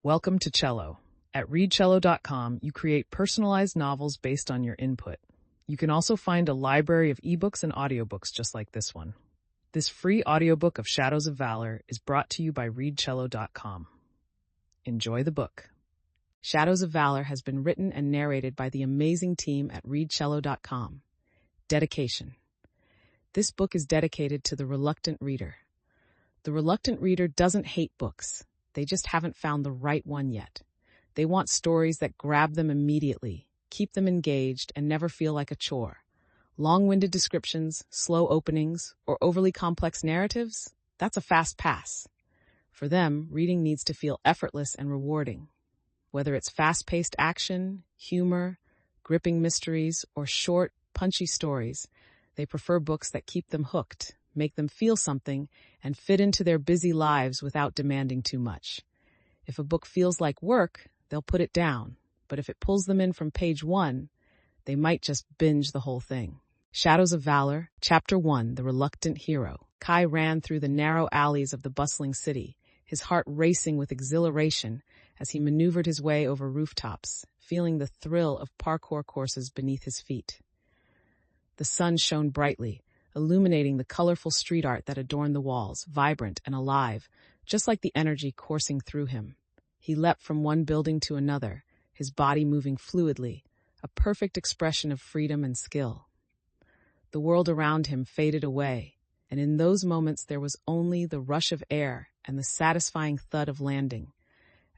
Welcome to Cello. At readcello.com, you create personalized novels based on your input. You can also find a library of ebooks and audiobooks just like this one. This free audiobook of Shadows of Valor is brought to you by readcello.com. Enjoy the book. Shadows of Valor has been written and narrated by the amazing team at readcello.com. Dedication. This book is dedicated to the reluctant reader. The reluctant reader doesn't hate books. They just haven't found the right one yet. They want stories that grab them immediately, keep them engaged, and never feel like a chore. Long-winded descriptions, slow openings, or overly complex narratives? That's a fast pass. For them, reading needs to feel effortless and rewarding. Whether it's fast-paced action, humor, gripping mysteries, or short, punchy stories, they prefer books that keep them hooked, make them feel something, and fit into their busy lives without demanding too much. If a book feels like work, they'll put it down, but if it pulls them in from page 1, they might just binge the whole thing. Shadows of Valor, Chapter 1, The Reluctant Hero. Kai ran through the narrow alleys of the bustling city, his heart racing with exhilaration as he maneuvered his way over rooftops, feeling the thrill of parkour courses beneath his feet. The sun shone brightly, illuminating the colorful street art that adorned the walls, vibrant and alive, just like the energy coursing through him. He leapt from one building to another, his body moving fluidly, a perfect expression of freedom and skill. The world around him faded away, and in those moments there was only the rush of air and the satisfying thud of landing.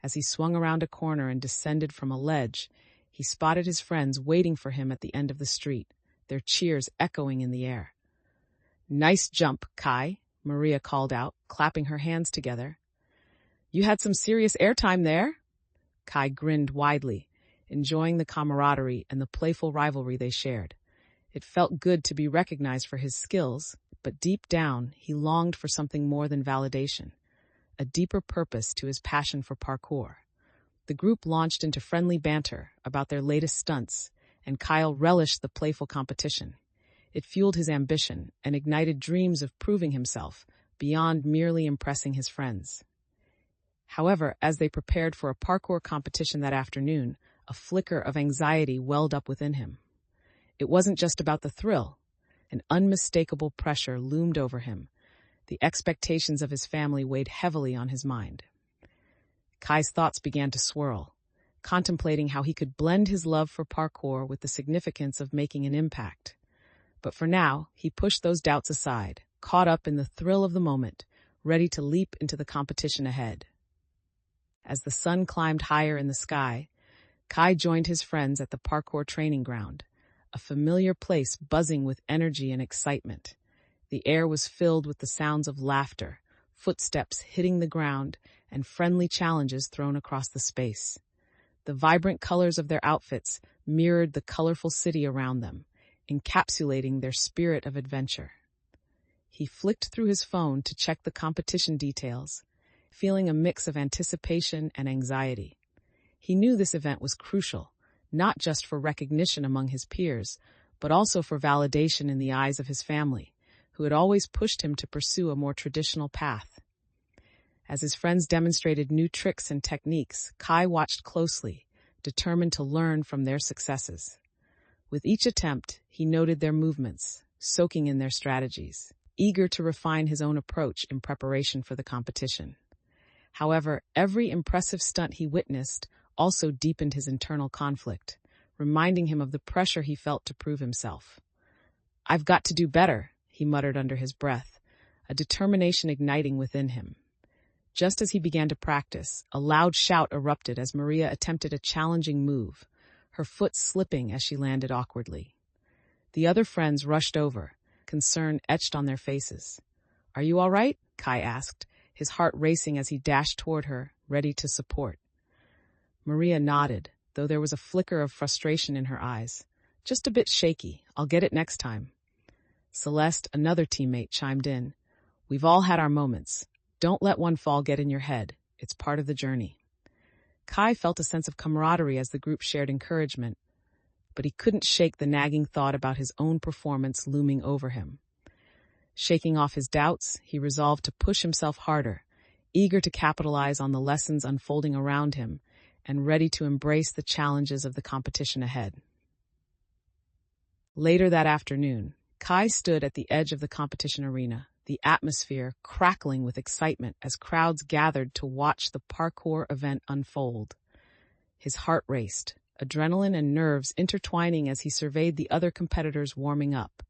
As he swung around a corner and descended from a ledge, he spotted his friends waiting for him at the end of the street, their cheers echoing in the air. "Nice jump, Kai," Maria called out, clapping her hands together. "You had some serious airtime there." Kai grinned widely, enjoying the camaraderie and the playful rivalry they shared. It felt good to be recognized for his skills, but deep down, he longed for something more than validation, a deeper purpose to his passion for parkour. The group launched into friendly banter about their latest stunts, and Kyle relished the playful competition. It fueled his ambition and ignited dreams of proving himself beyond merely impressing his friends. However, as they prepared for a parkour competition that afternoon, a flicker of anxiety welled up within him. It wasn't just about the thrill. An unmistakable pressure loomed over him. The expectations of his family weighed heavily on his mind. Kai's thoughts began to swirl, contemplating how he could blend his love for parkour with the significance of making an impact. But for now, he pushed those doubts aside, caught up in the thrill of the moment, ready to leap into the competition ahead. As the sun climbed higher in the sky, Kai joined his friends at the parkour training ground, a familiar place buzzing with energy and excitement. The air was filled with the sounds of laughter, footsteps hitting the ground, and friendly challenges thrown across the space. The vibrant colors of their outfits mirrored the colorful city around them, encapsulating their spirit of adventure. He flicked through his phone to check the competition details, feeling a mix of anticipation and anxiety. He knew this event was crucial, not just for recognition among his peers, but also for validation in the eyes of his family, who had always pushed him to pursue a more traditional path. As his friends demonstrated new tricks and techniques, Kai watched closely, determined to learn from their successes. With each attempt, he noted their movements, soaking in their strategies, eager to refine his own approach in preparation for the competition. However, every impressive stunt he witnessed also deepened his internal conflict, reminding him of the pressure he felt to prove himself. "I've got to do better," he muttered under his breath, a determination igniting within him. Just as he began to practice, a loud shout erupted as Maria attempted a challenging move, her foot slipping as she landed awkwardly. The other friends rushed over, concern etched on their faces. "Are you all right?" Kai asked, his heart racing as he dashed toward her, ready to support. Maria nodded, though there was a flicker of frustration in her eyes. "Just a bit shaky. I'll get it next time." Celeste, another teammate, chimed in. "We've all had our moments. Don't let one fall get in your head. It's part of the journey." Kai felt a sense of camaraderie as the group shared encouragement, but he couldn't shake the nagging thought about his own performance looming over him. Shaking off his doubts, he resolved to push himself harder, eager to capitalize on the lessons unfolding around him and ready to embrace the challenges of the competition ahead. Later that afternoon, Kai stood at the edge of the competition arena, the atmosphere crackling with excitement as crowds gathered to watch the parkour event unfold. His heart raced, adrenaline and nerves intertwining as he surveyed the other competitors warming up,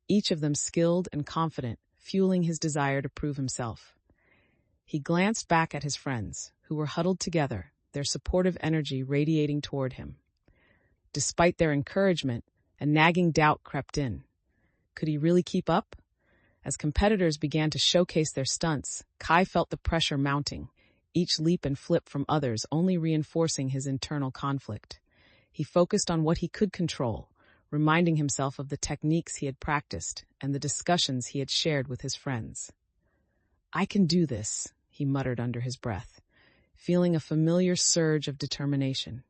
each of them skilled and confident, fueling his desire to prove himself. He glanced back at his friends, who were huddled together, their supportive energy radiating toward him. Despite their encouragement, a nagging doubt crept in. Could he really keep up? As competitors began to showcase their stunts, Kai felt the pressure mounting, each leap and flip from others only reinforcing his internal conflict. He focused on what he could control, reminding himself of the techniques he had practiced and the discussions he had shared with his friends. "I can do this," he muttered under his breath, feeling a familiar surge of determination.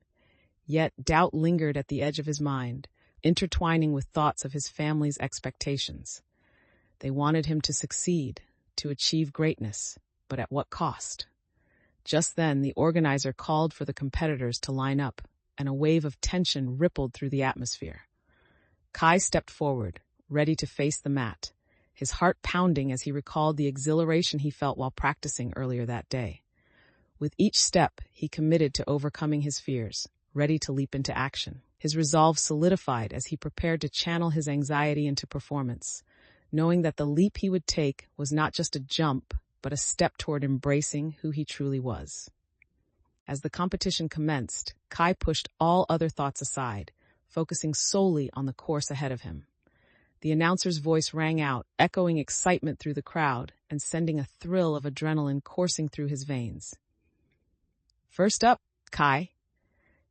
Yet doubt lingered at the edge of his mind, intertwining with thoughts of his family's expectations. They wanted him to succeed, to achieve greatness, but at what cost? Just then, the organizer called for the competitors to line up, and a wave of tension rippled through the atmosphere. Kai stepped forward, ready to face the mat, his heart pounding as he recalled the exhilaration he felt while practicing earlier that day. With each step, he committed to overcoming his fears, ready to leap into action. His resolve solidified as he prepared to channel his anxiety into performance, knowing that the leap he would take was not just a jump, but a step toward embracing who he truly was. As the competition commenced, Kai pushed all other thoughts aside, focusing solely on the course ahead of him. The announcer's voice rang out, echoing excitement through the crowd and sending a thrill of adrenaline coursing through his veins. "First up, Kai."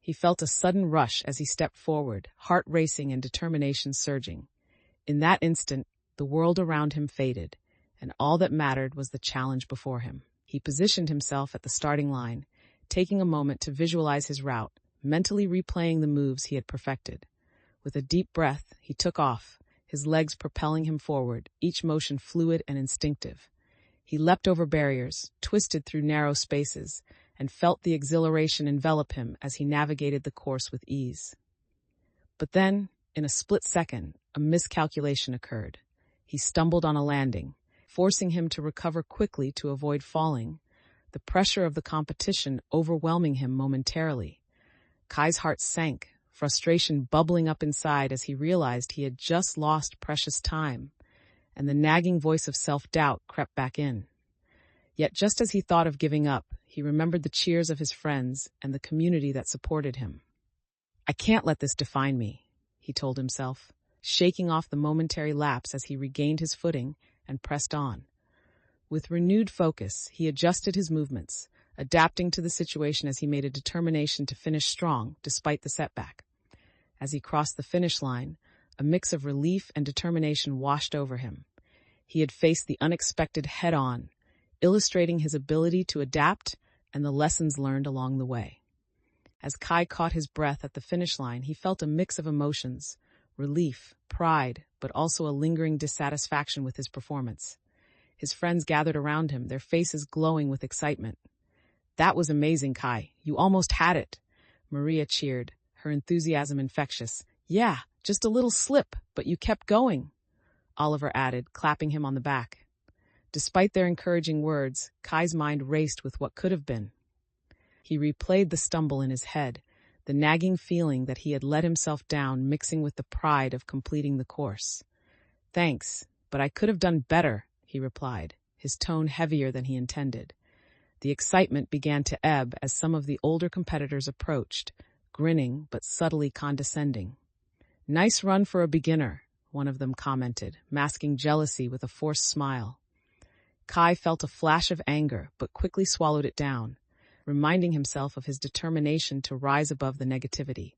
He felt a sudden rush as he stepped forward, heart racing and determination surging. In that instant, the world around him faded, and all that mattered was the challenge before him. He positioned himself at the starting line, taking a moment to visualize his route, mentally replaying the moves he had perfected. With a deep breath, he took off, his legs propelling him forward, each motion fluid and instinctive. He leapt over barriers, twisted through narrow spaces, and felt the exhilaration envelop him as he navigated the course with ease. But then, in a split second, a miscalculation occurred. He stumbled on a landing, forcing him to recover quickly to avoid falling, the pressure of the competition overwhelming him momentarily. Kai's heart sank, frustration bubbling up inside as he realized he had just lost precious time, and the nagging voice of self-doubt crept back in. Yet just as he thought of giving up, he remembered the cheers of his friends and the community that supported him. "I can't let this define me," he told himself, shaking off the momentary lapse as he regained his footing and pressed on. With renewed focus, he adjusted his movements, adapting to the situation as he made a determination to finish strong despite the setback. As he crossed the finish line, a mix of relief and determination washed over him. He had faced the unexpected head-on, illustrating his ability to adapt and the lessons learned along the way. As Kai caught his breath at the finish line, he felt a mix of emotions, relief, pride, but also a lingering dissatisfaction with his performance. His friends gathered around him, their faces glowing with excitement. "That was amazing, Kai. You almost had it." Maria cheered, her enthusiasm infectious. "Yeah, just a little slip, but you kept going," Oliver added, clapping him on the back. Despite their encouraging words, Kai's mind raced with what could have been. He replayed the stumble in his head, the nagging feeling that he had let himself down mixing with the pride of completing the course. "Thanks, but I could have done better," he replied, his tone heavier than he intended. The excitement began to ebb as some of the older competitors approached, grinning but subtly condescending. "Nice run for a beginner," one of them commented, masking jealousy with a forced smile. Kai felt a flash of anger, but quickly swallowed it down, reminding himself of his determination to rise above the negativity.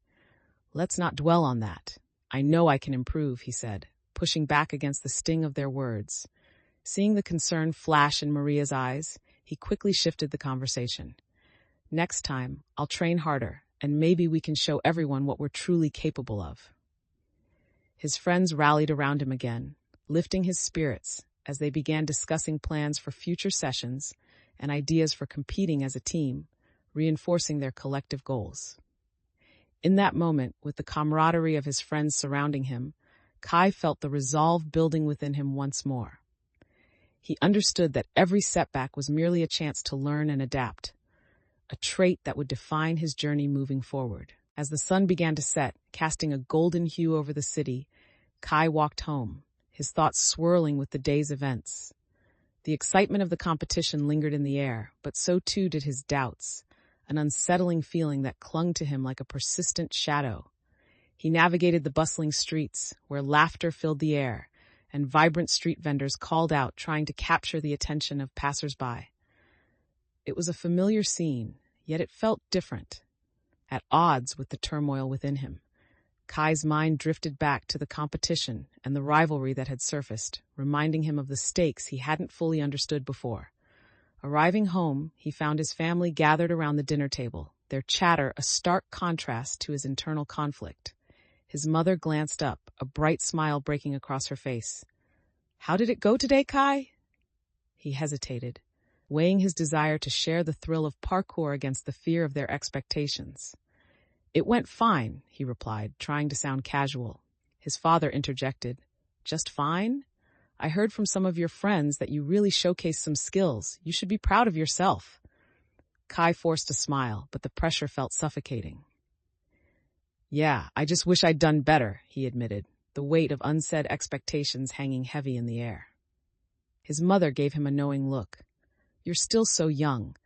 "Let's not dwell on that. I know I can improve," he said, pushing back against the sting of their words. Seeing the concern flash in Maria's eyes, he quickly shifted the conversation. "Next time, I'll train harder, and maybe we can show everyone what we're truly capable of." His friends rallied around him again, lifting his spirits as they began discussing plans for future sessions and ideas for competing as a team, reinforcing their collective goals. In that moment, with the camaraderie of his friends surrounding him, Kai felt the resolve building within him once more. He understood that every setback was merely a chance to learn and adapt, a trait that would define his journey moving forward. As the sun began to set, casting a golden hue over the city, Kai walked home, his thoughts swirling with the day's events. The excitement of the competition lingered in the air, but so too did his doubts, an unsettling feeling that clung to him like a persistent shadow. He navigated the bustling streets, where laughter filled the air, and vibrant street vendors called out, trying to capture the attention of passers-by. It was a familiar scene, yet it felt different, at odds with the turmoil within him. Kai's mind drifted back to the competition and the rivalry that had surfaced, reminding him of the stakes he hadn't fully understood before. Arriving home, he found his family gathered around the dinner table, their chatter a stark contrast to his internal conflict. His mother glanced up, a bright smile breaking across her face. "How did it go today, Kai?" He hesitated, weighing his desire to share the thrill of parkour against the fear of their expectations. "It went fine," he replied, trying to sound casual. His father interjected, "Just fine? I heard from some of your friends that you really showcased some skills. You should be proud of yourself." Kai forced a smile, but the pressure felt suffocating. "Yeah, I just wish I'd done better," he admitted, the weight of unsaid expectations hanging heavy in the air. His mother gave him a knowing look. "You're still so young.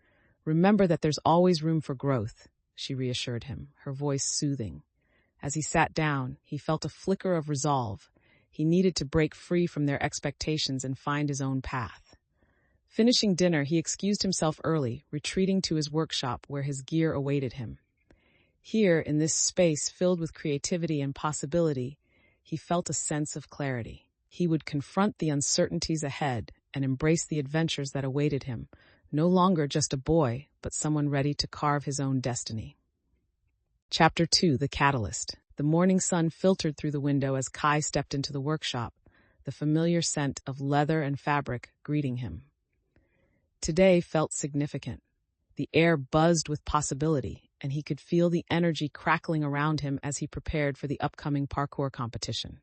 Remember that there's always room for growth," she reassured him, her voice soothing. As he sat down, he felt a flicker of resolve. He needed to break free from their expectations and find his own path. Finishing dinner, he excused himself early, retreating to his workshop where his gear awaited him. Here, in this space filled with creativity and possibility, he felt a sense of clarity. He would confront the uncertainties ahead and embrace the adventures that awaited him, no longer just a boy, but someone ready to carve his own destiny. Chapter 2: The Catalyst. The morning sun filtered through the window as Kai stepped into the workshop, the familiar scent of leather and fabric greeting him. Today felt significant. The air buzzed with possibility, and he could feel the energy crackling around him as he prepared for the upcoming parkour competition.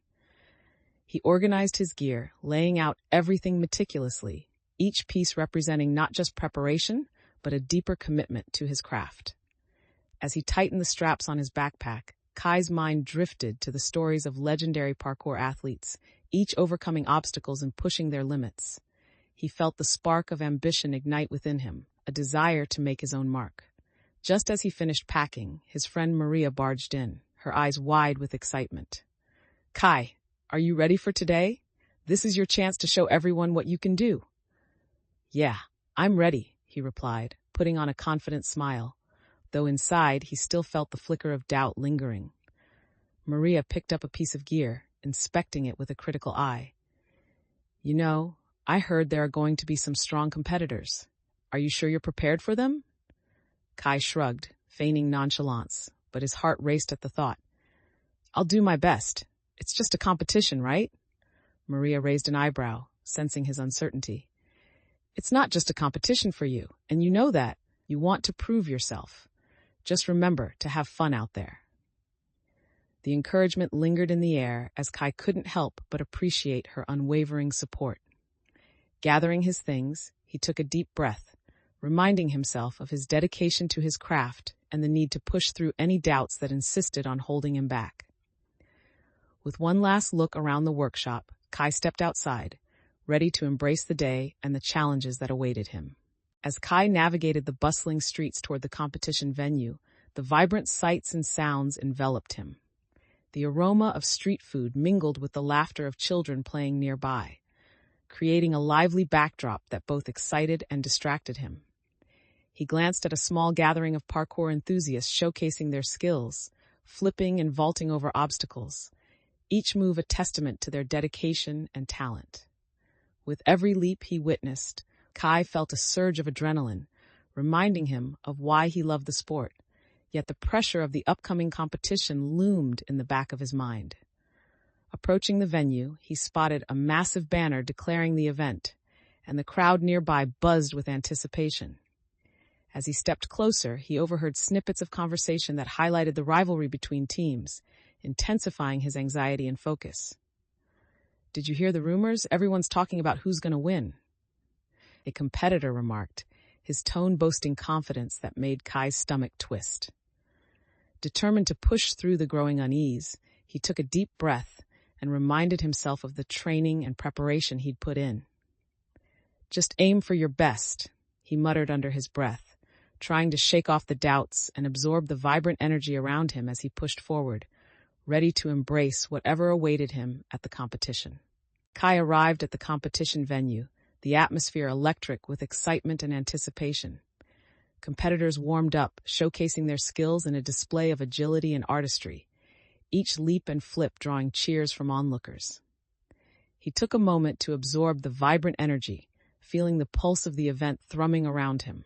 He organized his gear, laying out everything meticulously, each piece representing not just preparation, but a deeper commitment to his craft. As he tightened the straps on his backpack, Kai's mind drifted to the stories of legendary parkour athletes, each overcoming obstacles and pushing their limits. He felt the spark of ambition ignite within him, a desire to make his own mark. Just as he finished packing, his friend Maria barged in, her eyes wide with excitement. "Kai, are you ready for today? This is your chance to show everyone what you can do." "Yeah, I'm ready," he replied, putting on a confident smile, though inside he still felt the flicker of doubt lingering. Maria picked up a piece of gear, inspecting it with a critical eye. "You know, I heard there are going to be some strong competitors. Are you sure you're prepared for them?" Kai shrugged, feigning nonchalance, but his heart raced at the thought. "I'll do my best. It's just a competition, right?" Maria raised an eyebrow, sensing his uncertainty. "It's not just a competition for you, and you know that. You want to prove yourself. Just remember to have fun out there." The encouragement lingered in the air as Kai couldn't help but appreciate her unwavering support. Gathering his things, he took a deep breath, reminding himself of his dedication to his craft and the need to push through any doubts that insisted on holding him back. With one last look around the workshop, Kai stepped outside, ready to embrace the day and the challenges that awaited him. As Kai navigated the bustling streets toward the competition venue, the vibrant sights and sounds enveloped him. The aroma of street food mingled with the laughter of children playing nearby, creating a lively backdrop that both excited and distracted him. He glanced at a small gathering of parkour enthusiasts showcasing their skills, flipping and vaulting over obstacles, each move a testament to their dedication and talent. With every leap he witnessed, Kai felt a surge of adrenaline, reminding him of why he loved the sport, yet the pressure of the upcoming competition loomed in the back of his mind. Approaching the venue, he spotted a massive banner declaring the event, and the crowd nearby buzzed with anticipation. As he stepped closer, he overheard snippets of conversation that highlighted the rivalry between teams, intensifying his anxiety and focus. "Did you hear the rumors? Everyone's talking about who's going to win," a competitor remarked, his tone boasting confidence that made Kai's stomach twist. Determined to push through the growing unease, he took a deep breath and reminded himself of the training and preparation he'd put in. "Just aim for your best," he muttered under his breath, trying to shake off the doubts and absorb the vibrant energy around him as he pushed forward, ready to embrace whatever awaited him at the competition. Kai arrived at the competition venue, the atmosphere electric with excitement and anticipation. Competitors warmed up, showcasing their skills in a display of agility and artistry, each leap and flip drawing cheers from onlookers. He took a moment to absorb the vibrant energy, feeling the pulse of the event thrumming around him.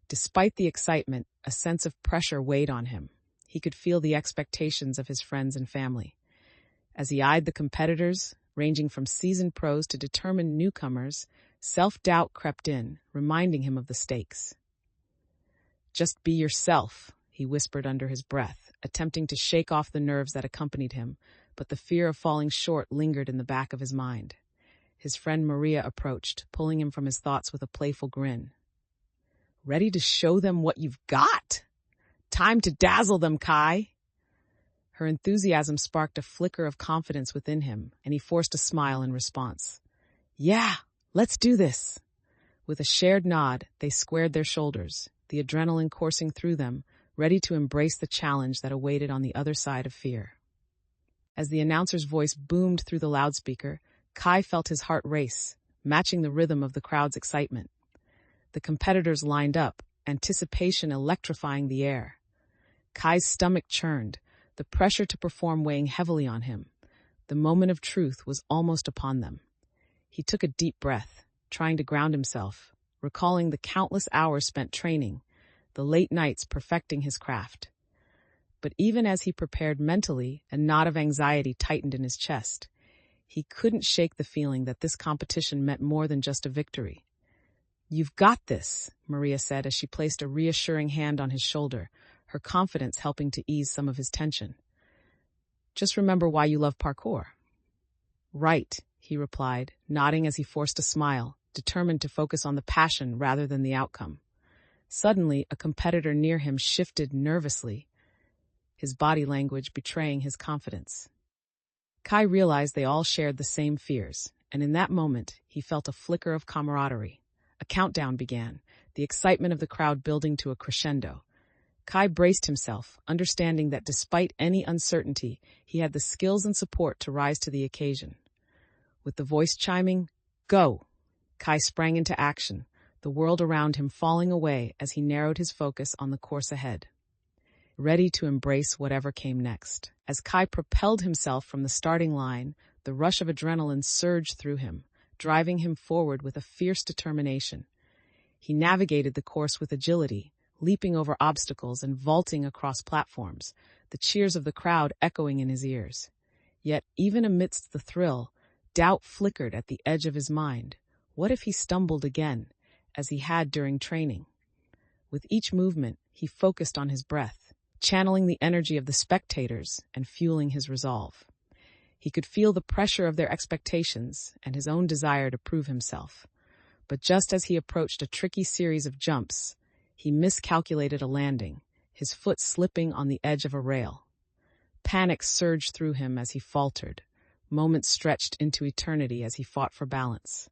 Despite the excitement, a sense of pressure weighed on him. He could feel the expectations of his friends and family. As he eyed the competitors, ranging from seasoned pros to determined newcomers, self-doubt crept in, reminding him of the stakes. "Just be yourself," he whispered under his breath, attempting to shake off the nerves that accompanied him, but the fear of falling short lingered in the back of his mind. His friend Maria approached, pulling him from his thoughts with a playful grin. "Ready to show them what you've got? Time to dazzle them, Kai." Her enthusiasm sparked a flicker of confidence within him, and he forced a smile in response. "Yeah, let's do this." With a shared nod, they squared their shoulders, the adrenaline coursing through them, ready to embrace the challenge that awaited on the other side of fear. As the announcer's voice boomed through the loudspeaker, Kai felt his heart race, matching the rhythm of the crowd's excitement. The competitors lined up, anticipation electrifying the air. Kai's stomach churned, the pressure to perform weighing heavily on him. The moment of truth was almost upon them. He took a deep breath, trying to ground himself, recalling the countless hours spent training, the late nights perfecting his craft. But even as he prepared mentally, a knot of anxiety tightened in his chest. He couldn't shake the feeling that this competition meant more than just a victory. "You've got this," Maria said as she placed a reassuring hand on his shoulder, her confidence helping to ease some of his tension. "Just remember why you love parkour." "Right," he replied, nodding as he forced a smile, determined to focus on the passion rather than the outcome. Suddenly, a competitor near him shifted nervously, his body language betraying his confidence. Kai realized they all shared the same fears, and in that moment, he felt a flicker of camaraderie. A countdown began, the excitement of the crowd building to a crescendo. Kai braced himself, understanding that despite any uncertainty, he had the skills and support to rise to the occasion. With the voice chiming, "Go!" Kai sprang into action, the world around him falling away as he narrowed his focus on the course ahead, ready to embrace whatever came next. As Kai propelled himself from the starting line, the rush of adrenaline surged through him, driving him forward with a fierce determination. He navigated the course with agility, leaping over obstacles and vaulting across platforms, the cheers of the crowd echoing in his ears. Yet, even amidst the thrill, doubt flickered at the edge of his mind. What if he stumbled again, as he had during training? With each movement, he focused on his breath, channeling the energy of the spectators and fueling his resolve. He could feel the pressure of their expectations and his own desire to prove himself. But just as he approached a tricky series of jumps, he miscalculated a landing, his foot slipping on the edge of a rail. Panic surged through him as he faltered, moments stretched into eternity as he fought for balance.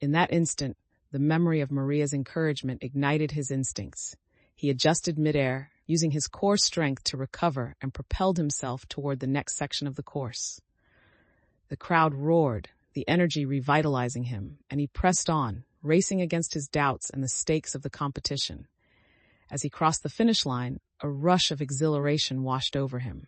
In that instant, the memory of Maria's encouragement ignited his instincts. He adjusted midair, using his core strength to recover, and propelled himself toward the next section of the course. The crowd roared, the energy revitalizing him, and he pressed on, racing against his doubts and the stakes of the competition. As he crossed the finish line, a rush of exhilaration washed over him.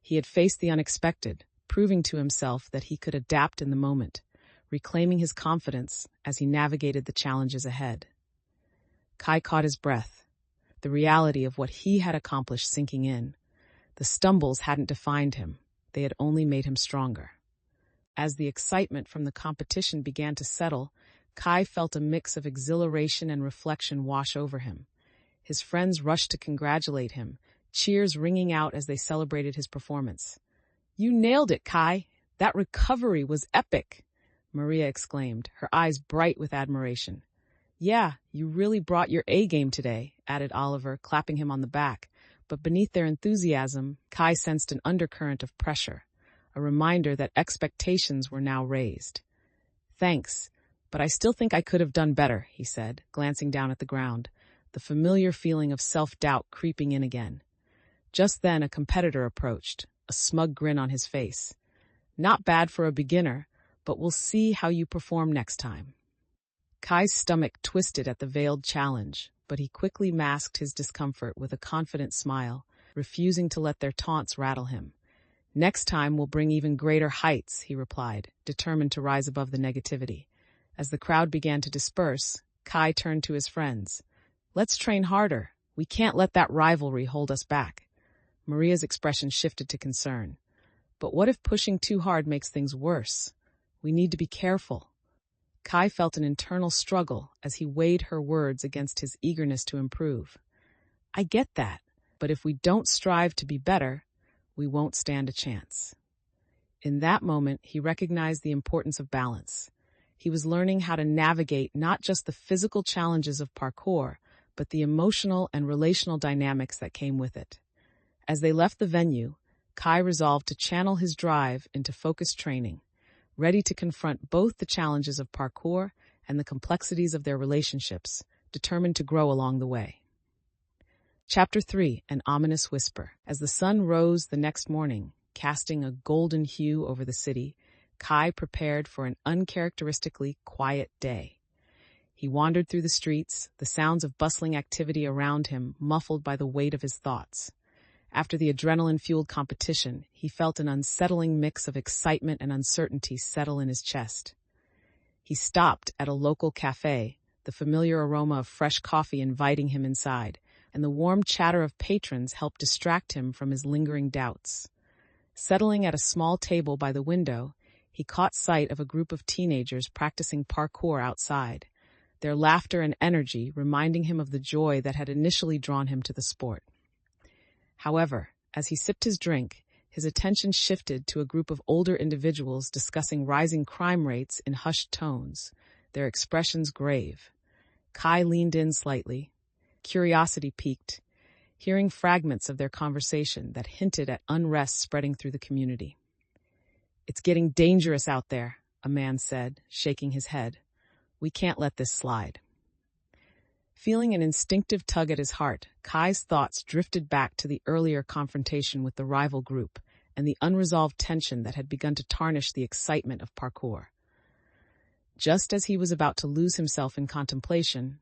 He had faced the unexpected, proving to himself that he could adapt in the moment, reclaiming his confidence as he navigated the challenges ahead. Kai caught his breath, the reality of what he had accomplished sinking in. The stumbles hadn't defined him, they had only made him stronger. As the excitement from the competition began to settle, Kai felt a mix of exhilaration and reflection wash over him. His friends rushed to congratulate him, cheers ringing out as they celebrated his performance. "You nailed it, Kai! That recovery was epic!" Maria exclaimed, her eyes bright with admiration. "Yeah, you really brought your A-game today," added Oliver, clapping him on the back. But beneath their enthusiasm, Kai sensed an undercurrent of pressure, a reminder that expectations were now raised. "Thanks, but I still think I could have done better," he said, glancing down at the ground, the familiar feeling of self-doubt creeping in again. Just then a competitor approached, a smug grin on his face. "Not bad for a beginner, but we'll see how you perform next time." Kai's stomach twisted at the veiled challenge, but he quickly masked his discomfort with a confident smile, refusing to let their taunts rattle him. "Next time we'll bring even greater heights," he replied, determined to rise above the negativity. As the crowd began to disperse, Kai turned to his friends. "Let's train harder. We can't let that rivalry hold us back." Maria's expression shifted to concern. "But what if pushing too hard makes things worse? We need to be careful." Kai felt an internal struggle as he weighed her words against his eagerness to improve. "I get that, but if we don't strive to be better, we won't stand a chance." In that moment, he recognized the importance of balance. He was learning how to navigate not just the physical challenges of parkour, but the emotional and relational dynamics that came with it. As they left the venue, Kai resolved to channel his drive into focused training, ready to confront both the challenges of parkour and the complexities of their relationships, determined to grow along the way. Chapter 3: An Ominous Whisper. As the sun rose the next morning, casting a golden hue over the city, Kai prepared for an uncharacteristically quiet day. He wandered through the streets, the sounds of bustling activity around him muffled by the weight of his thoughts. After the adrenaline-fueled competition, he felt an unsettling mix of excitement and uncertainty settle in his chest. He stopped at a local cafe, the familiar aroma of fresh coffee inviting him inside, and the warm chatter of patrons helped distract him from his lingering doubts. Settling at a small table by the window, he caught sight of a group of teenagers practicing parkour outside, their laughter and energy reminding him of the joy that had initially drawn him to the sport. However, as he sipped his drink, his attention shifted to a group of older individuals discussing rising crime rates in hushed tones, their expressions grave. Kai leaned in slightly. Curiosity piqued, hearing fragments of their conversation that hinted at unrest spreading through the community. "It's getting dangerous out there," a man said, shaking his head. "We can't let this slide." Feeling an instinctive tug at his heart, Kai's thoughts drifted back to the earlier confrontation with the rival group and the unresolved tension that had begun to tarnish the excitement of parkour. Just as he was about to lose himself in contemplation,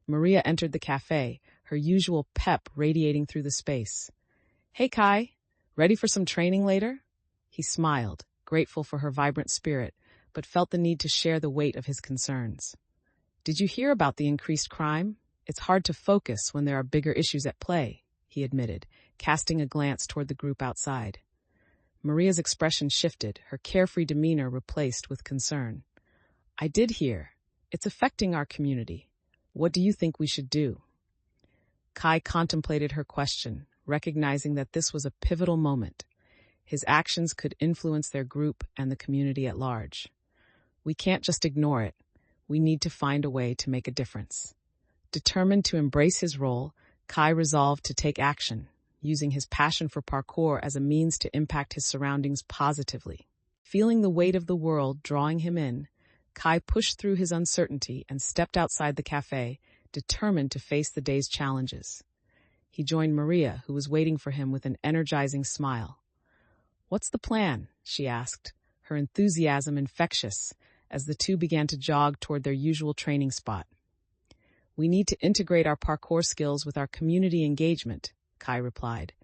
Maria entered the cafe, her usual pep radiating through the space. "Hey, Kai, ready for some training later?" He smiled, grateful for her vibrant spirit, but felt the need to share the weight of his concerns. "Did you hear about the increased crime? It's hard to focus when there are bigger issues at play," he admitted, casting a glance toward the group outside. Maria's expression shifted, her carefree demeanor replaced with concern. "I did hear. It's affecting our community. What do you think we should do?" Kai contemplated her question, recognizing that this was a pivotal moment. His actions could influence their group and the community at large. "We can't just ignore it. We need to find a way to make a difference." Determined to embrace his role, Kai resolved to take action, using his passion for parkour as a means to impact his surroundings positively. Feeling the weight of the world drawing him in, Kai pushed through his uncertainty and stepped outside the cafe, determined to face the day's challenges. He joined Maria, who was waiting for him with an energizing smile. "What's the plan?" she asked, her enthusiasm infectious, as the two began to jog toward their usual training spot. "We need to integrate our parkour skills with our community engagement," Kai replied,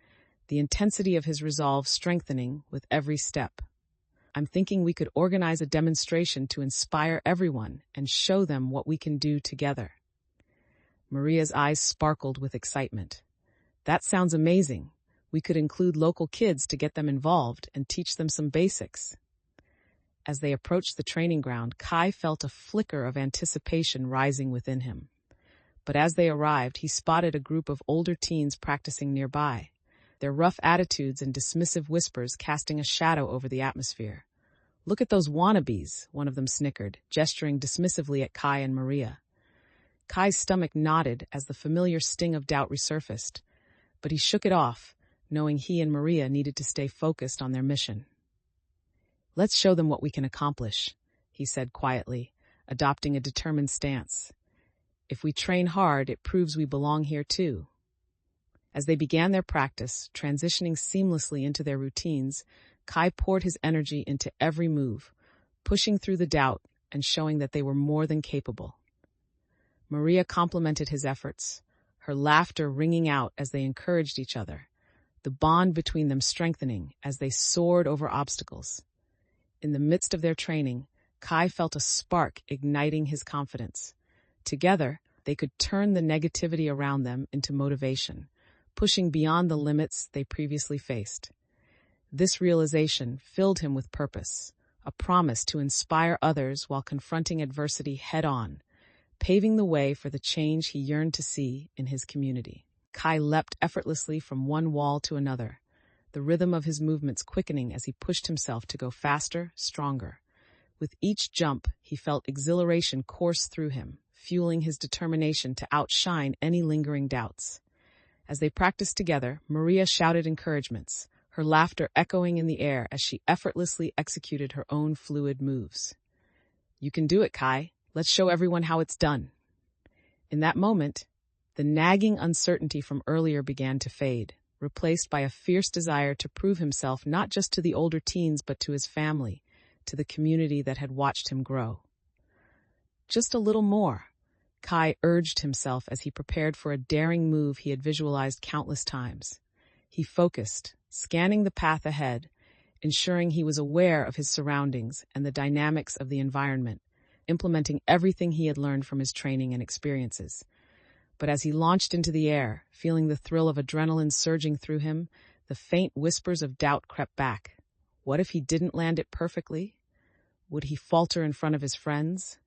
the intensity of his resolve strengthening with every step. "I'm thinking we could organize a demonstration to inspire everyone and show them what we can do together." Maria's eyes sparkled with excitement. "That sounds amazing. We could include local kids to get them involved and teach them some basics." As they approached the training ground, Kai felt a flicker of anticipation rising within him. But as they arrived, he spotted a group of older teens practicing nearby, their rough attitudes and dismissive whispers casting a shadow over the atmosphere. "Look at those wannabes," one of them snickered, gesturing dismissively at Kai and Maria. Kai's stomach knotted as the familiar sting of doubt resurfaced, but he shook it off, knowing he and Maria needed to stay focused on their mission. "Let's show them what we can accomplish," he said quietly, adopting a determined stance. "If we train hard, it proves we belong here too." As they began their practice, transitioning seamlessly into their routines, Kai poured his energy into every move, pushing through the doubt and showing that they were more than capable. Maria complimented his efforts, her laughter ringing out as they encouraged each other, the bond between them strengthening as they soared over obstacles. In the midst of their training, Kai felt a spark igniting his confidence. Together, they could turn the negativity around them into motivation, pushing beyond the limits they previously faced. This realization filled him with purpose, a promise to inspire others while confronting adversity head-on, paving the way for the change he yearned to see in his community. Kai leapt effortlessly from one wall to another, the rhythm of his movements quickening as he pushed himself to go faster, stronger. With each jump, he felt exhilaration course through him, fueling his determination to outshine any lingering doubts. As they practiced together, Maria shouted encouragements, her laughter echoing in the air as she effortlessly executed her own fluid moves. "You can do it, Kai. Let's show everyone how it's done." In that moment, the nagging uncertainty from earlier began to fade, replaced by a fierce desire to prove himself not just to the older teens but to his family, to the community that had watched him grow. Just a little more, Kai urged himself as he prepared for a daring move he had visualized countless times. He focused, scanning the path ahead, ensuring he was aware of his surroundings and the dynamics of the environment, implementing everything he had learned from his training and experiences. But as he launched into the air, feeling the thrill of adrenaline surging through him, the faint whispers of doubt crept back. What if he didn't land it perfectly? Would he falter in front of his friends?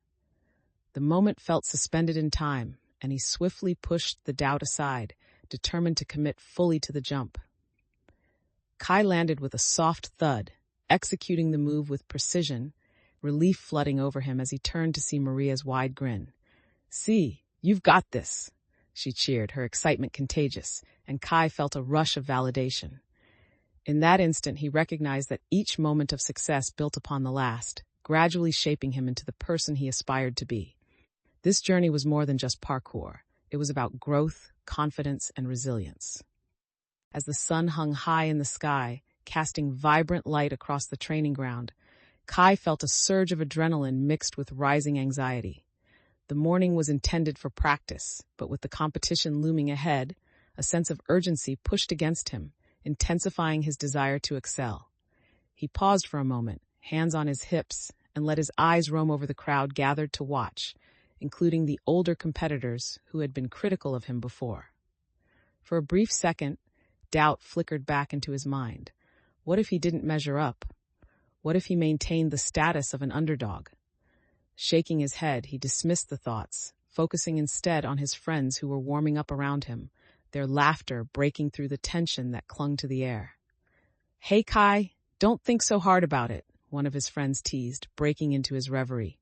The moment felt suspended in time, and he swiftly pushed the doubt aside, determined to commit fully to the jump. Kai landed with a soft thud, executing the move with precision, relief flooding over him as he turned to see Maria's wide grin. "See, you've got this," she cheered, her excitement contagious, and Kai felt a rush of validation. In that instant, he recognized that each moment of success built upon the last, gradually shaping him into the person he aspired to be. This journey was more than just parkour. It was about growth, confidence, and resilience. As the sun hung high in the sky, casting vibrant light across the training ground, Kai felt a surge of adrenaline mixed with rising anxiety. The morning was intended for practice, but with the competition looming ahead, a sense of urgency pushed against him, intensifying his desire to excel. He paused for a moment, hands on his hips, and let his eyes roam over the crowd gathered to watch, including the older competitors who had been critical of him before. For a brief second, doubt flickered back into his mind. What if he didn't measure up? What if he maintained the status of an underdog? Shaking his head, he dismissed the thoughts, focusing instead on his friends who were warming up around him, their laughter breaking through the tension that clung to the air. "Hey, Kai, don't think so hard about it," one of his friends teased, breaking into his reverie.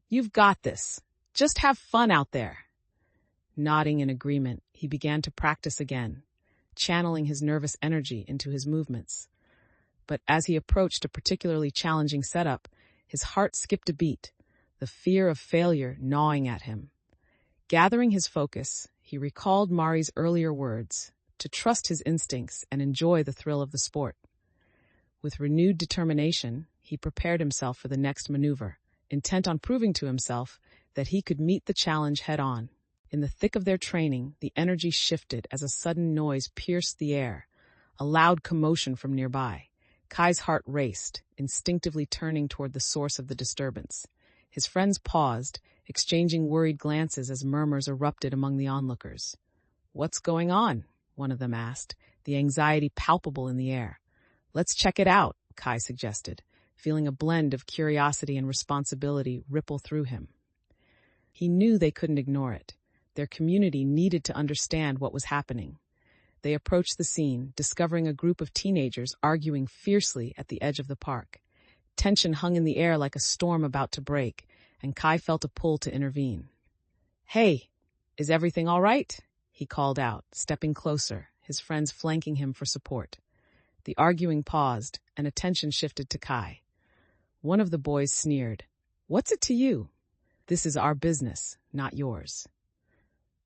"You've got this. Just have fun out there." Nodding in agreement, he began to practice again, channeling his nervous energy into his movements. But as he approached a particularly challenging setup, his heart skipped a beat, the fear of failure gnawing at him. Gathering his focus, he recalled Mari's earlier words, to trust his instincts and enjoy the thrill of the sport. With renewed determination, he prepared himself for the next maneuver, intent on proving to himself that he could meet the challenge head-on. In the thick of their training, the energy shifted as a sudden noise pierced the air, a loud commotion from nearby. Kai's heart raced, instinctively turning toward the source of the disturbance. His friends paused, exchanging worried glances as murmurs erupted among the onlookers. "What's going on?" one of them asked, the anxiety palpable in the air. "Let's check it out," Kai suggested, feeling a blend of curiosity and responsibility ripple through him. He knew they couldn't ignore it. Their community needed to understand what was happening. They approached the scene, discovering a group of teenagers arguing fiercely at the edge of the park. Tension hung in the air like a storm about to break, and Kai felt a pull to intervene. "Hey, is everything all right?" he called out, stepping closer, his friends flanking him for support. The arguing paused, and attention shifted to Kai. One of the boys sneered, "What's it to you? This is our business, not yours."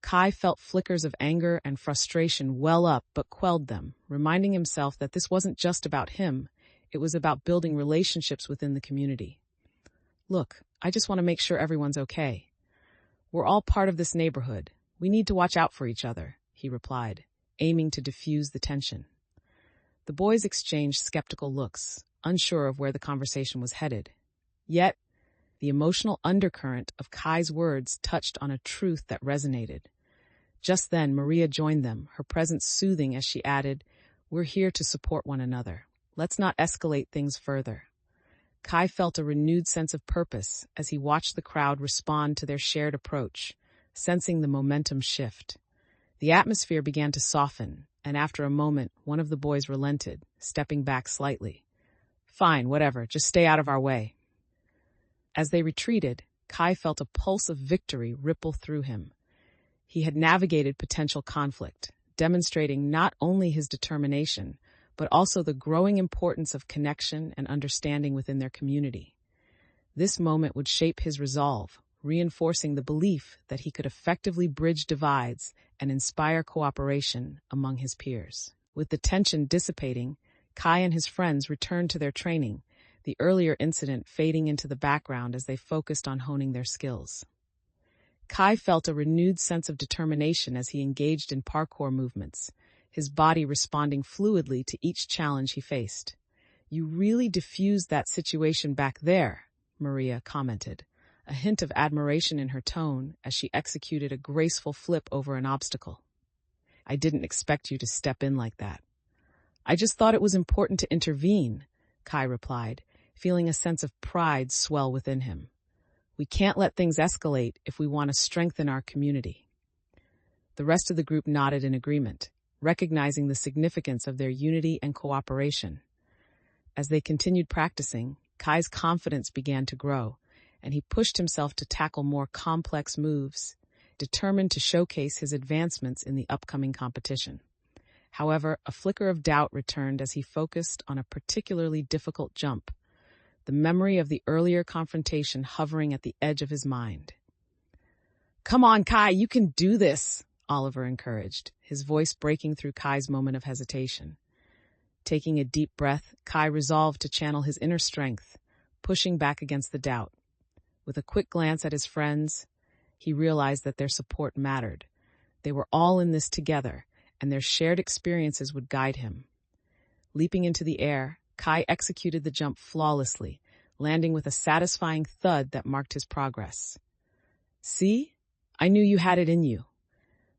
Kai felt flickers of anger and frustration well up but quelled them, reminding himself that this wasn't just about him, it was about building relationships within the community. "Look, I just want to make sure everyone's okay. We're all part of this neighborhood. We need to watch out for each other," he replied, aiming to diffuse the tension. The boys exchanged skeptical looks, unsure of where the conversation was headed. Yet, the emotional undercurrent of Kai's words touched on a truth that resonated. Just then, Maria joined them, her presence soothing as she added, "We're here to support one another. Let's not escalate things further." Kai felt a renewed sense of purpose as he watched the crowd respond to their shared approach, sensing the momentum shift. The atmosphere began to soften, and after a moment, one of the boys relented, stepping back slightly. "Fine, whatever, just stay out of our way." As they retreated, Kai felt a pulse of victory ripple through him. He had navigated potential conflict, demonstrating not only his determination, but also the growing importance of connection and understanding within their community. This moment would shape his resolve, reinforcing the belief that he could effectively bridge divides and inspire cooperation among his peers. With the tension dissipating, Kai and his friends returned to their training, the earlier incident fading into the background as they focused on honing their skills. Kai felt a renewed sense of determination as he engaged in parkour movements, his body responding fluidly to each challenge he faced. "You really diffused that situation back there," Maria commented, a hint of admiration in her tone as she executed a graceful flip over an obstacle. "I didn't expect you to step in like that." "I just thought it was important to intervene," Kai replied, feeling a sense of pride swell within him. "We can't let things escalate if we want to strengthen our community." The rest of the group nodded in agreement, recognizing the significance of their unity and cooperation. As they continued practicing, Kai's confidence began to grow, and he pushed himself to tackle more complex moves, determined to showcase his advancements in the upcoming competition. However, a flicker of doubt returned as he focused on a particularly difficult jump, the memory of the earlier confrontation hovering at the edge of his mind. "Come on, Kai, you can do this," Oliver encouraged, his voice breaking through Kai's moment of hesitation. Taking a deep breath, Kai resolved to channel his inner strength, pushing back against the doubt. With a quick glance at his friends, he realized that their support mattered. They were all in this together, and their shared experiences would guide him. Leaping into the air, Kai executed the jump flawlessly, landing with a satisfying thud that marked his progress. "See? I knew you had it in you."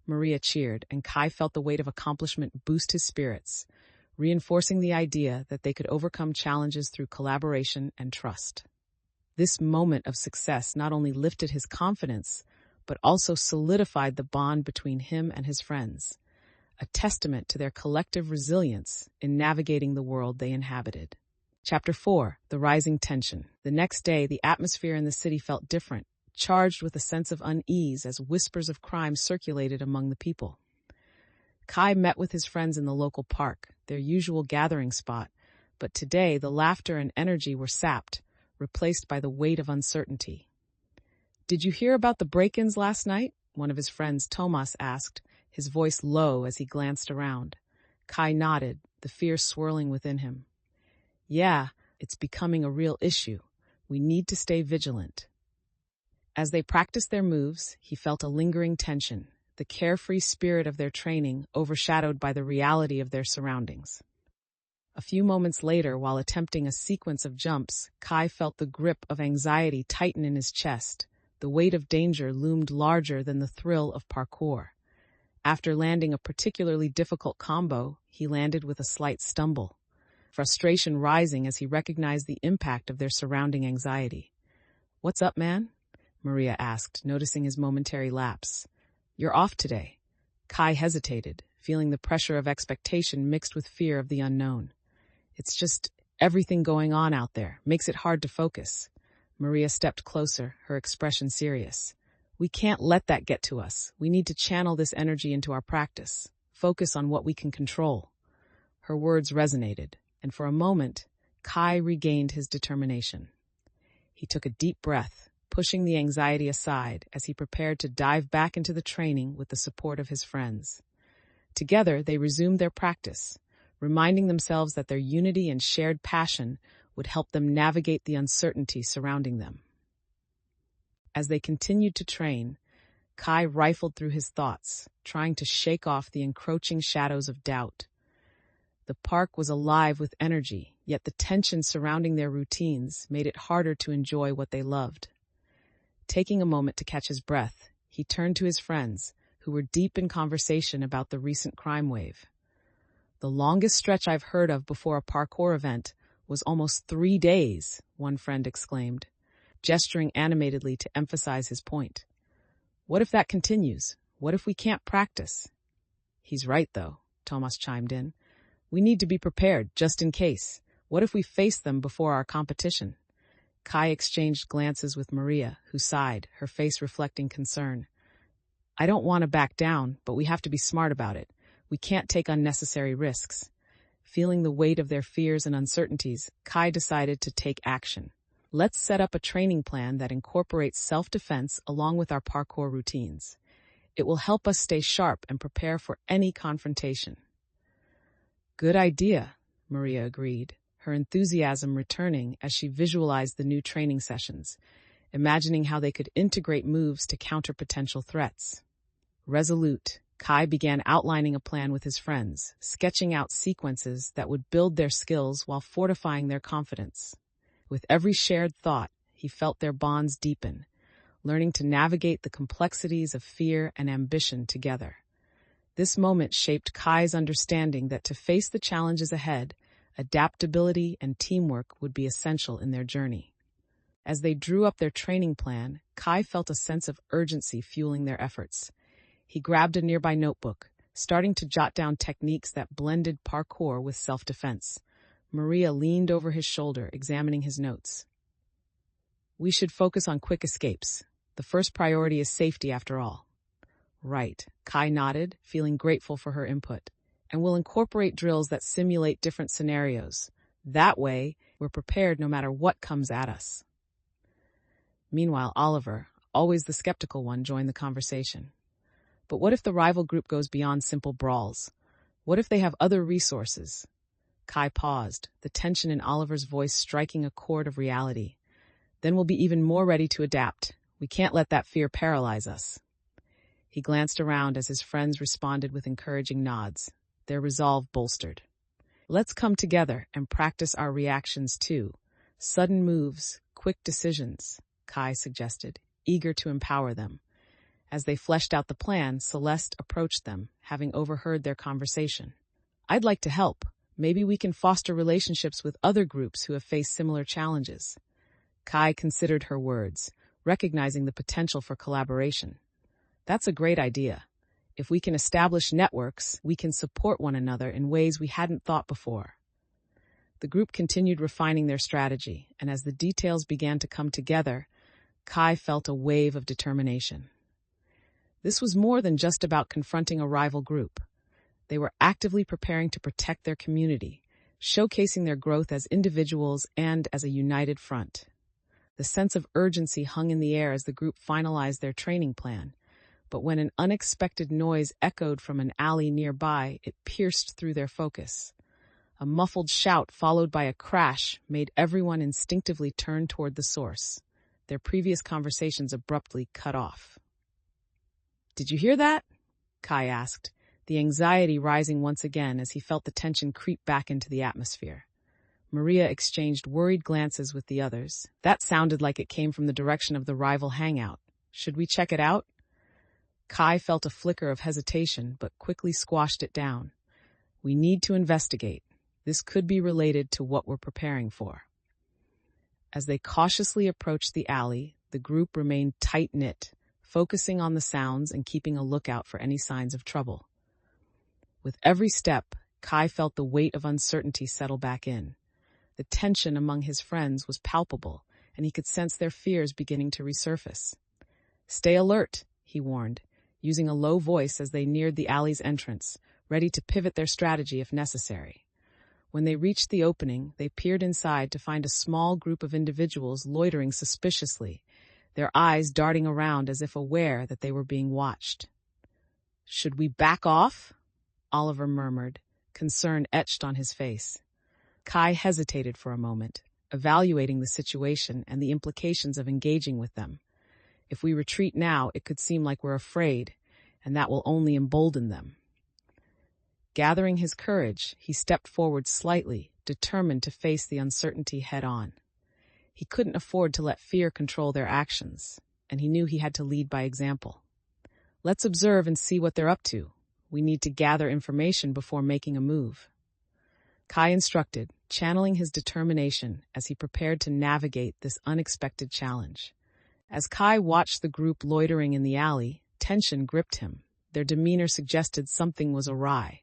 Maria cheered, and Kai felt the weight of accomplishment boost his spirits, reinforcing the idea that they could overcome challenges through collaboration and trust. This moment of success not only lifted his confidence, but also solidified the bond between him and his friends, a testament to their collective resilience in navigating the world they inhabited. Chapter 4: The Rising Tension. The next day, the atmosphere in the city felt different, charged with a sense of unease as whispers of crime circulated among the people. Kai met with his friends in the local park, their usual gathering spot, but today the laughter and energy were sapped, replaced by the weight of uncertainty. "Did you hear about the break-ins last night?" one of his friends, Tomas, asked, his voice low as he glanced around. Kai nodded, the fear swirling within him. "Yeah, it's becoming a real issue. We need to stay vigilant." As they practiced their moves, he felt a lingering tension, the carefree spirit of their training overshadowed by the reality of their surroundings. A few moments later, while attempting a sequence of jumps, Kai felt the grip of anxiety tighten in his chest. The weight of danger loomed larger than the thrill of parkour. After landing a particularly difficult combo, he landed with a slight stumble. frustration rising as he recognized the impact of their surrounding anxiety. "What's up, man?" Maria asked, noticing his momentary lapse. "You're off today." Kai hesitated, feeling the pressure of expectation mixed with fear of the unknown. "It's just everything going on out there makes it hard to focus." Maria stepped closer, her expression serious. "We can't let that get to us. We need to channel this energy into our practice. Focus on what we can control." Her words resonated, and for a moment, Kai regained his determination. He took a deep breath, pushing the anxiety aside as he prepared to dive back into the training with the support of his friends. Together, they resumed their practice, reminding themselves that their unity and shared passion would help them navigate the uncertainty surrounding them. As they continued to train, Kai rifled through his thoughts, trying to shake off the encroaching shadows of doubt. The park was alive with energy, yet the tension surrounding their routines made it harder to enjoy what they loved. Taking a moment to catch his breath, he turned to his friends, who were deep in conversation about the recent crime wave. "The longest stretch I've heard of before a parkour event was almost 3 days," one friend exclaimed, gesturing animatedly to emphasize his point. "What if that continues? What if we can't practice?" "He's right, though," Thomas chimed in. "We need to be prepared, just in case. What if we face them before our competition?" Kai exchanged glances with Maria, who sighed, her face reflecting concern. "I don't want to back down, but we have to be smart about it. We can't take unnecessary risks." Feeling the weight of their fears and uncertainties, Kai decided to take action. "Let's set up a training plan that incorporates self-defense along with our parkour routines. It will help us stay sharp and prepare for any confrontation." "Good idea," Maria agreed, her enthusiasm returning as she visualized the new training sessions, imagining how they could integrate moves to counter potential threats. Resolute, Kai began outlining a plan with his friends, sketching out sequences that would build their skills while fortifying their confidence. With every shared thought, he felt their bonds deepen, learning to navigate the complexities of fear and ambition together. This moment shaped Kai's understanding that to face the challenges ahead, adaptability and teamwork would be essential in their journey. As they drew up their training plan, Kai felt a sense of urgency fueling their efforts. He grabbed a nearby notebook, starting to jot down techniques that blended parkour with self-defense. Maria leaned over his shoulder, examining his notes. "We should focus on quick escapes. The first priority is safety, after all." "Right," Kai nodded, feeling grateful for her input. "And we'll incorporate drills that simulate different scenarios. That way, we're prepared no matter what comes at us." Meanwhile, Oliver, always the skeptical one, joined the conversation. "But what if the rival group goes beyond simple brawls? What if they have other resources?" Kai paused, the tension in Oliver's voice striking a chord of reality. "Then we'll be even more ready to adapt. We can't let that fear paralyze us." He glanced around as his friends responded with encouraging nods, their resolve bolstered. "Let's come together and practice our reactions too. Sudden moves, quick decisions," Kai suggested, eager to empower them. As they fleshed out the plan, Celeste approached them, having overheard their conversation. "I'd like to help. Maybe we can foster relationships with other groups who have faced similar challenges." Kai considered her words, recognizing the potential for collaboration. "That's a great idea. If we can establish networks, we can support one another in ways we hadn't thought before." The group continued refining their strategy, and as the details began to come together, Kai felt a wave of determination. This was more than just about confronting a rival group. They were actively preparing to protect their community, showcasing their growth as individuals and as a united front. The sense of urgency hung in the air as the group finalized their training plan, but when an unexpected noise echoed from an alley nearby, it pierced through their focus. A muffled shout followed by a crash made everyone instinctively turn toward the source, their previous conversations abruptly cut off. "Did you hear that?" Kai asked, the anxiety rising once again as he felt the tension creep back into the atmosphere. Maria exchanged worried glances with the others. "That sounded like it came from the direction of the rival hangout. Should we check it out?" Kai felt a flicker of hesitation, but quickly squashed it down. "We need to investigate." This could be related to what we're preparing for. As they cautiously approached the alley, the group remained tight-knit, focusing on the sounds and keeping a lookout for any signs of trouble. With every step, Kai felt the weight of uncertainty settle back in. The tension among his friends was palpable, and he could sense their fears beginning to resurface. "Stay alert," he warned, using a low voice as they neared the alley's entrance, ready to pivot their strategy if necessary. When they reached the opening, they peered inside to find a small group of individuals loitering suspiciously, their eyes darting around as if aware that they were being watched. "Should we back off?" Oliver murmured, concern etched on his face. Kai hesitated for a moment, evaluating the situation and the implications of engaging with them. If we retreat now, it could seem like we're afraid, and that will only embolden them. Gathering his courage, he stepped forward slightly, determined to face the uncertainty head-on. He couldn't afford to let fear control their actions, and he knew he had to lead by example. "Let's observe and see what they're up to. We need to gather information before making a move," Kai instructed, channeling his determination as he prepared to navigate this unexpected challenge. As Kai watched the group loitering in the alley, tension gripped him. Their demeanor suggested something was awry.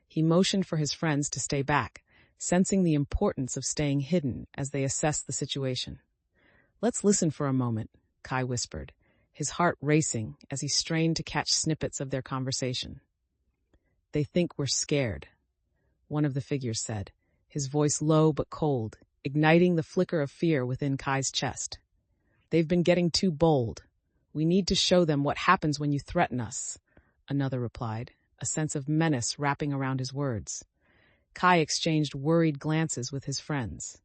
He motioned for his friends to stay back, sensing the importance of staying hidden as they assessed the situation. "Let's listen for a moment," Kai whispered, his heart racing as he strained to catch snippets of their conversation. "They think we're scared," one of the figures said, his voice low but cold, igniting the flicker of fear within Kai's chest. "They've been getting too bold. We need to show them what happens when you threaten us," another replied, a sense of menace wrapping around his words. Kai exchanged worried glances with his friends.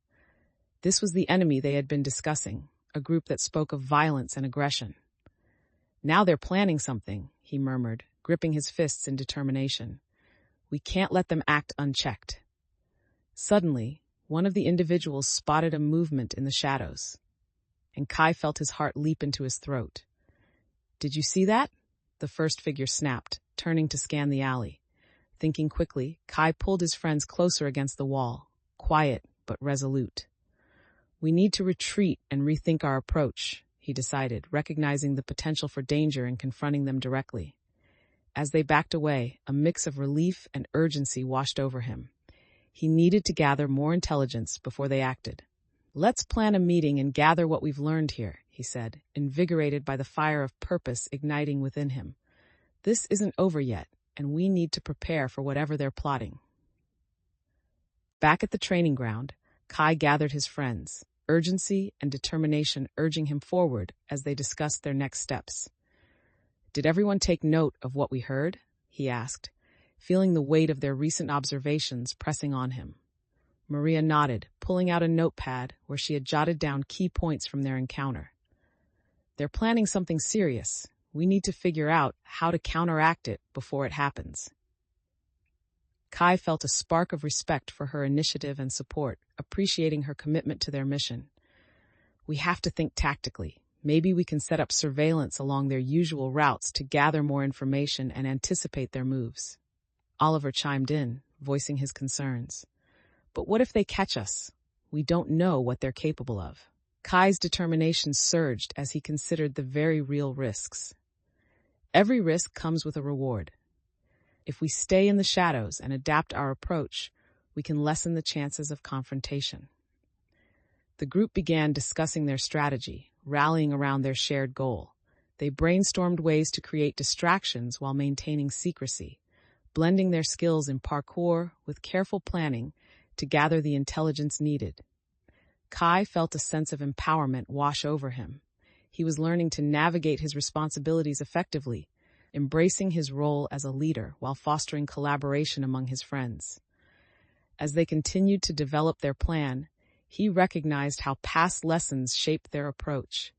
This was the enemy they had been discussing, a group that spoke of violence and aggression. "Now they're planning something," he murmured, gripping his fists in determination. "We can't let them act unchecked." Suddenly, one of the individuals spotted a movement in the shadows, and Kai felt his heart leap into his throat. "Did you see that?" the first figure snapped, turning to scan the alley. Thinking quickly, Kai pulled his friends closer against the wall, quiet but resolute. "We need to retreat and rethink our approach," he decided, recognizing the potential for danger in confronting them directly. As they backed away, a mix of relief and urgency washed over him. He needed to gather more intelligence before they acted. "Let's plan a meeting and gather what we've learned here," he said, invigorated by the fire of purpose igniting within him. "This isn't over yet, and we need to prepare for whatever they're plotting." Back at the training ground, Kai gathered his friends, urgency and determination urging him forward as they discussed their next steps. "Did everyone take note of what we heard?" he asked, feeling the weight of their recent observations pressing on him. Maria nodded, pulling out a notepad where she had jotted down key points from their encounter. "They're planning something serious. We need to figure out how to counteract it before it happens." Kai felt a spark of respect for her initiative and support, appreciating her commitment to their mission. "We have to think tactically. Maybe we can set up surveillance along their usual routes to gather more information and anticipate their moves." Oliver chimed in, voicing his concerns. "But what if they catch us? We don't know what they're capable of." Kai's determination surged as he considered the very real risks. Every risk comes with a reward. If we stay in the shadows and adapt our approach, we can lessen the chances of confrontation. The group began discussing their strategy, rallying around their shared goal. They brainstormed ways to create distractions while maintaining secrecy, blending their skills in parkour with careful planning to gather the intelligence needed. Kai felt a sense of empowerment wash over him. He was learning to navigate his responsibilities effectively, embracing his role as a leader while fostering collaboration among his friends. As they continued to develop their plan, he recognized how past lessons shaped their approach.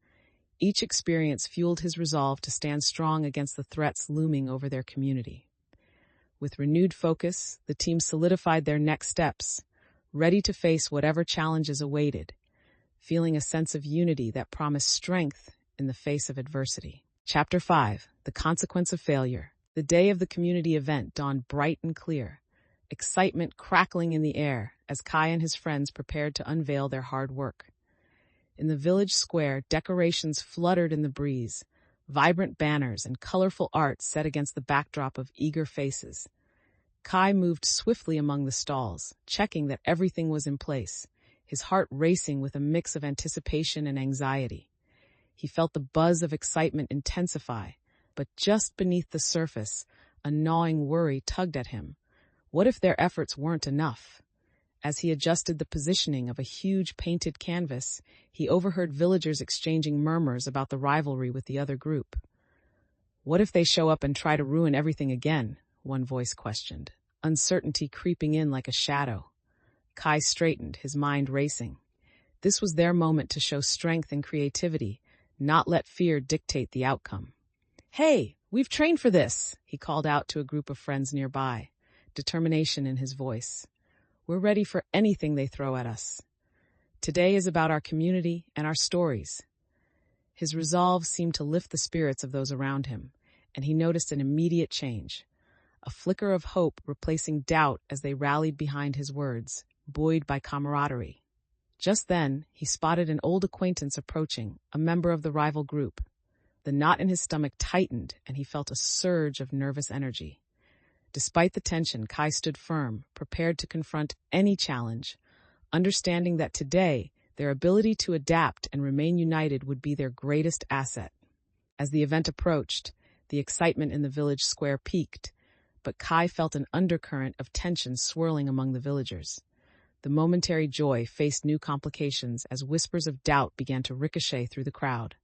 Each experience fueled his resolve to stand strong against the threats looming over their community. With renewed focus, the team solidified their next steps, ready to face whatever challenges awaited, feeling a sense of unity that promised strength in the face of adversity. Chapter 5. The Consequence of Failure. The day of the community event dawned bright and clear. excitement crackling in the air as Kai and his friends prepared to unveil their hard work. In the village square, decorations fluttered in the breeze, vibrant banners and colorful art set against the backdrop of eager faces. Kai moved swiftly among the stalls, checking that everything was in place, his heart racing with a mix of anticipation and anxiety. He felt the buzz of excitement intensify, but just beneath the surface, a gnawing worry tugged at him. What if their efforts weren't enough? As he adjusted the positioning of a huge painted canvas, he overheard villagers exchanging murmurs about the rivalry with the other group. What if they show up and try to ruin everything again? One voice questioned, uncertainty creeping in like a shadow. Kai straightened, his mind racing. This was their moment to show strength and creativity, not let fear dictate the outcome. "Hey, we've trained for this," he called out to a group of friends nearby, determination in his voice. "We're ready for anything they throw at us. Today is about our community and our stories." His resolve seemed to lift the spirits of those around him, and he noticed an immediate change. A flicker of hope replacing doubt as they rallied behind his words, buoyed by camaraderie. Just then, he spotted an old acquaintance approaching, a member of the rival group. The knot in his stomach tightened, and he felt a surge of nervous energy. Despite the tension, Kai stood firm, prepared to confront any challenge, understanding that today, their ability to adapt and remain united would be their greatest asset. As the event approached, the excitement in the village square peaked, but Kai felt an undercurrent of tension swirling among the villagers. The momentary joy faced new complications as whispers of doubt began to ricochet through the crowd.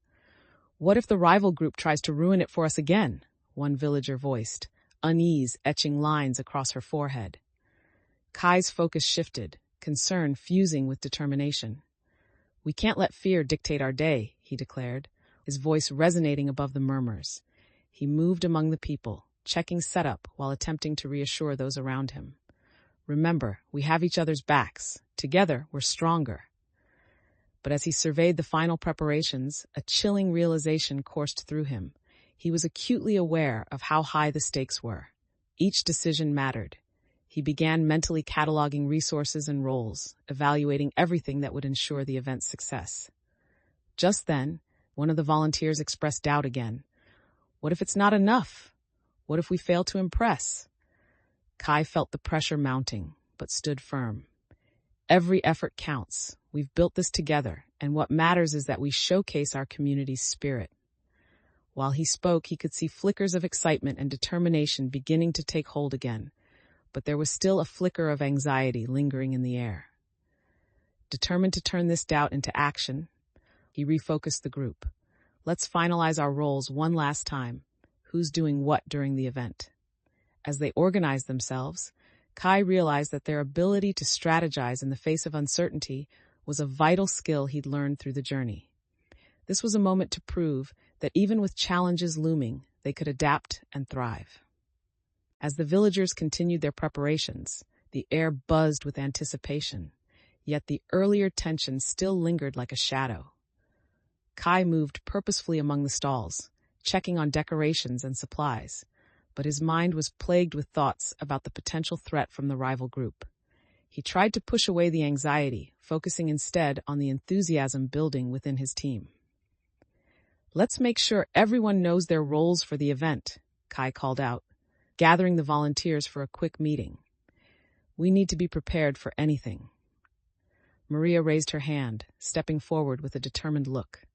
"What if the rival group tries to ruin it for us again?" one villager voiced, unease etching lines across her forehead. Kai's focus shifted, concern fusing with determination. "We can't let fear dictate our day," he declared, his voice resonating above the murmurs. He moved among the people, checking setup while attempting to reassure those around him. "Remember, we have each other's backs. Together, we're stronger." But as he surveyed the final preparations, a chilling realization coursed through him. He was acutely aware of how high the stakes were. Each decision mattered. He began mentally cataloging resources and roles, evaluating everything that would ensure the event's success. Just then, one of the volunteers expressed doubt again. "What if it's not enough? What if we fail to impress?" Kai felt the pressure mounting, but stood firm. "Every effort counts. We've built this together, and what matters is that we showcase our community's spirit." While he spoke, he could see flickers of excitement and determination beginning to take hold again, but there was still a flicker of anxiety lingering in the air. Determined to turn this doubt into action, he refocused the group. "Let's finalize our roles one last time. Who's doing what during the event?" As they organized themselves, Kai realized that their ability to strategize in the face of uncertainty was a vital skill he'd learned through the journey. This was a moment to prove that even with challenges looming, they could adapt and thrive. As the villagers continued their preparations, the air buzzed with anticipation, yet the earlier tension still lingered like a shadow. Kai moved purposefully among the stalls, checking on decorations and supplies, but his mind was plagued with thoughts about the potential threat from the rival group. He tried to push away the anxiety, focusing instead on the enthusiasm building within his team. "Let's make sure everyone knows their roles for the event," Kai called out, gathering the volunteers for a quick meeting. "We need to be prepared for anything." Maria raised her hand, stepping forward with a determined look.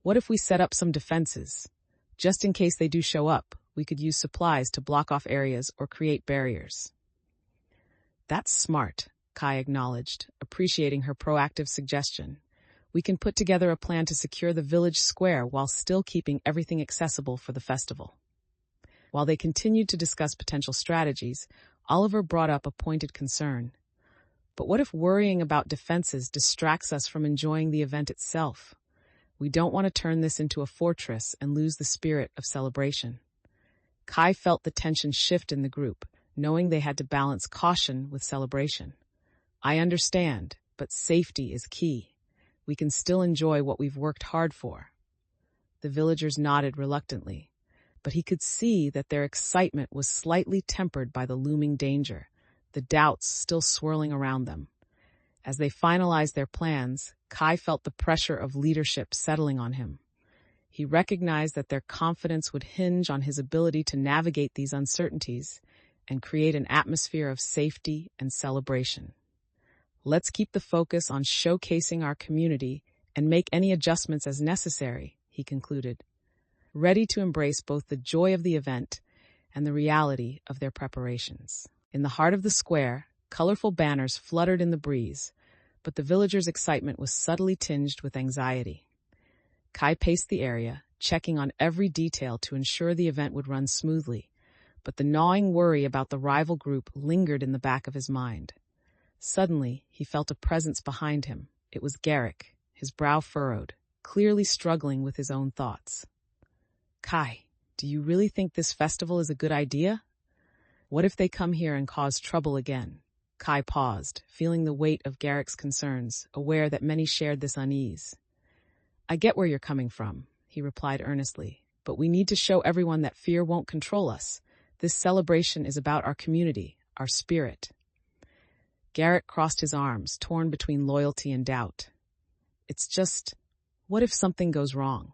"What if we set up some defenses? Just in case they do show up, we could use supplies to block off areas or create barriers." "That's smart," Kai acknowledged, appreciating her proactive suggestion. "We can put together a plan to secure the village square while still keeping everything accessible for the festival." While they continued to discuss potential strategies, Oliver brought up a pointed concern. "But what if worrying about defenses distracts us from enjoying the event itself? We don't want to turn this into a fortress and lose the spirit of celebration." Kai felt the tension shift in the group, knowing they had to balance caution with celebration. "I understand, but safety is key. We can still enjoy what we've worked hard for." The villagers nodded reluctantly, but he could see that their excitement was slightly tempered by the looming danger, the doubts still swirling around them. As they finalized their plans, Kai felt the pressure of leadership settling on him. He recognized that their confidence would hinge on his ability to navigate these uncertainties and create an atmosphere of safety and celebration. Let's keep the focus on showcasing our community and make any adjustments as necessary, he concluded, ready to embrace both the joy of the event and the reality of their preparations. In the heart of the square, colorful banners fluttered in the breeze, but the villagers' excitement was subtly tinged with anxiety. Kai paced the area, checking on every detail to ensure the event would run smoothly, but the gnawing worry about the rival group lingered in the back of his mind. Suddenly, he felt a presence behind him. It was Garrick, his brow furrowed, clearly struggling with his own thoughts. Kai, do you really think this festival is a good idea? What if they come here and cause trouble again? Kai paused, feeling the weight of Garrick's concerns, aware that many shared this unease. I get where you're coming from, he replied earnestly, but we need to show everyone that fear won't control us. This celebration is about our community, our spirit. Garrick crossed his arms, torn between loyalty and doubt. It's just, what if something goes wrong?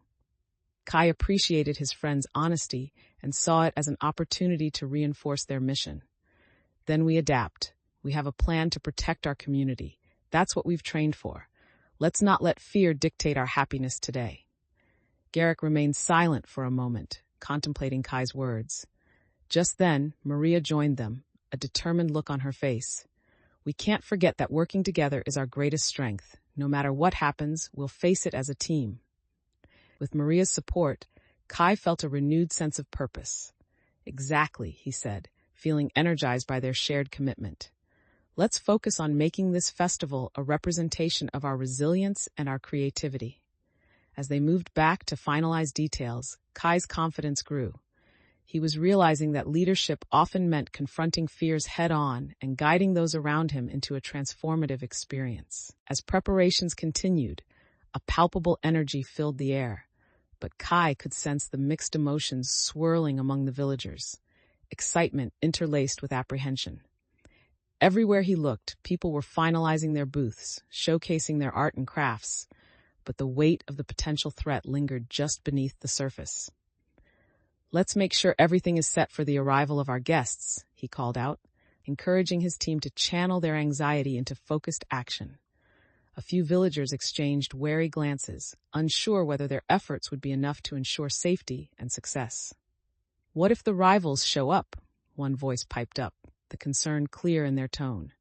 Kai appreciated his friend's honesty and saw it as an opportunity to reinforce their mission. Then we adapt. We have a plan to protect our community. That's what we've trained for. Let's not let fear dictate our happiness today. Garrick remained silent for a moment, contemplating Kai's words. Just then, Maria joined them, a determined look on her face. We can't forget that working together is our greatest strength. No matter what happens, we'll face it as a team. With Maria's support, Kai felt a renewed sense of purpose. Exactly, he said, feeling energized by their shared commitment. Let's focus on making this festival a representation of our resilience and our creativity. As they moved back to finalize details, Kai's confidence grew. He was realizing that leadership often meant confronting fears head-on and guiding those around him into a transformative experience. As preparations continued, a palpable energy filled the air, but Kai could sense the mixed emotions swirling among the villagers, excitement interlaced with apprehension. Everywhere he looked, people were finalizing their booths, showcasing their art and crafts, but the weight of the potential threat lingered just beneath the surface. Let's make sure everything is set for the arrival of our guests, he called out, encouraging his team to channel their anxiety into focused action. A few villagers exchanged wary glances, unsure whether their efforts would be enough to ensure safety and success. What if the rivals show up? One voice piped up, the concern clear in their tone.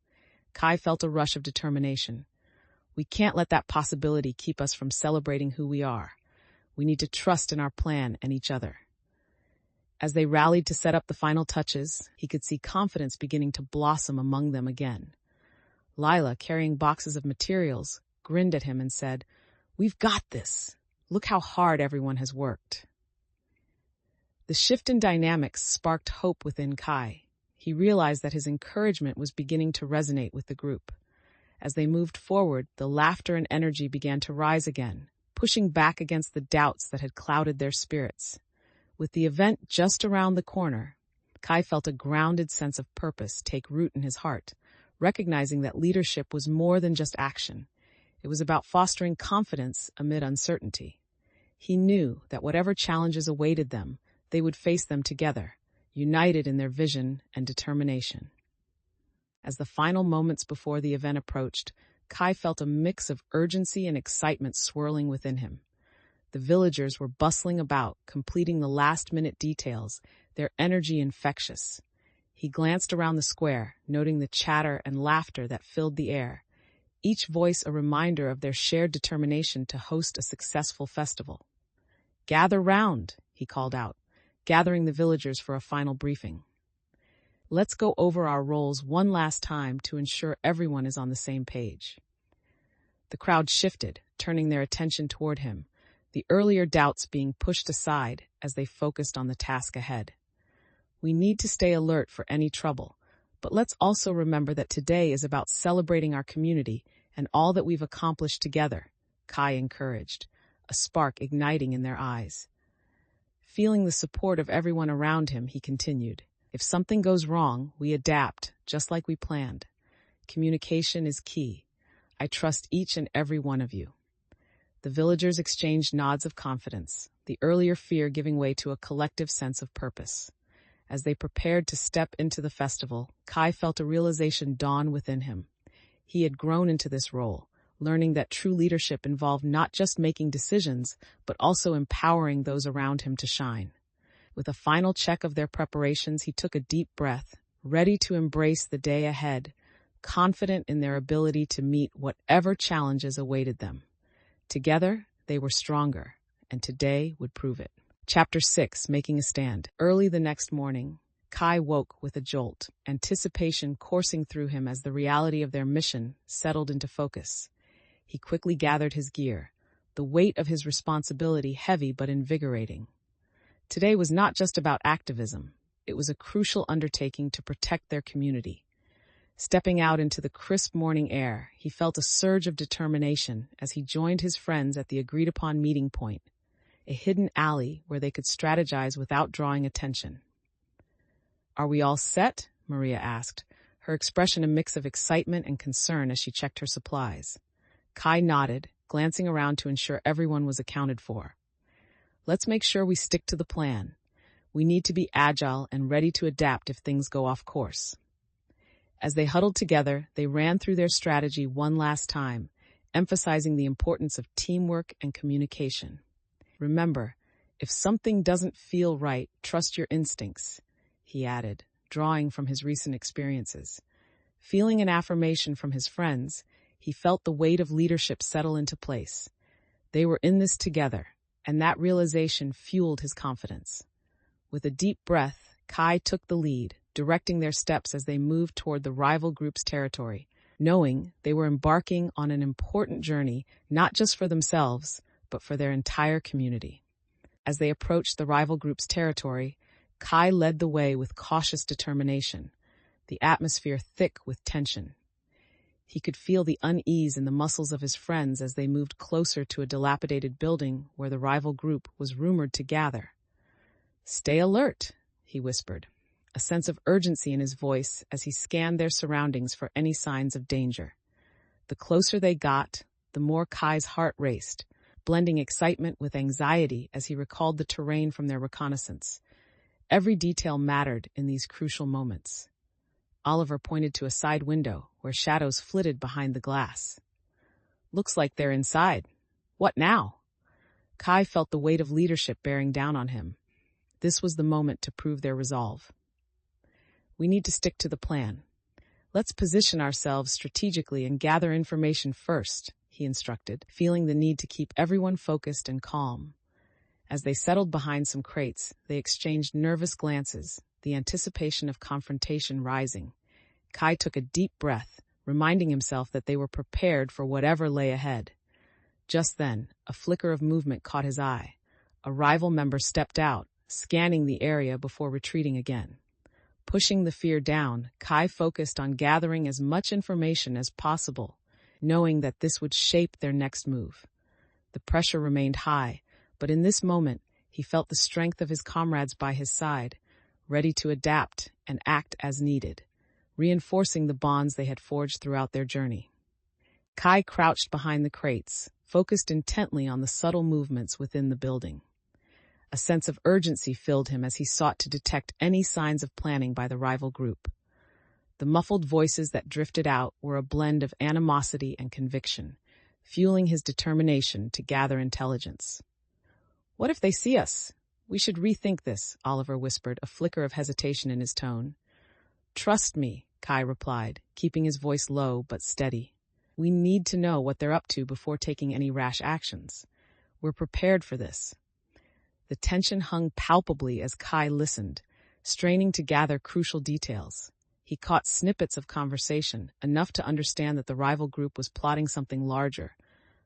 Kai felt a rush of determination. We can't let that possibility keep us from celebrating who we are. We need to trust in our plan and each other. As they rallied to set up the final touches, he could see confidence beginning to blossom among them again. Lila, carrying boxes of materials, grinned at him and said, "We've got this. Look how hard everyone has worked." The shift in dynamics sparked hope within Kai. He realized that his encouragement was beginning to resonate with the group. As they moved forward, the laughter and energy began to rise again, pushing back against the doubts that had clouded their spirits. With the event just around the corner, Kai felt a grounded sense of purpose take root in his heart, recognizing that leadership was more than just action. It was about fostering confidence amid uncertainty. He knew that whatever challenges awaited them, they would face them together, united in their vision and determination. As the final moments before the event approached, Kai felt a mix of urgency and excitement swirling within him. The villagers were bustling about, completing the last-minute details, their energy infectious. He glanced around the square, noting the chatter and laughter that filled the air, each voice a reminder of their shared determination to host a successful festival. "Gather round," he called out, gathering the villagers for a final briefing. "Let's go over our roles one last time to ensure everyone is on the same page." The crowd shifted, turning their attention toward him, the earlier doubts being pushed aside as they focused on the task ahead. We need to stay alert for any trouble, but let's also remember that today is about celebrating our community and all that we've accomplished together, Kai encouraged, a spark igniting in their eyes. Feeling the support of everyone around him, he continued, "If something goes wrong, we adapt, just like we planned. Communication is key. I trust each and every one of you." The villagers exchanged nods of confidence, the earlier fear giving way to a collective sense of purpose. As they prepared to step into the festival, Kai felt a realization dawn within him. He had grown into this role, learning that true leadership involved not just making decisions, but also empowering those around him to shine. With a final check of their preparations, he took a deep breath, ready to embrace the day ahead, confident in their ability to meet whatever challenges awaited them. Together, they were stronger, and today would prove it. Chapter 6, Making a Stand. Early the next morning, Kai woke with a jolt, anticipation coursing through him as the reality of their mission settled into focus. He quickly gathered his gear, the weight of his responsibility heavy but invigorating. Today was not just about activism. It was a crucial undertaking to protect their community. Stepping out into the crisp morning air, he felt a surge of determination as he joined his friends at the agreed-upon meeting point, a hidden alley where they could strategize without drawing attention. "Are we all set?" Maria asked, her expression a mix of excitement and concern as she checked her supplies. Kai nodded, glancing around to ensure everyone was accounted for. "Let's make sure we stick to the plan. We need to be agile and ready to adapt if things go off course." As they huddled together, they ran through their strategy one last time, emphasizing the importance of teamwork and communication. "Remember, if something doesn't feel right, trust your instincts," he added, drawing from his recent experiences. Feeling an affirmation from his friends, he felt the weight of leadership settle into place. They were in this together, and that realization fueled his confidence. With a deep breath, Kai took the lead, directing their steps as they moved toward the rival group's territory, knowing they were embarking on an important journey not just for themselves, but for their entire community. As they approached the rival group's territory, Kai led the way with cautious determination, the atmosphere thick with tension. He could feel the unease in the muscles of his friends as they moved closer to a dilapidated building where the rival group was rumored to gather. "Stay alert," he whispered, a sense of urgency in his voice as he scanned their surroundings for any signs of danger. The closer they got, the more Kai's heart raced, blending excitement with anxiety as he recalled the terrain from their reconnaissance. Every detail mattered in these crucial moments. Oliver pointed to a side window where shadows flitted behind the glass. "Looks like they're inside. What now?" Kai felt the weight of leadership bearing down on him. This was the moment to prove their resolve. "We need to stick to the plan. Let's position ourselves strategically and gather information first," he instructed, feeling the need to keep everyone focused and calm. As they settled behind some crates, they exchanged nervous glances, the anticipation of confrontation rising. Kai took a deep breath, reminding himself that they were prepared for whatever lay ahead. Just then, a flicker of movement caught his eye. A rival member stepped out, scanning the area before retreating again. Pushing the fear down, Kai focused on gathering as much information as possible, knowing that this would shape their next move. The pressure remained high, but in this moment, he felt the strength of his comrades by his side, ready to adapt and act as needed, reinforcing the bonds they had forged throughout their journey. Kai crouched behind the crates, focused intently on the subtle movements within the building. A sense of urgency filled him as he sought to detect any signs of planning by the rival group. The muffled voices that drifted out were a blend of animosity and conviction, fueling his determination to gather intelligence. "What if they see us? We should rethink this," Oliver whispered, a flicker of hesitation in his tone. "Trust me," Kai replied, keeping his voice low but steady. "We need to know what they're up to before taking any rash actions. We're prepared for this." The tension hung palpably as Kai listened, straining to gather crucial details. He caught snippets of conversation, enough to understand that the rival group was plotting something larger,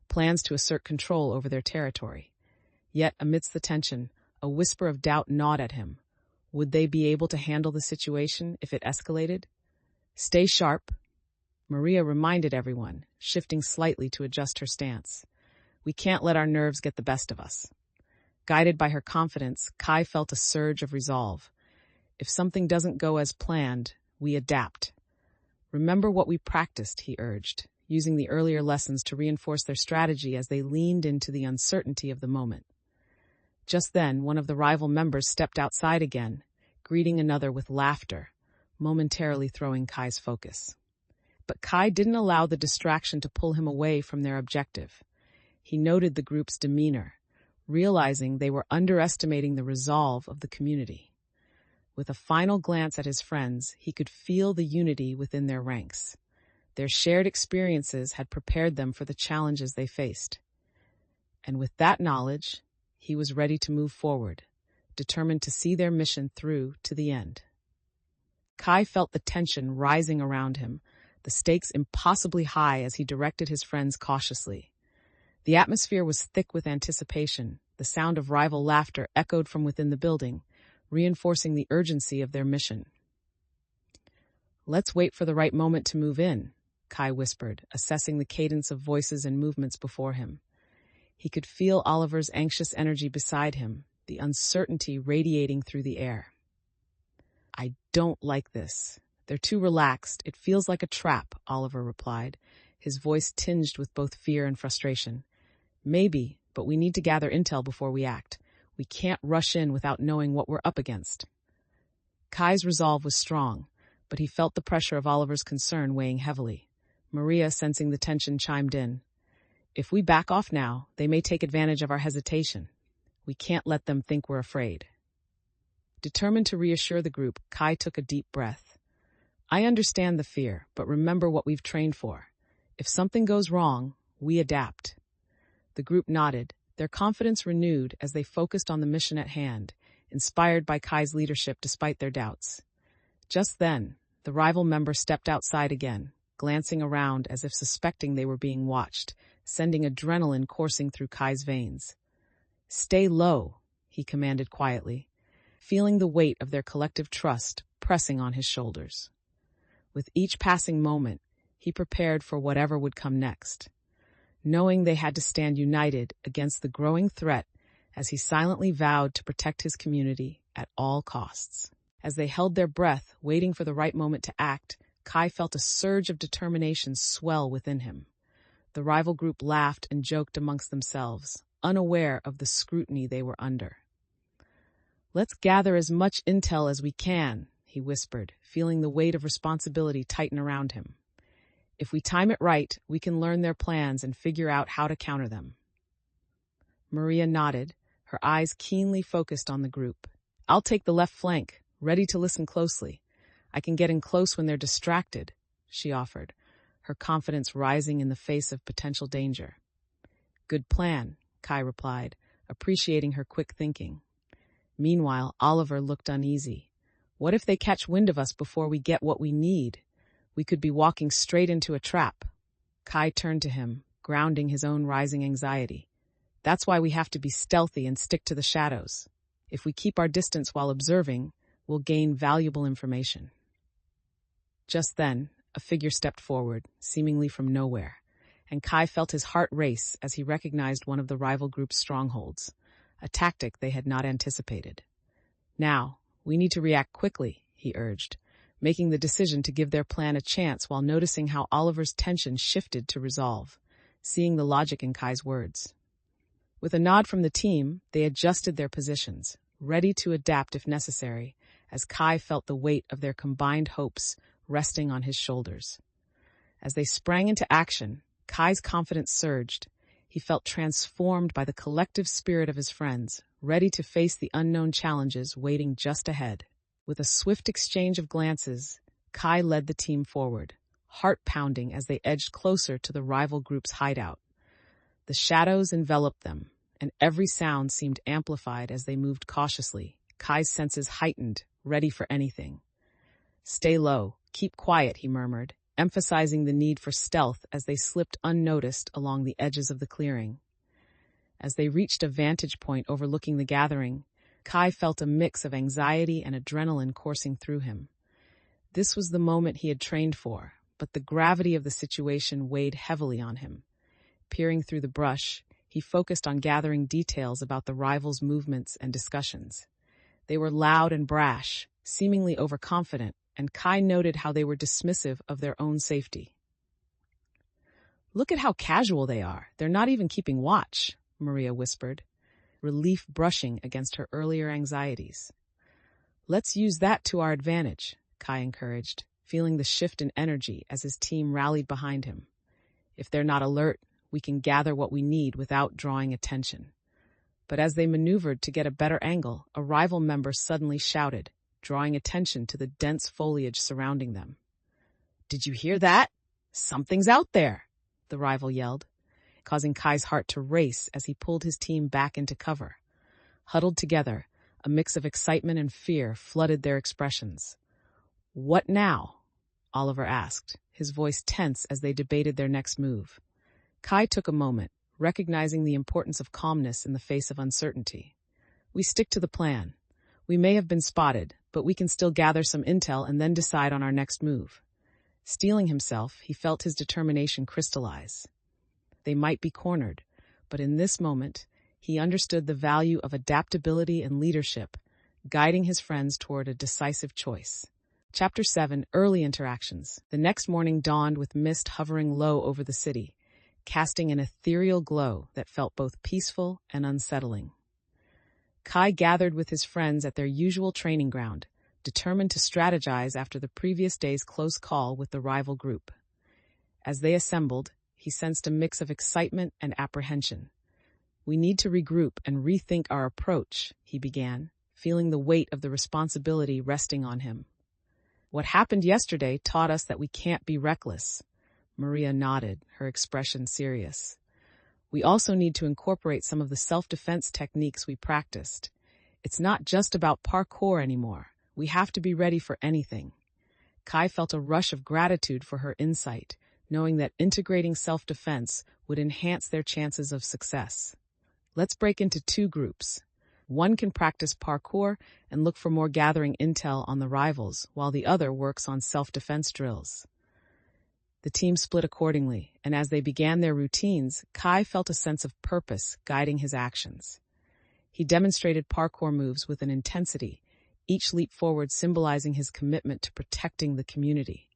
plans to assert control over their territory. Yet, amidst the tension, a whisper of doubt gnawed at him. Would they be able to handle the situation if it escalated? "Stay sharp," Maria reminded everyone, shifting slightly to adjust her stance. "We can't let our nerves get the best of us." Guided by her confidence, Kai felt a surge of resolve. If something doesn't go as planned, we adapt. Remember what we practiced, he urged, using the earlier lessons to reinforce their strategy as they leaned into the uncertainty of the moment. Just then, one of the rival members stepped outside again, greeting another with laughter, momentarily throwing Kai's focus. But Kai didn't allow the distraction to pull him away from their objective. He noted the group's demeanor, realizing they were underestimating the resolve of the community. With a final glance at his friends, he could feel the unity within their ranks. Their shared experiences had prepared them for the challenges they faced. And with that knowledge, he was ready to move forward, determined to see their mission through to the end. Kai felt the tension rising around him, the stakes impossibly high as he directed his friends cautiously. The atmosphere was thick with anticipation. The sound of rival laughter echoed from within the building, reinforcing the urgency of their mission. "Let's wait for the right moment to move in," Kai whispered, assessing the cadence of voices and movements before him. He could feel Oliver's anxious energy beside him, the uncertainty radiating through the air. "I don't like this. They're too relaxed. It feels like a trap," Oliver replied, his voice tinged with both fear and frustration. "Maybe, but we need to gather intel before we act. We can't rush in without knowing what we're up against." Kai's resolve was strong, but he felt the pressure of Oliver's concern weighing heavily. Maria, sensing the tension, chimed in. "If we back off now, they may take advantage of our hesitation. We can't let them think we're afraid." Determined to reassure the group, Kai took a deep breath. "I understand the fear, but remember what we've trained for. If something goes wrong, we adapt." The group nodded, their confidence renewed as they focused on the mission at hand, inspired by Kai's leadership despite their doubts. Just then, the rival member stepped outside again, glancing around as if suspecting they were being watched, sending adrenaline coursing through Kai's veins. "Stay low," he commanded quietly, feeling the weight of their collective trust pressing on his shoulders. With each passing moment, he prepared for whatever would come next, knowing they had to stand united against the growing threat as he silently vowed to protect his community at all costs. As they held their breath, waiting for the right moment to act, Kai felt a surge of determination swell within him. The rival group laughed and joked amongst themselves, unaware of the scrutiny they were under. "Let's gather as much intel as we can," he whispered, feeling the weight of responsibility tighten around him. "If we time it right, we can learn their plans and figure out how to counter them." Maria nodded, her eyes keenly focused on the group. "I'll take the left flank, ready to listen closely. I can get in close when they're distracted," she offered, her confidence rising in the face of potential danger. "Good plan," Kai replied, appreciating her quick thinking. Meanwhile, Oliver looked uneasy. "What if they catch wind of us before we get what we need? We could be walking straight into a trap." Kai turned to him, grounding his own rising anxiety. "That's why we have to be stealthy and stick to the shadows. If we keep our distance while observing, we'll gain valuable information." Just then, a figure stepped forward, seemingly from nowhere, and Kai felt his heart race as he recognized one of the rival group's strongholds, a tactic they had not anticipated. "Now, we need to react quickly," he urged, making the decision to give their plan a chance while noticing how Oliver's tension shifted to resolve, seeing the logic in Kai's words. With a nod from the team, they adjusted their positions, ready to adapt if necessary, as Kai felt the weight of their combined hopes resting on his shoulders. As they sprang into action, Kai's confidence surged. He felt transformed by the collective spirit of his friends, ready to face the unknown challenges waiting just ahead. With a swift exchange of glances, Kai led the team forward, heart pounding as they edged closer to the rival group's hideout. The shadows enveloped them, and every sound seemed amplified as they moved cautiously, Kai's senses heightened, ready for anything. "Stay low, keep quiet," he murmured, emphasizing the need for stealth as they slipped unnoticed along the edges of the clearing. As they reached a vantage point overlooking the gathering, Kai felt a mix of anxiety and adrenaline coursing through him. This was the moment he had trained for, but the gravity of the situation weighed heavily on him. Peering through the brush, he focused on gathering details about the rivals' movements and discussions. They were loud and brash, seemingly overconfident, and Kai noted how they were dismissive of their own safety. "Look at how casual they are. They're not even keeping watch," Maria whispered, relief brushing against her earlier anxieties. "Let's use that to our advantage," Kai encouraged, feeling the shift in energy as his team rallied behind him. "If they're not alert, we can gather what we need without drawing attention." But as they maneuvered to get a better angle, a rival member suddenly shouted, drawing attention to the dense foliage surrounding them. "Did you hear that? Something's out there!" the rival yelled, causing Kai's heart to race as he pulled his team back into cover. Huddled together, a mix of excitement and fear flooded their expressions. "What now?" Oliver asked, his voice tense as they debated their next move. Kai took a moment, recognizing the importance of calmness in the face of uncertainty. "We stick to the plan. We may have been spotted, but we can still gather some intel and then decide on our next move." Steeling himself, he felt his determination crystallize. They might be cornered, but in this moment, he understood the value of adaptability and leadership, guiding his friends toward a decisive choice. Chapter 7, Early Interactions. The next morning dawned with mist hovering low over the city, casting an ethereal glow that felt both peaceful and unsettling. Kai gathered with his friends at their usual training ground, determined to strategize after the previous day's close call with the rival group. As they assembled, he sensed a mix of excitement and apprehension. "We need to regroup and rethink our approach," he began, feeling the weight of the responsibility resting on him. "What happened yesterday taught us that we can't be reckless." Maria nodded, her expression serious. "We also need to incorporate some of the self-defense techniques we practiced. It's not just about parkour anymore. We have to be ready for anything." Kai felt a rush of gratitude for her insight, knowing that integrating self-defense would enhance their chances of success. "Let's break into two groups. One can practice parkour and look for more gathering intel on the rivals, while the other works on self-defense drills." The team split accordingly, and as they began their routines, Kai felt a sense of purpose guiding his actions. He demonstrated parkour moves with an intensity, each leap forward symbolizing his commitment to protecting the community.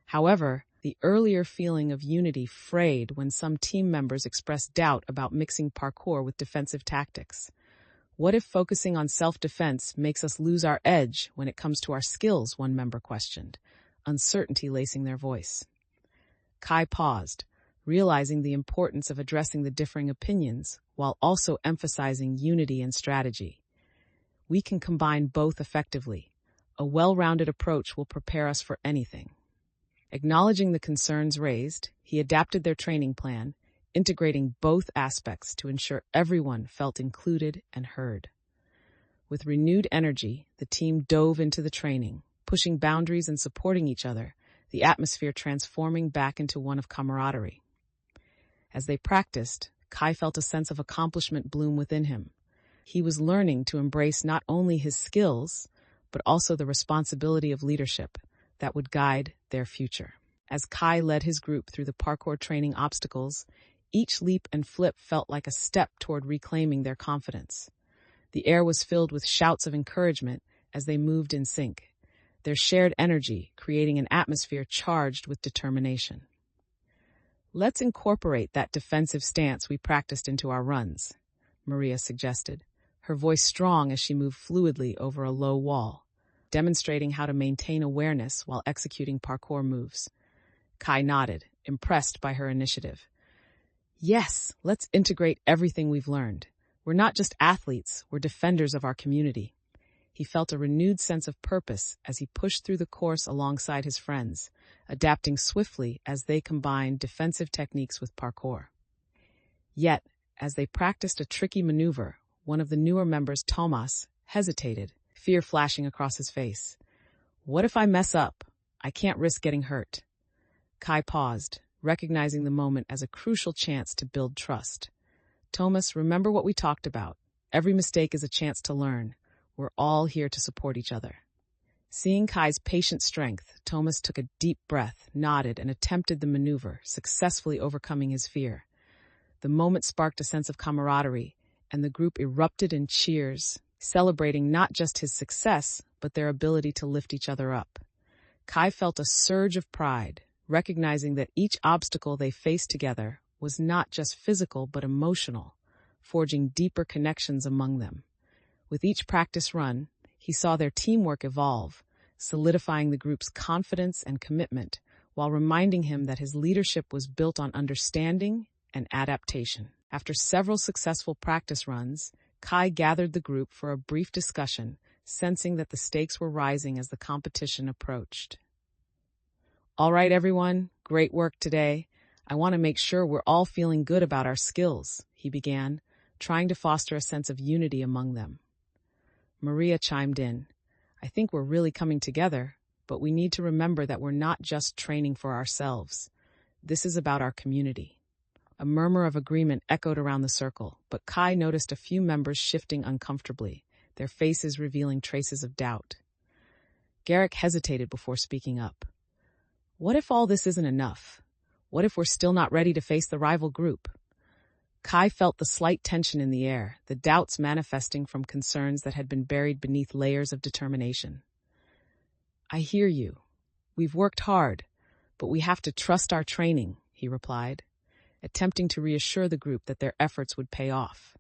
However, the earlier feeling of unity frayed when some team members expressed doubt about mixing parkour with defensive tactics. "What if focusing on self-defense makes us lose our edge when it comes to our skills?" one member questioned, uncertainty lacing their voice. Kai paused, realizing the importance of addressing the differing opinions while also emphasizing unity and strategy. "We can combine both effectively. A well-rounded approach will prepare us for anything." Acknowledging the concerns raised, he adapted their training plan, integrating both aspects to ensure everyone felt included and heard. With renewed energy, the team dove into the training, pushing boundaries and supporting each other, the atmosphere transforming back into one of camaraderie. As they practiced, Kai felt a sense of accomplishment bloom within him. He was learning to embrace not only his skills, but also the responsibility of leadership that would guide their future. As Kai led his group through the parkour training obstacles, each leap and flip felt like a step toward reclaiming their confidence. The air was filled with shouts of encouragement as they moved in sync, their shared energy creating an atmosphere charged with determination. "Let's incorporate that defensive stance we practiced into our runs," Maria suggested, her voice strong as she moved fluidly over a low wall, demonstrating how to maintain awareness while executing parkour moves. Kai nodded, impressed by her initiative. "Yes, let's integrate everything we've learned. We're not just athletes, we're defenders of our community." He felt a renewed sense of purpose as he pushed through the course alongside his friends, adapting swiftly as they combined defensive techniques with parkour. Yet, as they practiced a tricky maneuver, one of the newer members, Thomas, hesitated, fear flashing across his face. "What if I mess up? I can't risk getting hurt." Kai paused, recognizing the moment as a crucial chance to build trust. "Thomas, remember what we talked about. Every mistake is a chance to learn. We're all here to support each other." Seeing Kai's patient strength, Thomas took a deep breath, nodded, and attempted the maneuver, successfully overcoming his fear. The moment sparked a sense of camaraderie, and the group erupted in cheers, celebrating not just his success, but their ability to lift each other up. Kai felt a surge of pride, recognizing that each obstacle they faced together was not just physical but emotional, forging deeper connections among them. With each practice run, he saw their teamwork evolve, solidifying the group's confidence and commitment, while reminding him that his leadership was built on understanding and adaptation. After several successful practice runs, Kai gathered the group for a brief discussion, sensing that the stakes were rising as the competition approached. "All right, everyone, great work today. I want to make sure we're all feeling good about our skills," he began, trying to foster a sense of unity among them. Maria chimed in. "I think we're really coming together, but we need to remember that we're not just training for ourselves. This is about our community." A murmur of agreement echoed around the circle, but Kai noticed a few members shifting uncomfortably, their faces revealing traces of doubt. Garrick hesitated before speaking up. "What if all this isn't enough? What if we're still not ready to face the rival group?" Kai felt the slight tension in the air, the doubts manifesting from concerns that had been buried beneath layers of determination. "I hear you. We've worked hard, but we have to trust our training," he replied, attempting to reassure the group that their efforts would pay off.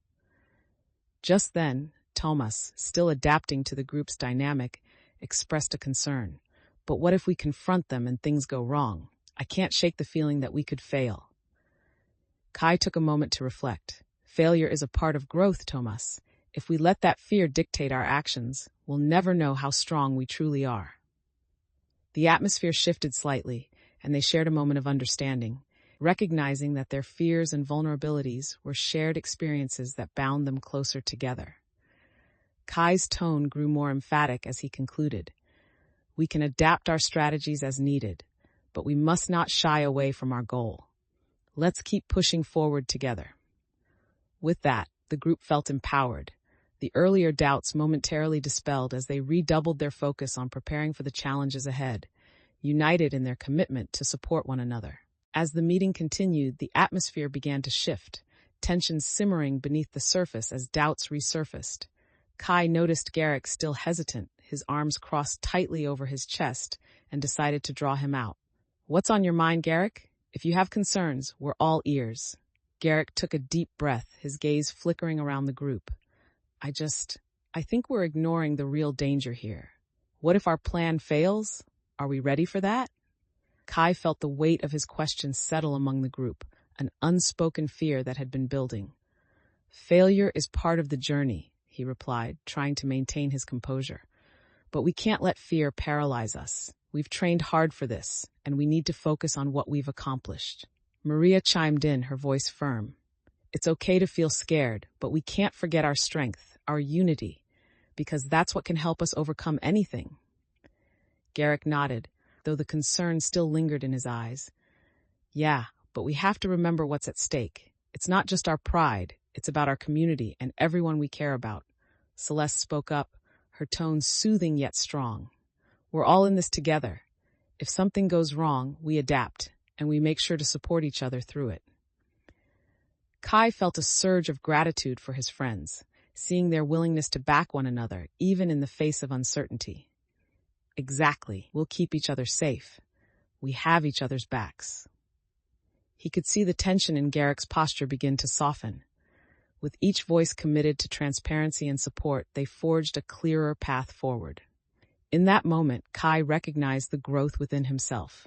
Just then, Thomas, still adapting to the group's dynamic, expressed a concern. "But what if we confront them and things go wrong? I can't shake the feeling that we could fail." Kai took a moment to reflect. "Failure is a part of growth, Thomas. If we let that fear dictate our actions, we'll never know how strong we truly are." The atmosphere shifted slightly, and they shared a moment of understanding, recognizing that their fears and vulnerabilities were shared experiences that bound them closer together. Kai's tone grew more emphatic as he concluded. "We can adapt our strategies as needed, but we must not shy away from our goal. Let's keep pushing forward together." With that, the group felt empowered, the earlier doubts momentarily dispelled as they redoubled their focus on preparing for the challenges ahead, united in their commitment to support one another. As the meeting continued, the atmosphere began to shift, tensions simmering beneath the surface as doubts resurfaced. Kai noticed Garrick still hesitant, his arms crossed tightly over his chest, and decided to draw him out. "What's on your mind, Garrick? If you have concerns, we're all ears." Garrick took a deep breath, his gaze flickering around the group. I think we're ignoring the real danger here. What if our plan fails? Are we ready for that?" Kai felt the weight of his question settle among the group, an unspoken fear that had been building. "Failure is part of the journey," he replied, trying to maintain his composure. "But we can't let fear paralyze us. We've trained hard for this, and we need to focus on what we've accomplished." Maria chimed in, her voice firm. "It's okay to feel scared, but we can't forget our strength, our unity, because that's what can help us overcome anything." Garrick nodded, though the concern still lingered in his eyes. "Yeah, but we have to remember what's at stake. It's not just our pride, it's about our community and everyone we care about." Celeste spoke up, her tone soothing yet strong. "We're all in this together. If something goes wrong, we adapt, and we make sure to support each other through it." Kai felt a surge of gratitude for his friends, seeing their willingness to back one another, even in the face of uncertainty. "Exactly. We'll keep each other safe. We have each other's backs." He could see the tension in Garrick's posture begin to soften. With each voice committed to transparency and support, they forged a clearer path forward. In that moment, Kai recognized the growth within himself.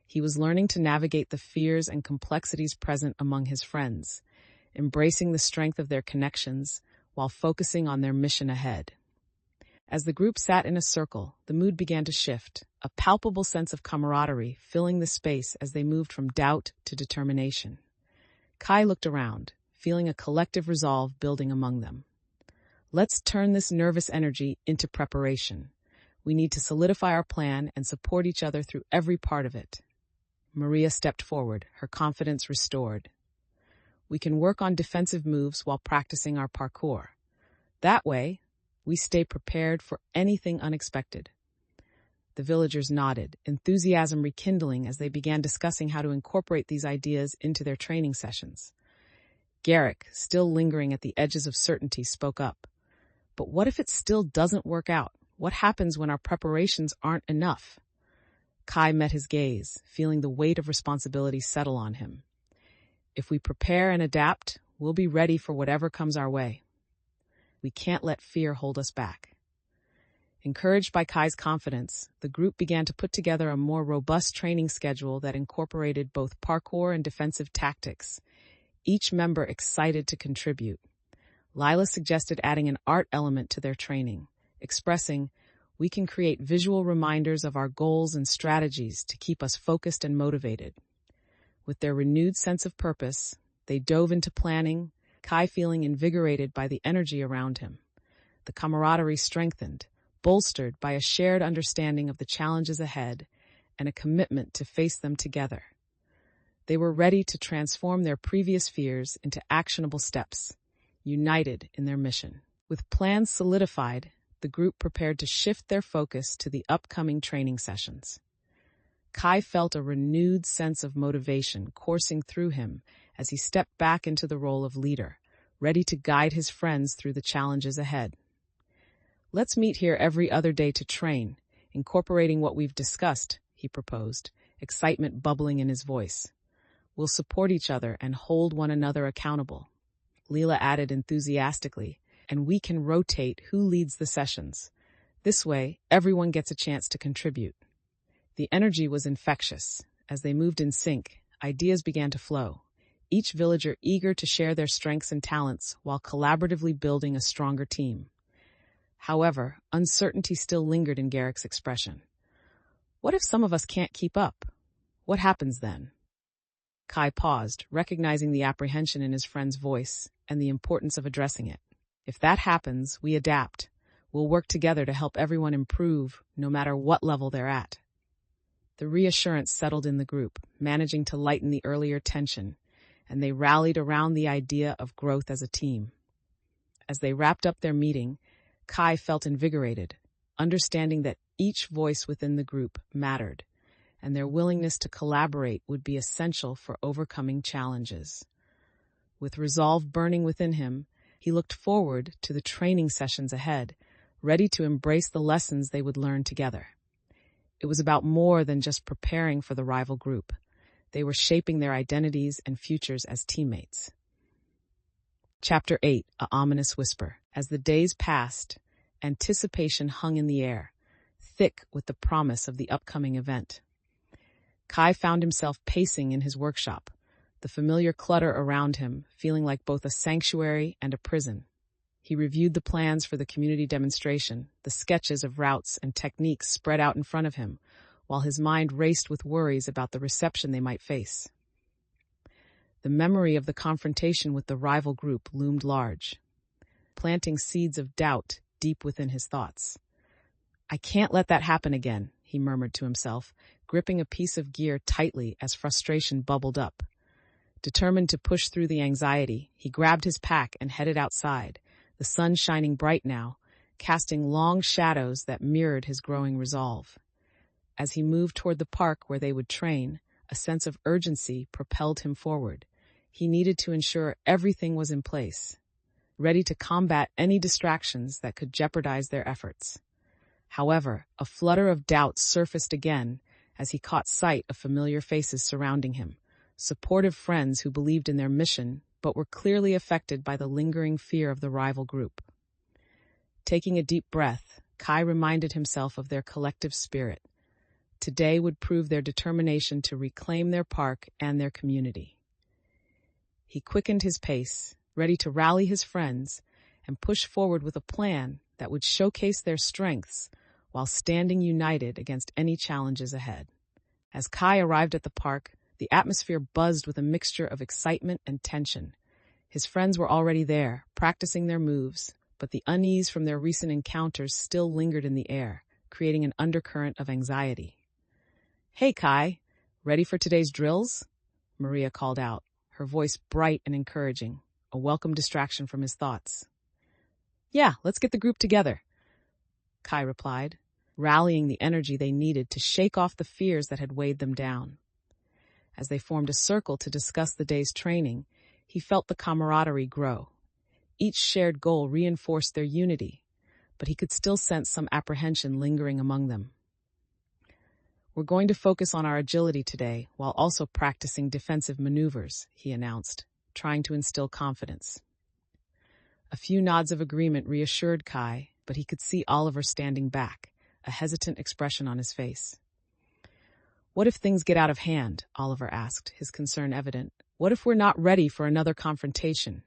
He was learning to navigate the fears and complexities present among his friends, embracing the strength of their connections while focusing on their mission ahead. As the group sat in a circle, the mood began to shift, a palpable sense of camaraderie filling the space as they moved from doubt to determination. Kai looked around, feeling a collective resolve building among them. "Let's turn this nervous energy into preparation. We need to solidify our plan and support each other through every part of it." Maria stepped forward, her confidence restored. "We can work on defensive moves while practicing our parkour. That way, we stay prepared for anything unexpected." The villagers nodded, enthusiasm rekindling as they began discussing how to incorporate these ideas into their training sessions. Garrick, still lingering at the edges of certainty, spoke up. "But what if it still doesn't work out? What happens when our preparations aren't enough?" Kai met his gaze, feeling the weight of responsibility settle on him. If we prepare and adapt, we'll be ready for whatever comes our way. We can't let fear hold us back. Encouraged by Kai's confidence, the group began to put together a more robust training schedule that incorporated both parkour and defensive tactics, each member excited to contribute. Lila suggested adding an art element to their training, expressing, "We can create visual reminders of our goals and strategies to keep us focused and motivated." With their renewed sense of purpose, they dove into planning, Kai feeling invigorated by the energy around him. The camaraderie strengthened, bolstered by a shared understanding of the challenges ahead and a commitment to face them together. They were ready to transform their previous fears into actionable steps, united in their mission. With plans solidified, the group prepared to shift their focus to the upcoming training sessions. Kai felt a renewed sense of motivation coursing through him as he stepped back into the role of leader, ready to guide his friends through the challenges ahead. "Let's meet here every other day to train, incorporating what we've discussed," he proposed, excitement bubbling in his voice. "We'll support each other and hold one another accountable." Leela added enthusiastically, "And we can rotate who leads the sessions. This way, everyone gets a chance to contribute." The energy was infectious. As they moved in sync, ideas began to flow, each villager eager to share their strengths and talents while collaboratively building a stronger team. However, uncertainty still lingered in Garrick's expression. "What if some of us can't keep up? What happens then?" Kai paused, recognizing the apprehension in his friend's voice and the importance of addressing it. "If that happens, we adapt. We'll work together to help everyone improve, no matter what level they're at." The reassurance settled in the group, managing to lighten the earlier tension, and they rallied around the idea of growth as a team. As they wrapped up their meeting, Kai felt invigorated, understanding that each voice within the group mattered, and their willingness to collaborate would be essential for overcoming challenges. With resolve burning within him, he looked forward to the training sessions ahead, ready to embrace the lessons they would learn together. It was about more than just preparing for the rival group. They were shaping their identities and futures as teammates. Chapter 8, A Ominous Whisper. As the days passed, anticipation hung in the air, thick with the promise of the upcoming event. Kai found himself pacing in his workshop, the familiar clutter around him feeling like both a sanctuary and a prison. He reviewed the plans for the community demonstration, the sketches of routes and techniques spread out in front of him, while his mind raced with worries about the reception they might face. The memory of the confrontation with the rival group loomed large, planting seeds of doubt deep within his thoughts. "I can't let that happen again," he murmured to himself, gripping a piece of gear tightly as frustration bubbled up. Determined to push through the anxiety, he grabbed his pack and headed outside, the sun shining bright now, casting long shadows that mirrored his growing resolve. As he moved toward the park where they would train, a sense of urgency propelled him forward. He needed to ensure everything was in place, ready to combat any distractions that could jeopardize their efforts. However, a flutter of doubt surfaced again as he caught sight of familiar faces surrounding him, supportive friends who believed in their mission but were clearly affected by the lingering fear of the rival group. Taking a deep breath, Kai reminded himself of their collective spirit. Today would prove their determination to reclaim their park and their community. He quickened his pace, ready to rally his friends and push forward with a plan that would showcase their strengths while standing united against any challenges ahead. As Kai arrived at the park, the atmosphere buzzed with a mixture of excitement and tension. His friends were already there, practicing their moves, but the unease from their recent encounters still lingered in the air, creating an undercurrent of anxiety. "Hey, Kai, ready for today's drills?" Maria called out, her voice bright and encouraging, a welcome distraction from his thoughts. "Yeah, let's get the group together," Kai replied, rallying the energy they needed to shake off the fears that had weighed them down. As they formed a circle to discuss the day's training, he felt the camaraderie grow. Each shared goal reinforced their unity, but he could still sense some apprehension lingering among them. We're going to focus on our agility today while also practicing defensive maneuvers, he announced, trying to instill confidence. A few nods of agreement reassured Kai, but he could see Oliver standing back, a hesitant expression on his face. What if things get out of hand? Oliver asked, his concern evident. What if we're not ready for another confrontation?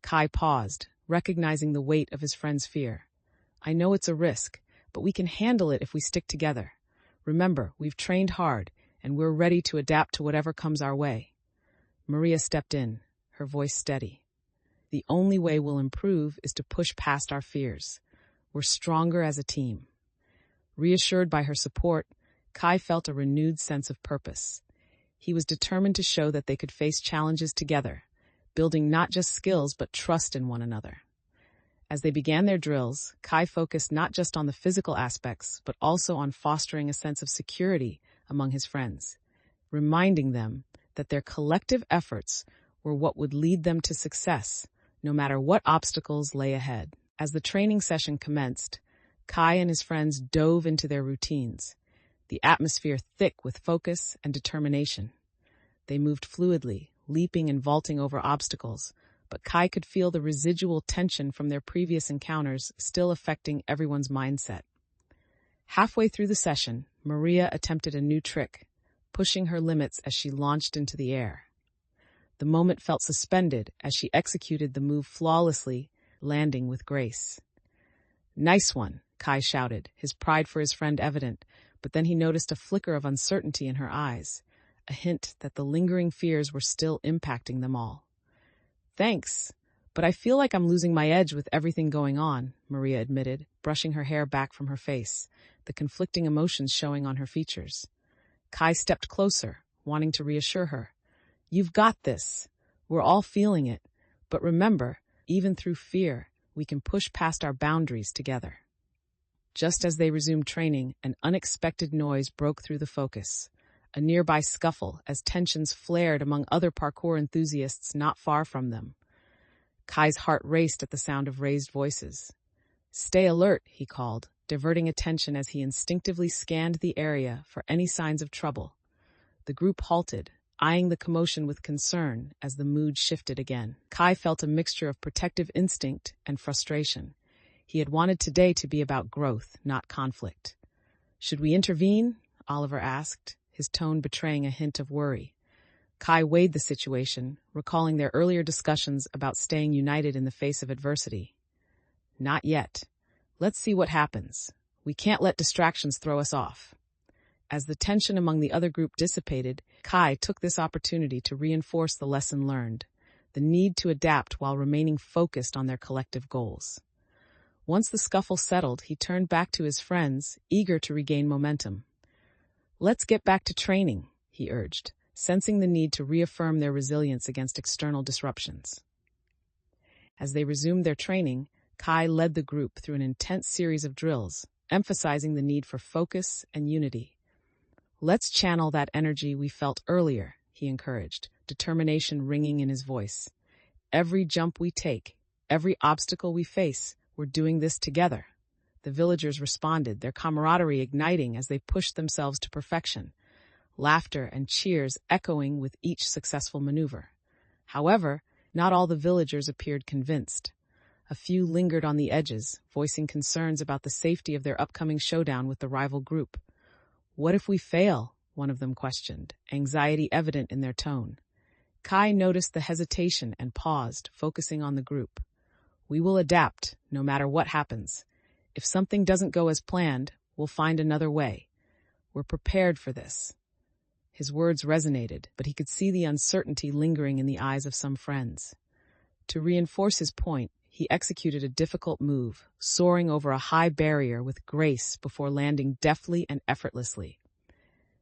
Kai paused, recognizing the weight of his friend's fear. I know it's a risk, but we can handle it if we stick together. Remember, we've trained hard, and we're ready to adapt to whatever comes our way. Maria stepped in, her voice steady. The only way we'll improve is to push past our fears. We're stronger as a team. Reassured by her support, Kai felt a renewed sense of purpose. He was determined to show that they could face challenges together, building not just skills but trust in one another. As they began their drills, Kai focused not just on the physical aspects but also on fostering a sense of security among his friends, reminding them that their collective efforts were what would lead them to success, no matter what obstacles lay ahead. As the training session commenced, Kai and his friends dove into their routines, the atmosphere thick with focus and determination. They moved fluidly, leaping and vaulting over obstacles, but Kai could feel the residual tension from their previous encounters still affecting everyone's mindset. Halfway through the session, Maria attempted a new trick, pushing her limits as she launched into the air. The moment felt suspended as she executed the move flawlessly, landing with grace. Nice one, Kai shouted, his pride for his friend evident, but then he noticed a flicker of uncertainty in her eyes, a hint that the lingering fears were still impacting them all. Thanks, but I feel like I'm losing my edge with everything going on, Maria admitted, brushing her hair back from her face, the conflicting emotions showing on her features. Kai stepped closer, wanting to reassure her. You've got this. We're all feeling it. But remember, even through fear, we can push past our boundaries together. Just as they resumed training, an unexpected noise broke through the focus. A nearby scuffle as tensions flared among other parkour enthusiasts not far from them. Kai's heart raced at the sound of raised voices. Stay alert, he called, diverting attention as he instinctively scanned the area for any signs of trouble. The group halted, eyeing the commotion with concern as the mood shifted again. Kai felt a mixture of protective instinct and frustration. He had wanted today to be about growth, not conflict. Should we intervene? Oliver asked, his tone betraying a hint of worry. Kai weighed the situation, recalling their earlier discussions about staying united in the face of adversity. Not yet. Let's see what happens. We can't let distractions throw us off. As the tension among the other group dissipated, Kai took this opportunity to reinforce the lesson learned, the need to adapt while remaining focused on their collective goals. Once the scuffle settled, he turned back to his friends, eager to regain momentum. Let's get back to training, he urged, sensing the need to reaffirm their resilience against external disruptions. As they resumed their training, Kai led the group through an intense series of drills, emphasizing the need for focus and unity. Let's channel that energy we felt earlier, he encouraged, determination ringing in his voice. Every jump we take, every obstacle we face, we're doing this together. The villagers responded, their camaraderie igniting as they pushed themselves to perfection, laughter and cheers echoing with each successful maneuver. However, not all the villagers appeared convinced. A few lingered on the edges, voicing concerns about the safety of their upcoming showdown with the rival group. What if we fail? One of them questioned, anxiety evident in their tone. Kai noticed the hesitation and paused, focusing on the group. We will adapt, no matter what happens. If something doesn't go as planned, we'll find another way. We're prepared for this. His words resonated, but he could see the uncertainty lingering in the eyes of some friends. To reinforce his point, he executed a difficult move, soaring over a high barrier with grace before landing deftly and effortlessly.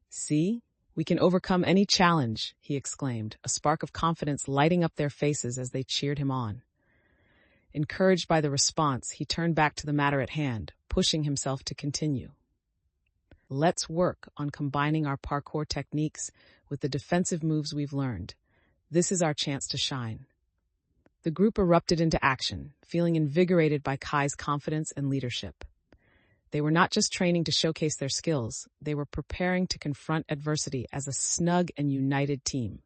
See? We can overcome any challenge, he exclaimed, a spark of confidence lighting up their faces as they cheered him on. Encouraged by the response, he turned back to the matter at hand, pushing himself to continue. Let's work on combining our parkour techniques with the defensive moves we've learned. This is our chance to shine. The group erupted into action, feeling invigorated by Kai's confidence and leadership. They were not just training to showcase their skills, they were preparing to confront adversity as a snug and united team.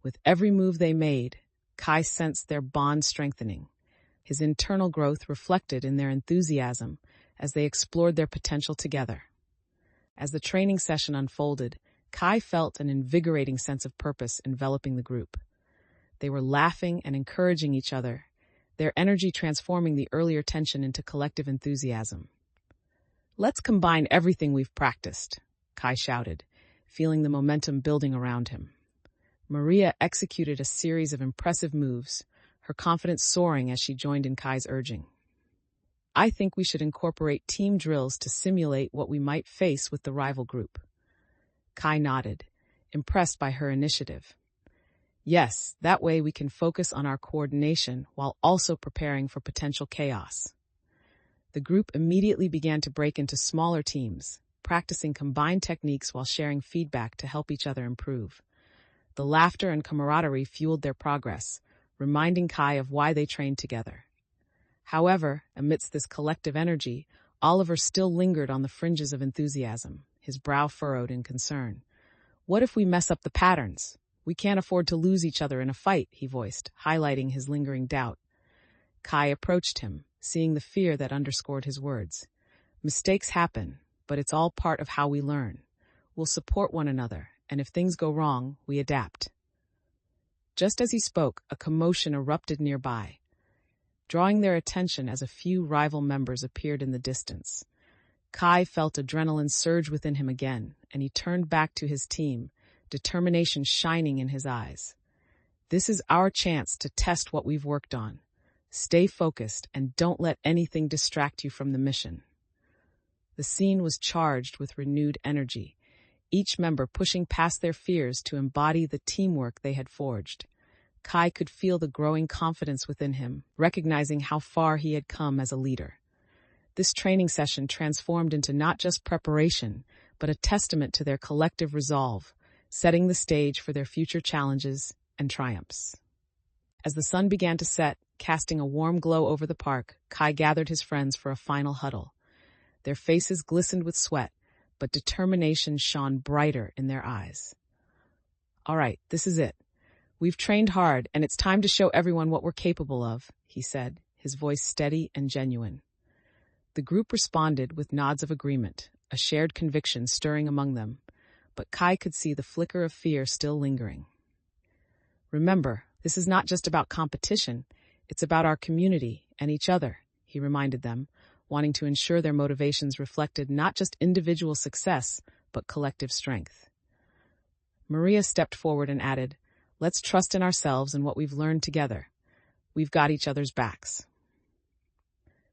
With every move they made, Kai sensed their bond strengthening. His internal growth reflected in their enthusiasm as they explored their potential together. As the training session unfolded, Kai felt an invigorating sense of purpose enveloping the group. They were laughing and encouraging each other, their energy transforming the earlier tension into collective enthusiasm. "Let's combine everything we've practiced," Kai shouted, feeling the momentum building around him. Maria executed a series of impressive moves, her confidence soaring as she joined in Kai's urging. "I think we should incorporate team drills to simulate what we might face with the rival group." Kai nodded, impressed by her initiative. "Yes, that way we can focus on our coordination while also preparing for potential chaos." The group immediately began to break into smaller teams, practicing combined techniques while sharing feedback to help each other improve. The laughter and camaraderie fueled their progress, reminding Kai of why they trained together. However, amidst this collective energy, Oliver still lingered on the fringes of enthusiasm, his brow furrowed in concern. "What if we mess up the patterns? We can't afford to lose each other in a fight," he voiced, highlighting his lingering doubt. Kai approached him, seeing the fear that underscored his words. "Mistakes happen, but it's all part of how we learn. We'll support one another, and if things go wrong, we adapt." Just as he spoke, a commotion erupted nearby, drawing their attention as a few rival members appeared in the distance. Kai felt adrenaline surge within him again, and he turned back to his team, determination shining in his eyes. "This is our chance to test what we've worked on. Stay focused and don't let anything distract you from the mission." The scene was charged with renewed energy, each member pushing past their fears to embody the teamwork they had forged. Kai could feel the growing confidence within him, recognizing how far he had come as a leader. This training session transformed into not just preparation, but a testament to their collective resolve, setting the stage for their future challenges and triumphs. As the sun began to set, casting a warm glow over the park, Kai gathered his friends for a final huddle. Their faces glistened with sweat, but determination shone brighter in their eyes. "All right, this is it. We've trained hard, and it's time to show everyone what we're capable of," he said, his voice steady and genuine. The group responded with nods of agreement, a shared conviction stirring among them, but Kai could see the flicker of fear still lingering. "Remember, this is not just about competition, it's about our community and each other," he reminded them, wanting to ensure their motivations reflected not just individual success, but collective strength. Maria stepped forward and added, "Let's trust in ourselves and what we've learned together. We've got each other's backs."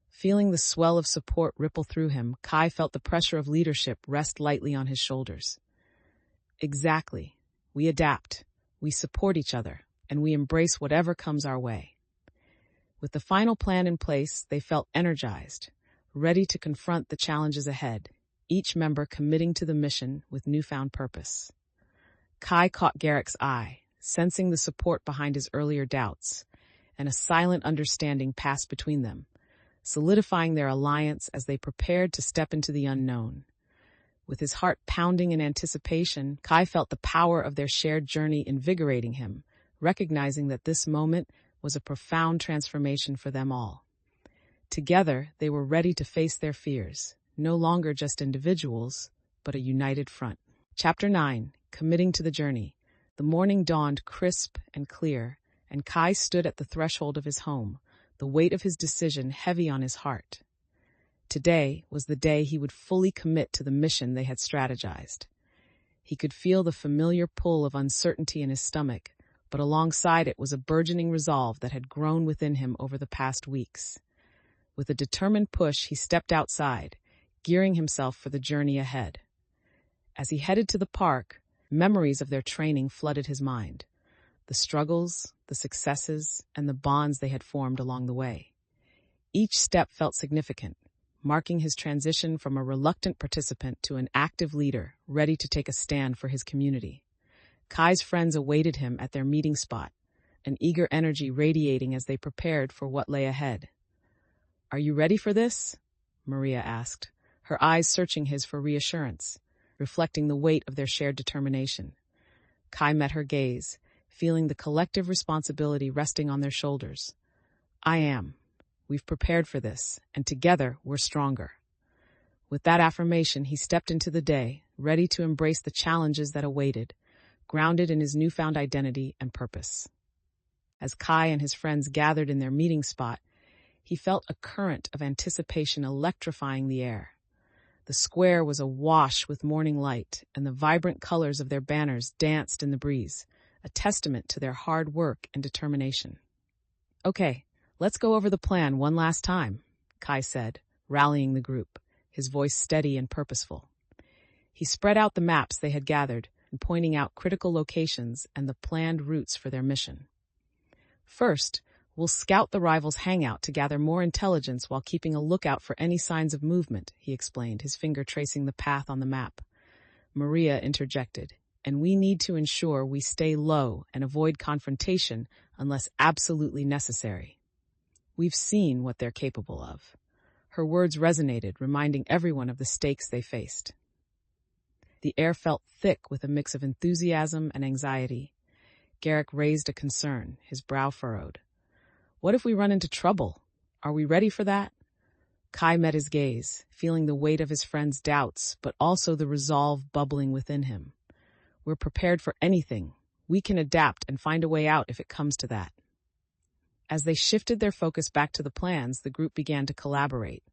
Feeling the swell of support ripple through him, Kai felt the pressure of leadership rest lightly on his shoulders. "Exactly. We adapt, we support each other, and we embrace whatever comes our way." With the final plan in place, they felt energized, ready to confront the challenges ahead, each member committing to the mission with newfound purpose. Kai caught Garrick's eye, sensing the support behind his earlier doubts, and a silent understanding passed between them, solidifying their alliance as they prepared to step into the unknown. With his heart pounding in anticipation, Kai felt the power of their shared journey invigorating him, recognizing that this moment was a profound transformation for them all. Together, they were ready to face their fears, no longer just individuals, but a united front. Chapter 9. Committing to the Journey. The morning dawned crisp and clear, and Kai stood at the threshold of his home, the weight of his decision heavy on his heart. Today was the day he would fully commit to the mission they had strategized. He could feel the familiar pull of uncertainty in his stomach, but alongside it was a burgeoning resolve that had grown within him over the past weeks. With a determined push, he stepped outside, gearing himself for the journey ahead. As he headed to the park, memories of their training flooded his mind. The struggles, the successes, and the bonds they had formed along the way. Each step felt significant, marking his transition from a reluctant participant to an active leader ready to take a stand for his community. Kai's friends awaited him at their meeting spot, an eager energy radiating as they prepared for what lay ahead. "Are you ready for this?" Maria asked, her eyes searching his for reassurance, reflecting the weight of their shared determination. Kai met her gaze, feeling the collective responsibility resting on their shoulders. I am. We've prepared for this, and together we're stronger. With that affirmation, he stepped into the day, ready to embrace the challenges that awaited, grounded in his newfound identity and purpose. As Kai and his friends gathered in their meeting spot, he felt a current of anticipation electrifying the air. The square was awash with morning light, and the vibrant colors of their banners danced in the breeze, a testament to their hard work and determination. Okay, let's go over the plan one last time, Kai said, rallying the group, his voice steady and purposeful. He spread out the maps they had gathered, and pointing out critical locations and the planned routes for their mission. First, we'll scout the rivals' hangout to gather more intelligence while keeping a lookout for any signs of movement, he explained, his finger tracing the path on the map. Maria interjected, and we need to ensure we stay low and avoid confrontation unless absolutely necessary. We've seen what they're capable of. Her words resonated, reminding everyone of the stakes they faced. The air felt thick with a mix of enthusiasm and anxiety. Garrick raised a concern, his brow furrowed. What if we run into trouble? Are we ready for that? Kai met his gaze, feeling the weight of his friend's doubts, but also the resolve bubbling within him. We're prepared for anything. We can adapt and find a way out if it comes to that. As they shifted their focus back to the plans, the group began to collaborate,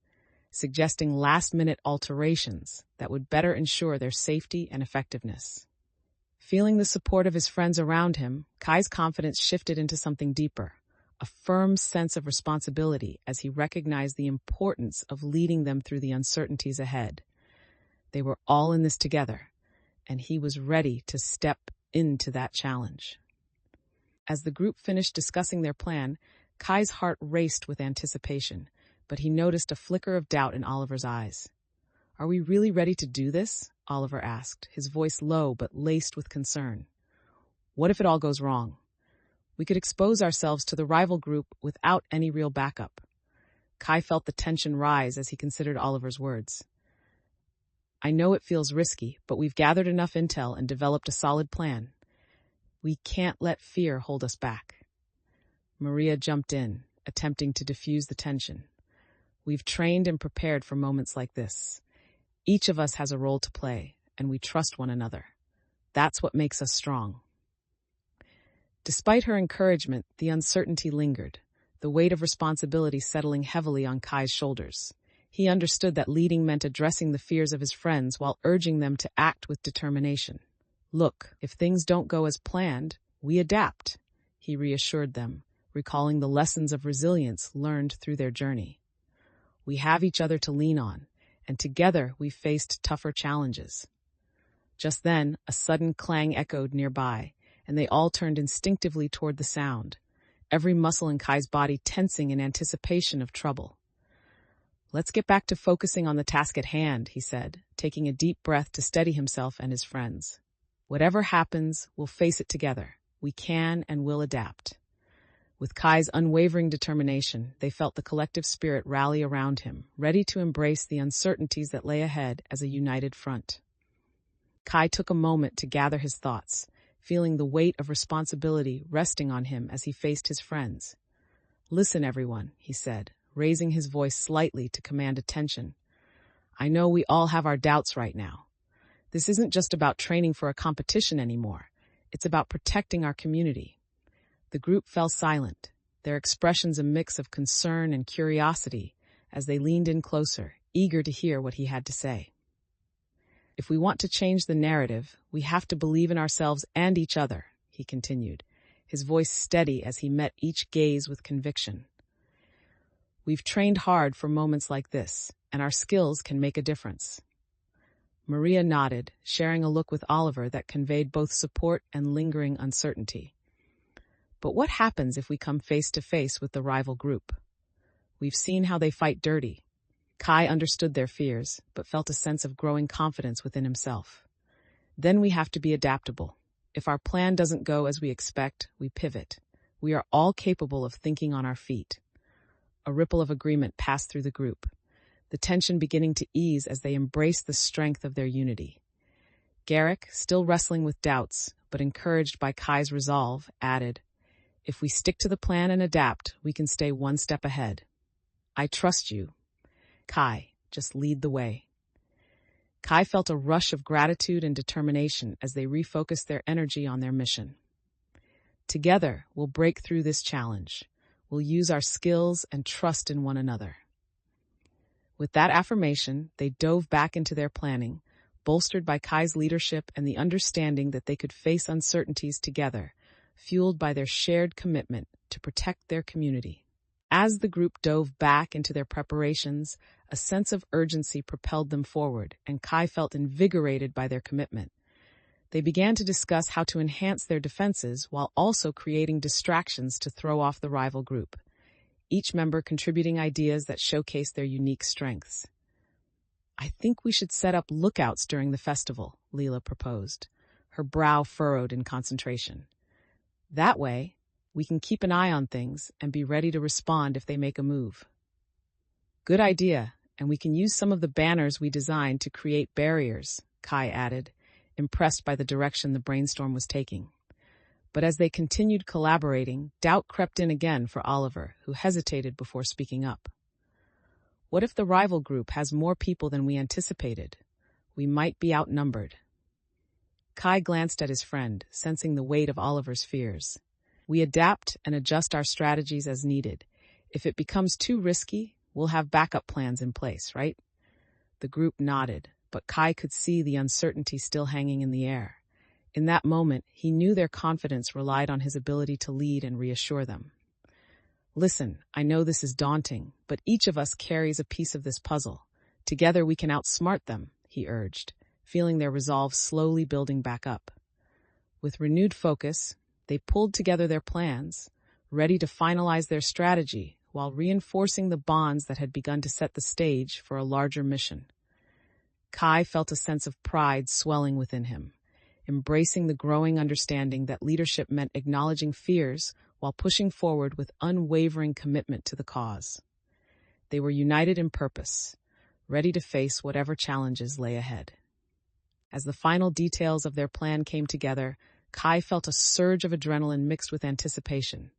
suggesting last-minute alterations that would better ensure their safety and effectiveness. Feeling the support of his friends around him, Kai's confidence shifted into something deeper, a firm sense of responsibility as he recognized the importance of leading them through the uncertainties ahead. They were all in this together, and he was ready to step into that challenge. As the group finished discussing their plan, Kai's heart raced with anticipation, but he noticed a flicker of doubt in Oliver's eyes. Are we really ready to do this? Oliver asked, his voice low but laced with concern. What if it all goes wrong? We could expose ourselves to the rival group without any real backup. Kai felt the tension rise as he considered Oliver's words. I know it feels risky, but we've gathered enough intel and developed a solid plan. We can't let fear hold us back. Maria jumped in, attempting to diffuse the tension. We've trained and prepared for moments like this. Each of us has a role to play, and we trust one another. That's what makes us strong. Despite her encouragement, the uncertainty lingered, the weight of responsibility settling heavily on Kai's shoulders. He understood that leading meant addressing the fears of his friends while urging them to act with determination. Look, if things don't go as planned, we adapt, he reassured them, recalling the lessons of resilience learned through their journey. We have each other to lean on, and together we faced tougher challenges. Just then, a sudden clang echoed nearby, and they all turned instinctively toward the sound, every muscle in Kai's body tensing in anticipation of trouble. Let's get back to focusing on the task at hand, he said, taking a deep breath to steady himself and his friends. Whatever happens, we'll face it together. We can and will adapt. With Kai's unwavering determination, they felt the collective spirit rally around him, ready to embrace the uncertainties that lay ahead as a united front. Kai took a moment to gather his thoughts, feeling the weight of responsibility resting on him as he faced his friends. Listen, everyone, he said, raising his voice slightly to command attention. I know we all have our doubts right now. This isn't just about training for a competition anymore. It's about protecting our community. The group fell silent, their expressions a mix of concern and curiosity as they leaned in closer, eager to hear what he had to say. If we want to change the narrative, we have to believe in ourselves and each other, he continued, his voice steady as he met each gaze with conviction. We've trained hard for moments like this, and our skills can make a difference. Maria nodded, sharing a look with Oliver that conveyed both support and lingering uncertainty. But what happens if we come face to face with the rival group? We've seen how they fight dirty. Kai understood their fears, but felt a sense of growing confidence within himself. Then we have to be adaptable. If our plan doesn't go as we expect, we pivot. We are all capable of thinking on our feet. A ripple of agreement passed through the group. the tension beginning to ease as they embraced the strength of their unity. Garrick, still wrestling with doubts, but encouraged by Kai's resolve, added, "If we stick to the plan and adapt, we can stay one step ahead. I trust you. Kai, just lead the way." Kai felt a rush of gratitude and determination as they refocused their energy on their mission. "Together, we'll break through this challenge. We'll use our skills and trust in one another." With that affirmation, they dove back into their planning, bolstered by Kai's leadership and the understanding that they could face uncertainties together, fueled by their shared commitment to protect their community. As the group dove back into their preparations, a sense of urgency propelled them forward, and Kai felt invigorated by their commitment. They began to discuss how to enhance their defenses while also creating distractions to throw off the rival group, each member contributing ideas that showcased their unique strengths. "I think we should set up lookouts during the festival," Leela proposed, her brow furrowed in concentration. "That way, we can keep an eye on things and be ready to respond if they make a move." "Good idea, and we can use some of the banners we designed to create barriers," Kai added, impressed by the direction the brainstorm was taking. But as they continued collaborating, doubt crept in again for Oliver, who hesitated before speaking up. "What if the rival group has more people than we anticipated? We might be outnumbered." Kai glanced at his friend, sensing the weight of Oliver's fears. "We adapt and adjust our strategies as needed. If it becomes too risky, we'll have backup plans in place, right?" The group nodded, but Kai could see the uncertainty still hanging in the air. In that moment, he knew their confidence relied on his ability to lead and reassure them. "Listen, I know this is daunting, but each of us carries a piece of this puzzle. Together we can outsmart them," he urged, feeling their resolve slowly building back up. With renewed focus, they pulled together their plans, ready to finalize their strategy while reinforcing the bonds that had begun to set the stage for a larger mission. Kai felt a sense of pride swelling within him, embracing the growing understanding that leadership meant acknowledging fears while pushing forward with unwavering commitment to the cause. They were united in purpose, ready to face whatever challenges lay ahead. As the final details of their plan came together, Kai felt a surge of adrenaline mixed with anticipation.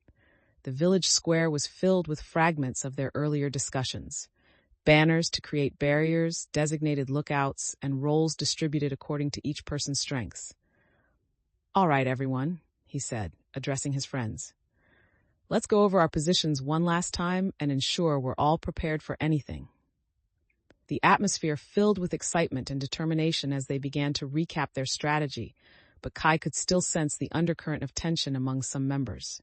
The village square was filled with fragments of their earlier discussions. Banners to create barriers, designated lookouts, and roles distributed according to each person's strengths. "All right, everyone," he said, addressing his friends. "Let's go over our positions one last time and ensure we're all prepared for anything." The atmosphere filled with excitement and determination as they began to recap their strategy, but Kai could still sense the undercurrent of tension among some members.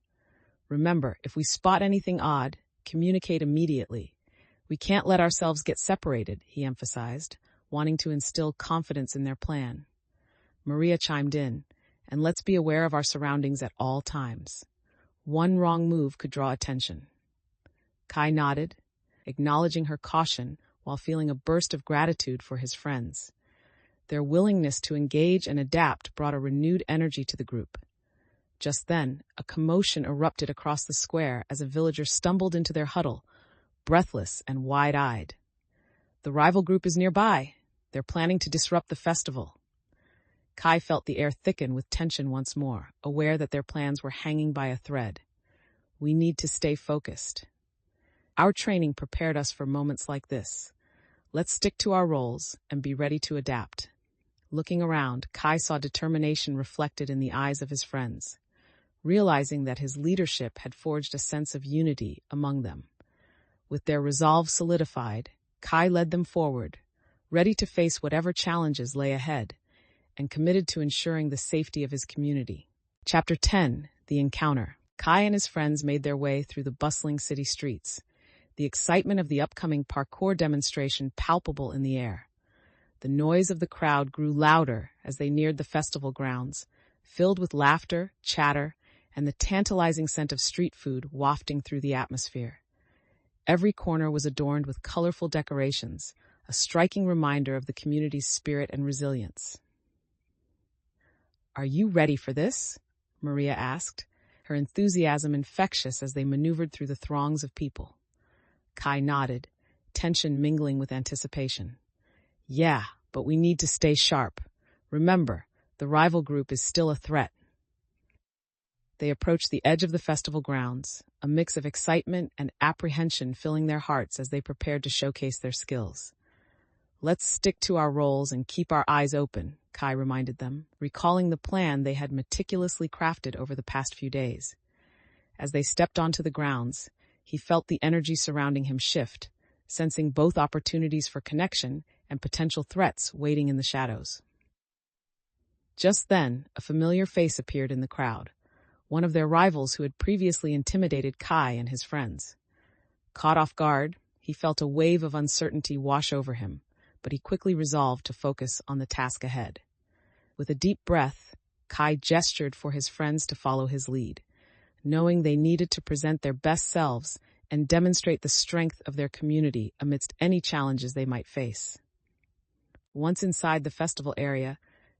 "Remember, if we spot anything odd, communicate immediately. We can't let ourselves get separated," he emphasized, wanting to instill confidence in their plan. Maria chimed in, "And let's be aware of our surroundings at all times. One wrong move could draw attention." Kai nodded, acknowledging her caution while feeling a burst of gratitude for his friends. Their willingness to engage and adapt brought a renewed energy to the group. Just then, a commotion erupted across the square as a villager stumbled into their huddle, breathless and wide-eyed. "The rival group is nearby. They're planning to disrupt the festival." Kai felt the air thicken with tension once more, aware that their plans were hanging by a thread. "We need to stay focused. Our training prepared us for moments like this. Let's stick to our roles and be ready to adapt." Looking around, Kai saw determination reflected in the eyes of his friends, realizing that his leadership had forged a sense of unity among them. With their resolve solidified, Kai led them forward, ready to face whatever challenges lay ahead, and committed to ensuring the safety of his community. Chapter 10: The Encounter. Kai and his friends made their way through the bustling city streets, the excitement of the upcoming parkour demonstration palpable in the air. The noise of the crowd grew louder as they neared the festival grounds, filled with laughter, chatter, and the tantalizing scent of street food wafting through the atmosphere. Every corner was adorned with colorful decorations, a striking reminder of the community's spirit and resilience. "Are you ready for this?" Maria asked, her enthusiasm infectious as they maneuvered through the throngs of people. Kai nodded, tension mingling with anticipation. Yeah, but we need to stay sharp. Remember, the rival group is still a threat. They approached the edge of the festival grounds, a mix of excitement and apprehension filling their hearts as they prepared to showcase their skills. Let's stick to our roles and keep our eyes open, Kai reminded them, recalling the plan they had meticulously crafted over the past few days. As they stepped onto the grounds, he felt the energy surrounding him shift, sensing both opportunities for connection and potential threats waiting in the shadows. Just then, a familiar face appeared in the crowd, one of their rivals who had previously intimidated Kai and his friends. Caught off guard, he felt a wave of uncertainty wash over him, but he quickly resolved to focus on the task ahead. With a deep breath, Kai gestured for his friends to follow his lead, knowing they needed to present their best selves and demonstrate the strength of their community amidst any challenges they might face. Once inside the festival area,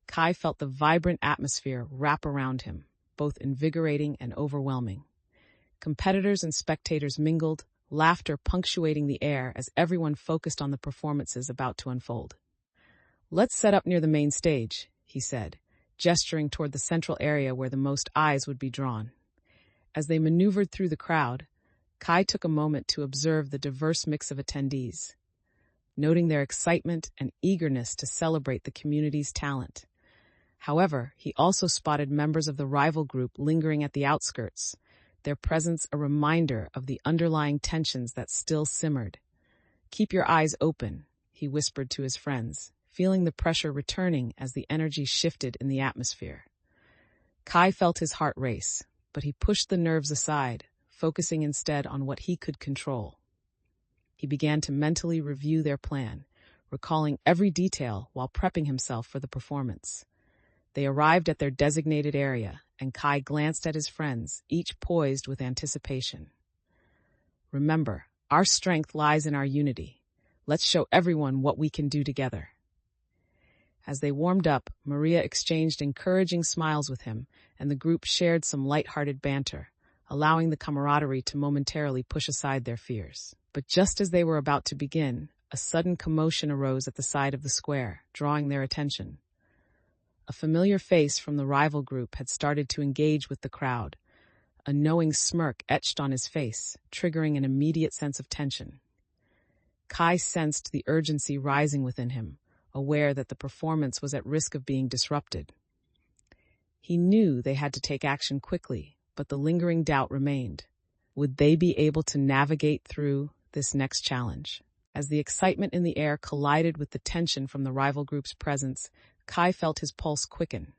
Kai felt the vibrant atmosphere wrap around him, both invigorating and overwhelming. Competitors and spectators mingled, laughter punctuating the air as everyone focused on the performances about to unfold. "Let's set up near the main stage," he said, gesturing toward the central area where the most eyes would be drawn. As they maneuvered through the crowd, Kai took a moment to observe the diverse mix of attendees, noting their excitement and eagerness to celebrate the community's talent. However, he also spotted members of the rival group lingering at the outskirts, their presence a reminder of the underlying tensions that still simmered. "Keep your eyes open," he whispered to his friends, feeling the pressure returning as the energy shifted in the atmosphere. Kai felt his heart race, but he pushed the nerves aside, focusing instead on what he could control. He began to mentally review their plan, recalling every detail while prepping himself for the performance. They arrived at their designated area, and Kai glanced at his friends, each poised with anticipation. "Remember, our strength lies in our unity. Let's show everyone what we can do together." As they warmed up, Maria exchanged encouraging smiles with him, and the group shared some light-hearted banter, allowing the camaraderie to momentarily push aside their fears. But just as they were about to begin, a sudden commotion arose at the side of the square, drawing their attention. A familiar face from the rival group had started to engage with the crowd, a knowing smirk etched on his face, triggering an immediate sense of tension. Kai sensed the urgency rising within him, aware that the performance was at risk of being disrupted. He knew they had to take action quickly, but the lingering doubt remained. Would they be able to navigate through this next challenge? As the excitement in the air collided with the tension from the rival group's presence, Kai felt his pulse quicken.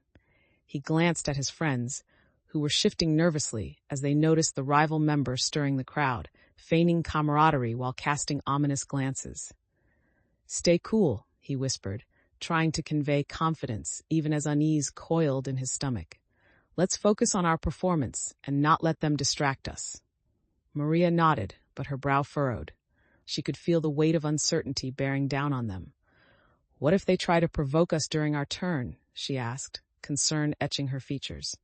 He glanced at his friends, who were shifting nervously as they noticed the rival member stirring the crowd, feigning camaraderie while casting ominous glances. "Stay cool," he whispered, trying to convey confidence even as unease coiled in his stomach. "Let's focus on our performance and not let them distract us." Maria nodded, but her brow furrowed. She could feel the weight of uncertainty bearing down on them. "What if they try to provoke us during our turn?" she asked, concern etching her features.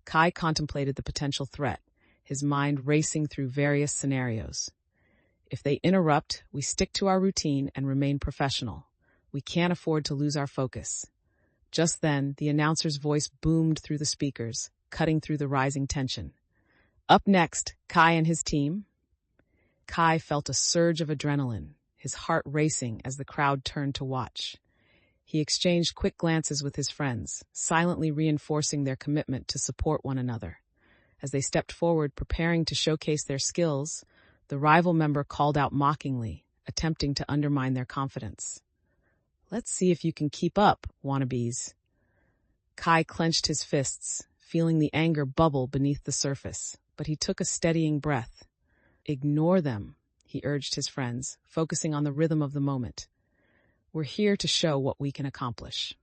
Kai contemplated the potential threat, his mind racing through various scenarios. "If they interrupt, we stick to our routine and remain professional. We can't afford to lose our focus." Just then, the announcer's voice boomed through the speakers, cutting through the rising tension. "Up next, Kai and his team." Kai felt a surge of adrenaline, his heart racing as the crowd turned to watch. He exchanged quick glances with his friends, silently reinforcing their commitment to support one another. As they stepped forward, preparing to showcase their skills, the rival member called out mockingly, attempting to undermine their confidence. "Let's see if you can keep up, wannabes." Kai clenched his fists, feeling the anger bubble beneath the surface, but he took a steadying breath. "Ignore them," he urged his friends, focusing on the rhythm of the moment. "We're here to show what we can accomplish."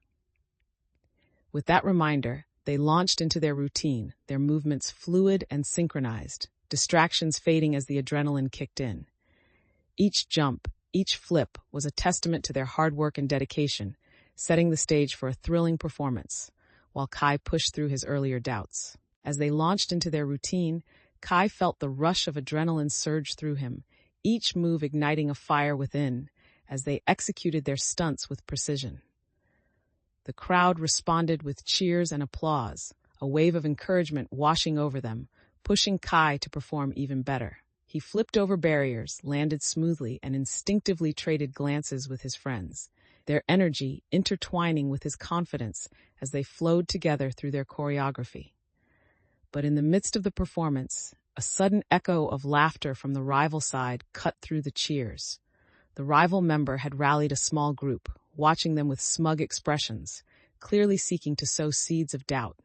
With that reminder, they launched into their routine, their movements fluid and synchronized, distractions fading as the adrenaline kicked in. Each jump, each flip was a testament to their hard work and dedication, setting the stage for a thrilling performance, while Kai pushed through his earlier doubts. As they launched into their routine, Kai felt the rush of adrenaline surge through him, each move igniting a fire within as they executed their stunts with precision. The crowd responded with cheers and applause, a wave of encouragement washing over them, pushing Kai to perform even better. He flipped over barriers, landed smoothly, and instinctively traded glances with his friends, their energy intertwining with his confidence as they flowed together through their choreography. But in the midst of the performance, a sudden echo of laughter from the rival side cut through the cheers. The rival member had rallied a small group, watching them with smug expressions, clearly seeking to sow seeds of doubt.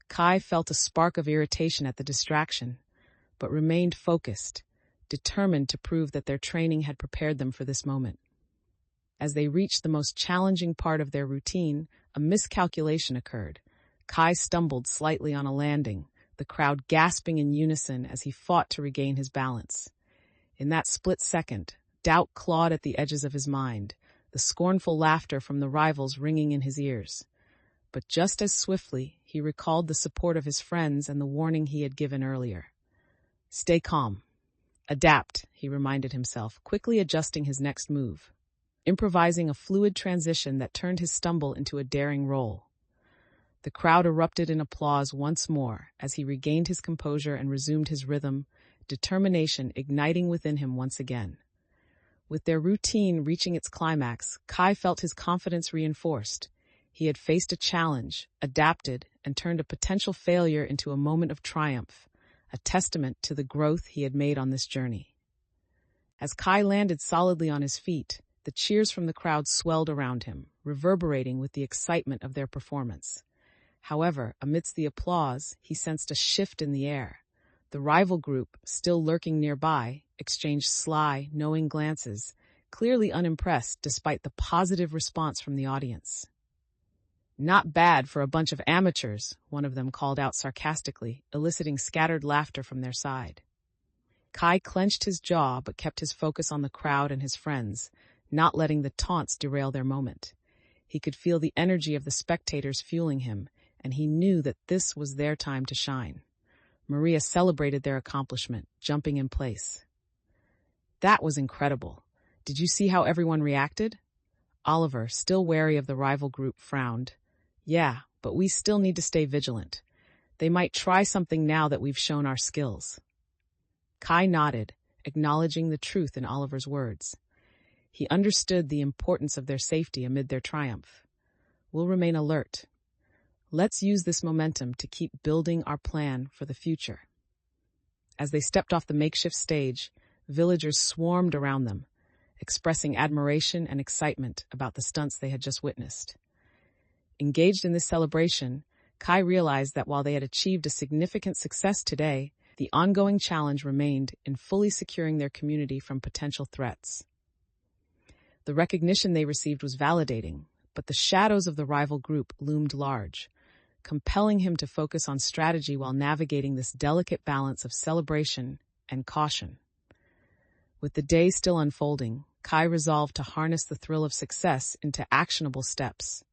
Kai felt a spark of irritation at the distraction, but remained focused, determined to prove that their training had prepared them for this moment. As they reached the most challenging part of their routine, a miscalculation occurred. Kai stumbled slightly on a landing, the crowd gasping in unison as he fought to regain his balance. In that split second, doubt clawed at the edges of his mind, the scornful laughter from the rivals ringing in his ears. But just as swiftly, he recalled the support of his friends and the warning he had given earlier. Stay calm. Adapt, he reminded himself, quickly adjusting his next move, improvising a fluid transition that turned his stumble into a daring roll. The crowd erupted in applause once more as he regained his composure and resumed his rhythm, determination igniting within him once again. With their routine reaching its climax, Kai felt his confidence reinforced. He had faced a challenge, adapted, and turned a potential failure into a moment of triumph, a testament to the growth he had made on this journey. As Kai landed solidly on his feet, the cheers from the crowd swelled around him, reverberating with the excitement of their performance. However, amidst the applause, he sensed a shift in the air. The rival group, still lurking nearby, exchanged sly, knowing glances, clearly unimpressed despite the positive response from the audience. Not bad for a bunch of amateurs, one of them called out sarcastically, eliciting scattered laughter from their side. Kai clenched his jaw but kept his focus on the crowd and his friends, not letting the taunts derail their moment. He could feel the energy of the spectators fueling him, and he knew that this was their time to shine. Maria celebrated their accomplishment, jumping in place. That was incredible. Did you see how everyone reacted? Oliver, still wary of the rival group, frowned. Yeah, but we still need to stay vigilant. They might try something now that we've shown our skills. Kai nodded, acknowledging the truth in Oliver's words. He understood the importance of their safety amid their triumph. We'll remain alert. Let's use this momentum to keep building our plan for the future. As they stepped off the makeshift stage, villagers swarmed around them, expressing admiration and excitement about the stunts they had just witnessed. Engaged in this celebration, Kai realized that while they had achieved a significant success today, the ongoing challenge remained in fully securing their community from potential threats. The recognition they received was validating, but the shadows of the rival group loomed large, compelling him to focus on strategy while navigating this delicate balance of celebration and caution. With the day still unfolding, Kai resolved to harness the thrill of success into actionable steps,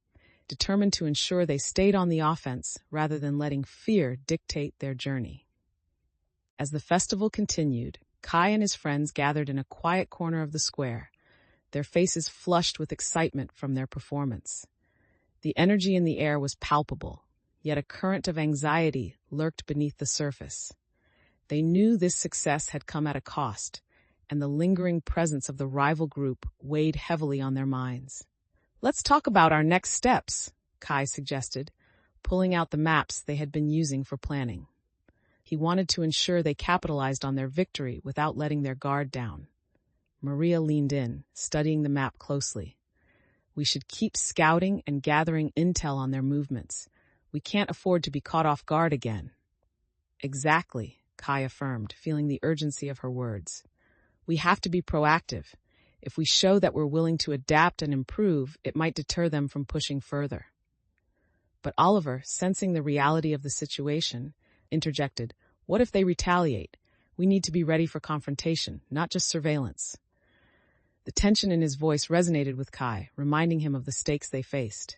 determined to ensure they stayed on the offense rather than letting fear dictate their journey. As the festival continued, Kai and his friends gathered in a quiet corner of the square, their faces flushed with excitement from their performance. The energy in the air was palpable, yet a current of anxiety lurked beneath the surface. They knew this success had come at a cost, and the lingering presence of the rival group weighed heavily on their minds. Let's talk about our next steps, Kai suggested, pulling out the maps they had been using for planning. He wanted to ensure they capitalized on their victory without letting their guard down. Maria leaned in, studying the map closely. We should keep scouting and gathering intel on their movements. We can't afford to be caught off guard again. Exactly, Kai affirmed, feeling the urgency of her words. We have to be proactive. If we show that we're willing to adapt and improve, it might deter them from pushing further. But Oliver, sensing the reality of the situation, interjected, "What if they retaliate? We need to be ready for confrontation, not just surveillance." The tension in his voice resonated with Kai, reminding him of the stakes they faced.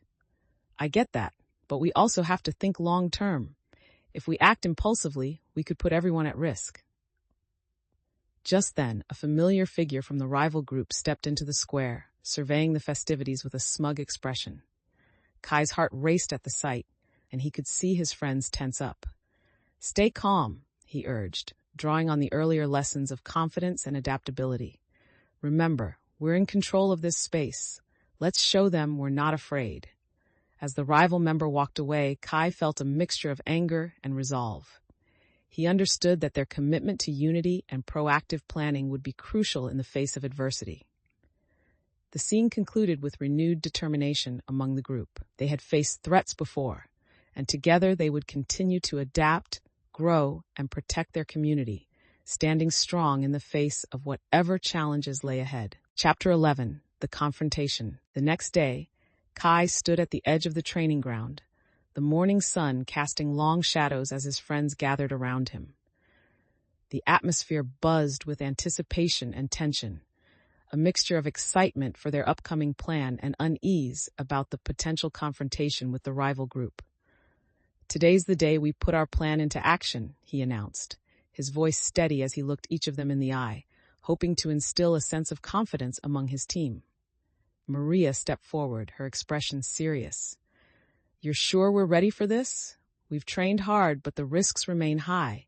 I get that, but we also have to think long term. If we act impulsively, we could put everyone at risk. Just then, a familiar figure from the rival group stepped into the square, surveying the festivities with a smug expression. Kai's heart raced at the sight, and he could see his friends tense up. "Stay calm," he urged, drawing on the earlier lessons of confidence and adaptability. "Remember, we're in control of this space. Let's show them we're not afraid." As the rival member walked away, Kai felt a mixture of anger and resolve. He understood that their commitment to unity and proactive planning would be crucial in the face of adversity. The scene concluded with renewed determination among the group. They had faced threats before, and together they would continue to adapt, grow, and protect their community, standing strong in the face of whatever challenges lay ahead. Chapter 11: The Confrontation. The next day, Kai stood at the edge of the training ground, the morning sun casting long shadows as his friends gathered around him. The atmosphere buzzed with anticipation and tension, a mixture of excitement for their upcoming plan and unease about the potential confrontation with the rival group. "Today's the day we put our plan into action," he announced, his voice steady as he looked each of them in the eye, hoping to instill a sense of confidence among his team. Maria stepped forward, her expression serious. "You're sure we're ready for this? We've trained hard, but the risks remain high."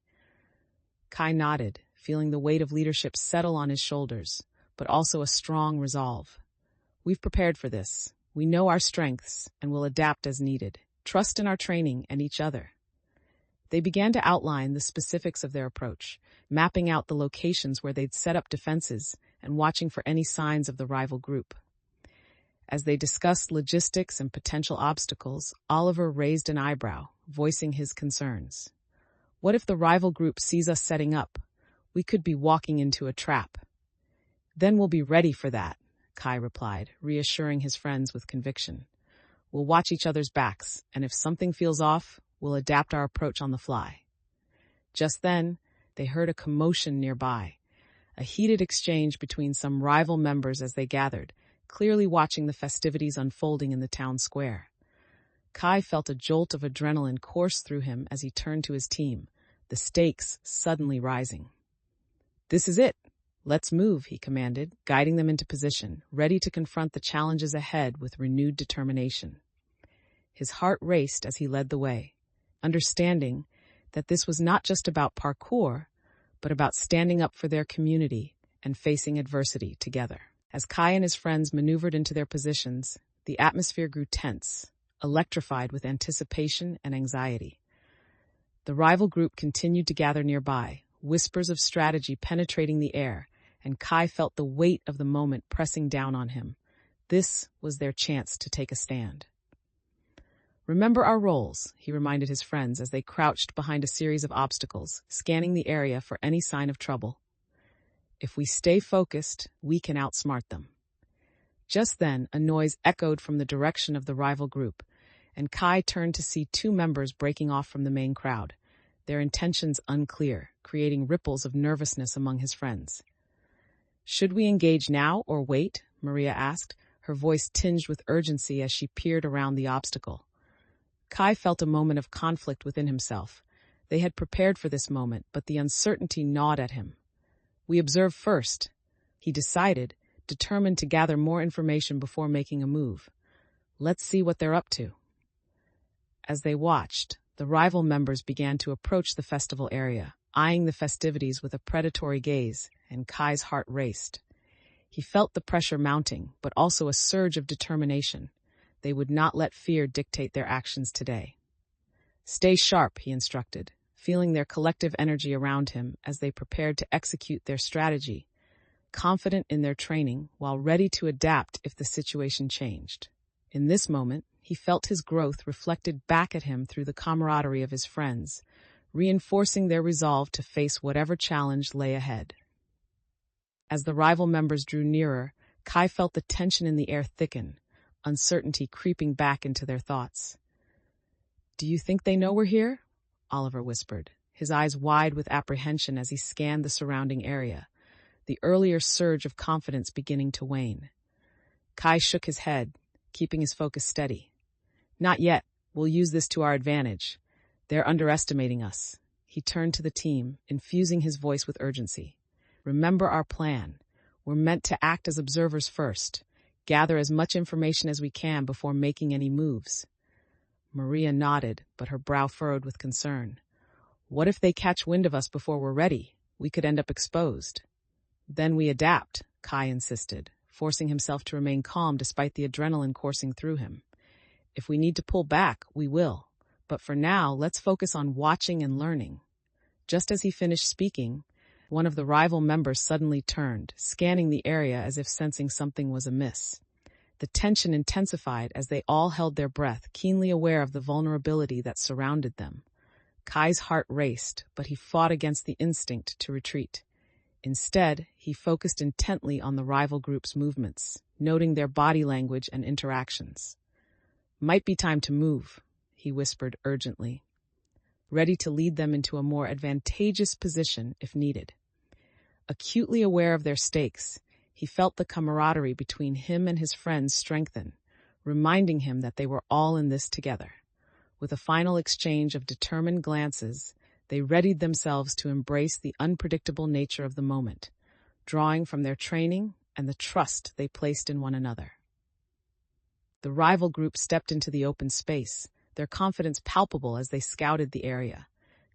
Kai nodded, feeling the weight of leadership settle on his shoulders, but also a strong resolve. "We've prepared for this. We know our strengths and will adapt as needed. Trust in our training and each other." They began to outline the specifics of their approach, mapping out the locations where they'd set up defenses and watching for any signs of the rival group. As they discussed logistics and potential obstacles, Oliver raised an eyebrow, voicing his concerns. "What if the rival group sees us setting up? We could be walking into a trap." "Then we'll be ready for that," Kai replied, reassuring his friends with conviction. "We'll watch each other's backs, and if something feels off, we'll adapt our approach on the fly." Just then, they heard a commotion nearby, a heated exchange between some rival members as they gathered, clearly watching the festivities unfolding in the town square. Kai felt a jolt of adrenaline course through him as he turned to his team, the stakes suddenly rising. "This is it. Let's move," he commanded, guiding them into position, ready to confront the challenges ahead with renewed determination. His heart raced as he led the way, understanding that this was not just about parkour, but about standing up for their community and facing adversity together. As Kai and his friends maneuvered into their positions, the atmosphere grew tense, electrified with anticipation and anxiety. The rival group continued to gather nearby, whispers of strategy penetrating the air, and Kai felt the weight of the moment pressing down on him. This was their chance to take a stand. "Remember our roles," he reminded his friends as they crouched behind a series of obstacles, scanning the area for any sign of trouble. "If we stay focused, we can outsmart them." Just then, a noise echoed from the direction of the rival group, and Kai turned to see two members breaking off from the main crowd, their intentions unclear, creating ripples of nervousness among his friends. "Should we engage now or wait?" Maria asked, her voice tinged with urgency as she peered around the obstacle. Kai felt a moment of conflict within himself. They had prepared for this moment, but the uncertainty gnawed at him. "We observe first," he decided, determined to gather more information before making a move. "Let's see what they're up to." As they watched, the rival members began to approach the festival area, eyeing the festivities with a predatory gaze, and Kai's heart raced. He felt the pressure mounting, but also a surge of determination. They would not let fear dictate their actions today. "Stay sharp," he instructed, feeling their collective energy around him as they prepared to execute their strategy, confident in their training while ready to adapt if the situation changed. In this moment, he felt his growth reflected back at him through the camaraderie of his friends, reinforcing their resolve to face whatever challenge lay ahead. As the rival members drew nearer, Kai felt the tension in the air thicken, uncertainty creeping back into their thoughts. "Do you think they know we're here?" Oliver whispered, his eyes wide with apprehension as he scanned the surrounding area, the earlier surge of confidence beginning to wane. Kai shook his head, keeping his focus steady. "Not yet. We'll use this to our advantage. They're underestimating us." He turned to the team, infusing his voice with urgency. Remember our plan. We're meant to act as observers first, gather as much information as we can before making any moves. Maria nodded, but her brow furrowed with concern. What if they catch wind of us before we're ready? We could end up exposed. Then we adapt, Kai insisted, forcing himself to remain calm despite the adrenaline coursing through him. If we need to pull back, we will. But for now, let's focus on watching and learning. Just as he finished speaking, one of the rival members suddenly turned, scanning the area as if sensing something was amiss. The tension intensified as they all held their breath, keenly aware of the vulnerability that surrounded them. Kai's heart raced, but he fought against the instinct to retreat. Instead, he focused intently on the rival group's movements, noting their body language and interactions. Might be time to move, he whispered urgently, ready to lead them into a more advantageous position if needed. Acutely aware of their stakes, he felt the camaraderie between him and his friends strengthen, reminding him that they were all in this together. With a final exchange of determined glances, they readied themselves to embrace the unpredictable nature of the moment, drawing from their training and the trust they placed in one another. The rival group stepped into the open space, their confidence palpable as they scouted the area.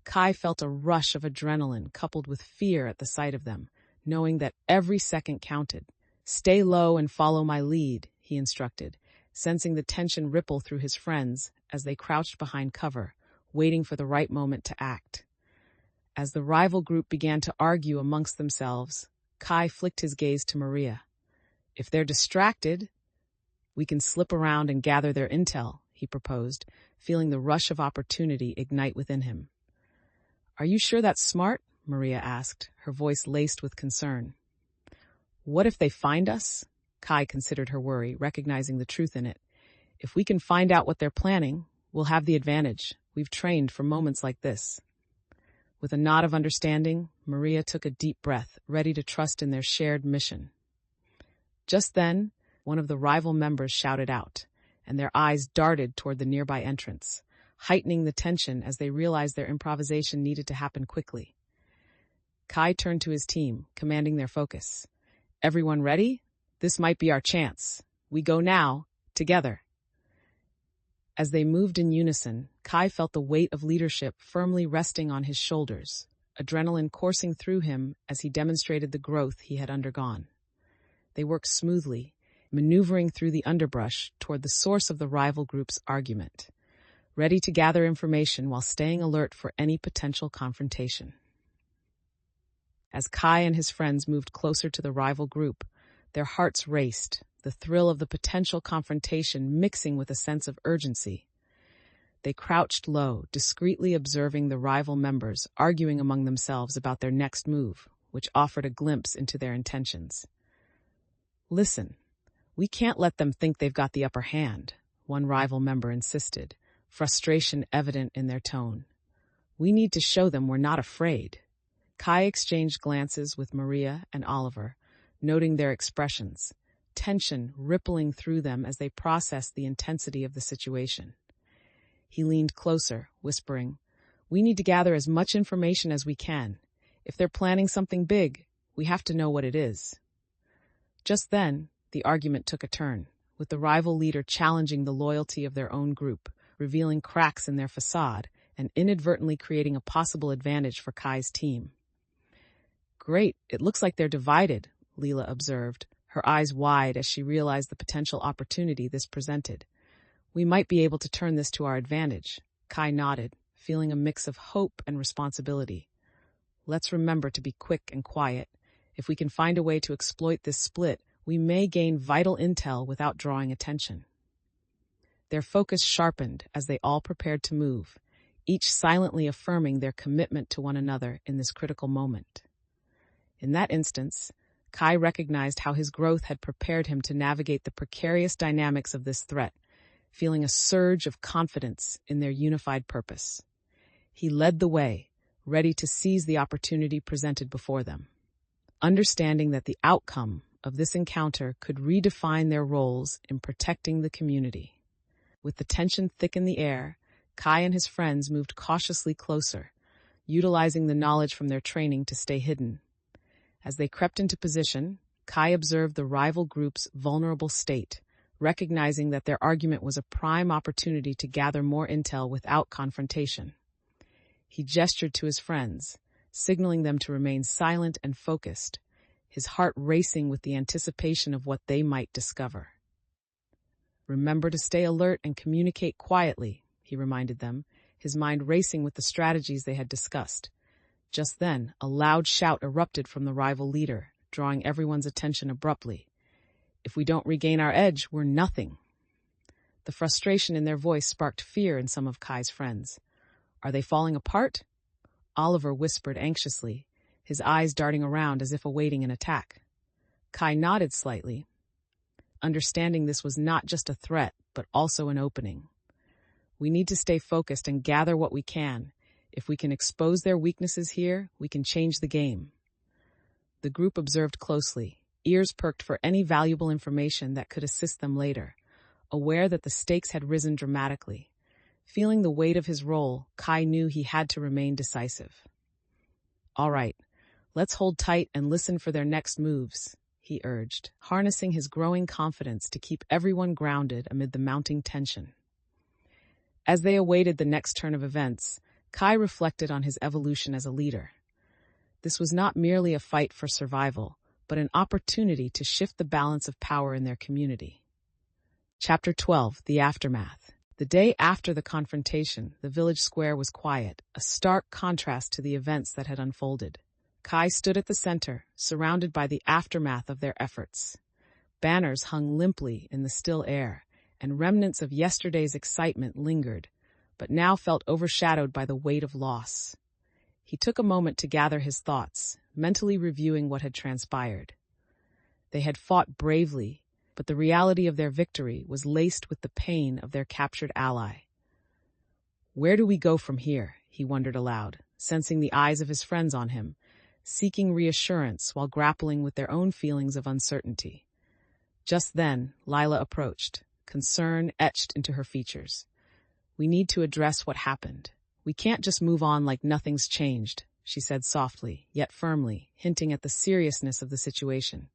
Kai felt a rush of adrenaline coupled with fear at the sight of them, knowing that every second counted. Stay low and follow my lead, he instructed, sensing the tension ripple through his friends as they crouched behind cover, waiting for the right moment to act. As the rival group began to argue amongst themselves, Kai flicked his gaze to Maria. If they're distracted, we can slip around and gather their intel, he proposed, feeling the rush of opportunity ignite within him. Are you sure that's smart? Maria asked, her voice laced with concern. What if they find us? Kai considered her worry, recognizing the truth in it. If we can find out what they're planning, we'll have the advantage. We've trained for moments like this. With a nod of understanding, Maria took a deep breath, ready to trust in their shared mission. Just then, one of the rival members shouted out, and their eyes darted toward the nearby entrance, heightening the tension as they realized their improvisation needed to happen quickly. Kai turned to his team, commanding their focus. Everyone ready? This might be our chance. We go now, together. As they moved in unison, Kai felt the weight of leadership firmly resting on his shoulders, adrenaline coursing through him as he demonstrated the growth he had undergone. They worked smoothly, maneuvering through the underbrush toward the source of the rival group's argument, ready to gather information while staying alert for any potential confrontation. As Kai and his friends moved closer to the rival group, their hearts raced, the thrill of the potential confrontation mixing with a sense of urgency. They crouched low, discreetly observing the rival members arguing among themselves about their next move, which offered a glimpse into their intentions. Listen, we can't let them think they've got the upper hand, one rival member insisted, frustration evident in their tone. We need to show them we're not afraid. Kai exchanged glances with Maria and Oliver, noting their expressions, tension rippling through them as they processed the intensity of the situation. He leaned closer, whispering, We need to gather as much information as we can. If they're planning something big, we have to know what it is. Just then, the argument took a turn, with the rival leader challenging the loyalty of their own group, revealing cracks in their facade and inadvertently creating a possible advantage for Kai's team. Great, it looks like they're divided, Leela observed, her eyes wide as she realized the potential opportunity this presented. We might be able to turn this to our advantage. Kai nodded, feeling a mix of hope and responsibility. Let's remember to be quick and quiet. If we can find a way to exploit this split, we may gain vital intel without drawing attention. Their focus sharpened as they all prepared to move, each silently affirming their commitment to one another in this critical moment. In that instance, Kai recognized how his growth had prepared him to navigate the precarious dynamics of this threat, feeling a surge of confidence in their unified purpose. He led the way, ready to seize the opportunity presented before them, understanding that the outcome of this encounter could redefine their roles in protecting the community. With the tension thick in the air, Kai and his friends moved cautiously closer, utilizing the knowledge from their training to stay hidden. As they crept into position, Kai observed the rival group's vulnerable state, recognizing that their argument was a prime opportunity to gather more intel without confrontation. He gestured to his friends, signaling them to remain silent and focused, his heart racing with the anticipation of what they might discover. "Remember to stay alert and communicate quietly," he reminded them, his mind racing with the strategies they had discussed. Just then, a loud shout erupted from the rival leader, drawing everyone's attention abruptly. "If we don't regain our edge, we're nothing." The frustration in their voice sparked fear in some of Kai's friends. "Are they falling apart?" Oliver whispered anxiously, his eyes darting around as if awaiting an attack. Kai nodded slightly, understanding this was not just a threat, but also an opening. "We need to stay focused and gather what we can. If we can expose their weaknesses here, we can change the game." The group observed closely, ears perked for any valuable information that could assist them later, aware that the stakes had risen dramatically. Feeling the weight of his role, Kai knew he had to remain decisive. "All right, let's hold tight and listen for their next moves," he urged, harnessing his growing confidence to keep everyone grounded amid the mounting tension. As they awaited the next turn of events, Kai reflected on his evolution as a leader. This was not merely a fight for survival, but an opportunity to shift the balance of power in their community. Chapter 12, The Aftermath. The day after the confrontation, the village square was quiet, a stark contrast to the events that had unfolded. Kai stood at the center, surrounded by the aftermath of their efforts. Banners hung limply in the still air, and remnants of yesterday's excitement lingered, but now felt overshadowed by the weight of loss. He took a moment to gather his thoughts, mentally reviewing what had transpired. They had fought bravely, but the reality of their victory was laced with the pain of their captured ally. "Where do we go from here?" he wondered aloud, sensing the eyes of his friends on him, seeking reassurance while grappling with their own feelings of uncertainty. Just then, Lila approached, concern etched into her features. "We need to address what happened. We can't just move on like nothing's changed," she said softly, yet firmly, hinting at the seriousness of the situation.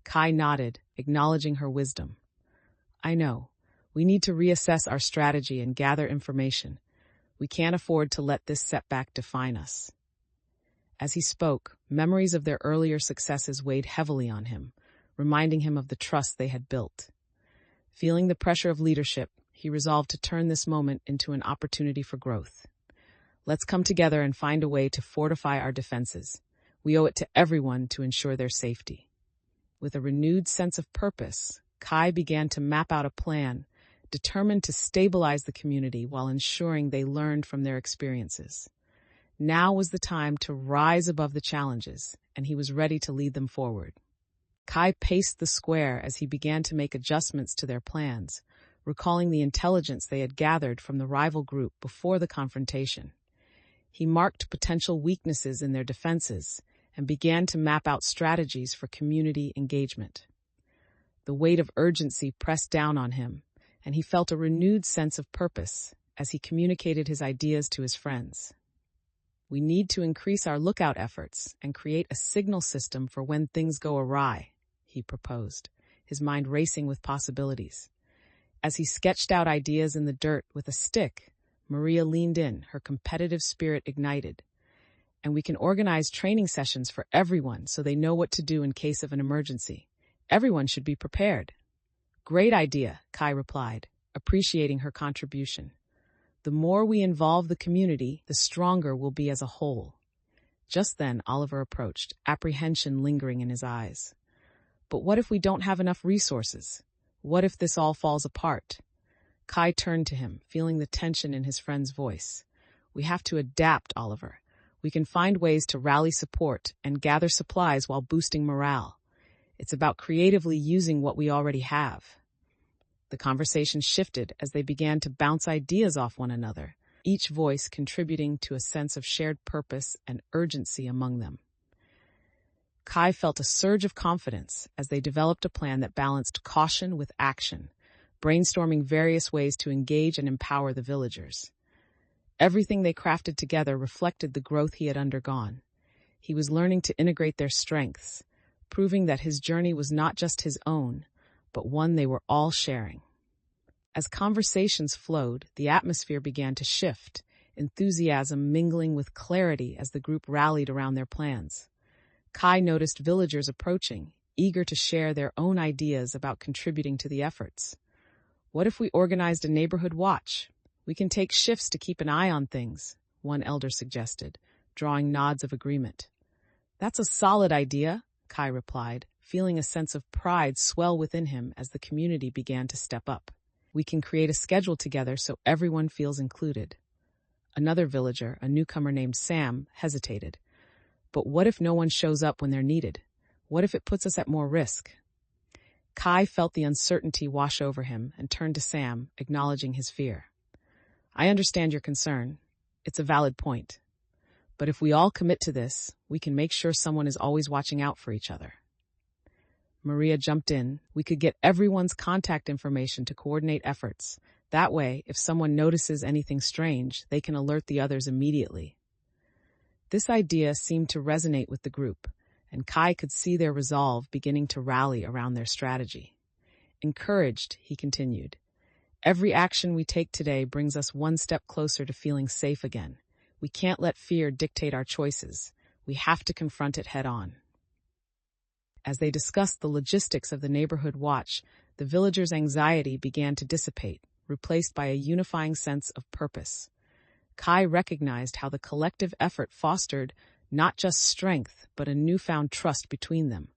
Kai nodded, acknowledging her wisdom. "I know. We need to reassess our strategy and gather information. We can't afford to let this setback define us." As he spoke, memories of their earlier successes weighed heavily on him, reminding him of the trust they had built. Feeling the pressure of leadership, he resolved to turn this moment into an opportunity for growth. "Let's come together and find a way to fortify our defenses. We owe it to everyone to ensure their safety." With a renewed sense of purpose, Kai began to map out a plan, determined to stabilize the community while ensuring they learned from their experiences. Now was the time to rise above the challenges, and he was ready to lead them forward. Kai paced the square as he began to make adjustments to their plans, recalling the intelligence they had gathered from the rival group before the confrontation. He marked potential weaknesses in their defenses and began to map out strategies for community engagement. The weight of urgency pressed down on him, and he felt a renewed sense of purpose as he communicated his ideas to his friends. "We need to increase our lookout efforts and create a signal system for when things go awry," he proposed, his mind racing with possibilities. As he sketched out ideas in the dirt with a stick, Maria leaned in, her competitive spirit ignited. "And we can organize training sessions for everyone so they know what to do in case of an emergency. Everyone should be prepared." "Great idea," Kai replied, appreciating her contribution. "The more we involve the community, the stronger we'll be as a whole." Just then, Oliver approached, apprehension lingering in his eyes. "But what if we don't have enough resources? What if this all falls apart?" Kai turned to him, feeling the tension in his friend's voice. "We have to adapt, Oliver. We can find ways to rally support and gather supplies while boosting morale. It's about creatively using what we already have." The conversation shifted as they began to bounce ideas off one another, each voice contributing to a sense of shared purpose and urgency among them. Kai felt a surge of confidence as they developed a plan that balanced caution with action, brainstorming various ways to engage and empower the villagers. Everything they crafted together reflected the growth he had undergone. He was learning to integrate their strengths, proving that his journey was not just his own, but one they were all sharing. As conversations flowed, the atmosphere began to shift, enthusiasm mingling with clarity as the group rallied around their plans. Kai noticed villagers approaching, eager to share their own ideas about contributing to the efforts. "What if we organized a neighborhood watch? We can take shifts to keep an eye on things," one elder suggested, drawing nods of agreement. "That's a solid idea," Kai replied, feeling a sense of pride swell within him as the community began to step up. "We can create a schedule together so everyone feels included." Another villager, a newcomer named Sam, hesitated. "But what if no one shows up when they're needed? What if it puts us at more risk?" Kai felt the uncertainty wash over him and turned to Sam, acknowledging his fear. "I understand your concern. It's a valid point. But if we all commit to this, we can make sure someone is always watching out for each other." Maria jumped in. "We could get everyone's contact information to coordinate efforts. That way, if someone notices anything strange, they can alert the others immediately." This idea seemed to resonate with the group, and Kai could see their resolve beginning to rally around their strategy. Encouraged, he continued, "Every action we take today brings us one step closer to feeling safe again. We can't let fear dictate our choices. We have to confront it head on." As they discussed the logistics of the neighborhood watch, the villagers' anxiety began to dissipate, replaced by a unifying sense of purpose. Kai recognized how the collective effort fostered not just strength, but a newfound trust between them,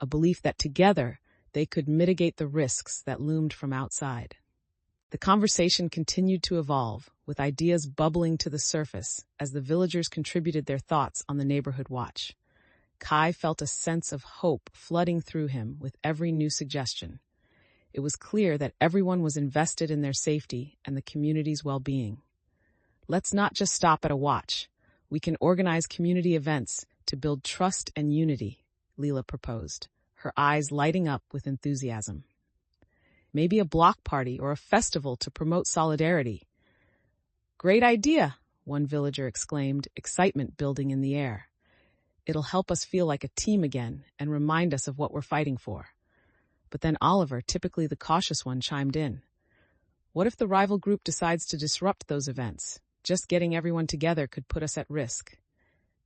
a belief that together they could mitigate the risks that loomed from outside. The conversation continued to evolve, with ideas bubbling to the surface as the villagers contributed their thoughts on the neighborhood watch. Kai felt a sense of hope flooding through him with every new suggestion. It was clear that everyone was invested in their safety and the community's well-being. "Let's not just stop at a watch. We can organize community events to build trust and unity," Leela proposed, her eyes lighting up with enthusiasm. "Maybe a block party or a festival to promote solidarity." "Great idea," one villager exclaimed, excitement building in the air. "It'll help us feel like a team again and remind us of what we're fighting for." But then Oliver, typically the cautious one, chimed in. "What if the rival group decides to disrupt those events? Just getting everyone together could put us at risk."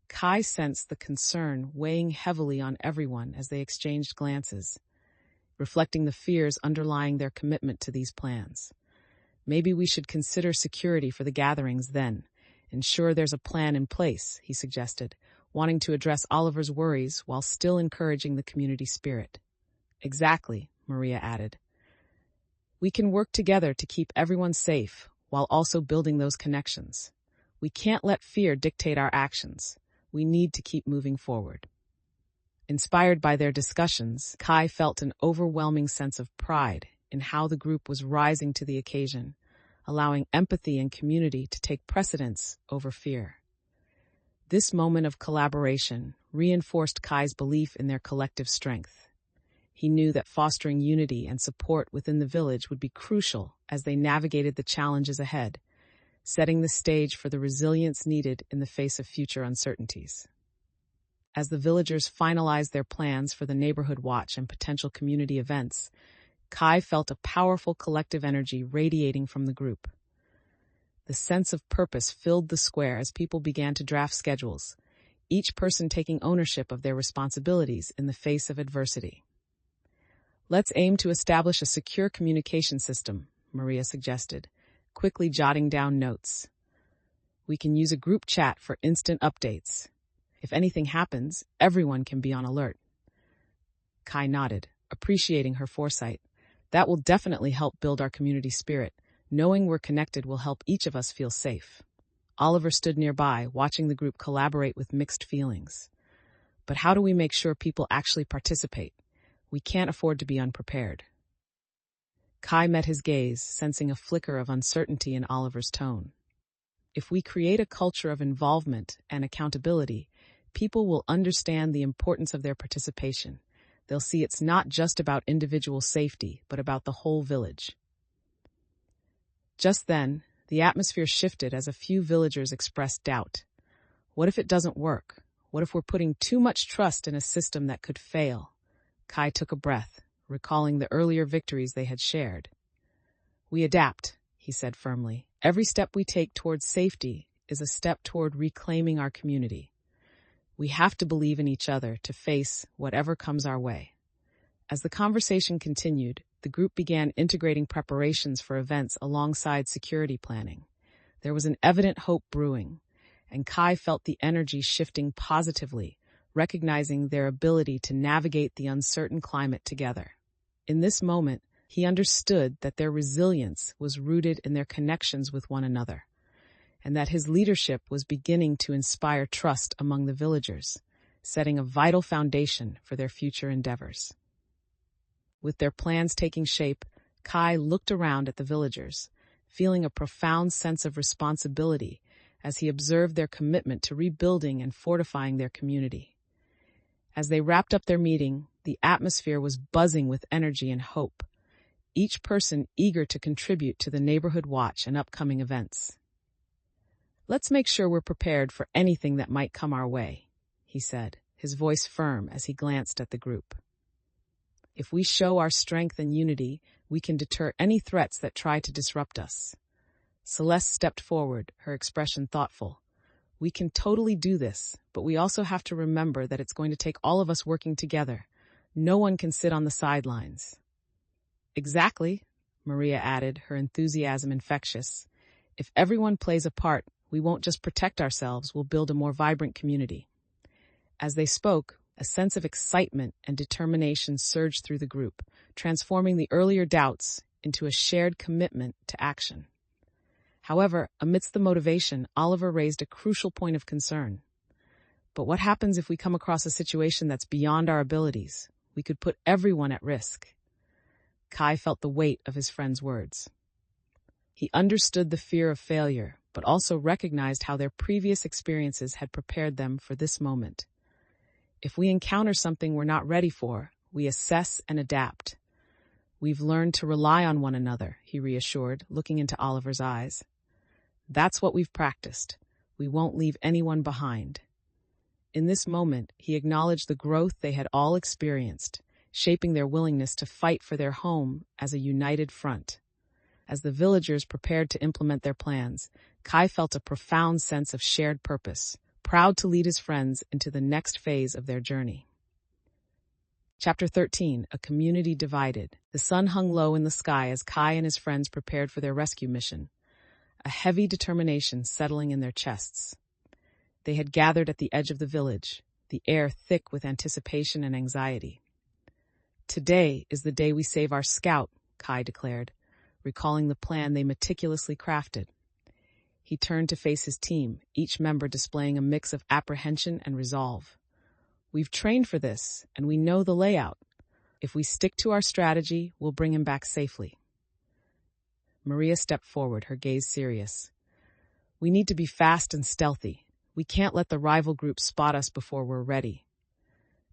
Kai sensed the concern weighing heavily on everyone as they exchanged glances, reflecting the fears underlying their commitment to these plans. "Maybe we should consider security for the gatherings then. Ensure there's a plan in place," he suggested, wanting to address Oliver's worries while still encouraging the community spirit. "Exactly," Maria added. "We can work together to keep everyone safe while also building those connections. We can't let fear dictate our actions. We need to keep moving forward." Inspired by their discussions, Kai felt an overwhelming sense of pride in how the group was rising to the occasion, allowing empathy and community to take precedence over fear. This moment of collaboration reinforced Kai's belief in their collective strength. He knew that fostering unity and support within the village would be crucial as they navigated the challenges ahead, setting the stage for the resilience needed in the face of future uncertainties. As the villagers finalized their plans for the neighborhood watch and potential community events, Kai felt a powerful collective energy radiating from the group. The sense of purpose filled the square as people began to draft schedules, each person taking ownership of their responsibilities in the face of adversity. "Let's aim to establish a secure communication system," Maria suggested, quickly jotting down notes. "We can use a group chat for instant updates. If anything happens, everyone can be on alert." Kai nodded, appreciating her foresight. "That will definitely help build our community spirit. Knowing we're connected will help each of us feel safe." Oliver stood nearby, watching the group collaborate with mixed feelings. "But how do we make sure people actually participate? We can't afford to be unprepared." Kai met his gaze, sensing a flicker of uncertainty in Oliver's tone. "If we create a culture of involvement and accountability, people will understand the importance of their participation. They'll see it's not just about individual safety, but about the whole village." Just then, the atmosphere shifted as a few villagers expressed doubt. "What if it doesn't work? What if we're putting too much trust in a system that could fail? Kai took a breath, recalling the earlier victories they had shared. We adapt, he said firmly. Every step we take towards safety is a step toward reclaiming our community. We have to believe in each other to face whatever comes our way. As the conversation continued, the group began integrating preparations for events alongside security planning. There was an evident hope brewing, and Kai felt the energy shifting positively, recognizing their ability to navigate the uncertain climate together. In this moment, he understood that their resilience was rooted in their connections with one another, and that his leadership was beginning to inspire trust among the villagers, setting a vital foundation for their future endeavors. With their plans taking shape, Kai looked around at the villagers, feeling a profound sense of responsibility as he observed their commitment to rebuilding and fortifying their community. As they wrapped up their meeting, the atmosphere was buzzing with energy and hope, each person eager to contribute to the neighborhood watch and upcoming events. Let's make sure we're prepared for anything that might come our way, he said, his voice firm as he glanced at the group. If we show our strength and unity, we can deter any threats that try to disrupt us. Celeste stepped forward, her expression thoughtful. We can totally do this, but we also have to remember that it's going to take all of us working together. No one can sit on the sidelines. Exactly, Maria added, her enthusiasm infectious. If everyone plays a part, we won't just protect ourselves, we'll build a more vibrant community. As they spoke, a sense of excitement and determination surged through the group, transforming the earlier doubts into a shared commitment to action. However, amidst the motivation, Oliver raised a crucial point of concern. But what happens if we come across a situation that's beyond our abilities? We could put everyone at risk. Kai felt the weight of his friend's words. He understood the fear of failure, but also recognized how their previous experiences had prepared them for this moment. If we encounter something we're not ready for, we assess and adapt. We've learned to rely on one another, he reassured, looking into Oliver's eyes. That's what we've practiced. We won't leave anyone behind. In this moment, he acknowledged the growth they had all experienced, shaping their willingness to fight for their home as a united front. As the villagers prepared to implement their plans, Kai felt a profound sense of shared purpose, proud to lead his friends into the next phase of their journey. Chapter 13, A Community Divided. The sun hung low in the sky as Kai and his friends prepared for their rescue mission, a heavy determination settling in their chests. They had gathered at the edge of the village, the air thick with anticipation and anxiety. Today is the day we save our scout, Kai declared, recalling the plan they meticulously crafted. He turned to face his team, each member displaying a mix of apprehension and resolve. We've trained for this, and we know the layout. If we stick to our strategy, we'll bring him back safely. Maria stepped forward, her gaze serious. We need to be fast and stealthy. We can't let the rival group spot us before we're ready.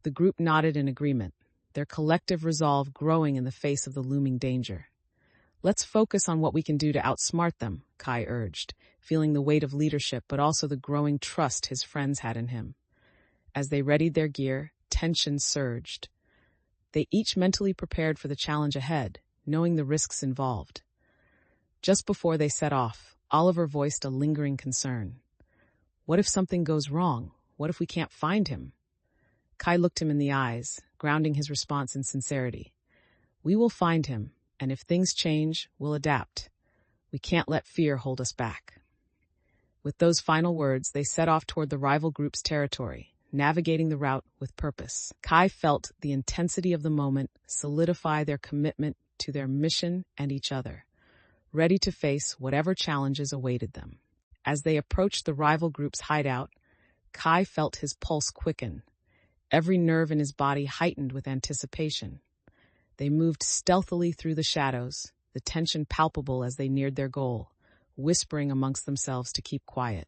The group nodded in agreement, their collective resolve growing in the face of the looming danger. Let's focus on what we can do to outsmart them, Kai urged, feeling the weight of leadership but also the growing trust his friends had in him. As they readied their gear, tension surged. They each mentally prepared for the challenge ahead, knowing the risks involved. Just before they set off, Oliver voiced a lingering concern. What if something goes wrong? What if we can't find him? Kai looked him in the eyes, grounding his response in sincerity. We will find him, and if things change, we'll adapt. We can't let fear hold us back. With those final words, they set off toward the rival group's territory, navigating the route with purpose. Kai felt the intensity of the moment solidify their commitment to their mission and each other, ready to face whatever challenges awaited them. As they approached the rival group's hideout, Kai felt his pulse quicken, every nerve in his body heightened with anticipation. They moved stealthily through the shadows, the tension palpable as they neared their goal, whispering amongst themselves to keep quiet.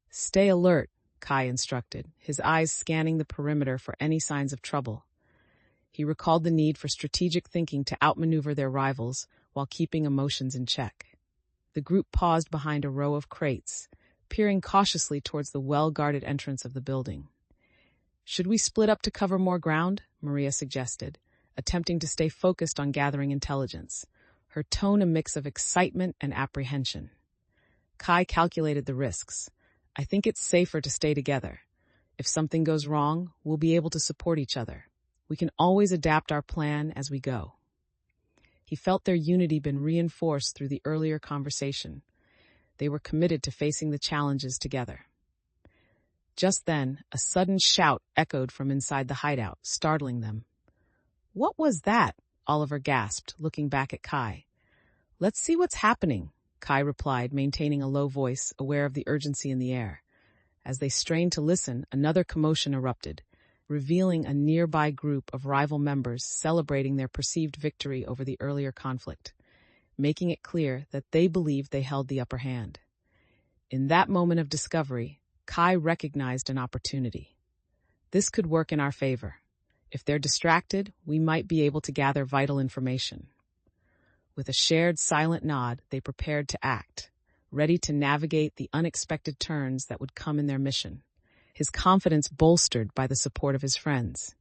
Stay alert, Kai instructed, his eyes scanning the perimeter for any signs of trouble. He recalled the need for strategic thinking to outmaneuver their rivals while keeping emotions in check. The group paused behind a row of crates, peering cautiously towards the well-guarded entrance of the building. "Should we split up to cover more ground?" Maria suggested, attempting to stay focused on gathering intelligence, her tone a mix of excitement and apprehension. Kai calculated the risks. "I think it's safer to stay together. If something goes wrong, we'll be able to support each other. We can always adapt our plan as we go." He felt their unity been reinforced through the earlier conversation. They were committed to facing the challenges together. Just then, a sudden shout echoed from inside the hideout, startling them. "What was that?" Oliver gasped, looking back at Kai. "Let's see what's happening," Kai replied, maintaining a low voice, aware of the urgency in the air. As they strained to listen, another commotion erupted, revealing a nearby group of rival members celebrating their perceived victory over the earlier conflict, making it clear that they believed they held the upper hand. In that moment of discovery, Kai recognized an opportunity. This could work in our favor. If they're distracted, we might be able to gather vital information. With a shared silent nod, they prepared to act, ready to navigate the unexpected turns that would come in their mission, his confidence bolstered by the support of his friends.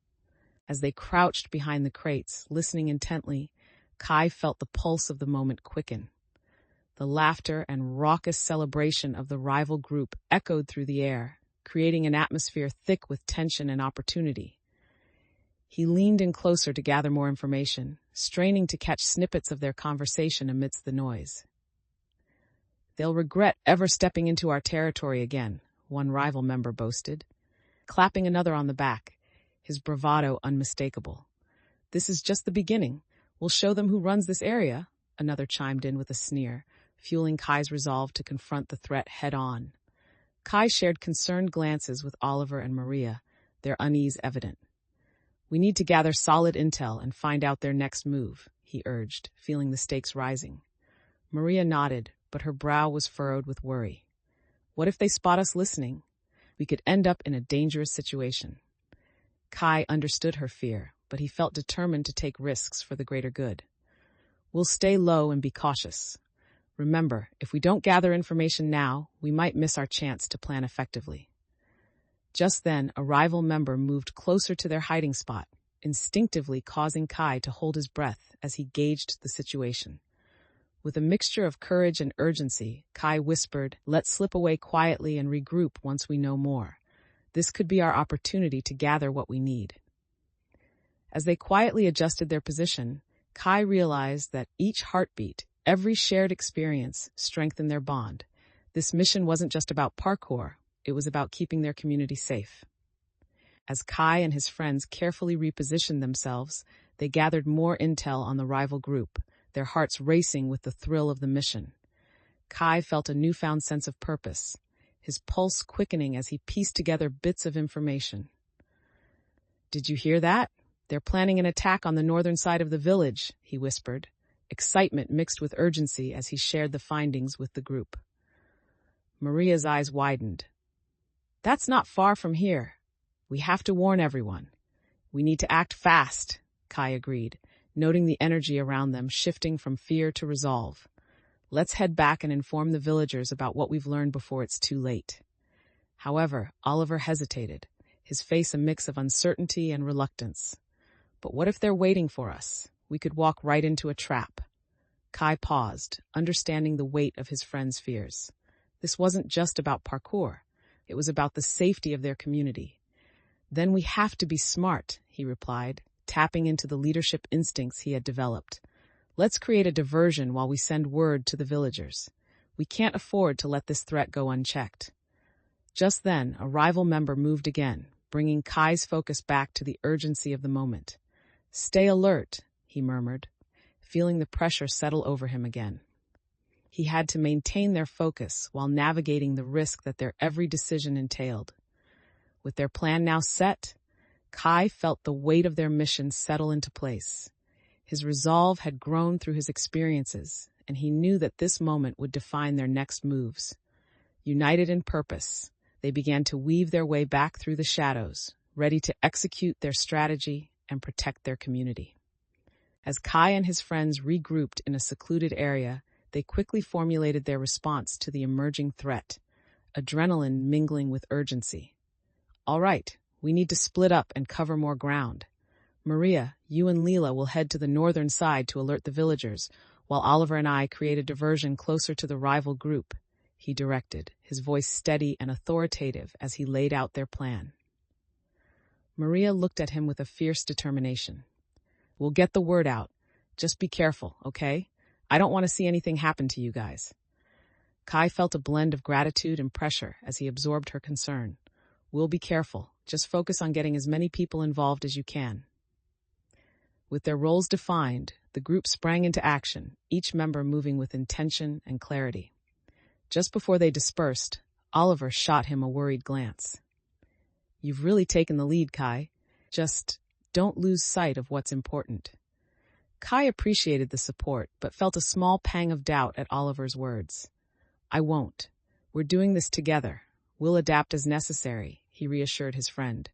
As they crouched behind the crates, listening intently, Kai felt the pulse of the moment quicken. The laughter and raucous celebration of the rival group echoed through the air, creating an atmosphere thick with tension and opportunity. He leaned in closer to gather more information, straining to catch snippets of their conversation amidst the noise. "They'll regret ever stepping into our territory again," one rival member boasted, clapping another on the back, his bravado unmistakable. "This is just the beginning. We'll show them who runs this area," another chimed in with a sneer, fueling Kai's resolve to confront the threat head-on. Kai shared concerned glances with Oliver and Maria, their unease evident. "We need to gather solid intel and find out their next move," he urged, feeling the stakes rising. Maria nodded, but her brow was furrowed with worry. "What if they spot us listening? We could end up in a dangerous situation." Kai understood her fear, but he felt determined to take risks for the greater good. "We'll stay low and be cautious. Remember, if we don't gather information now, we might miss our chance to plan effectively." Just then, a rival member moved closer to their hiding spot, instinctively causing Kai to hold his breath as he gauged the situation. With a mixture of courage and urgency, Kai whispered, "Let's slip away quietly and regroup once we know more. This could be our opportunity to gather what we need." As they quietly adjusted their position, Kai realized that each heartbeat, every shared experience, strengthened their bond. This mission wasn't just about parkour, it was about keeping their community safe. As Kai and his friends carefully repositioned themselves, they gathered more intel on the rival group, their hearts racing with the thrill of the mission. Kai felt a newfound sense of purpose, his pulse quickening as he pieced together bits of information. "Did you hear that? They're planning an attack on the northern side of the village," he whispered, excitement mixed with urgency as he shared the findings with the group. Maria's eyes widened. "That's not far from here. We have to warn everyone. We need to act fast," Kai agreed, noting the energy around them shifting from fear to resolve. "Let's head back and inform the villagers about what we've learned before it's too late." However, Oliver hesitated, his face a mix of uncertainty and reluctance. "But what if they're waiting for us? We could walk right into a trap." Kai paused, understanding the weight of his friend's fears. This wasn't just about parkour. It was about the safety of their community. "Then we have to be smart," he replied, tapping into the leadership instincts he had developed. "Let's create a diversion while we send word to the villagers. We can't afford to let this threat go unchecked." Just then, a rival member moved again, bringing Kai's focus back to the urgency of the moment. "Stay alert," he murmured, feeling the pressure settle over him again. He had to maintain their focus while navigating the risk that their every decision entailed. With their plan now set, Kai felt the weight of their mission settle into place. His resolve had grown through his experiences, and he knew that this moment would define their next moves. United in purpose, they began to weave their way back through the shadows, ready to execute their strategy and protect their community. As Kai and his friends regrouped in a secluded area, they quickly formulated their response to the emerging threat, adrenaline mingling with urgency. All right, we need to split up and cover more ground. Maria, you and Leela will head to the northern side to alert the villagers, while Oliver and I create a diversion closer to the rival group, he directed, his voice steady and authoritative as he laid out their plan. Maria looked at him with a fierce determination. We'll get the word out. Just be careful, okay? I don't want to see anything happen to you guys. Kai felt a blend of gratitude and pressure as he absorbed her concern. We'll be careful. Just focus on getting as many people involved as you can. With their roles defined, the group sprang into action, each member moving with intention and clarity. Just before they dispersed, Oliver shot him a worried glance. You've really taken the lead, Kai. Just don't lose sight of what's important. Kai appreciated the support, but felt a small pang of doubt at Oliver's words. I won't. We're doing this together. We'll adapt as necessary, he reassured his friend,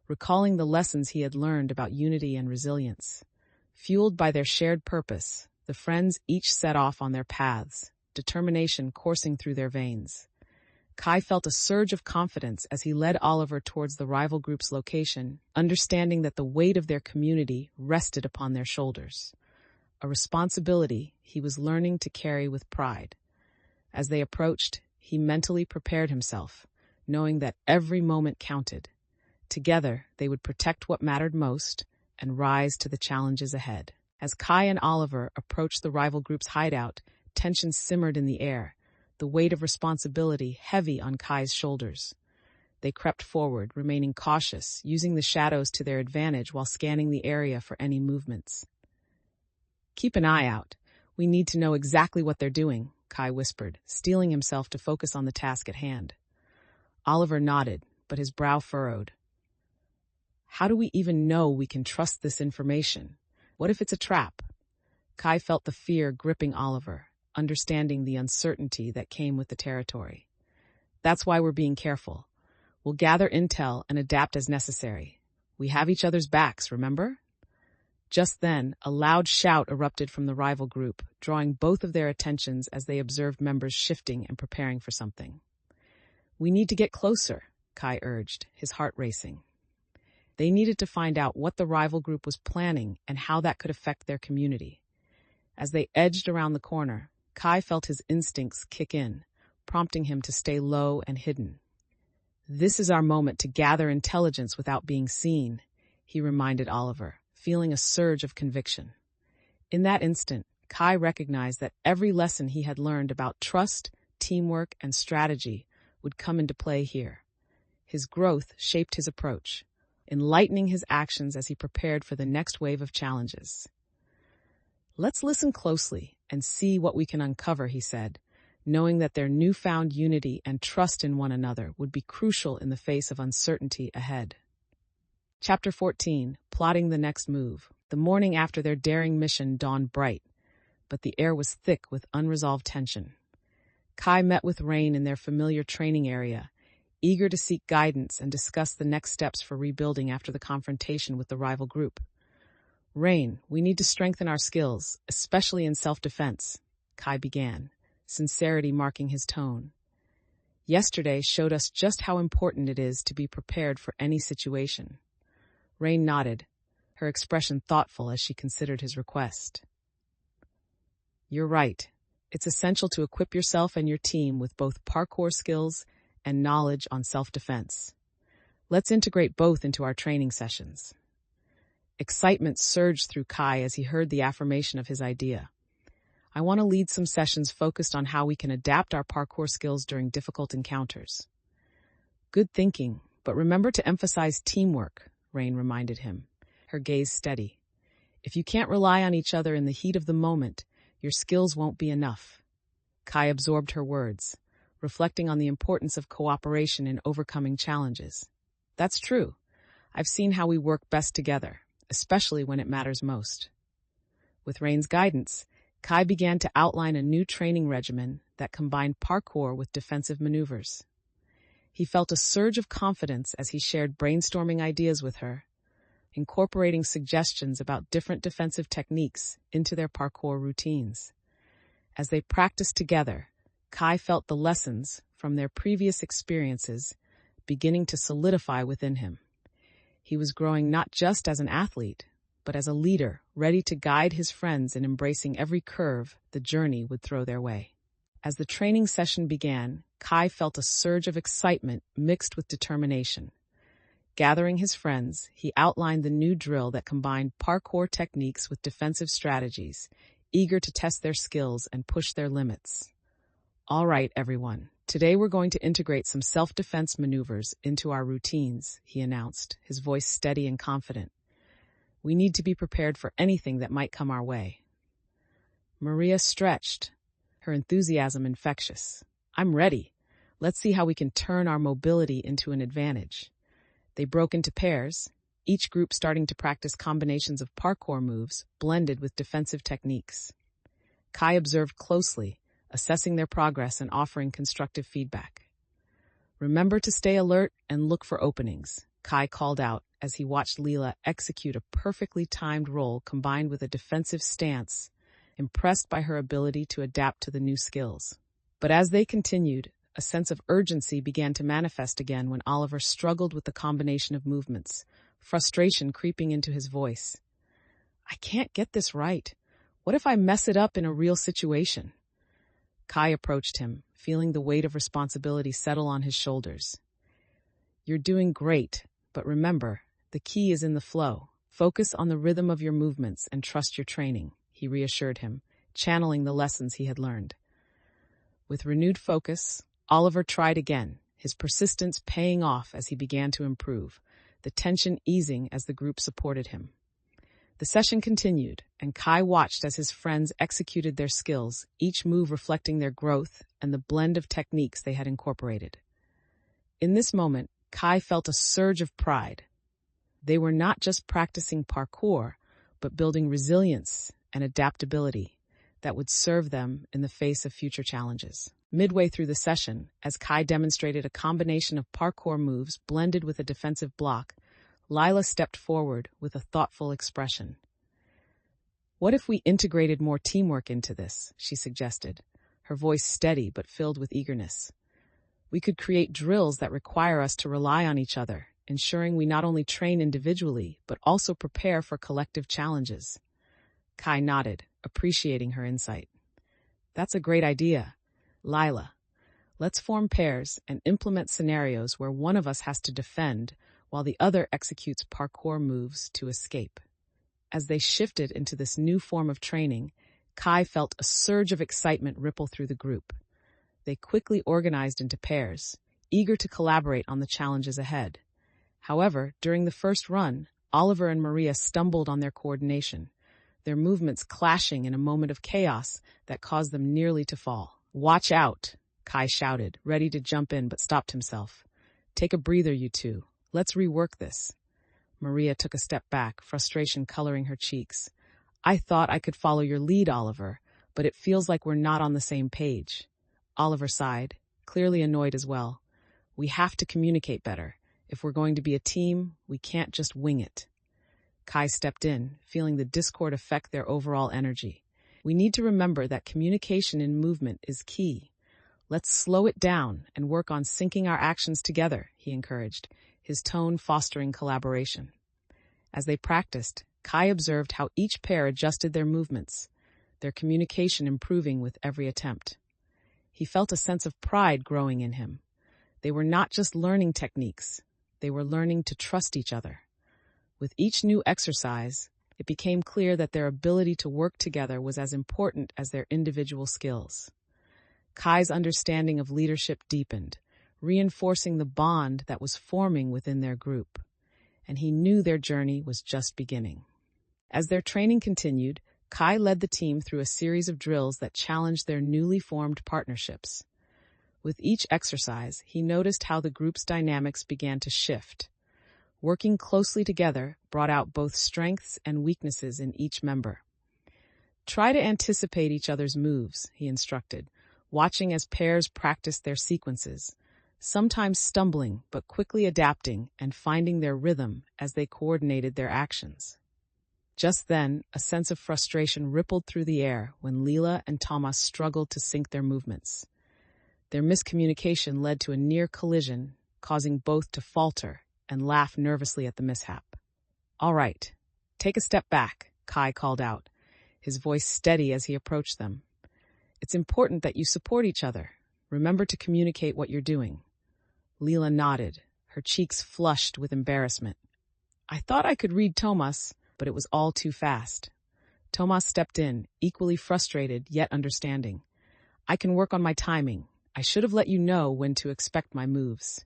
recalling the lessons he had learned about unity and resilience. Fueled by their shared purpose, the friends each set off on their paths, determination coursing through their veins. Kai felt a surge of confidence as he led Oliver towards the rival group's location, understanding that the weight of their community rested upon their shoulders, a responsibility he was learning to carry with pride. As they approached, he mentally prepared himself, knowing that every moment counted. Together, they would protect what mattered most and rise to the challenges ahead. As Kai and Oliver approached the rival group's hideout, tension simmered in the air, the weight of responsibility heavy on Kai's shoulders. They crept forward, remaining cautious, using the shadows to their advantage while scanning the area for any movements. Keep an eye out. We need to know exactly what they're doing, Kai whispered, steeling himself to focus on the task at hand. Oliver nodded, but his brow furrowed. How do we even know we can trust this information? What if it's a trap? Kai felt the fear gripping Oliver, understanding the uncertainty that came with the territory. That's why we're being careful. We'll gather intel and adapt as necessary. We have each other's backs, remember? Just then, a loud shout erupted from the rival group, drawing both of their attentions as they observed members shifting and preparing for something. We need to get closer, Kai urged, his heart racing. They needed to find out what the rival group was planning and how that could affect their community. As they edged around the corner, Kai felt his instincts kick in, prompting him to stay low and hidden. This is our moment to gather intelligence without being seen, he reminded Oliver, feeling a surge of conviction. In that instant, Kai recognized that every lesson he had learned about trust, teamwork, and strategy would come into play here. His growth shaped his approach, enlightening his actions as he prepared for the next wave of challenges. Let's listen closely and see what we can uncover, he said, knowing that their newfound unity and trust in one another would be crucial in the face of uncertainty ahead. Chapter 14, Plotting the Next Move. The morning after their daring mission dawned bright, but the air was thick with unresolved tension. Kai met with Rain in their familiar training area, eager to seek guidance and discuss the next steps for rebuilding after the confrontation with the rival group. Rain, we need to strengthen our skills, especially in self-defense, Kai began, sincerity marking his tone. Yesterday showed us just how important it is to be prepared for any situation. Rain nodded, her expression thoughtful as she considered his request. You're right. It's essential to equip yourself and your team with both parkour skills and knowledge on self-defense. Let's integrate both into our training sessions. Excitement surged through Kai as he heard the affirmation of his idea. I want to lead some sessions focused on how we can adapt our parkour skills during difficult encounters. Good thinking, but remember to emphasize teamwork, Rain reminded him, her gaze steady. If you can't rely on each other in the heat of the moment, your skills won't be enough. Kai absorbed her words, reflecting on the importance of cooperation in overcoming challenges. That's true. I've seen how we work best together, especially when it matters most. With Rain's guidance, Kai began to outline a new training regimen that combined parkour with defensive maneuvers. He felt a surge of confidence as he shared brainstorming ideas with her, incorporating suggestions about different defensive techniques into their parkour routines. As they practiced together, Kai felt the lessons from their previous experiences beginning to solidify within him. He was growing not just as an athlete, but as a leader, ready to guide his friends in embracing every curve the journey would throw their way. As the training session began, Kai felt a surge of excitement mixed with determination. Gathering his friends, he outlined the new drill that combined parkour techniques with defensive strategies, eager to test their skills and push their limits. All right, everyone. Today we're going to integrate some self-defense maneuvers into our routines, he announced, his voice steady and confident. We need to be prepared for anything that might come our way. Maria stretched, her enthusiasm infectious. I'm ready. Let's see how we can turn our mobility into an advantage. They broke into pairs, each group starting to practice combinations of parkour moves blended with defensive techniques. Kai observed closely, assessing their progress and offering constructive feedback. Remember to stay alert and look for openings, Kai called out as he watched Leela execute a perfectly timed roll combined with a defensive stance, impressed by her ability to adapt to the new skills. But as they continued, a sense of urgency began to manifest again when Oliver struggled with the combination of movements, frustration creeping into his voice. I can't get this right. What if I mess it up in a real situation? Kai approached him, feeling the weight of responsibility settle on his shoulders. You're doing great, but remember, the key is in the flow. Focus on the rhythm of your movements and trust your training, he reassured him, channeling the lessons he had learned. With renewed focus, Oliver tried again, his persistence paying off as he began to improve, the tension easing as the group supported him. The session continued, and Kai watched as his friends executed their skills, each move reflecting their growth and the blend of techniques they had incorporated. In this moment, Kai felt a surge of pride. They were not just practicing parkour, but building resilience and adaptability that would serve them in the face of future challenges. Midway through the session, as Kai demonstrated a combination of parkour moves blended with a defensive block, Lila stepped forward with a thoughtful expression. What if we integrated more teamwork into this, she suggested, her voice steady but filled with eagerness. We could create drills that require us to rely on each other, ensuring we not only train individually, but also prepare for collective challenges. Kai nodded, appreciating her insight. That's a great idea. Lila, let's form pairs and implement scenarios where one of us has to defend while the other executes parkour moves to escape. As they shifted into this new form of training, Kai felt a surge of excitement ripple through the group. They quickly organized into pairs, eager to collaborate on the challenges ahead. However, during the first run, Oliver and Maria stumbled on their coordination, their movements clashing in a moment of chaos that caused them nearly to fall. Watch out, Kai shouted, ready to jump in but stopped himself. Take a breather, you two. Let's rework this. Maria took a step back, frustration coloring her cheeks. I thought I could follow your lead, Oliver, but it feels like we're not on the same page. Oliver sighed, clearly annoyed as well. We have to communicate better. If we're going to be a team, we can't just wing it. Kai stepped in, feeling the discord affect their overall energy. We need to remember that communication in movement is key. Let's slow it down and work on syncing our actions together, he encouraged, his tone fostering collaboration. As they practiced, Kai observed how each pair adjusted their movements, their communication improving with every attempt. He felt a sense of pride growing in him. They were not just learning techniques, they were learning to trust each other. With each new exercise, it became clear that their ability to work together was as important as their individual skills. Kai's understanding of leadership deepened, reinforcing the bond that was forming within their group, and he knew their journey was just beginning. As their training continued, Kai led the team through a series of drills that challenged their newly formed partnerships. With each exercise, he noticed how the group's dynamics began to shift. Working closely together brought out both strengths and weaknesses in each member. Try to anticipate each other's moves, he instructed, watching as pairs practiced their sequences, sometimes stumbling but quickly adapting and finding their rhythm as they coordinated their actions. Just then, a sense of frustration rippled through the air when Leela and Thomas struggled to sync their movements. Their miscommunication led to a near collision, causing both to falter and laugh nervously at the mishap. "All right, take a step back," Kai called out, his voice steady as he approached them. "It's important that you support each other. Remember to communicate what you're doing." Leela nodded, her cheeks flushed with embarrassment. "I thought I could read Tomas, but it was all too fast." Tomas stepped in, equally frustrated yet understanding. "I can work on my timing. I should have let you know when to expect my moves."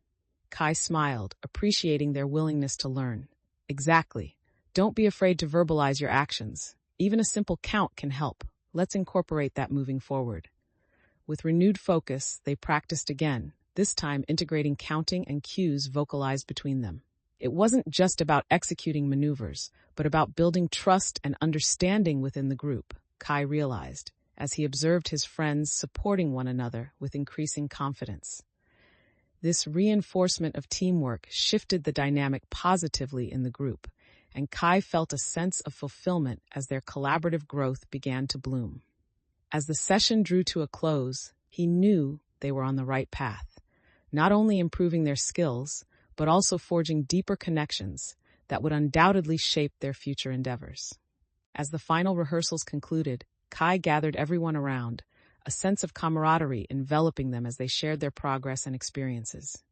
Kai smiled, appreciating their willingness to learn. "Exactly. Don't be afraid to verbalize your actions. Even a simple count can help. Let's incorporate that moving forward." With renewed focus, they practiced again, this time integrating counting and cues vocalized between them. It wasn't just about executing maneuvers, but about building trust and understanding within the group, Kai realized, as he observed his friends supporting one another with increasing confidence. This reinforcement of teamwork shifted the dynamic positively in the group, and Kai felt a sense of fulfillment as their collaborative growth began to bloom. As the session drew to a close, he knew they were on the right path, not only improving their skills, but also forging deeper connections that would undoubtedly shape their future endeavors. As the final rehearsals concluded, Kai gathered everyone around, a sense of camaraderie enveloping them as they shared their progress and experiences.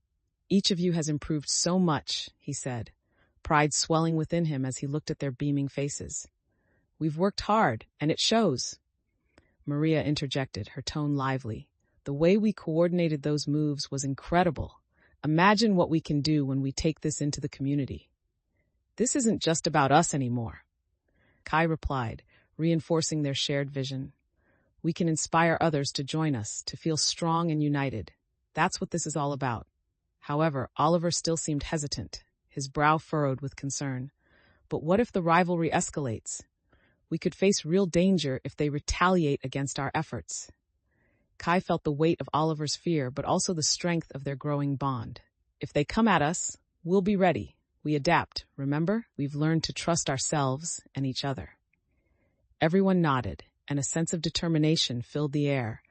"Each of you has improved so much," he said, pride swelling within him as he looked at their beaming faces. "We've worked hard, and it shows." Maria interjected, her tone lively. "The way we coordinated those moves was incredible. Imagine what we can do when we take this into the community." "This isn't just about us anymore," Kai replied, reinforcing their shared vision. "We can inspire others to join us, to feel strong and united. That's what this is all about." However, Oliver still seemed hesitant, his brow furrowed with concern. "But what if the rivalry escalates? We could face real danger if they retaliate against our efforts." Kai felt the weight of Oliver's fear, but also the strength of their growing bond. "If they come at us, we'll be ready. We adapt, remember? We've learned to trust ourselves and each other." Everyone nodded, and a sense of determination filled the air,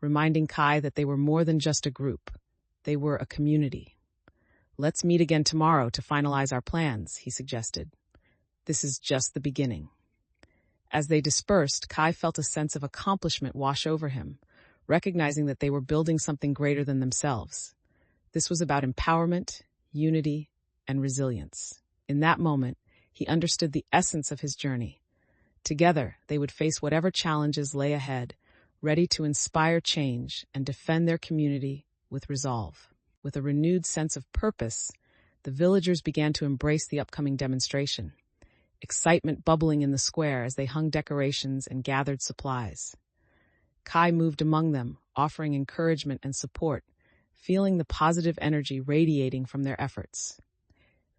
reminding Kai that they were more than just a group. They were a community. "Let's meet again tomorrow to finalize our plans," he suggested. "This is just the beginning." As they dispersed, Kai felt a sense of accomplishment wash over him, recognizing that they were building something greater than themselves. This was about empowerment, unity, and resilience. In that moment, he understood the essence of his journey. Together, they would face whatever challenges lay ahead, ready to inspire change and defend their community with resolve. With a renewed sense of purpose, the villagers began to embrace the upcoming demonstration, excitement bubbling in the square as they hung decorations and gathered supplies. Kai moved among them, offering encouragement and support, feeling the positive energy radiating from their efforts.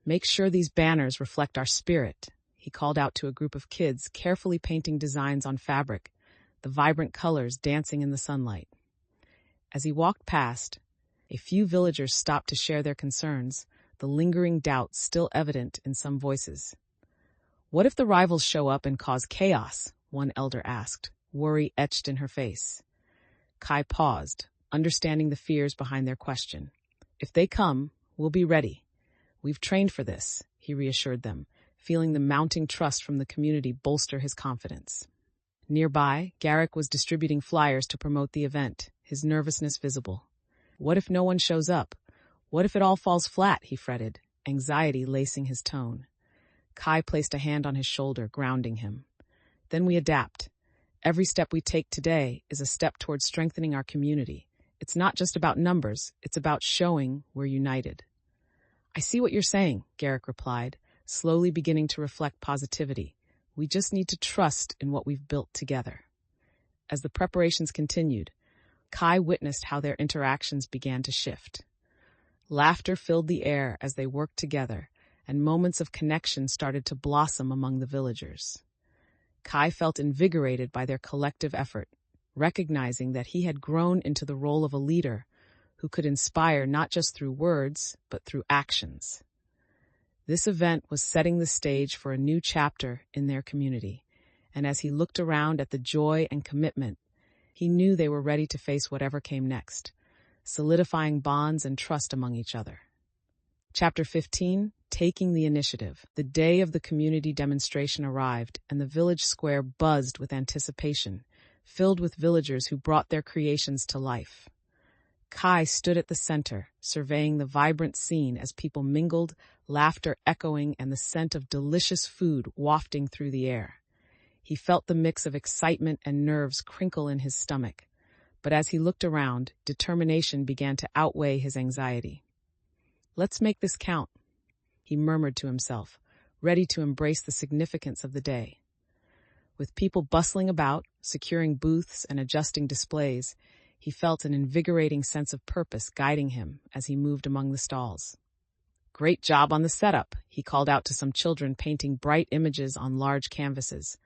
"Make sure these banners reflect our spirit," he called out to a group of kids carefully painting designs on fabric, the vibrant colors dancing in the sunlight. As he walked past, a few villagers stopped to share their concerns, the lingering doubt still evident in some voices. "What if the rivals show up and cause chaos?" one elder asked, worry etched in her face. Kai paused, understanding the fears behind their question. "If they come, we'll be ready. We've trained for this," he reassured them, feeling the mounting trust from the community bolster his confidence. Nearby, Garrick was distributing flyers to promote the event, his nervousness visible. "What if no one shows up? What if it all falls flat?" he fretted, anxiety lacing his tone. Kai placed a hand on his shoulder, grounding him. "Then we adapt. Every step we take today is a step towards strengthening our community. It's not just about numbers, it's about showing we're united." "I see what you're saying," Garrick replied, slowly beginning to reflect positivity. "We just need to trust in what we've built together." As the preparations continued, Kai witnessed how their interactions began to shift. Laughter filled the air as they worked together, and moments of connection started to blossom among the villagers. Kai felt invigorated by their collective effort, recognizing that he had grown into the role of a leader who could inspire not just through words, but through actions. This event was setting the stage for a new chapter in their community, and as he looked around at the joy and commitment, he knew they were ready to face whatever came next. solidifying bonds and trust among each other. Chapter 15, Taking the Initiative. The day of the community demonstration arrived, and the village square buzzed with anticipation, filled with villagers who brought their creations to life. Kai stood at the center, surveying the vibrant scene as people mingled, laughter echoing, and the scent of delicious food wafting through the air. He felt the mix of excitement and nerves crinkle in his stomach, but as he looked around, determination began to outweigh his anxiety. "Let's make this count," he murmured to himself, ready to embrace the significance of the day. With people bustling about, securing booths and adjusting displays, he felt an invigorating sense of purpose guiding him as he moved among the stalls. "Great job on the setup," he called out to some children painting bright images on large canvases,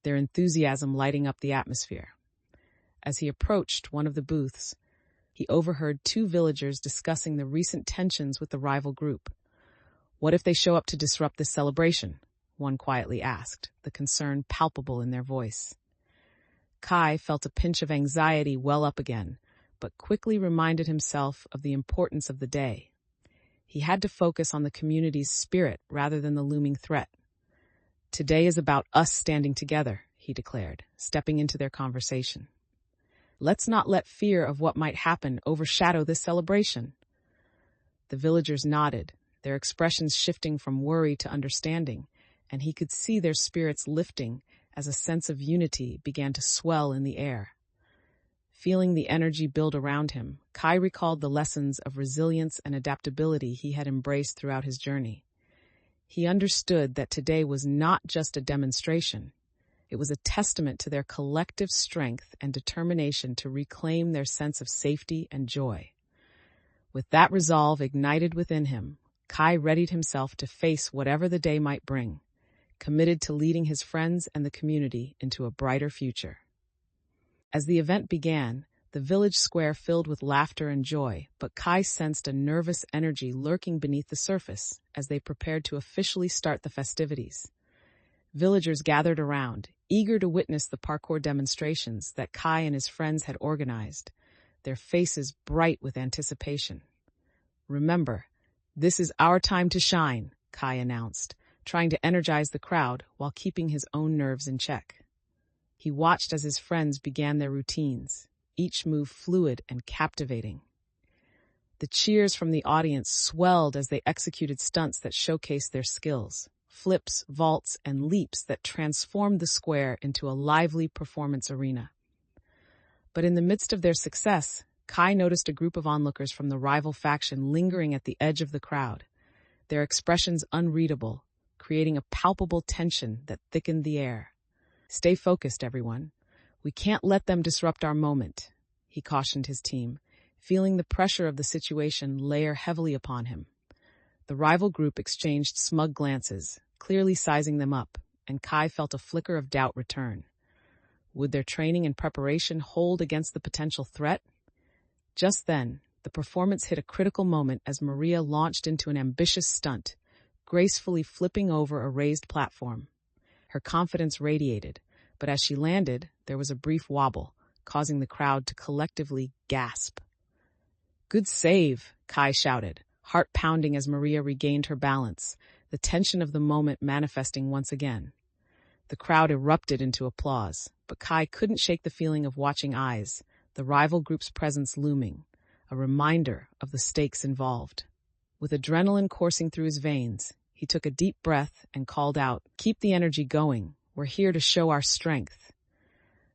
their enthusiasm lighting up the atmosphere. As he approached one of the booths, he overheard two villagers discussing the recent tensions with the rival group. "What if they show up to disrupt this celebration?" one quietly asked, the concern palpable in their voice. Kai felt a pinch of anxiety well up again, but quickly reminded himself of the importance of the day. He had to focus on the community's spirit rather than the looming threat. "Today is about us standing together," he declared, stepping into their conversation. "Let's not let fear of what might happen overshadow this celebration." The villagers nodded, their expressions shifting from worry to understanding, and he could see their spirits lifting as a sense of unity began to swell in the air. Feeling the energy build around him, Kai recalled the lessons of resilience and adaptability he had embraced throughout his journey. He understood that today was not just a demonstration. It was a testament to their collective strength and determination to reclaim their sense of safety and joy. With that resolve ignited within him, Kai readied himself to face whatever the day might bring, committed to leading his friends and the community into a brighter future. As the event began, the village square filled with laughter and joy, but Kai sensed a nervous energy lurking beneath the surface as they prepared to officially start the festivities. Villagers gathered around, eager to witness the parkour demonstrations that Kai and his friends had organized, their faces bright with anticipation. "Remember, this is our time to shine," Kai announced, trying to energize the crowd while keeping his own nerves in check. He watched as his friends began their routines, each move fluid and captivating. The cheers from the audience swelled as they executed stunts that showcased their skills, flips, vaults, and leaps that transformed the square into a lively performance arena. But in the midst of their success, Kai noticed a group of onlookers from the rival faction lingering at the edge of the crowd, their expressions unreadable, creating a palpable tension that thickened the air. "Stay focused, everyone. We can't let them disrupt our moment," he cautioned his team, feeling the pressure of the situation layer heavily upon him. The rival group exchanged smug glances, clearly sizing them up, and Kai felt a flicker of doubt return. Would their training and preparation hold against the potential threat? Just then, the performance hit a critical moment as Maria launched into an ambitious stunt, gracefully flipping over a raised platform. Her confidence radiated, but as she landed, there was a brief wobble, causing the crowd to collectively gasp. "Good save," Kai shouted, heart pounding as Maria regained her balance, the tension of the moment manifesting once again. The crowd erupted into applause, but Kai couldn't shake the feeling of watching eyes, the rival group's presence looming, a reminder of the stakes involved. With adrenaline coursing through his veins, he took a deep breath and called out, "Keep the energy going. We're here to show our strength."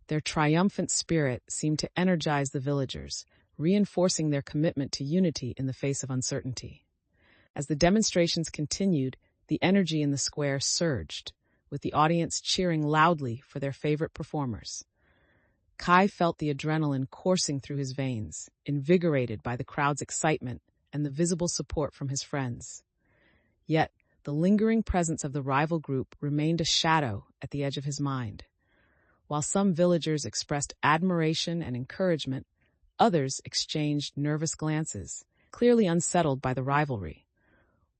Their triumphant spirit seemed to energize the villagers, reinforcing their commitment to unity in the face of uncertainty. As the demonstrations continued, the energy in the square surged, with the audience cheering loudly for their favorite performers. Kai felt the adrenaline coursing through his veins, invigorated by the crowd's excitement and the visible support from his friends. Yet, the lingering presence of the rival group remained a shadow at the edge of his mind. While some villagers expressed admiration and encouragement, others exchanged nervous glances, clearly unsettled by the rivalry.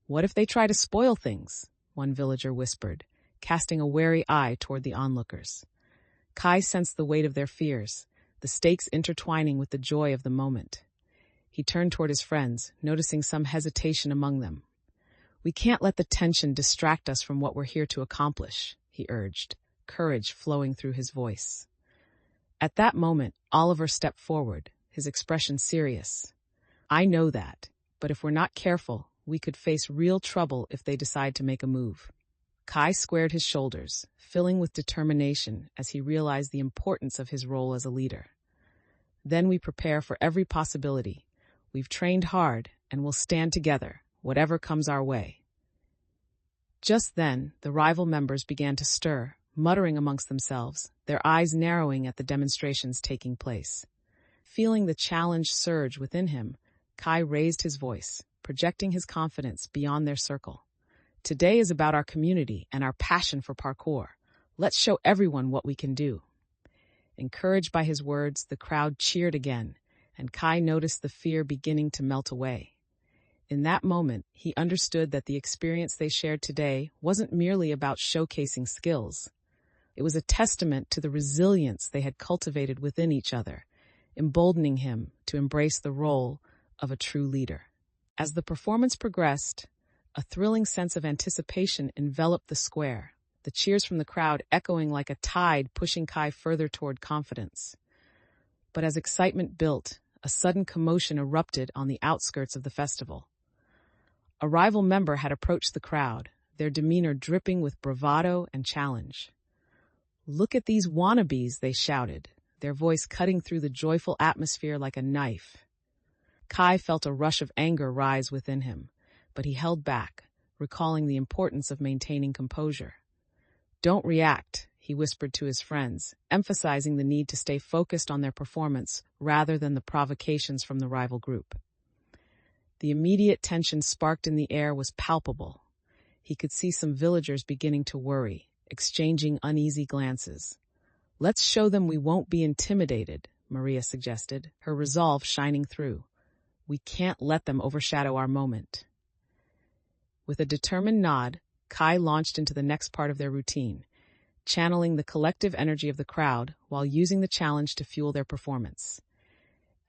"What if they try to spoil things?" one villager whispered, casting a wary eye toward the onlookers. Kai sensed the weight of their fears, the stakes intertwining with the joy of the moment. He turned toward his friends, noticing some hesitation among them. "We can't let the tension distract us from what we're here to accomplish," he urged, courage flowing through his voice. At that moment, Oliver stepped forward, his expression serious. "I know that, but if we're not careful, we could face real trouble if they decide to make a move." Kai squared his shoulders, filling with determination as he realized the importance of his role as a leader. "Then we prepare for every possibility. We've trained hard, and we'll stand together, whatever comes our way." Just then, the rival members began to stir, muttering amongst themselves, their eyes narrowing at the demonstrations taking place. Feeling the challenge surge within him, Kai raised his voice, projecting his confidence beyond their circle. "Today is about our community and our passion for parkour. Let's show everyone what we can do." Encouraged by his words, the crowd cheered again, and Kai noticed the fear beginning to melt away. In that moment, he understood that the experience they shared today wasn't merely about showcasing skills. It was a testament to the resilience they had cultivated within each other, emboldening him to embrace the role of a true leader. As the performance progressed, a thrilling sense of anticipation enveloped the square, the cheers from the crowd echoing like a tide pushing Kai further toward confidence. But as excitement built, a sudden commotion erupted on the outskirts of the festival. A rival member had approached the crowd, their demeanor dripping with bravado and challenge. "Look at these wannabes," they shouted, their voice cutting through the joyful atmosphere like a knife. Kai felt a rush of anger rise within him, but he held back, recalling the importance of maintaining composure. "Don't react," he whispered to his friends, emphasizing the need to stay focused on their performance rather than the provocations from the rival group. The immediate tension sparked in the air was palpable. He could see some villagers beginning to worry, exchanging uneasy glances. "Let's show them we won't be intimidated," Maria suggested, her resolve shining through. "We can't let them overshadow our moment." With a determined nod, Kai launched into the next part of their routine, channeling the collective energy of the crowd while using the challenge to fuel their performance.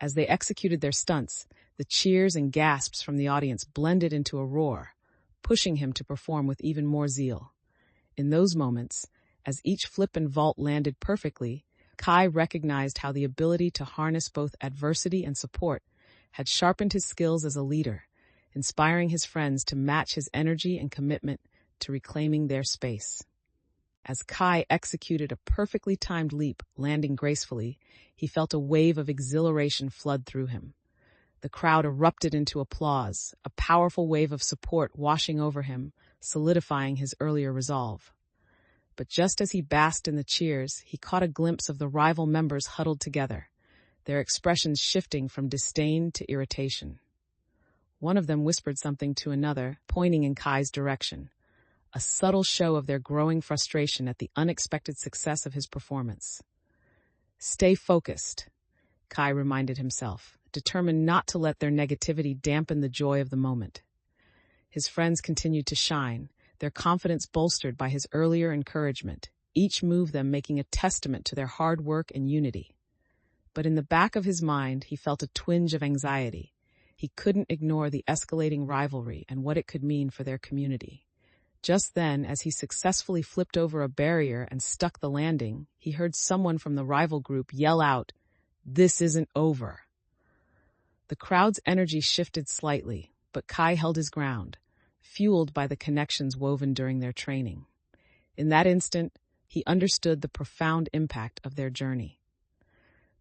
As they executed their stunts, the cheers and gasps from the audience blended into a roar, pushing him to perform with even more zeal. In those moments, as each flip and vault landed perfectly, Kai recognized how the ability to harness both adversity and support had sharpened his skills as a leader, inspiring his friends to match his energy and commitment to reclaiming their space. As Kai executed a perfectly timed leap, landing gracefully, he felt a wave of exhilaration flood through him. The crowd erupted into applause, a powerful wave of support washing over him, solidifying his earlier resolve. But just as he basked in the cheers, he caught a glimpse of the rival members huddled together, their expressions shifting from disdain to irritation. One of them whispered something to another, pointing in Kai's direction, a subtle show of their growing frustration at the unexpected success of his performance. "Stay focused," Kai reminded himself, determined not to let their negativity dampen the joy of the moment. His friends continued to shine, their confidence bolstered by his earlier encouragement, each move them making a testament to their hard work and unity. But in the back of his mind, he felt a twinge of anxiety. He couldn't ignore the escalating rivalry and what it could mean for their community. Just then, as he successfully flipped over a barrier and stuck the landing, he heard someone from the rival group yell out, "This isn't over." The crowd's energy shifted slightly, but Kai held his ground, fueled by the connections woven during their training. In that instant, he understood the profound impact of their journey.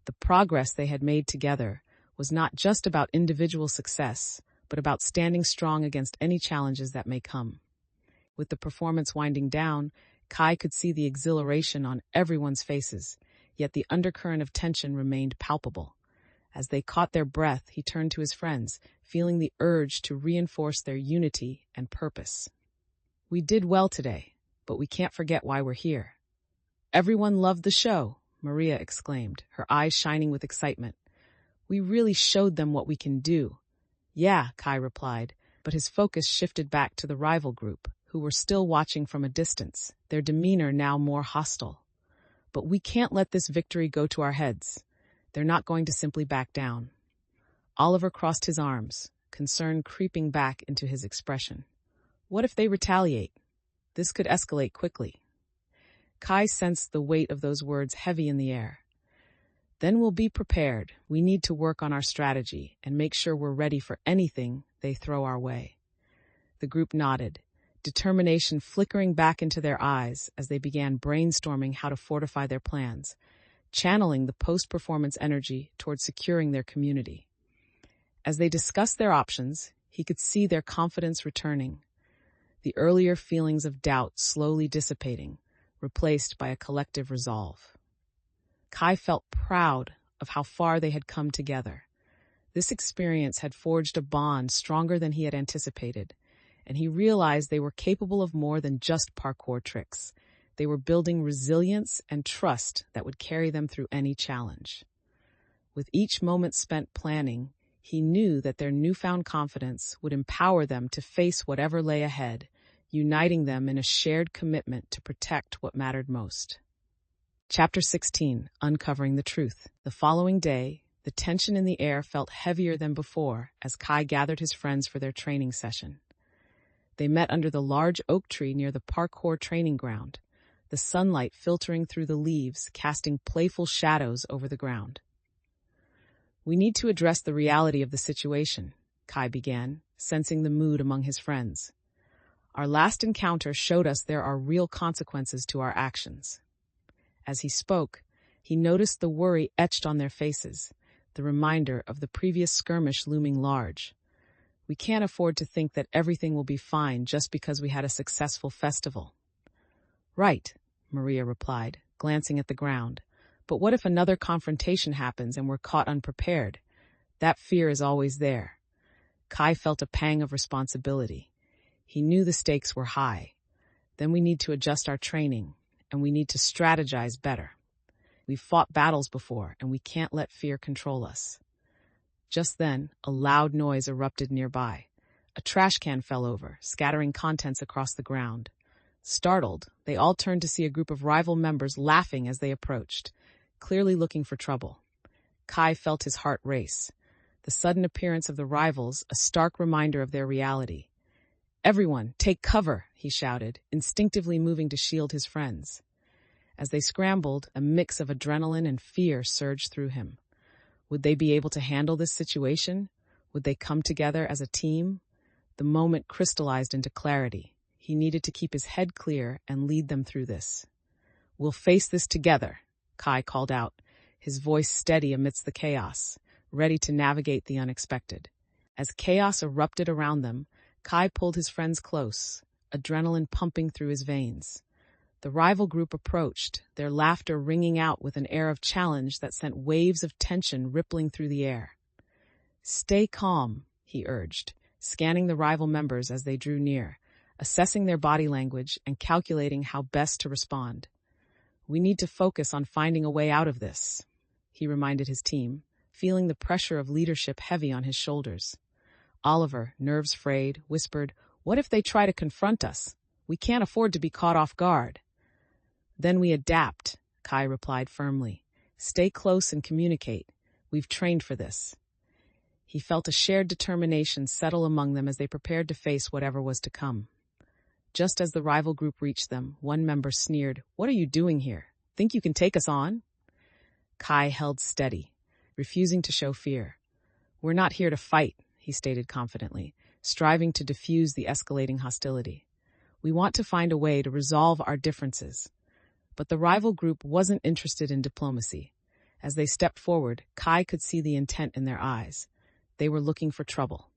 The progress they had made together was not just about individual success, but about standing strong against any challenges that may come. With the performance winding down, Kai could see the exhilaration on everyone's faces, yet the undercurrent of tension remained palpable. As they caught their breath, he turned to his friends, feeling the urge to reinforce their unity and purpose. "We did well today, but we can't forget why we're here." "Everyone loved the show," Maria exclaimed, her eyes shining with excitement. "We really showed them what we can do." "Yeah," Kai replied, but his focus shifted back to the rival group, who were still watching from a distance, their demeanor now more hostile. "But we can't let this victory go to our heads. They're not going to simply back down." Oliver crossed his arms, concern creeping back into his expression. What if they retaliate? This could escalate quickly. Kai sensed the weight of those words heavy in the air. Then we'll be prepared. We need to work on our strategy and make sure we're ready for anything they throw our way. The group nodded, determination flickering back into their eyes as they began brainstorming how to fortify their plans, channeling the post-performance energy towards securing their community. As they discussed their options, he could see their confidence returning, the earlier feelings of doubt slowly dissipating, replaced by a collective resolve. Kai felt proud of how far they had come together. This experience had forged a bond stronger than he had anticipated, and he realized they were capable of more than just parkour tricks. They were building resilience and trust that would carry them through any challenge. With each moment spent planning, he knew that their newfound confidence would empower them to face whatever lay ahead, uniting them in a shared commitment to protect what mattered most. Chapter 16, Uncovering the Truth. The following day, the tension in the air felt heavier than before as Kai gathered his friends for their training session. They met under the large oak tree near the parkour training ground, the sunlight filtering through the leaves, casting playful shadows over the ground. We need to address the reality of the situation, Kai began, sensing the mood among his friends. Our last encounter showed us there are real consequences to our actions. As he spoke, he noticed the worry etched on their faces, the reminder of the previous skirmish looming large. We can't afford to think that everything will be fine just because we had a successful festival. Right, Maria replied, glancing at the ground. But what if another confrontation happens and we're caught unprepared? That fear is always there. Kai felt a pang of responsibility. He knew the stakes were high. Then we need to adjust our training, and we need to strategize better. We've fought battles before, and we can't let fear control us. Just then, a loud noise erupted nearby. A trash can fell over, scattering contents across the ground. Startled, they all turned to see a group of rival members laughing as they approached, clearly looking for trouble. Kai felt his heart race. The sudden appearance of the rivals, a stark reminder of their reality. "Everyone, take cover," he shouted, instinctively moving to shield his friends. As they scrambled, a mix of adrenaline and fear surged through him. Would they be able to handle this situation? Would they come together as a team? The moment crystallized into clarity. He needed to keep his head clear and lead them through this. "We'll face this together," Kai called out, his voice steady amidst the chaos, ready to navigate the unexpected. As chaos erupted around them, Kai pulled his friends close, adrenaline pumping through his veins. The rival group approached, their laughter ringing out with an air of challenge that sent waves of tension rippling through the air. "Stay calm," he urged, scanning the rival members as they drew near, assessing their body language and calculating how best to respond. "We need to focus on finding a way out of this," he reminded his team, feeling the pressure of leadership heavy on his shoulders. Oliver, nerves frayed, whispered, "What if they try to confront us? We can't afford to be caught off guard." "Then we adapt," Kai replied firmly. "Stay close and communicate. We've trained for this." He felt a shared determination settle among them as they prepared to face whatever was to come. Just as the rival group reached them, one member sneered, "What are you doing here? Think you can take us on?" Kai held steady, refusing to show fear. "We're not here to fight," he stated confidently, striving to diffuse the escalating hostility. "We want to find a way to resolve our differences." But the rival group wasn't interested in diplomacy. As they stepped forward, Kai could see the intent in their eyes. They were looking for trouble.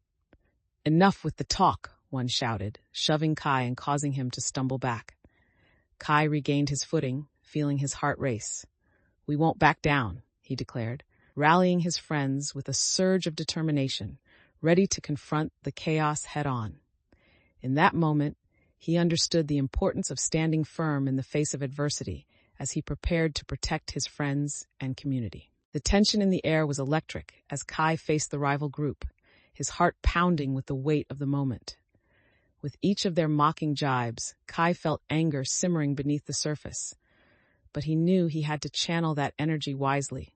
"Enough with the talk," one shouted, shoving Kai and causing him to stumble back. Kai regained his footing, feeling his heart race. "We won't back down," he declared, rallying his friends with a surge of determination, ready to confront the chaos head-on. In that moment, he understood the importance of standing firm in the face of adversity as he prepared to protect his friends and community. The tension in the air was electric as Kai faced the rival group, his heart pounding with the weight of the moment. With each of their mocking jibes, Kai felt anger simmering beneath the surface, but he knew he had to channel that energy wisely.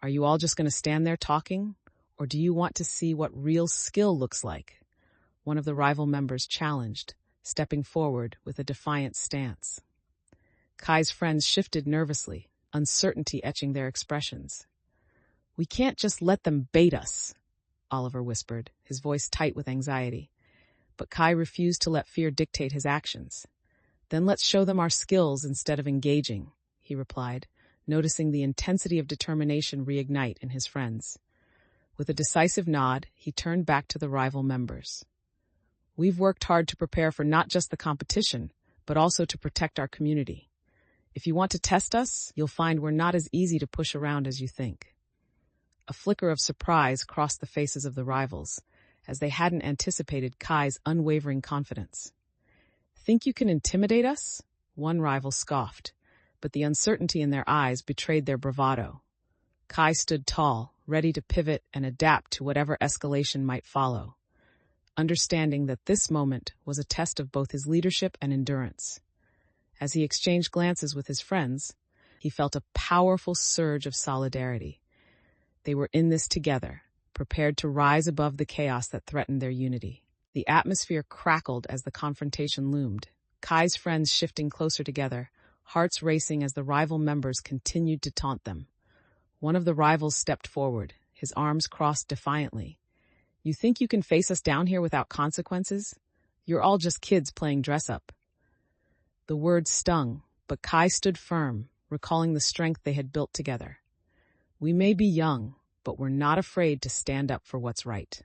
"Are you all just going to stand there talking? Or do you want to see what real skill looks like? One of the rival members challenged, stepping forward with a defiant stance. Kai's friends shifted nervously, uncertainty etching their expressions. "We can't just let them bait us," Oliver whispered, his voice tight with anxiety. But Kai refused to let fear dictate his actions. "Then let's show them our skills instead of engaging," he replied, noticing the intensity of determination reignite in his friends. With a decisive nod, he turned back to the rival members. "We've worked hard to prepare for not just the competition, but also to protect our community. If you want to test us, you'll find we're not as easy to push around as you think." A flicker of surprise crossed the faces of the rivals, as they hadn't anticipated Kai's unwavering confidence. "Think you can intimidate us?" One rival scoffed, but the uncertainty in their eyes betrayed their bravado. Kai stood tall, ready to pivot and adapt to whatever escalation might follow, understanding that this moment was a test of both his leadership and endurance. As he exchanged glances with his friends, he felt a powerful surge of solidarity. They were in this together, prepared to rise above the chaos that threatened their unity. The atmosphere crackled as the confrontation loomed, Kai's friends shifting closer together, hearts racing as the rival members continued to taunt them. One of the rivals stepped forward, his arms crossed defiantly. "You think you can face us down here without consequences? You're all just kids playing dress-up." The words stung, but Kai stood firm, recalling the strength they had built together. "We may be young, but we're not afraid to stand up for what's right."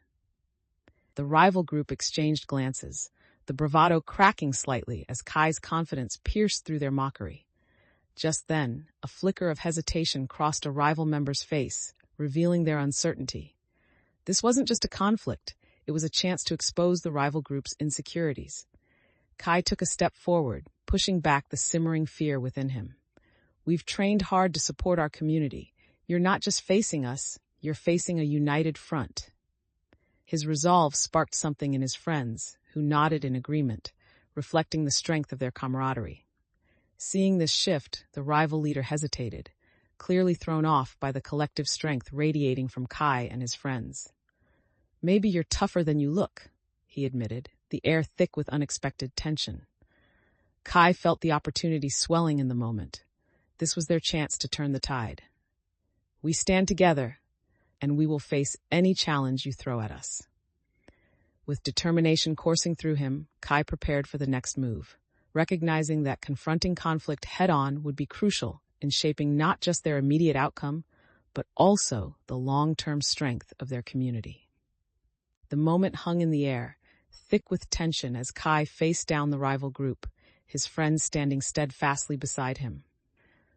The rival group exchanged glances, the bravado cracking slightly as Kai's confidence pierced through their mockery. Just then, a flicker of hesitation crossed a rival member's face, revealing their uncertainty. This wasn't just a conflict, it was a chance to expose the rival group's insecurities. Kai took a step forward, pushing back the simmering fear within him. "We've trained hard to support our community. You're not just facing us, you're facing a united front." His resolve sparked something in his friends, who nodded in agreement, reflecting the strength of their camaraderie. Seeing this shift, the rival leader hesitated, clearly thrown off by the collective strength radiating from Kai and his friends. "Maybe you're tougher than you look," he admitted, the air thick with unexpected tension. Kai felt the opportunity swelling in the moment. This was their chance to turn the tide. "We stand together, and we will face any challenge you throw at us." With determination coursing through him, Kai prepared for the next move, recognizing that confronting conflict head-on would be crucial in shaping not just their immediate outcome, but also the long-term strength of their community. The moment hung in the air, thick with tension as Kai faced down the rival group, his friends standing steadfastly beside him.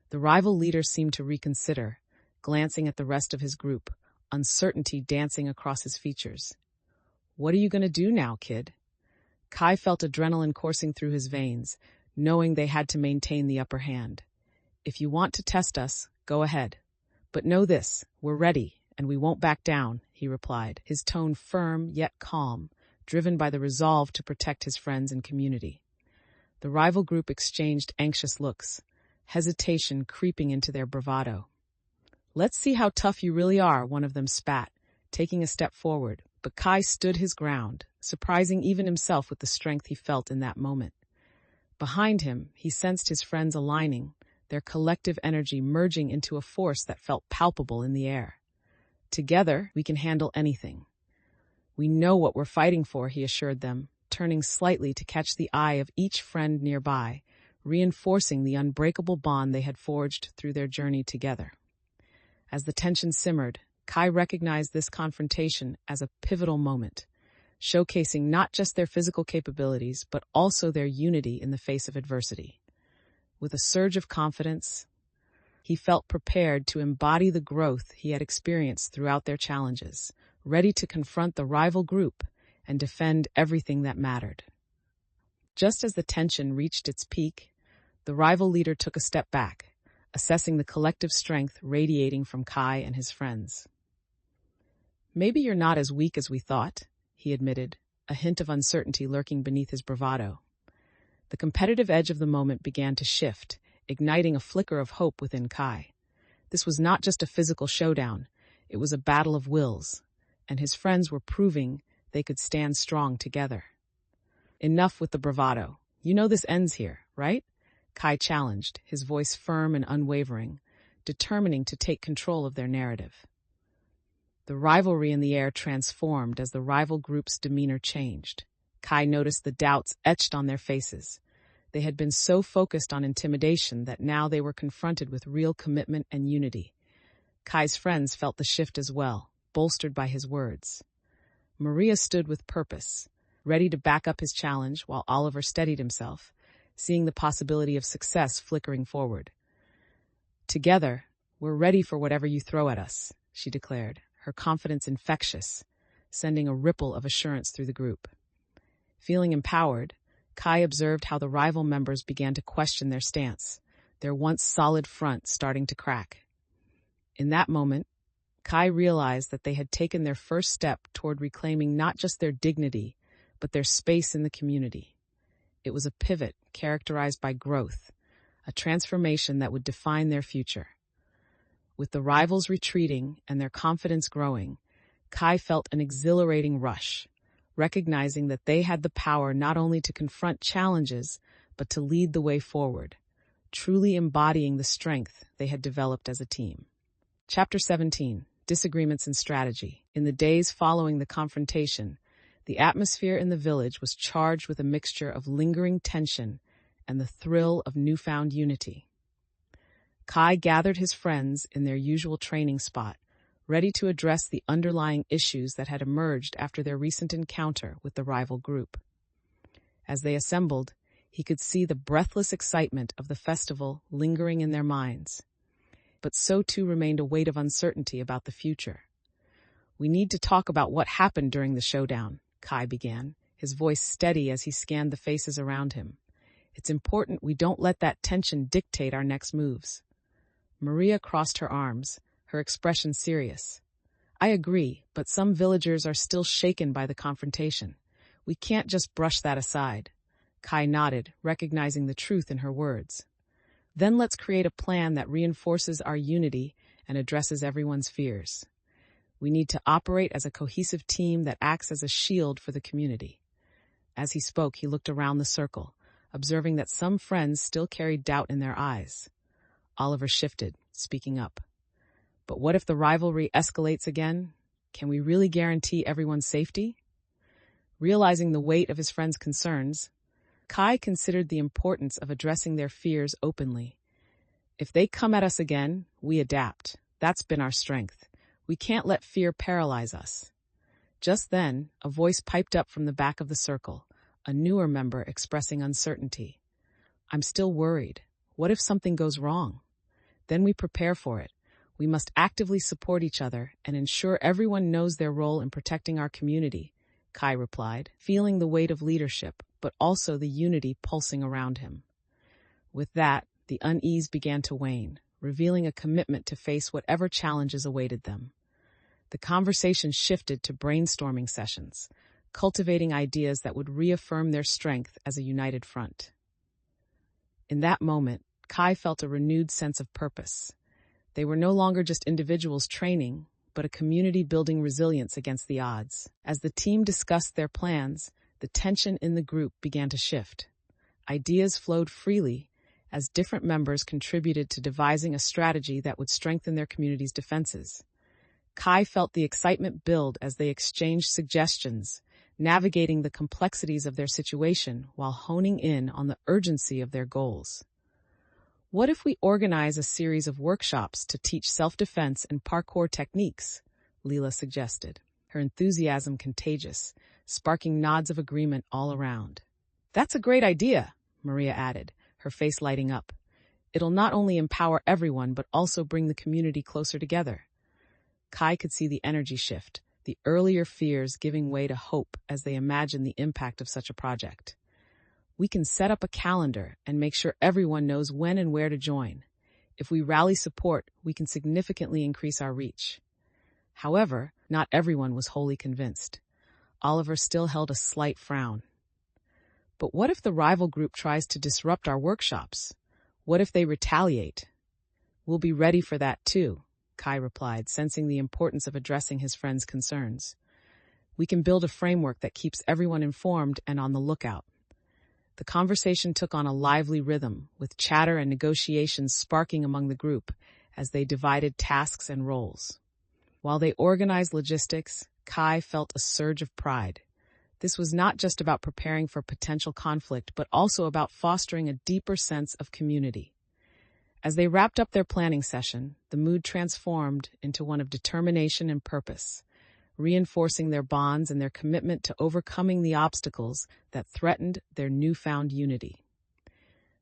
The rival leader seemed to reconsider, glancing at the rest of his group, uncertainty dancing across his features. "What are you going to do now, kid?" Kai felt adrenaline coursing through his veins, knowing they had to maintain the upper hand. "If you want to test us, go ahead. But know this, we're ready, and we won't back down," he replied, his tone firm yet calm, driven by the resolve to protect his friends and community. The rival group exchanged anxious looks, hesitation creeping into their bravado. "Let's see how tough you really are," one of them spat, taking a step forward, but Kai stood his ground, surprising even himself with the strength he felt in that moment. Behind him, he sensed his friends aligning, their collective energy merging into a force that felt palpable in the air. "Together, we can handle anything." "We know what we're fighting for," he assured them, turning slightly to catch the eye of each friend nearby, reinforcing the unbreakable bond they had forged through their journey together. As the tension simmered, Kai recognized this confrontation as a pivotal moment, showcasing not just their physical capabilities, but also their unity in the face of adversity. With a surge of confidence, he felt prepared to embody the growth he had experienced throughout their challenges, ready to confront the rival group and defend everything that mattered. Just as the tension reached its peak, the rival leader took a step back, assessing the collective strength radiating from Kai and his friends. "Maybe you're not as weak as we thought," he admitted, a hint of uncertainty lurking beneath his bravado. The competitive edge of the moment began to shift, igniting a flicker of hope within Kai. This was not just a physical showdown, it was a battle of wills. and his friends were proving they could stand strong together. Enough with the bravado. You know this ends here, right? Kai challenged, his voice firm and unwavering, determining to take control of their narrative. The rivalry in the air transformed as the rival group's demeanor changed. Kai noticed the doubts etched on their faces. They had been so focused on intimidation that now they were confronted with real commitment and unity. Kai's friends felt the shift as well, bolstered by his words. Maria stood with purpose, ready to back up his challenge while Oliver steadied himself, seeing the possibility of success flickering forward. "Together, we're ready for whatever you throw at us," she declared, her confidence infectious, sending a ripple of assurance through the group. Feeling empowered, Kai observed how the rival members began to question their stance, their once solid front starting to crack. In that moment, Kai realized that they had taken their first step toward reclaiming not just their dignity, but their space in the community. It was a pivot characterized by growth, a transformation that would define their future. With the rivals retreating and their confidence growing, Kai felt an exhilarating rush, recognizing that they had the power not only to confront challenges, but to lead the way forward, truly embodying the strength they had developed as a team. Chapter 17. Disagreements and Strategy. In the days following the confrontation, the atmosphere in the village was charged with a mixture of lingering tension and the thrill of newfound unity. Kai gathered his friends in their usual training spot, ready to address the underlying issues that had emerged after their recent encounter with the rival group. As they assembled, he could see the breathless excitement of the festival lingering in their minds. But so too remained a weight of uncertainty about the future. "We need to talk about what happened during the showdown," Kai began, his voice steady as he scanned the faces around him. "It's important we don't let that tension dictate our next moves." Maria crossed her arms, her expression serious. "I agree, but some villagers are still shaken by the confrontation. We can't just brush that aside." Kai nodded, recognizing the truth in her words. "Then let's create a plan that reinforces our unity and addresses everyone's fears. We need to operate as a cohesive team that acts as a shield for the community." As he spoke, he looked around the circle, observing that some friends still carried doubt in their eyes. Oliver shifted, speaking up. "But what if the rivalry escalates again? Can we really guarantee everyone's safety?" Realizing the weight of his friend's concerns, Kai considered the importance of addressing their fears openly. "If they come at us again, we adapt. That's been our strength. We can't let fear paralyze us." Just then, a voice piped up from the back of the circle, a newer member expressing uncertainty. "I'm still worried. What if something goes wrong? Then we prepare for it. We must actively support each other and ensure everyone knows their role in protecting our community," Kai replied, feeling the weight of leadership, but also the unity pulsing around him. With that, the unease began to wane, revealing a commitment to face whatever challenges awaited them. The conversation shifted to brainstorming sessions, cultivating ideas that would reaffirm their strength as a united front. In that moment, Kai felt a renewed sense of purpose. They were no longer just individuals training, but a community building resilience against the odds. As the team discussed their plans, the tension in the group began to shift. Ideas flowed freely as different members contributed to devising a strategy that would strengthen their community's defenses. Kai felt the excitement build as they exchanged suggestions, navigating the complexities of their situation while honing in on the urgency of their goals. "What if we organize a series of workshops to teach self-defense and parkour techniques?" Leela suggested, her enthusiasm contagious, sparking nods of agreement all around. "That's a great idea," Maria added, her face lighting up. "It'll not only empower everyone, but also bring the community closer together." Kai could see the energy shift, the earlier fears giving way to hope as they imagined the impact of such a project. "We can set up a calendar and make sure everyone knows when and where to join. If we rally support, we can significantly increase our reach." However, not everyone was wholly convinced. Oliver still held a slight frown. "But what if the rival group tries to disrupt our workshops? What if they retaliate?" "We'll be ready for that too," Kai replied, sensing the importance of addressing his friend's concerns. We can build a framework that keeps everyone informed and on the lookout. The conversation took on a lively rhythm, with chatter and negotiations sparking among the group as they divided tasks and roles. While they organized logistics, Kai felt a surge of pride. This was not just about preparing for potential conflict, but also about fostering a deeper sense of community. As they wrapped up their planning session, the mood transformed into one of determination and purpose, reinforcing their bonds and their commitment to overcoming the obstacles that threatened their newfound unity.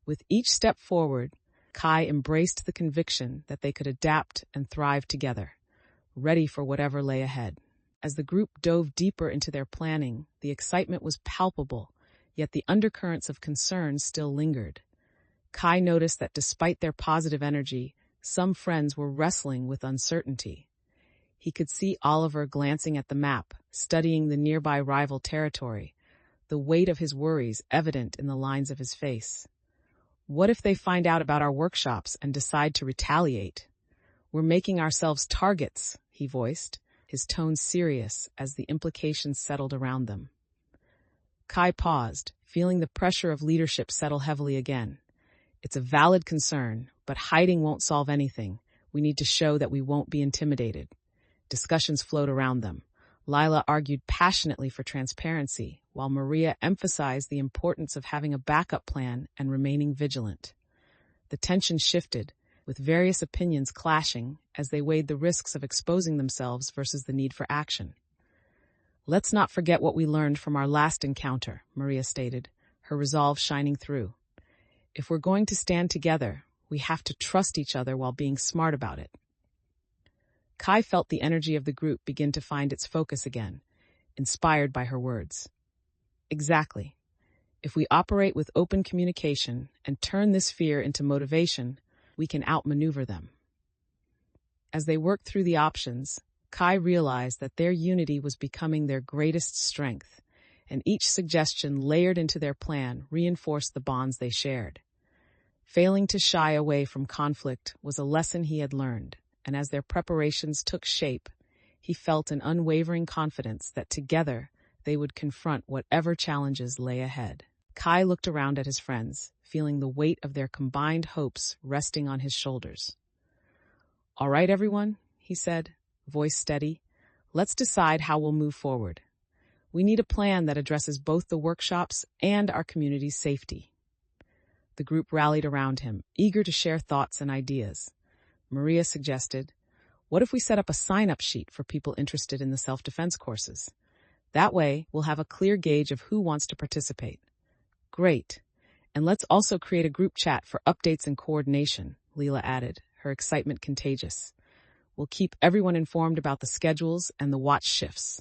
With each step forward, Kai embraced the conviction that they could adapt and thrive together, ready for whatever lay ahead. As the group dove deeper into their planning, the excitement was palpable, yet the undercurrents of concern still lingered. Kai noticed that despite their positive energy, some friends were wrestling with uncertainty. He could see Oliver glancing at the map, studying the nearby rival territory, the weight of his worries evident in the lines of his face. What if they find out about our workshops and decide to retaliate? We're making ourselves targets, he voiced, his tone serious as the implications settled around them. Kai paused, feeling the pressure of leadership settle heavily again. It's a valid concern, but hiding won't solve anything. We need to show that we won't be intimidated. Discussions flowed around them. Lila argued passionately for transparency, while Maria emphasized the importance of having a backup plan and remaining vigilant. The tension shifted, with various opinions clashing as they weighed the risks of exposing themselves versus the need for action. Let's not forget what we learned from our last encounter, Maria stated, her resolve shining through. If we're going to stand together, we have to trust each other while being smart about it. Kai felt the energy of the group begin to find its focus again, inspired by her words. Exactly. If we operate with open communication and turn this fear into motivation, we can outmaneuver them. As they worked through the options, Kai realized that their unity was becoming their greatest strength, and each suggestion layered into their plan reinforced the bonds they shared. Failing to shy away from conflict was a lesson he had learned, and as their preparations took shape, he felt an unwavering confidence that together they would confront whatever challenges lay ahead. Kai looked around at his friends, feeling the weight of their combined hopes resting on his shoulders. All right, everyone, he said, voice steady. Let's decide how we'll move forward. We need a plan that addresses both the workshops and our community's safety. The group rallied around him, eager to share thoughts and ideas. Maria suggested, what if we set up a sign-up sheet for people interested in the self-defense courses? That way, we'll have a clear gauge of who wants to participate. Great. And let's also create a group chat for updates and coordination, Leela added, her excitement contagious. We'll keep everyone informed about the schedules and the watch shifts.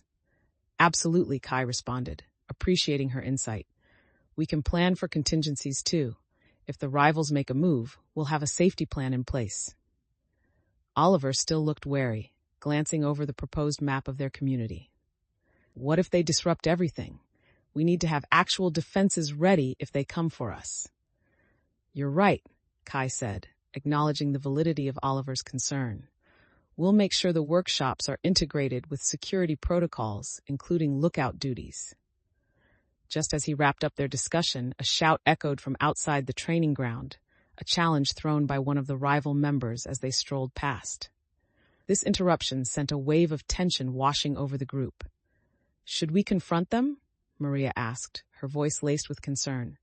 Absolutely, Kai responded, appreciating her insight. We can plan for contingencies too. If the rivals make a move, we'll have a safety plan in place. Oliver still looked wary, glancing over the proposed map of their community. What if they disrupt everything? We need to have actual defenses ready if they come for us. You're right, Kai said, acknowledging the validity of Oliver's concern. We'll make sure the workshops are integrated with security protocols, including lookout duties. Just as he wrapped up their discussion, a shout echoed from outside the training ground, a challenge thrown by one of the rival members as they strolled past. This interruption sent a wave of tension washing over the group. Should we confront them? Maria asked, her voice laced with concern.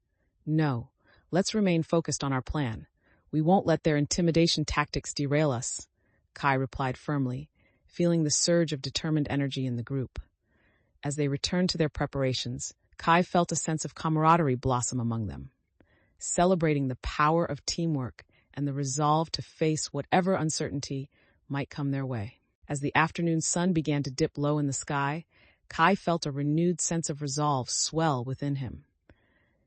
No, let's remain focused on our plan. We won't let their intimidation tactics derail us, Kai replied firmly, feeling the surge of determined energy in the group. As they returned to their preparations, Kai felt a sense of camaraderie blossom among them, celebrating the power of teamwork and the resolve to face whatever uncertainty might come their way. As the afternoon sun began to dip low in the sky, Kai felt a renewed sense of resolve swell within him.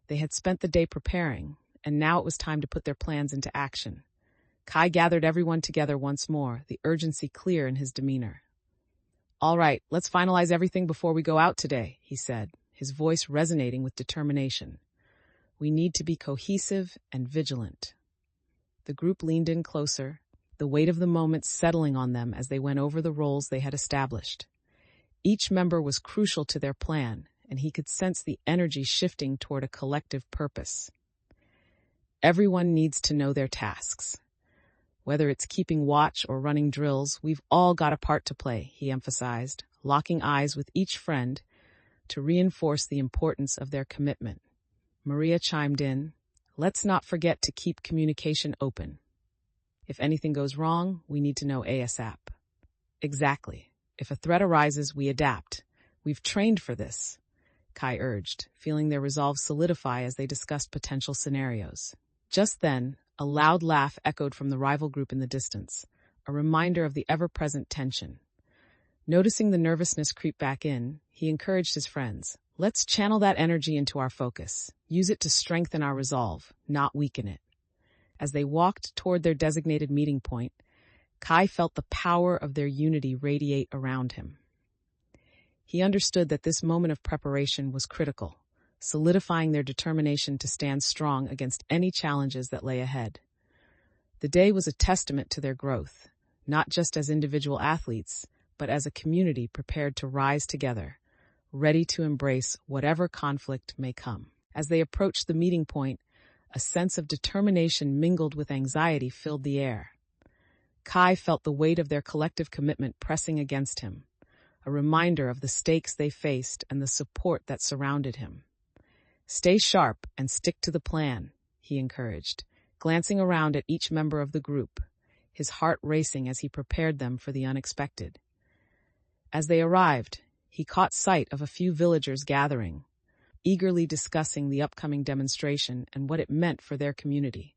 They had spent the day preparing, and now it was time to put their plans into action. Kai gathered everyone together once more, the urgency clear in his demeanor. All right, let's finalize everything before we go out today, he said, his voice resonating with determination. We need to be cohesive and vigilant. The group leaned in closer, the weight of the moment settling on them as they went over the roles they had established. Each member was crucial to their plan, and he could sense the energy shifting toward a collective purpose. Everyone needs to know their tasks. Whether it's keeping watch or running drills, we've all got a part to play, he emphasized, locking eyes with each friend to reinforce the importance of their commitment. Maria chimed in, "Let's not forget to keep communication open. If anything goes wrong, we need to know ASAP." "Exactly. If a threat arises, we adapt. We've trained for this," Kai urged, feeling their resolve solidify as they discussed potential scenarios. Just then, a loud laugh echoed from the rival group in the distance, a reminder of the ever-present tension. Noticing the nervousness creep back in, he encouraged his friends, "Let's channel that energy into our focus. Use it to strengthen our resolve, not weaken it." As they walked toward their designated meeting point, Kai felt the power of their unity radiate around him. He understood that this moment of preparation was critical, solidifying their determination to stand strong against any challenges that lay ahead. The day was a testament to their growth, not just as individual athletes, but as a community prepared to rise together, ready to embrace whatever conflict may come. As they approached the meeting point, a sense of determination mingled with anxiety filled the air. Kai felt the weight of their collective commitment pressing against him, a reminder of the stakes they faced and the support that surrounded him. "Stay sharp and stick to the plan," he encouraged, glancing around at each member of the group, his heart racing as he prepared them for the unexpected. As they arrived, he caught sight of a few villagers gathering, eagerly discussing the upcoming demonstration and what it meant for their community.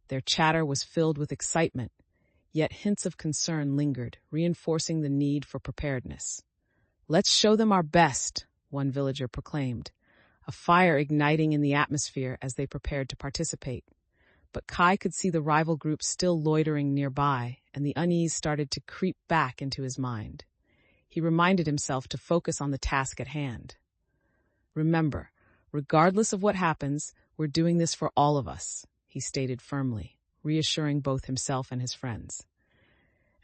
Their chatter was filled with excitement, yet hints of concern lingered, reinforcing the need for preparedness. "Let's show them our best," one villager proclaimed, a fire igniting in the atmosphere as they prepared to participate. But Kai could see the rival group still loitering nearby, and the unease started to creep back into his mind. He reminded himself to focus on the task at hand. "Remember, regardless of what happens, we're doing this for all of us," he stated firmly, reassuring both himself and his friends.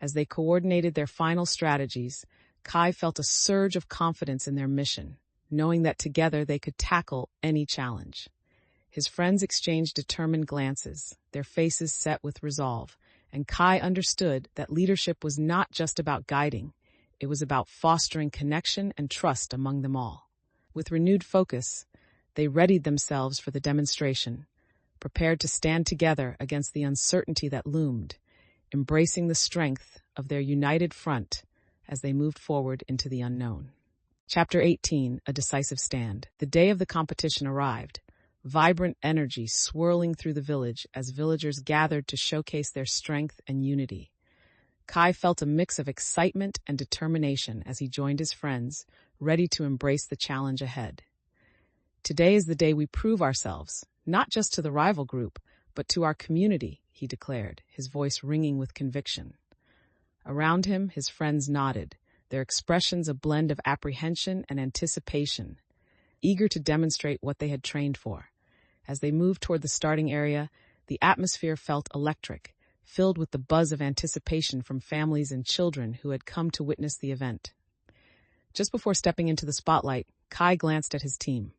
As they coordinated their final strategies, Kai felt a surge of confidence in their mission, knowing that together they could tackle any challenge. His friends exchanged determined glances, their faces set with resolve, and Kai understood that leadership was not just about guiding, it was about fostering connection and trust among them all. With renewed focus, they readied themselves for the demonstration, prepared to stand together against the uncertainty that loomed, embracing the strength of their united front as they moved forward into the unknown. Chapter 18, A Decisive Stand. The day of the competition arrived, vibrant energy swirling through the village as villagers gathered to showcase their strength and unity. Kai felt a mix of excitement and determination as he joined his friends, ready to embrace the challenge ahead. "Today is the day we prove ourselves, not just to the rival group, but to our community," he declared, his voice ringing with conviction. Around him, his friends nodded, their expressions a blend of apprehension and anticipation, eager to demonstrate what they had trained for. As they moved toward the starting area, the atmosphere felt electric, filled with the buzz of anticipation from families and children who had come to witness the event. Just before stepping into the spotlight, Kai glanced at his team.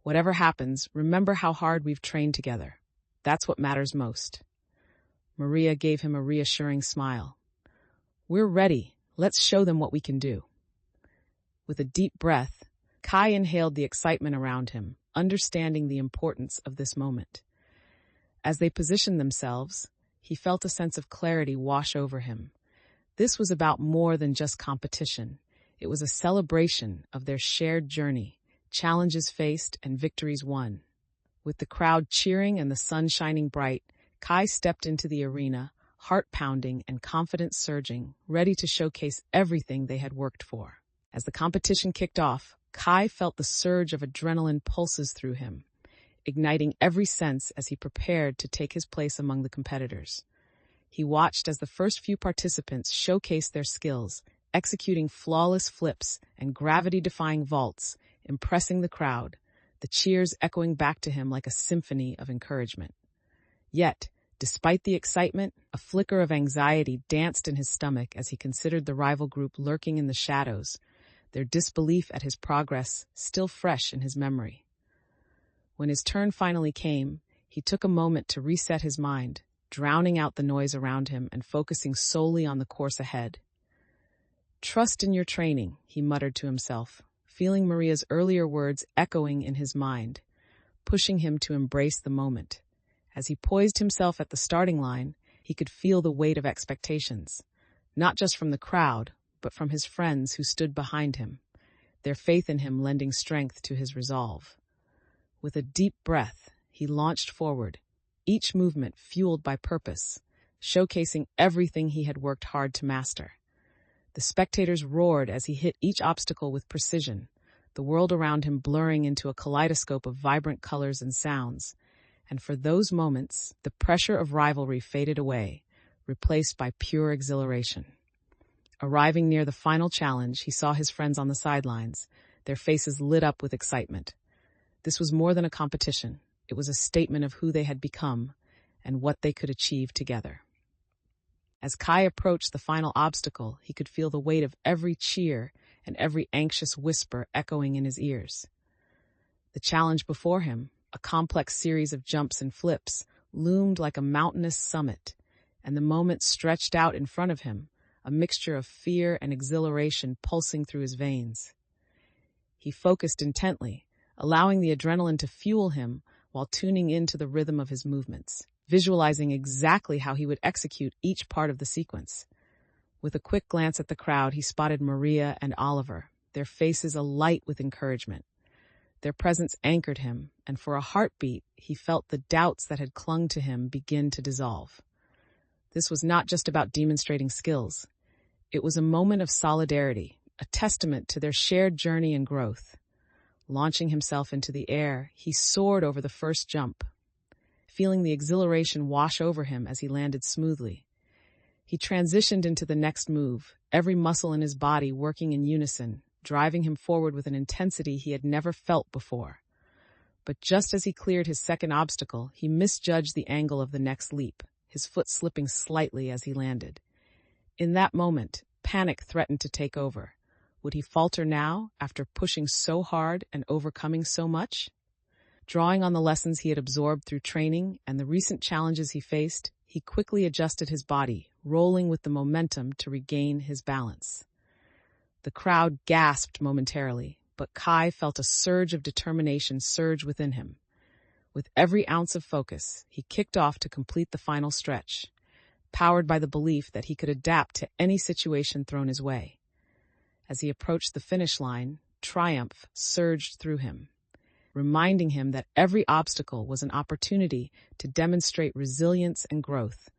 "Whatever happens, remember how hard we've trained together. That's what matters most." Maria gave him a reassuring smile. "We're ready. Let's show them what we can do." With a deep breath, Kai inhaled the excitement around him, understanding the importance of this moment. As they positioned themselves, he felt a sense of clarity wash over him. This was about more than just competition. It was a celebration of their shared journey, challenges faced and victories won. With the crowd cheering and the sun shining bright, Kai stepped into the arena, heart pounding and confidence surging, ready to showcase everything they had worked for. As the competition kicked off, Kai felt the surge of adrenaline pulses through him, igniting every sense as he prepared to take his place among the competitors. He watched as the first few participants showcased their skills, executing flawless flips and gravity-defying vaults, impressing the crowd, the cheers echoing back to him like a symphony of encouragement. Yet, Despite the excitement, a flicker of anxiety danced in his stomach as he considered the rival group lurking in the shadows, their disbelief at his progress still fresh in his memory. When his turn finally came, he took a moment to reset his mind, drowning out the noise around him and focusing solely on the course ahead. "Trust in your training," he muttered to himself, feeling Maria's earlier words echoing in his mind, pushing him to embrace the moment. As he poised himself at the starting line, he could feel the weight of expectations, not just from the crowd, but from his friends who stood behind him, their faith in him lending strength to his resolve. With a deep breath, he launched forward, each movement fueled by purpose, showcasing everything he had worked hard to master. The spectators roared as he hit each obstacle with precision, the world around him blurring into a kaleidoscope of vibrant colors and sounds. And for those moments, the pressure of rivalry faded away, replaced by pure exhilaration. Arriving near the final challenge, he saw his friends on the sidelines, their faces lit up with excitement. This was more than a competition. It was a statement of who they had become and what they could achieve together. As Kai approached the final obstacle, he could feel the weight of every cheer and every anxious whisper echoing in his ears. The challenge before him, a complex series of jumps and flips, loomed like a mountainous summit, and the moment stretched out in front of him, a mixture of fear and exhilaration pulsing through his veins. He focused intently, allowing the adrenaline to fuel him while tuning into the rhythm of his movements, visualizing exactly how he would execute each part of the sequence. With a quick glance at the crowd, he spotted Maria and Oliver, their faces alight with encouragement. Their presence anchored him, and for a heartbeat, he felt the doubts that had clung to him begin to dissolve. This was not just about demonstrating skills. It was a moment of solidarity, a testament to their shared journey and growth. Launching himself into the air, he soared over the first jump, feeling the exhilaration wash over him as he landed smoothly. He transitioned into the next move, every muscle in his body working in unison, driving him forward with an intensity he had never felt before. But just as he cleared his second obstacle, he misjudged the angle of the next leap, his foot slipping slightly as he landed. In that moment, panic threatened to take over. Would he falter now, after pushing so hard and overcoming so much? Drawing on the lessons he had absorbed through training and the recent challenges he faced, he quickly adjusted his body, rolling with the momentum to regain his balance. The crowd gasped momentarily, but Kai felt a surge of determination surge within him. With every ounce of focus, he kicked off to complete the final stretch, powered by the belief that he could adapt to any situation thrown his way. As he approached the finish line, triumph surged through him, reminding him that every obstacle was an opportunity to demonstrate resilience and growth,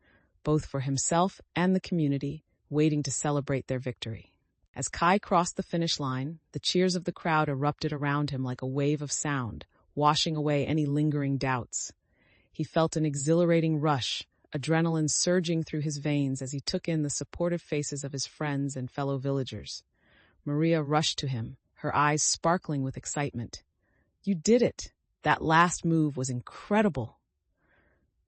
both for himself and the community waiting to celebrate their victory. As Kai crossed the finish line, the cheers of the crowd erupted around him like a wave of sound, washing away any lingering doubts. He felt an exhilarating rush, adrenaline surging through his veins as he took in the supportive faces of his friends and fellow villagers. Maria rushed to him, her eyes sparkling with excitement. "You did it! That last move was incredible!"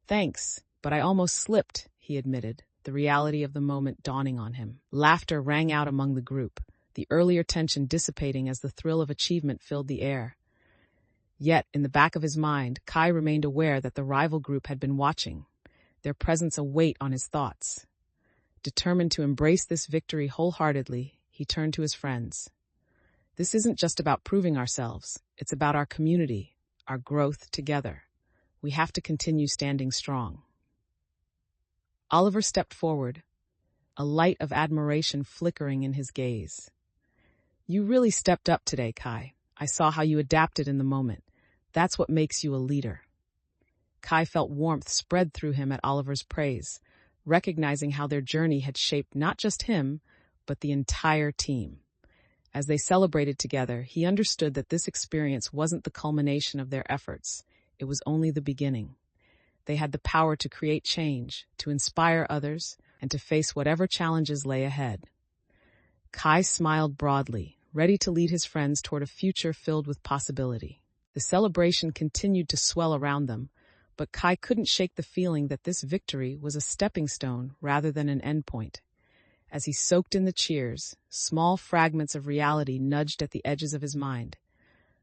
"Thanks, but I almost slipped," he admitted, the reality of the moment dawning on him. Laughter rang out among the group, the earlier tension dissipating as the thrill of achievement filled the air. Yet, in the back of his mind, Kai remained aware that the rival group had been watching, their presence a weight on his thoughts. Determined to embrace this victory wholeheartedly, he turned to his friends. "This isn't just about proving ourselves, it's about our community, our growth together. We have to continue standing strong." Oliver stepped forward, a light of admiration flickering in his gaze. "You really stepped up today, Kai. I saw how you adapted in the moment. That's what makes you a leader." Kai felt warmth spread through him at Oliver's praise, recognizing how their journey had shaped not just him, but the entire team. As they celebrated together, he understood that this experience wasn't the culmination of their efforts. It was only the beginning. They had the power to create change, to inspire others, and to face whatever challenges lay ahead. Kai smiled broadly, ready to lead his friends toward a future filled with possibility. The celebration continued to swell around them, But Kai couldn't shake the feeling that this victory was a stepping stone rather than an endpoint. As he soaked in the cheers, small fragments of reality nudged at the edges of his mind.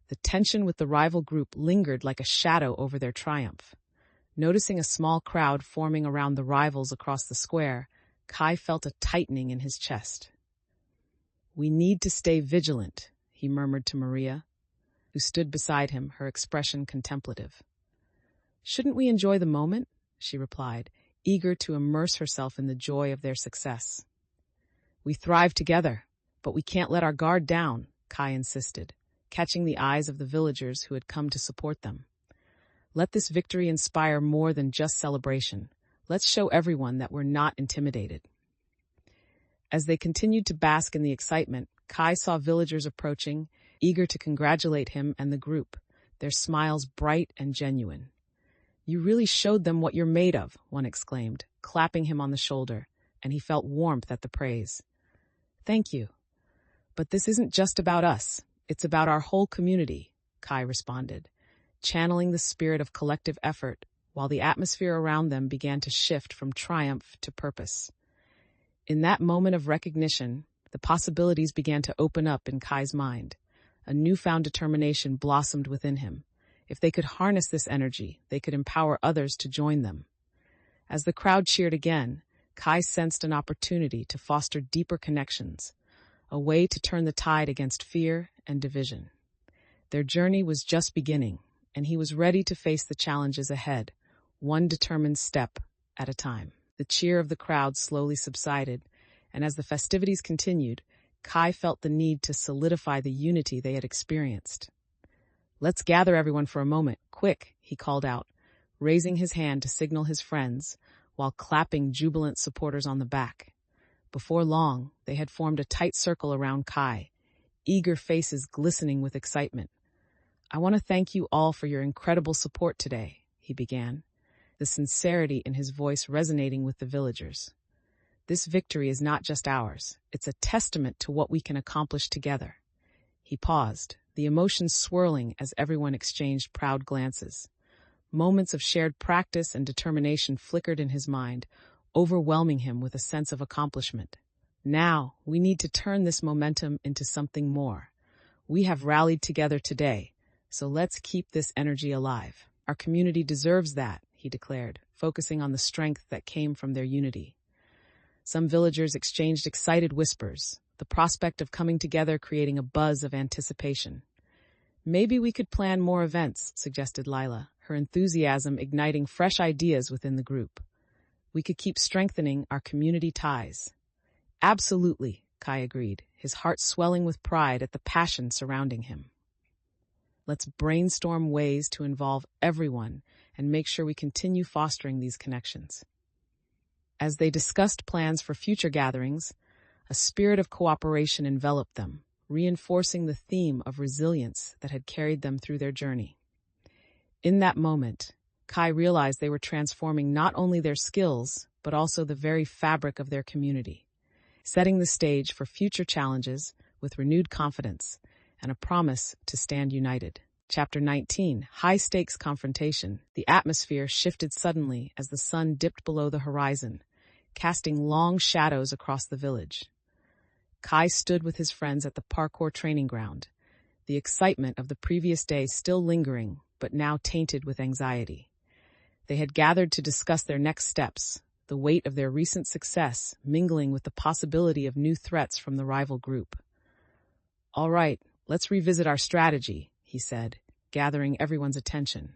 The tension with the rival group lingered like a shadow over their triumph. Noticing a small crowd forming around the rivals across the square, Kai felt a tightening in his chest. "We need to stay vigilant," he murmured to Maria, who stood beside him, her expression contemplative. "Shouldn't we enjoy the moment?" she replied, eager to immerse herself in the joy of their success. "We thrive together, but we can't let our guard down," Kai insisted, catching the eyes of the villagers who had come to support them. "Let this victory inspire more than just celebration. Let's show everyone that we're not intimidated." As they continued to bask in the excitement, Kai saw villagers approaching, eager to congratulate him and the group, their smiles bright and genuine. "You really showed them what you're made of," one exclaimed, clapping him on the shoulder, and he felt warmth at the praise. "Thank you. But this isn't just about us. It's about our whole community," Kai responded, channeling the spirit of collective effort, while the atmosphere around them began to shift from triumph to purpose. In that moment of recognition, the possibilities began to open up in Kai's mind. A newfound determination blossomed within him. If they could harness this energy, they could empower others to join them. As the crowd cheered again, Kai sensed an opportunity to foster deeper connections, a way to turn the tide against fear and division. Their journey was just beginning, and he was ready to face the challenges ahead, one determined step at a time. The cheer of the crowd slowly subsided, and as the festivities continued, Kai felt the need to solidify the unity they had experienced. "Let's gather everyone for a moment, quick," he called out, raising his hand to signal his friends, while clapping jubilant supporters on the back. Before long, they had formed a tight circle around Kai, eager faces glistening with excitement. "I want to thank you all for your incredible support today," he began, the sincerity in his voice resonating with the villagers. "This victory is not just ours, it's a testament to what we can accomplish together." He paused, the emotions swirling as everyone exchanged proud glances. Moments of shared practice and determination flickered in his mind, overwhelming him with a sense of accomplishment. "Now, we need to turn this momentum into something more. We have rallied together today, so let's keep this energy alive. Our community deserves that," he declared, focusing on the strength that came from their unity. Some villagers exchanged excited whispers, the prospect of coming together creating a buzz of anticipation. "Maybe we could plan more events," suggested Lila, her enthusiasm igniting fresh ideas within the group. "We could keep strengthening our community ties." "Absolutely," Kai agreed, his heart swelling with pride at the passion surrounding him. "Let's brainstorm ways to involve everyone and make sure we continue fostering these connections." As they discussed plans for future gatherings, a spirit of cooperation enveloped them, reinforcing the theme of resilience that had carried them through their journey. In that moment, Kai realized they were transforming not only their skills, but also the very fabric of their community, setting the stage for future challenges with renewed confidence and a promise to stand united. Chapter 19, High-Stakes Confrontation. The atmosphere shifted suddenly as the sun dipped below the horizon, casting long shadows across the village. Kai stood with his friends at the parkour training ground, the excitement of the previous day still lingering, but now tainted with anxiety. They had gathered to discuss their next steps, the weight of their recent success mingling with the possibility of new threats from the rival group. "All right, let's revisit our strategy," he said, gathering everyone's attention.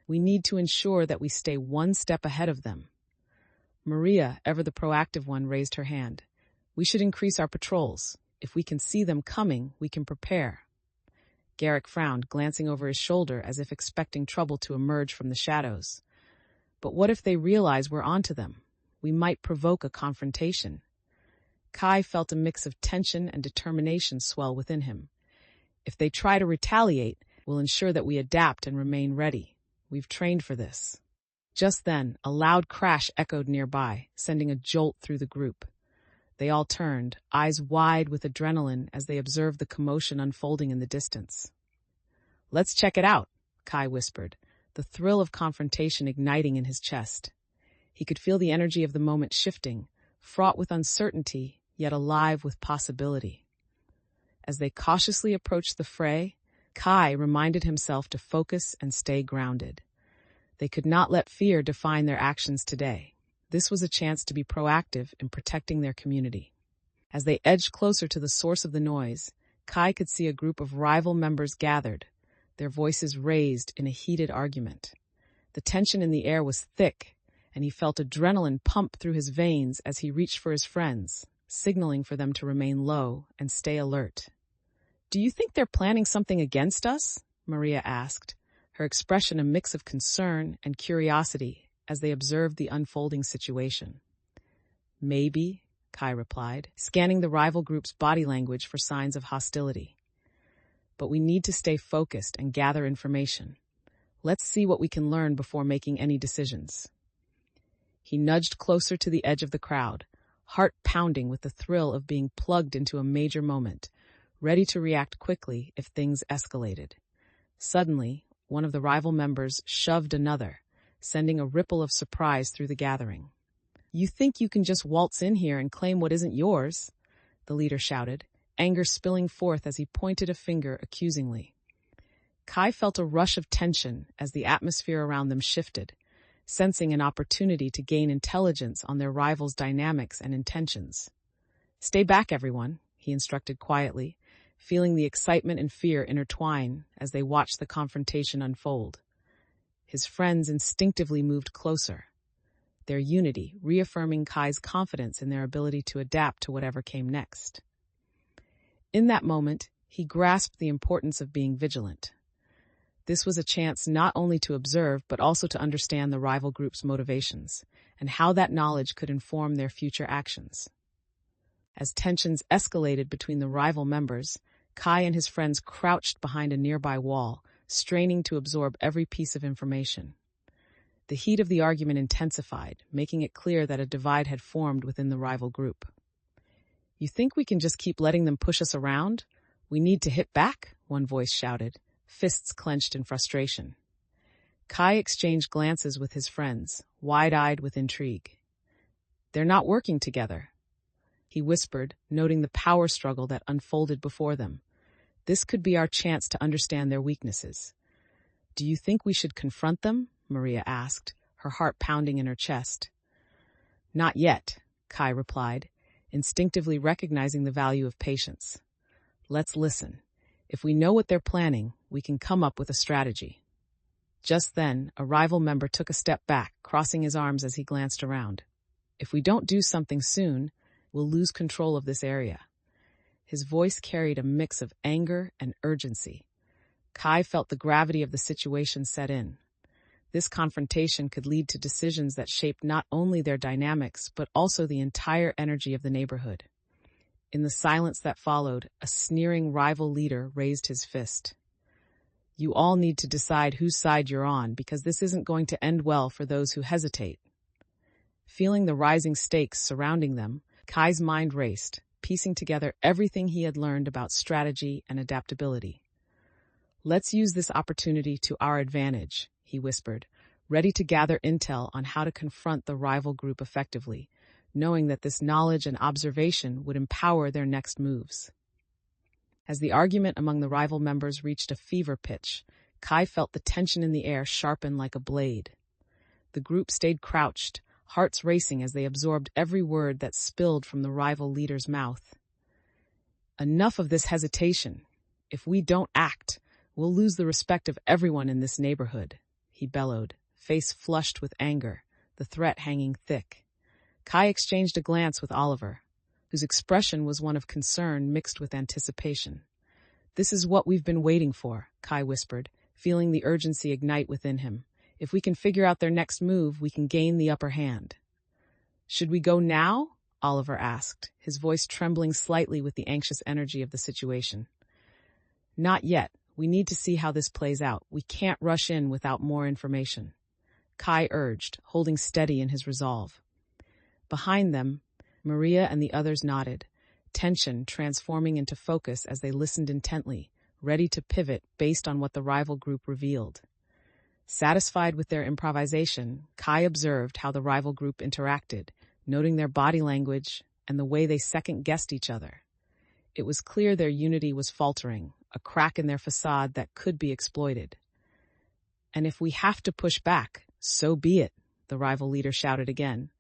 "We need to ensure that we stay one step ahead of them." Maria, ever the proactive one, raised her hand. "We should increase our patrols. If we can see them coming, we can prepare." Garrick frowned, glancing over his shoulder as if expecting trouble to emerge from the shadows. "But what if they realize we're onto them? We might provoke a confrontation." Kai felt a mix of tension and determination swell within him. "If they try to retaliate, we'll ensure that we adapt and remain ready. We've trained for this." Just then, a loud crash echoed nearby, sending a jolt through the group. They all turned, eyes wide with adrenaline as they observed the commotion unfolding in the distance. "Let's check it out," Kai whispered, the thrill of confrontation igniting in his chest. He could feel the energy of the moment shifting, fraught with uncertainty, yet alive with possibility. As they cautiously approached the fray, Kai reminded himself to focus and stay grounded. They could not let fear define their actions today. This was a chance to be proactive in protecting their community. As they edged closer to the source of the noise, Kai could see a group of rival members gathered, their voices raised in a heated argument. The tension in the air was thick, and he felt adrenaline pump through his veins as he reached for his friends, signaling for them to remain low and stay alert. "Do you think they're planning something against us?" Maria asked, her expression a mix of concern and curiosity as they observed the unfolding situation. "Maybe," Kai replied, scanning the rival group's body language for signs of hostility. "But we need to stay focused and gather information. Let's see what we can learn before making any decisions." He nudged closer to the edge of the crowd, heart pounding with the thrill of being plugged into a major moment, ready to react quickly if things escalated. Suddenly, one of the rival members shoved another, sending a ripple of surprise through the gathering. "You think you can just waltz in here and claim what isn't yours?" the leader shouted, anger spilling forth as he pointed a finger accusingly. Kai felt a rush of tension as the atmosphere around them shifted, sensing an opportunity to gain intelligence on their rivals' dynamics and intentions. "Stay back, everyone," he instructed quietly, feeling the excitement and fear intertwine as they watched the confrontation unfold. His friends instinctively moved closer, their unity reaffirming Kai's confidence in their ability to adapt to whatever came next. In that moment, he grasped the importance of being vigilant. This was a chance not only to observe, but also to understand the rival group's motivations and how that knowledge could inform their future actions. As tensions escalated between the rival members, Kai and his friends crouched behind a nearby wall, straining to absorb every piece of information. The heat of the argument intensified, making it clear that a divide had formed within the rival group. "You think we can just keep letting them push us around? We need to hit back," one voice shouted, fists clenched in frustration. Kai exchanged glances with his friends, wide-eyed with intrigue. "They're not working together," he whispered, noting the power struggle that unfolded before them. "This could be our chance to understand their weaknesses." "Do you think we should confront them?" Maria asked, her heart pounding in her chest. "Not yet," Kai replied, instinctively recognizing the value of patience. "Let's listen. If we know what they're planning, we can come up with a strategy." Just then, a rival member took a step back, crossing his arms as he glanced around. "If we don't do something soon, we'll lose control of this area." His voice carried a mix of anger and urgency. Kai felt the gravity of the situation set in. This confrontation could lead to decisions that shaped not only their dynamics, but also the entire energy of the neighborhood. In the silence that followed, a sneering rival leader raised his fist. "You all need to decide whose side you're on, because this isn't going to end well for those who hesitate." Feeling the rising stakes surrounding them, Kai's mind raced, piecing together everything he had learned about strategy and adaptability. "Let's use this opportunity to our advantage," he whispered, ready to gather intel on how to confront the rival group effectively, knowing that this knowledge and observation would empower their next moves. As the argument among the rival members reached a fever pitch, Kai felt the tension in the air sharpen like a blade. The group stayed crouched, hearts racing as they absorbed every word that spilled from the rival leader's mouth. "Enough of this hesitation. If we don't act, we'll lose the respect of everyone in this neighborhood," he bellowed, face flushed with anger, the threat hanging thick. Kai exchanged a glance with Oliver, whose expression was one of concern mixed with anticipation. "This is what we've been waiting for," Kai whispered, feeling the urgency ignite within him. "If we can figure out their next move, we can gain the upper hand." "Should we go now?" Oliver asked, his voice trembling slightly with the anxious energy of the situation. "Not yet. We need to see how this plays out. We can't rush in without more information," Kai urged, holding steady in his resolve. Behind them, Maria and the others nodded, tension transforming into focus as they listened intently, ready to pivot based on what the rival group revealed. Satisfied with their improvisation, Kai observed how the rival group interacted, noting their body language and the way they second-guessed each other. It was clear their unity was faltering, a crack in their facade that could be exploited. "And if we have to push back, so be it," the rival leader shouted again,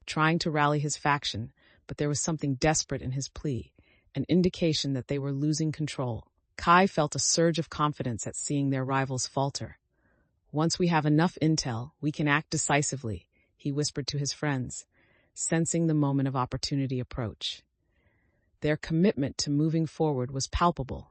trying to rally his faction, but there was something desperate in his plea, an indication that they were losing control. Kai felt a surge of confidence at seeing their rivals falter. "Once we have enough intel, we can act decisively," he whispered to his friends, sensing the moment of opportunity approach. Their commitment to moving forward was palpable,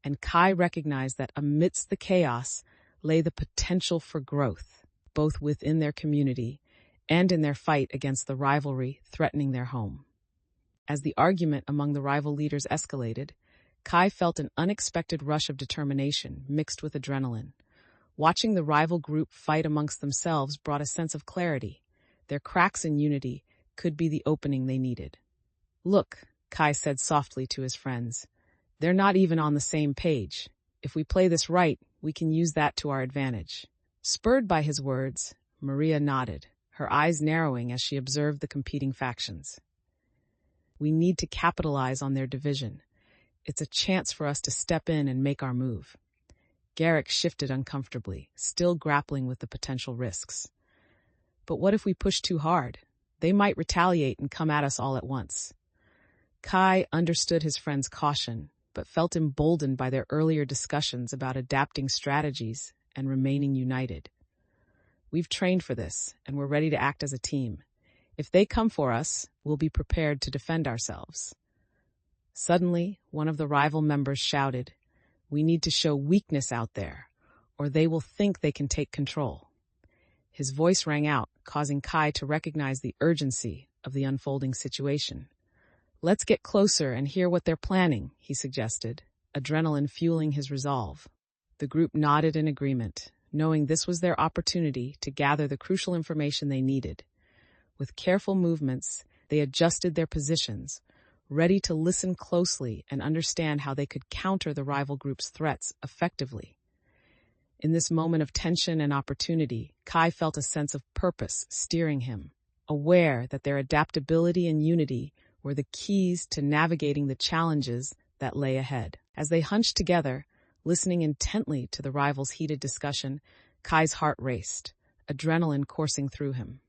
and Kai recognized that amidst the chaos lay the potential for growth, both within their community and in their fight against the rivalry threatening their home. As the argument among the rival leaders escalated, Kai felt an unexpected rush of determination mixed with adrenaline. Watching the rival group fight amongst themselves brought a sense of clarity. Their cracks in unity could be the opening they needed. "Look," Kai said softly to his friends, "they're not even on the same page. If we play this right, we can use that to our advantage." Spurred by his words, Maria nodded, her eyes narrowing as she observed the competing factions. "We need to capitalize on their division. It's a chance for us to step in and make our move." Garrick shifted uncomfortably, still grappling with the potential risks. "But what if we push too hard? They might retaliate and come at us all at once." Kai understood his friend's caution, but felt emboldened by their earlier discussions about adapting strategies and remaining united. "We've trained for this, and we're ready to act as a team. If they come for us, we'll be prepared to defend ourselves." Suddenly, one of the rival members shouted, "We need to show weakness out there, or they will think they can take control." His voice rang out, causing Kai to recognize the urgency of the unfolding situation. "Let's get closer and hear what they're planning," he suggested, adrenaline fueling his resolve. The group nodded in agreement, knowing this was their opportunity to gather the crucial information they needed. With careful movements, they adjusted their positions, ready to listen closely and understand how they could counter the rival group's threats effectively. In this moment of tension and opportunity, Kai felt a sense of purpose steering him, aware that their adaptability and unity were the keys to navigating the challenges that lay ahead. As they hunched together, listening intently to the rivals' heated discussion, Kai's heart raced, adrenaline coursing through him.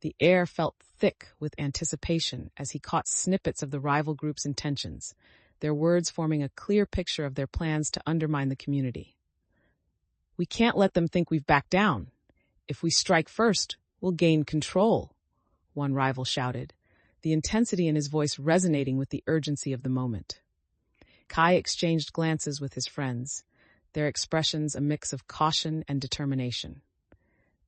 The air felt thick with anticipation as he caught snippets of the rival group's intentions, their words forming a clear picture of their plans to undermine the community. "We can't let them think we've backed down. If we strike first, we'll gain control," one rival shouted, the intensity in his voice resonating with the urgency of the moment. Kai exchanged glances with his friends, their expressions a mix of caution and determination.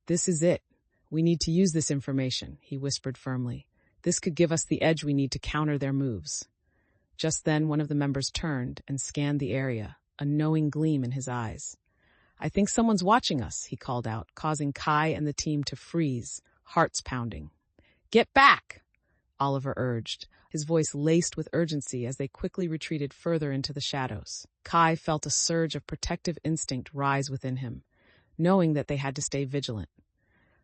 "This is it. We need to use this information," he whispered firmly. "This could give us the edge we need to counter their moves." Just then, one of the members turned and scanned the area, a knowing gleam in his eyes. "I think someone's watching us," he called out, causing Kai and the team to freeze, hearts pounding. "Get back!" Oliver urged, his voice laced with urgency as they quickly retreated further into the shadows. Kai felt a surge of protective instinct rise within him, knowing that they had to stay vigilant.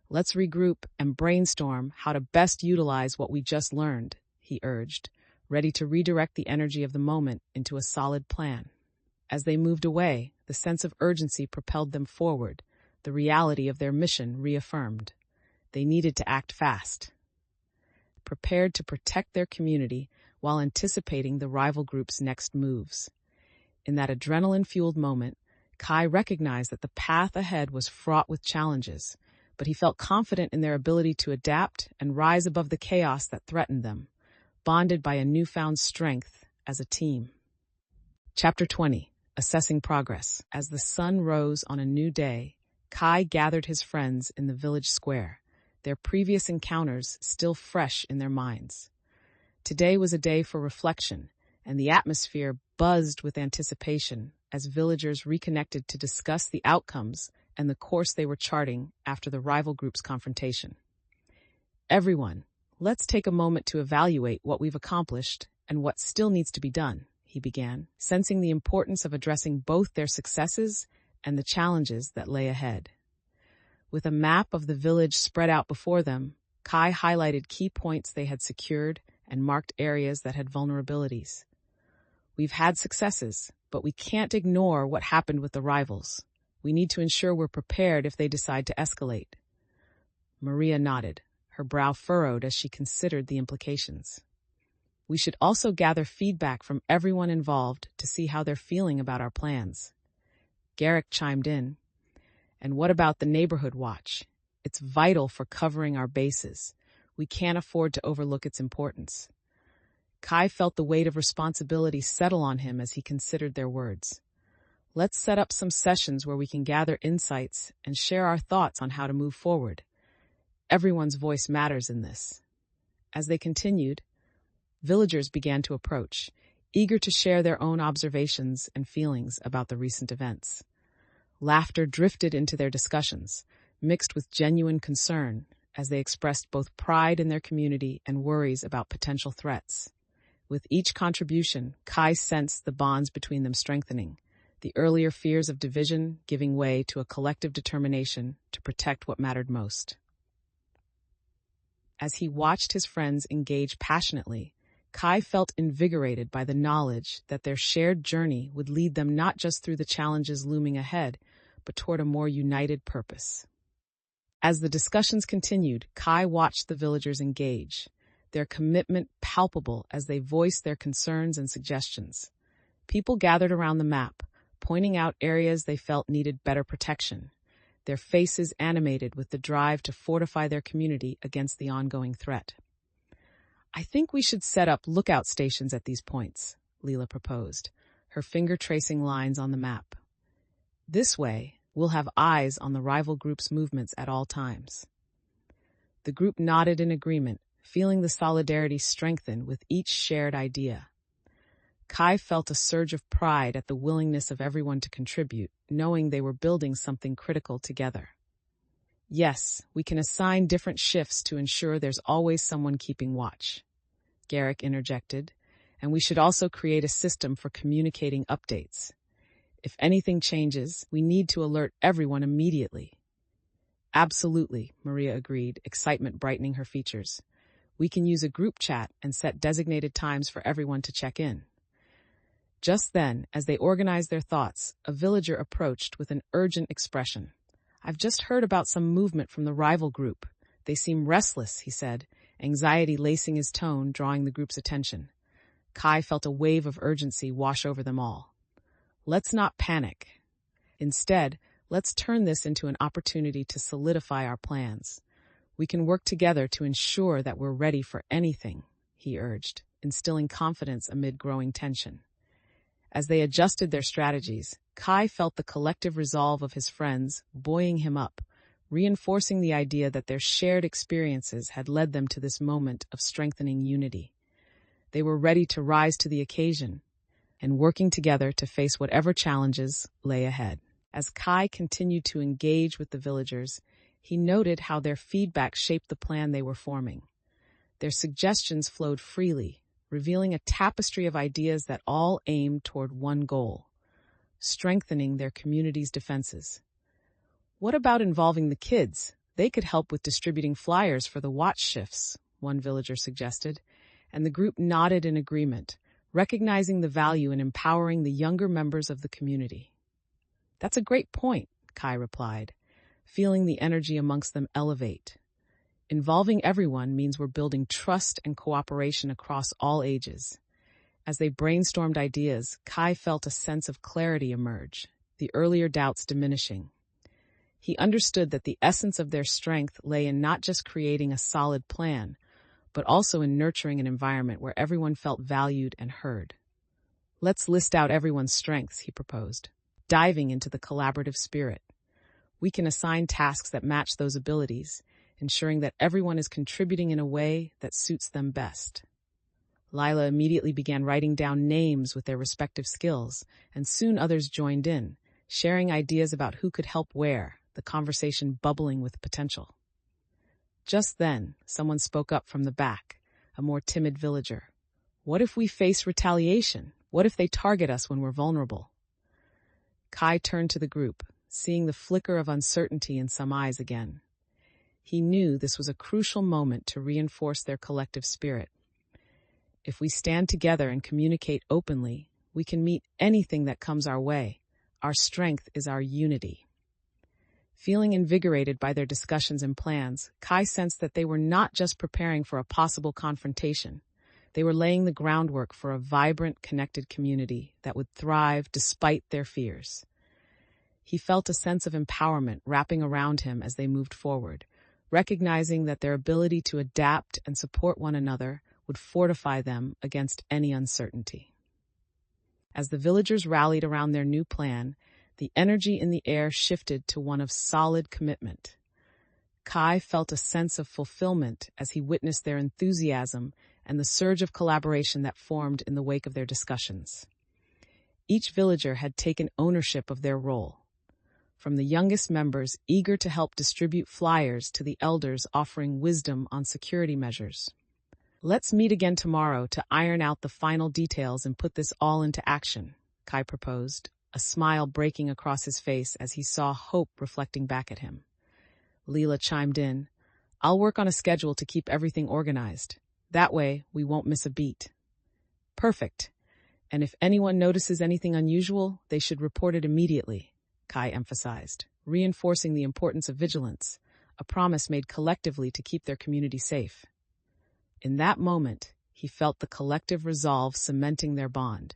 "Let's regroup and brainstorm how to best utilize what we just learned," he urged, ready to redirect the energy of the moment into a solid plan. As they moved away, the sense of urgency propelled them forward, the reality of their mission reaffirmed. They needed to act fast, prepared to protect their community while anticipating the rival group's next moves. In that adrenaline-fueled moment, Kai recognized that the path ahead was fraught with challenges, but he felt confident in their ability to adapt and rise above the chaos that threatened them, bonded by a newfound strength as a team. Chapter 20. Assessing Progress. As the sun rose on a new day, Kai gathered his friends in the village square, their previous encounters still fresh in their minds. Today was a day for reflection, and the atmosphere buzzed with anticipation as villagers reconnected to discuss the outcomes and the course they were charting after the rival group's confrontation. "Everyone, let's take a moment to evaluate what we've accomplished and what still needs to be done," he began, sensing the importance of addressing both their successes and the challenges that lay ahead. With a map of the village spread out before them, Kai highlighted key points they had secured and marked areas that had vulnerabilities. We've had successes, but we can't ignore what happened with the rivals. We need to ensure we're prepared if they decide to escalate. Maria nodded, her brow furrowed as she considered the implications. We should also gather feedback from everyone involved to see how they're feeling about our plans. Garrick chimed in. And what about the neighborhood watch? It's vital for covering our bases. We can't afford to overlook its importance. Kai felt the weight of responsibility settle on him as he considered their words. Let's set up some sessions where we can gather insights and share our thoughts on how to move forward. Everyone's voice matters in this. As they continued, villagers began to approach, eager to share their own observations and feelings about the recent events. Laughter drifted into their discussions, mixed with genuine concern, as they expressed both pride in their community and worries about potential threats. With each contribution, Kai sensed the bonds between them strengthening, the earlier fears of division giving way to a collective determination to protect what mattered most. As he watched his friends engage passionately, Kai felt invigorated by the knowledge that their shared journey would lead them not just through the challenges looming ahead, but toward a more united purpose. As the discussions continued, Kai watched the villagers engage, their commitment palpable as they voiced their concerns and suggestions. People gathered around the map, pointing out areas they felt needed better protection, their faces animated with the drive to fortify their community against the ongoing threat. I think we should set up lookout stations at these points, Leela proposed, her finger tracing lines on the map. This way, we'll have eyes on the rival group's movements at all times. The group nodded in agreement, feeling the solidarity strengthen with each shared idea. Kai felt a surge of pride at the willingness of everyone to contribute, knowing they were building something critical together. Yes, we can assign different shifts to ensure there's always someone keeping watch, Garrick interjected, and we should also create a system for communicating updates. If anything changes, we need to alert everyone immediately. Absolutely, Maria agreed, excitement brightening her features. We can use a group chat and set designated times for everyone to check in. Just then, as they organized their thoughts, a villager approached with an urgent expression. I've just heard about some movement from the rival group. They seem restless, he said, anxiety lacing his tone, drawing the group's attention. Kai felt a wave of urgency wash over them all. Let's not panic. Instead, let's turn this into an opportunity to solidify our plans. We can work together to ensure that we're ready for anything, he urged, instilling confidence amid growing tension. As they adjusted their strategies, Kai felt the collective resolve of his friends buoying him up, reinforcing the idea that their shared experiences had led them to this moment of strengthening unity. They were ready to rise to the occasion and working together to face whatever challenges lay ahead. As Kai continued to engage with the villagers, he noted how their feedback shaped the plan they were forming. Their suggestions flowed freely, revealing a tapestry of ideas that all aimed toward one goal: strengthening their community's defenses. What about involving the kids? They could help with distributing flyers for the watch shifts, one villager suggested, and the group nodded in agreement, recognizing the value in empowering the younger members of the community. That's a great point, Kai replied, feeling the energy amongst them elevate. Involving everyone means we're building trust and cooperation across all ages. As they brainstormed ideas, Kai felt a sense of clarity emerge, the earlier doubts diminishing. He understood that the essence of their strength lay in not just creating a solid plan, but also in nurturing an environment where everyone felt valued and heard. Let's list out everyone's strengths, he proposed, diving into the collaborative spirit. We can assign tasks that match those abilities, ensuring that everyone is contributing in a way that suits them best. Lila immediately began writing down names with their respective skills, and soon others joined in, sharing ideas about who could help where, the conversation bubbling with potential. Just then, someone spoke up from the back, a more timid villager. What if we face retaliation? What if they target us when we're vulnerable? Kai turned to the group, seeing the flicker of uncertainty in some eyes again. He knew this was a crucial moment to reinforce their collective spirit. If we stand together and communicate openly, we can meet anything that comes our way. Our strength is our unity. Feeling invigorated by their discussions and plans, Kai sensed that they were not just preparing for a possible confrontation. They were laying the groundwork for a vibrant, connected community that would thrive despite their fears. He felt a sense of empowerment wrapping around him as they moved forward, recognizing that their ability to adapt and support one another would fortify them against any uncertainty. As the villagers rallied around their new plan, the energy in the air shifted to one of solid commitment. Kai felt a sense of fulfillment as he witnessed their enthusiasm and the surge of collaboration that formed in the wake of their discussions. Each villager had taken ownership of their role, from the youngest members eager to help distribute flyers to the elders offering wisdom on security measures. "Let's meet again tomorrow to iron out the final details and put this all into action," Kai proposed, a smile breaking across his face as he saw hope reflecting back at him. Leela chimed in, "I'll work on a schedule to keep everything organized. That way, we won't miss a beat." "Perfect. And if anyone notices anything unusual, they should report it immediately," Kai emphasized, reinforcing the importance of vigilance, a promise made collectively to keep their community safe. In that moment, he felt the collective resolve cementing their bond.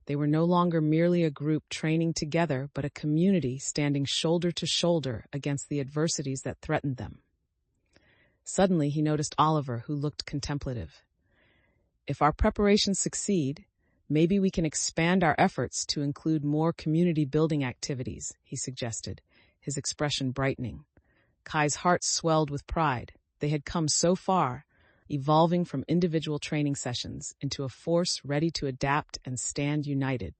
They were no longer merely a group training together, but a community standing shoulder to shoulder against the adversities that threatened them. Suddenly, he noticed Oliver, who looked contemplative. "If our preparations succeed, maybe we can expand our efforts to include more community-building activities," he suggested, his expression brightening. Kai's heart swelled with pride. They had come so far, evolving from individual training sessions into a force ready to adapt and stand united.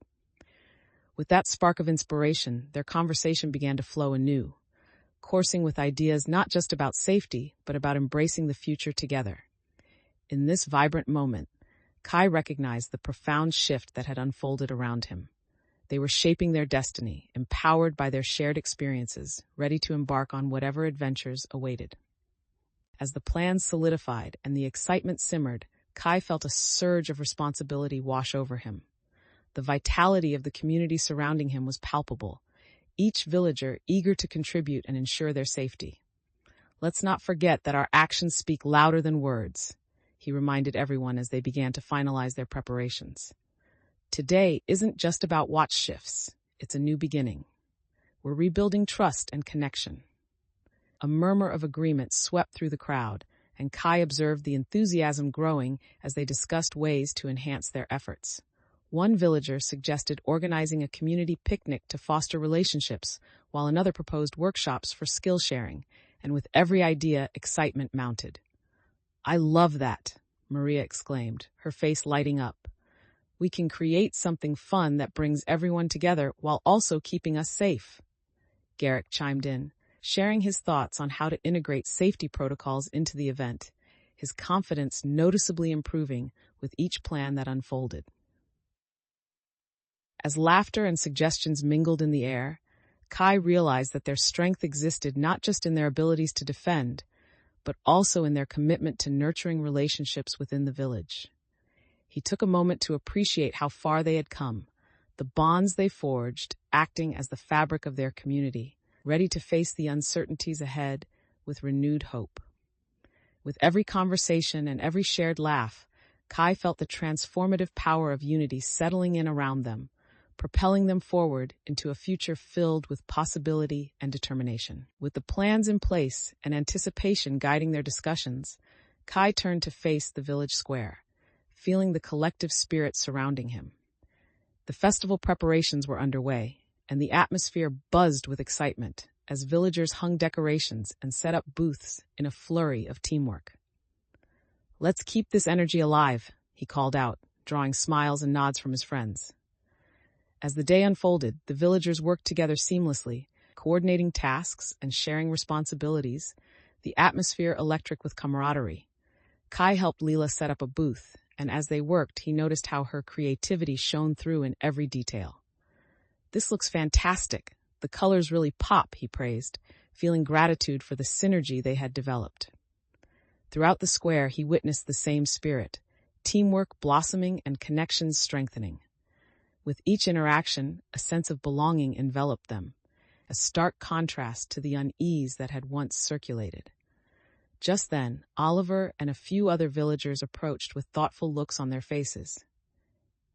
With that spark of inspiration, their conversation began to flow anew, coursing with ideas not just about safety, but about embracing the future together. In this vibrant moment, Kai recognized the profound shift that had unfolded around him. They were shaping their destiny, empowered by their shared experiences, ready to embark on whatever adventures awaited. As the plans solidified and the excitement simmered, Kai felt a surge of responsibility wash over him. The vitality of the community surrounding him was palpable, each villager eager to contribute and ensure their safety. "Let's not forget that our actions speak louder than words," he reminded everyone as they began to finalize their preparations. "Today isn't just about watch shifts, it's a new beginning. We're rebuilding trust and connection." A murmur of agreement swept through the crowd, and Kai observed the enthusiasm growing as they discussed ways to enhance their efforts. One villager suggested organizing a community picnic to foster relationships, while another proposed workshops for skill sharing, and with every idea, excitement mounted. "I love that," Maria exclaimed, her face lighting up. "We can create something fun that brings everyone together while also keeping us safe." Garrick chimed in, sharing his thoughts on how to integrate safety protocols into the event, his confidence noticeably improving with each plan that unfolded. As laughter and suggestions mingled in the air, Kai realized that their strength existed not just in their abilities to defend, but also in their commitment to nurturing relationships within the village. He took a moment to appreciate how far they had come, the bonds they forged acting as the fabric of their community, ready to face the uncertainties ahead with renewed hope. With every conversation and every shared laugh, Kai felt the transformative power of unity settling in around them, propelling them forward into a future filled with possibility and determination. With the plans in place and anticipation guiding their discussions, Kai turned to face the village square, feeling the collective spirit surrounding him. The festival preparations were underway, and the atmosphere buzzed with excitement as villagers hung decorations and set up booths in a flurry of teamwork. "Let's keep this energy alive," he called out, drawing smiles and nods from his friends. As the day unfolded, the villagers worked together seamlessly, coordinating tasks and sharing responsibilities, the atmosphere electric with camaraderie. Kai helped Leela set up a booth, and as they worked, he noticed how her creativity shone through in every detail. "This looks fantastic. The colors really pop, he praised, feeling gratitude for the synergy they had developed. Throughout the square, he witnessed the same spirit, teamwork blossoming and connections strengthening. With each interaction, a sense of belonging enveloped them, a stark contrast to the unease that had once circulated. Just then, Oliver and a few other villagers approached with thoughtful looks on their faces.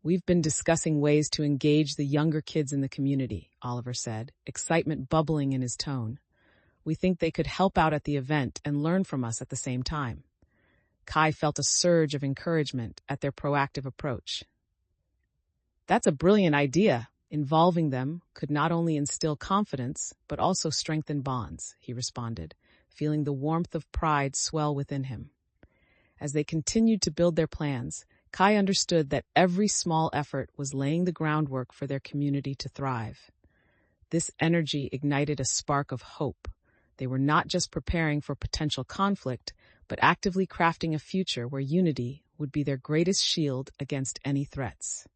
"We've been discussing ways to engage the younger kids in the community," Oliver said, excitement bubbling in his tone. "We think they could help out at the event and learn from us at the same time." Kai felt a surge of encouragement at their proactive approach. "That's a brilliant idea. Involving them could not only instill confidence, but also strengthen bonds," he responded, feeling the warmth of pride swell within him. As they continued to build their plans, Kai understood that every small effort was laying the groundwork for their community to thrive. This energy ignited a spark of hope. They were not just preparing for potential conflict, but actively crafting a future where unity would be their greatest shield against any threats.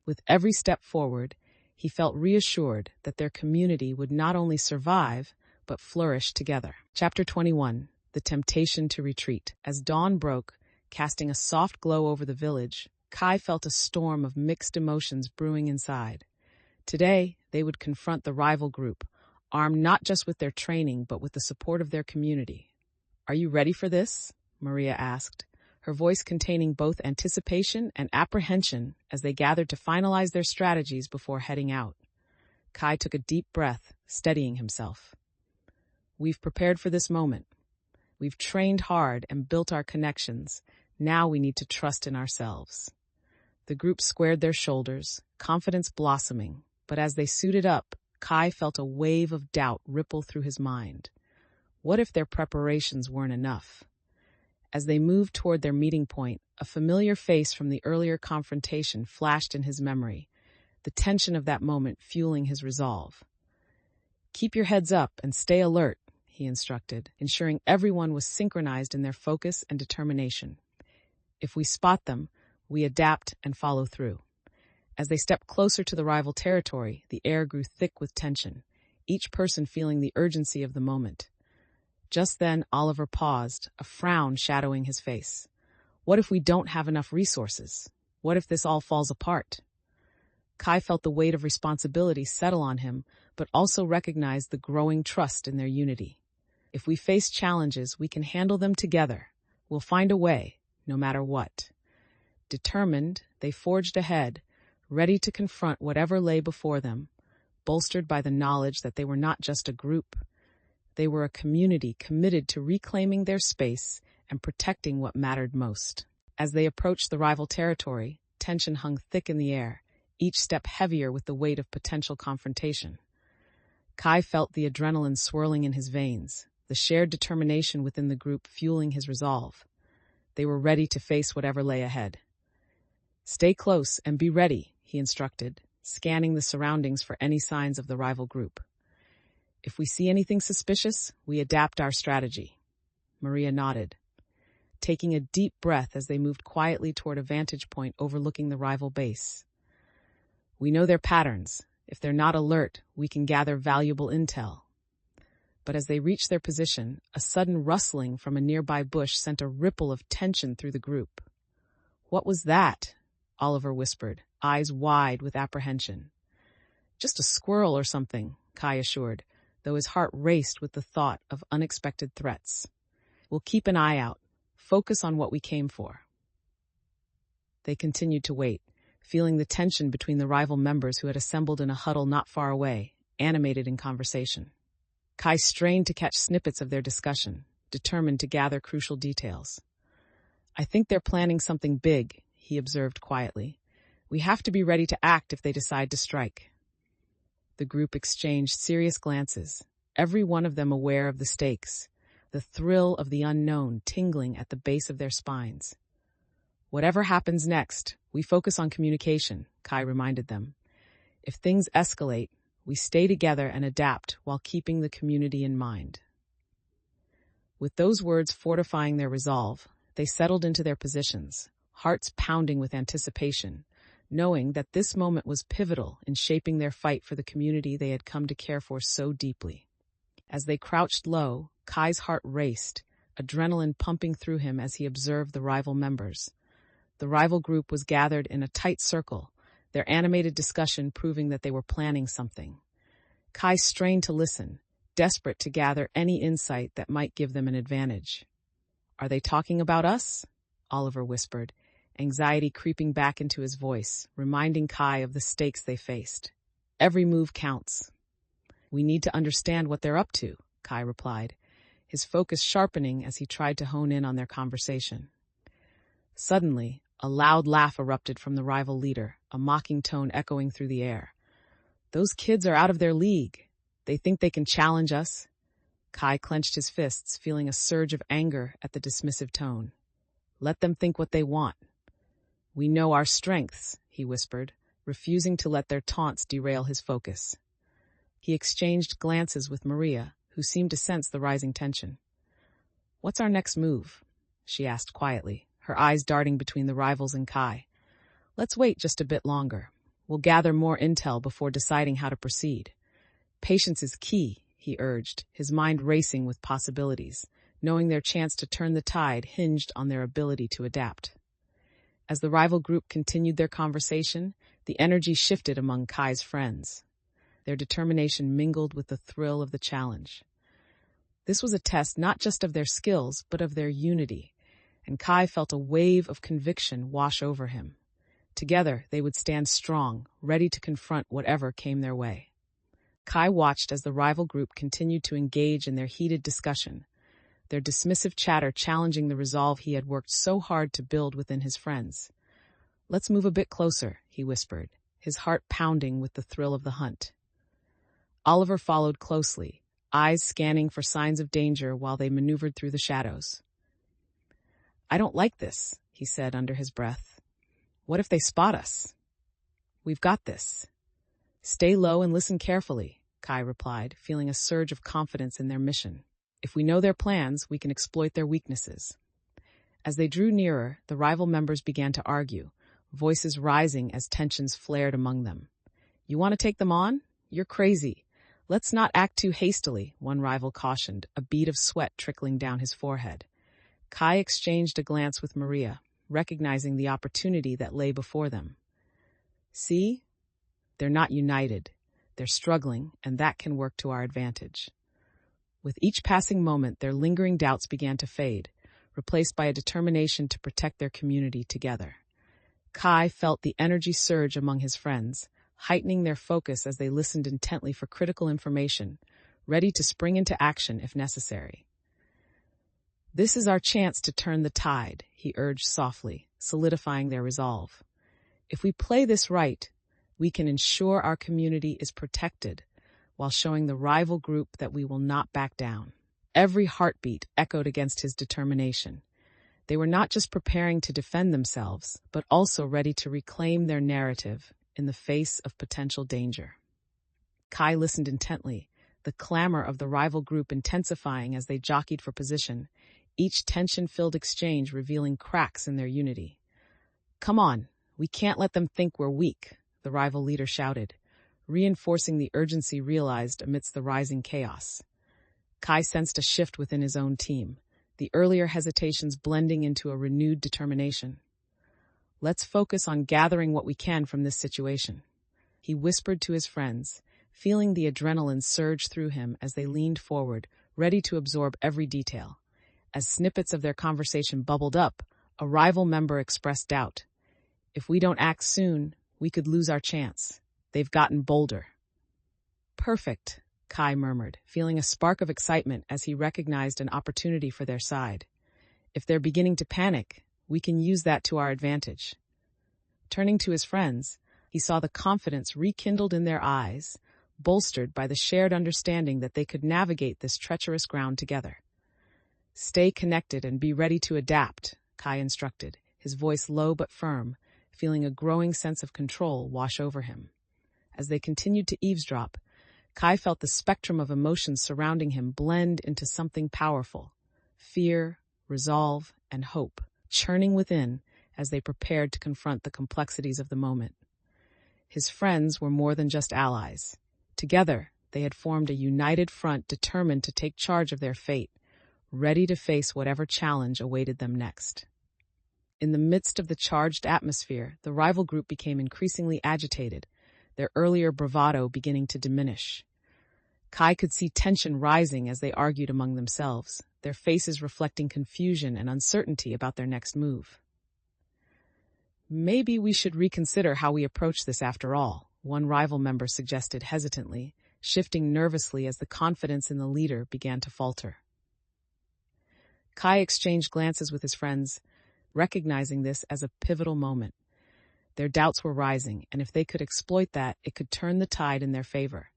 With every step forward, he felt reassured that their community would not only survive, but flourish together. Chapter 21. The Temptation to Retreat. As dawn broke, casting a soft glow over the village, Kai felt a storm of mixed emotions brewing inside. Today, they would confront the rival group, armed not just with their training, but with the support of their community. "Are you ready for this?" Maria asked, her voice containing both anticipation and apprehension as they gathered to finalize their strategies before heading out. Kai took a deep breath, steadying himself. "We've prepared for this moment. We've trained hard and built our connections. Now we need to trust in ourselves." The group squared their shoulders, confidence blossoming, but as they suited up, Kai felt a wave of doubt ripple through his mind. What if their preparations weren't enough? As they moved toward their meeting point, a familiar face from the earlier confrontation flashed in his memory, the tension of that moment fueling his resolve. "Keep your heads up and stay alert," he instructed, ensuring everyone was synchronized in their focus and determination. "If we spot them, we adapt and follow through." As they stepped closer to the rival territory, the air grew thick with tension, each person feeling the urgency of the moment. Just then, Oliver paused, a frown shadowing his face. "What if we don't have enough resources? What if this all falls apart?" Kai felt the weight of responsibility settle on him, but also recognized the growing trust in their unity. "If we face challenges, we can handle them together. We'll find a way, no matter what." Determined, they forged ahead, ready to confront whatever lay before them, bolstered by the knowledge that they were not just a group. They were a community committed to reclaiming their space and protecting what mattered most. As they approached the rival territory, tension hung thick in the air, each step heavier with the weight of potential confrontation. Kai felt the adrenaline swirling in his veins, the shared determination within the group fueling his resolve. They were ready to face whatever lay ahead. "Stay close and be ready," he instructed, scanning the surroundings for any signs of the rival group. "If we see anything suspicious, we adapt our strategy." Maria nodded, taking a deep breath as they moved quietly toward a vantage point overlooking the rival base. "We know their patterns. If they're not alert, we can gather valuable intel." But as they reached their position, a sudden rustling from a nearby bush sent a ripple of tension through the group. "What was that?" Oliver whispered, eyes wide with apprehension. "Just a squirrel or something," Kai assured, though his heart raced with the thought of unexpected threats. "We'll keep an eye out. Focus on what we came for." They continued to wait, feeling the tension between the rival members who had assembled in a huddle not far away, animated in conversation. Kai strained to catch snippets of their discussion, determined to gather crucial details. "I think they're planning something big," he observed quietly. "We have to be ready to act if they decide to strike." The group exchanged serious glances, every one of them aware of the stakes, the thrill of the unknown tingling at the base of their spines. "Whatever happens next, we focus on communication," Kai reminded them. "If things escalate, we stay together and adapt while keeping the community in mind." With those words fortifying their resolve, they settled into their positions, hearts pounding with anticipation, knowing that this moment was pivotal in shaping their fight for the community they had come to care for so deeply. As they crouched low, Kai's heart raced, adrenaline pumping through him as he observed the rival members. The rival group was gathered in a tight circle, their animated discussion proving that they were planning something. Kai strained to listen, desperate to gather any insight that might give them an advantage. "Are they talking about us?" Oliver whispered, anxiety creeping back into his voice, reminding Kai of the stakes they faced. "Every move counts." "We need to understand what they're up to," Kai replied, his focus sharpening as he tried to hone in on their conversation. Suddenly, a loud laugh erupted from the rival leader, a mocking tone echoing through the air. "Those kids are out of their league. They think they can challenge us." Kai clenched his fists, feeling a surge of anger at the dismissive tone. "Let them think what they want. We know our strengths," he whispered, refusing to let their taunts derail his focus. He exchanged glances with Maria, who seemed to sense the rising tension. "What's our next move?" she asked quietly, her eyes darting between the rivals and Kai. "Let's wait just a bit longer. We'll gather more intel before deciding how to proceed." "Patience is key," he urged, his mind racing with possibilities, knowing their chance to turn the tide hinged on their ability to adapt. As the rival group continued their conversation, the energy shifted among Kai's friends. Their determination mingled with the thrill of the challenge. This was a test not just of their skills, but of their unity, and Kai felt a wave of conviction wash over him. Together, they would stand strong, ready to confront whatever came their way. Kai watched as the rival group continued to engage in their heated discussion, their dismissive chatter challenging the resolve he had worked so hard to build within his friends. "Let's move a bit closer," he whispered, his heart pounding with the thrill of the hunt. Oliver followed closely, eyes scanning for signs of danger while they maneuvered through the shadows. "I don't like this," he said under his breath. "What if they spot us?" "We've got this." "Stay low and listen carefully," Kai replied, feeling a surge of confidence in their mission. "If we know their plans, we can exploit their weaknesses." As they drew nearer, the rival members began to argue, voices rising as tensions flared among them. "You want to take them on? You're crazy. Let's not act too hastily," one rival cautioned, a bead of sweat trickling down his forehead. Kai exchanged a glance with Maria, recognizing the opportunity that lay before them. "See? They're not united. They're struggling, and that can work to our advantage." With each passing moment, their lingering doubts began to fade, replaced by a determination to protect their community together. Kai felt the energy surge among his friends, heightening their focus as they listened intently for critical information, ready to spring into action if necessary. "This is our chance to turn the tide," he urged softly, solidifying their resolve. "If we play this right, we can ensure our community is protected while showing the rival group that we will not back down." Every heartbeat echoed against his determination. They were not just preparing to defend themselves, but also ready to reclaim their narrative in the face of potential danger. Kai listened intently, the clamor of the rival group intensifying as they jockeyed for position, each tension-filled exchange revealing cracks in their unity. "Come on, we can't let them think we're weak," the rival leader shouted, reinforcing the urgency realized amidst the rising chaos. Kai sensed a shift within his own team, the earlier hesitations blending into a renewed determination. "Let's focus on gathering what we can from this situation," he whispered to his friends, feeling the adrenaline surge through him as they leaned forward, ready to absorb every detail. As snippets of their conversation bubbled up, a rival member expressed doubt. "If we don't act soon, we could lose our chance. They've gotten bolder." "Perfect," Kai murmured, feeling a spark of excitement as he recognized an opportunity for their side. "If they're beginning to panic, we can use that to our advantage." Turning to his friends, he saw the confidence rekindled in their eyes, bolstered by the shared understanding that they could navigate this treacherous ground together. "Stay connected and be ready to adapt," Kai instructed, his voice low but firm, feeling a growing sense of control wash over him. As they continued to eavesdrop, Kai felt the spectrum of emotions surrounding him blend into something powerful: fear, resolve, and hope, churning within as they prepared to confront the complexities of the moment. His friends were more than just allies. Together, they had formed a united front determined to take charge of their fate, ready to face whatever challenge awaited them next. In the midst of the charged atmosphere, the rival group became increasingly agitated, their earlier bravado beginning to diminish. Kai could see tension rising as they argued among themselves, their faces reflecting confusion and uncertainty about their next move. "Maybe we should reconsider how we approach this after all," one rival member suggested hesitantly, shifting nervously as the confidence in the leader began to falter. Kai exchanged glances with his friends, recognizing this as a pivotal moment. Their doubts were rising, and if they could exploit that, it could turn the tide in their favor.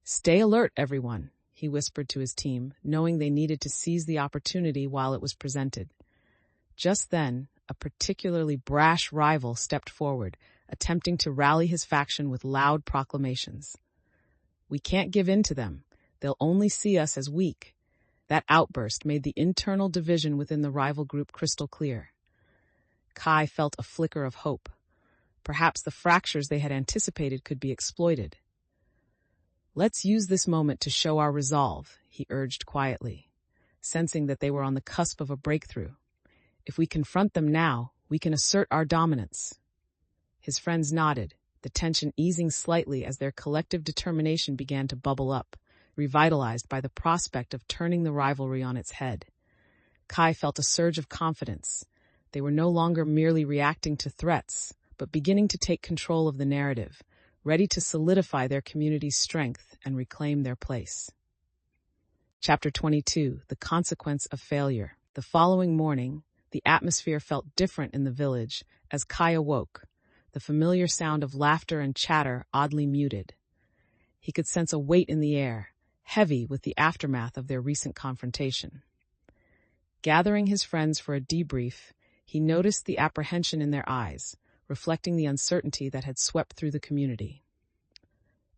"Stay alert, everyone," he whispered to his team, knowing they needed to seize the opportunity while it was presented. Just then, a particularly brash rival stepped forward, attempting to rally his faction with loud proclamations. "We can't give in to them. They'll only see us as weak." That outburst made the internal division within the rival group crystal clear. Kai felt a flicker of hope. Perhaps the fractures they had anticipated could be exploited. "Let's use this moment to show our resolve," he urged quietly, sensing that they were on the cusp of a breakthrough. "If we confront them now, we can assert our dominance." His friends nodded, the tension easing slightly as their collective determination began to bubble up, revitalized by the prospect of turning the rivalry on its head. Kai felt a surge of confidence. They were no longer merely reacting to threats, but beginning to take control of the narrative, ready to solidify their community's strength and reclaim their place. Chapter 22: The Consequence of Failure. The following morning, the atmosphere felt different in the village as Kai awoke, the familiar sound of laughter and chatter oddly muted. He could sense a weight in the air, heavy with the aftermath of their recent confrontation. Gathering his friends for a debrief, he noticed the apprehension in their eyes, reflecting the uncertainty that had swept through the community.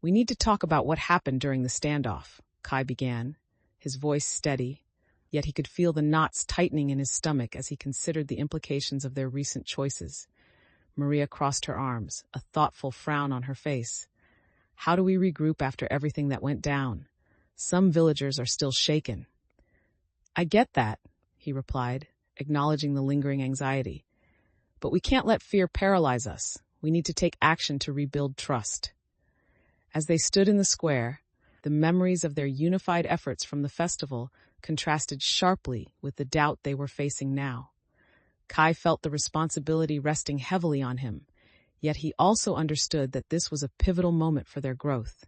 "We need to talk about what happened during the standoff," Kai began, his voice steady, yet he could feel the knots tightening in his stomach as he considered the implications of their recent choices. Maria crossed her arms, a thoughtful frown on her face. "How do we regroup after everything that went down? Some villagers are still shaken." "I get that," he replied, acknowledging the lingering anxiety. "But we can't let fear paralyze us. We need to take action to rebuild trust." As they stood in the square, the memories of their unified efforts from the festival contrasted sharply with the doubt they were facing now. Kai felt the responsibility resting heavily on him, yet he also understood that this was a pivotal moment for their growth.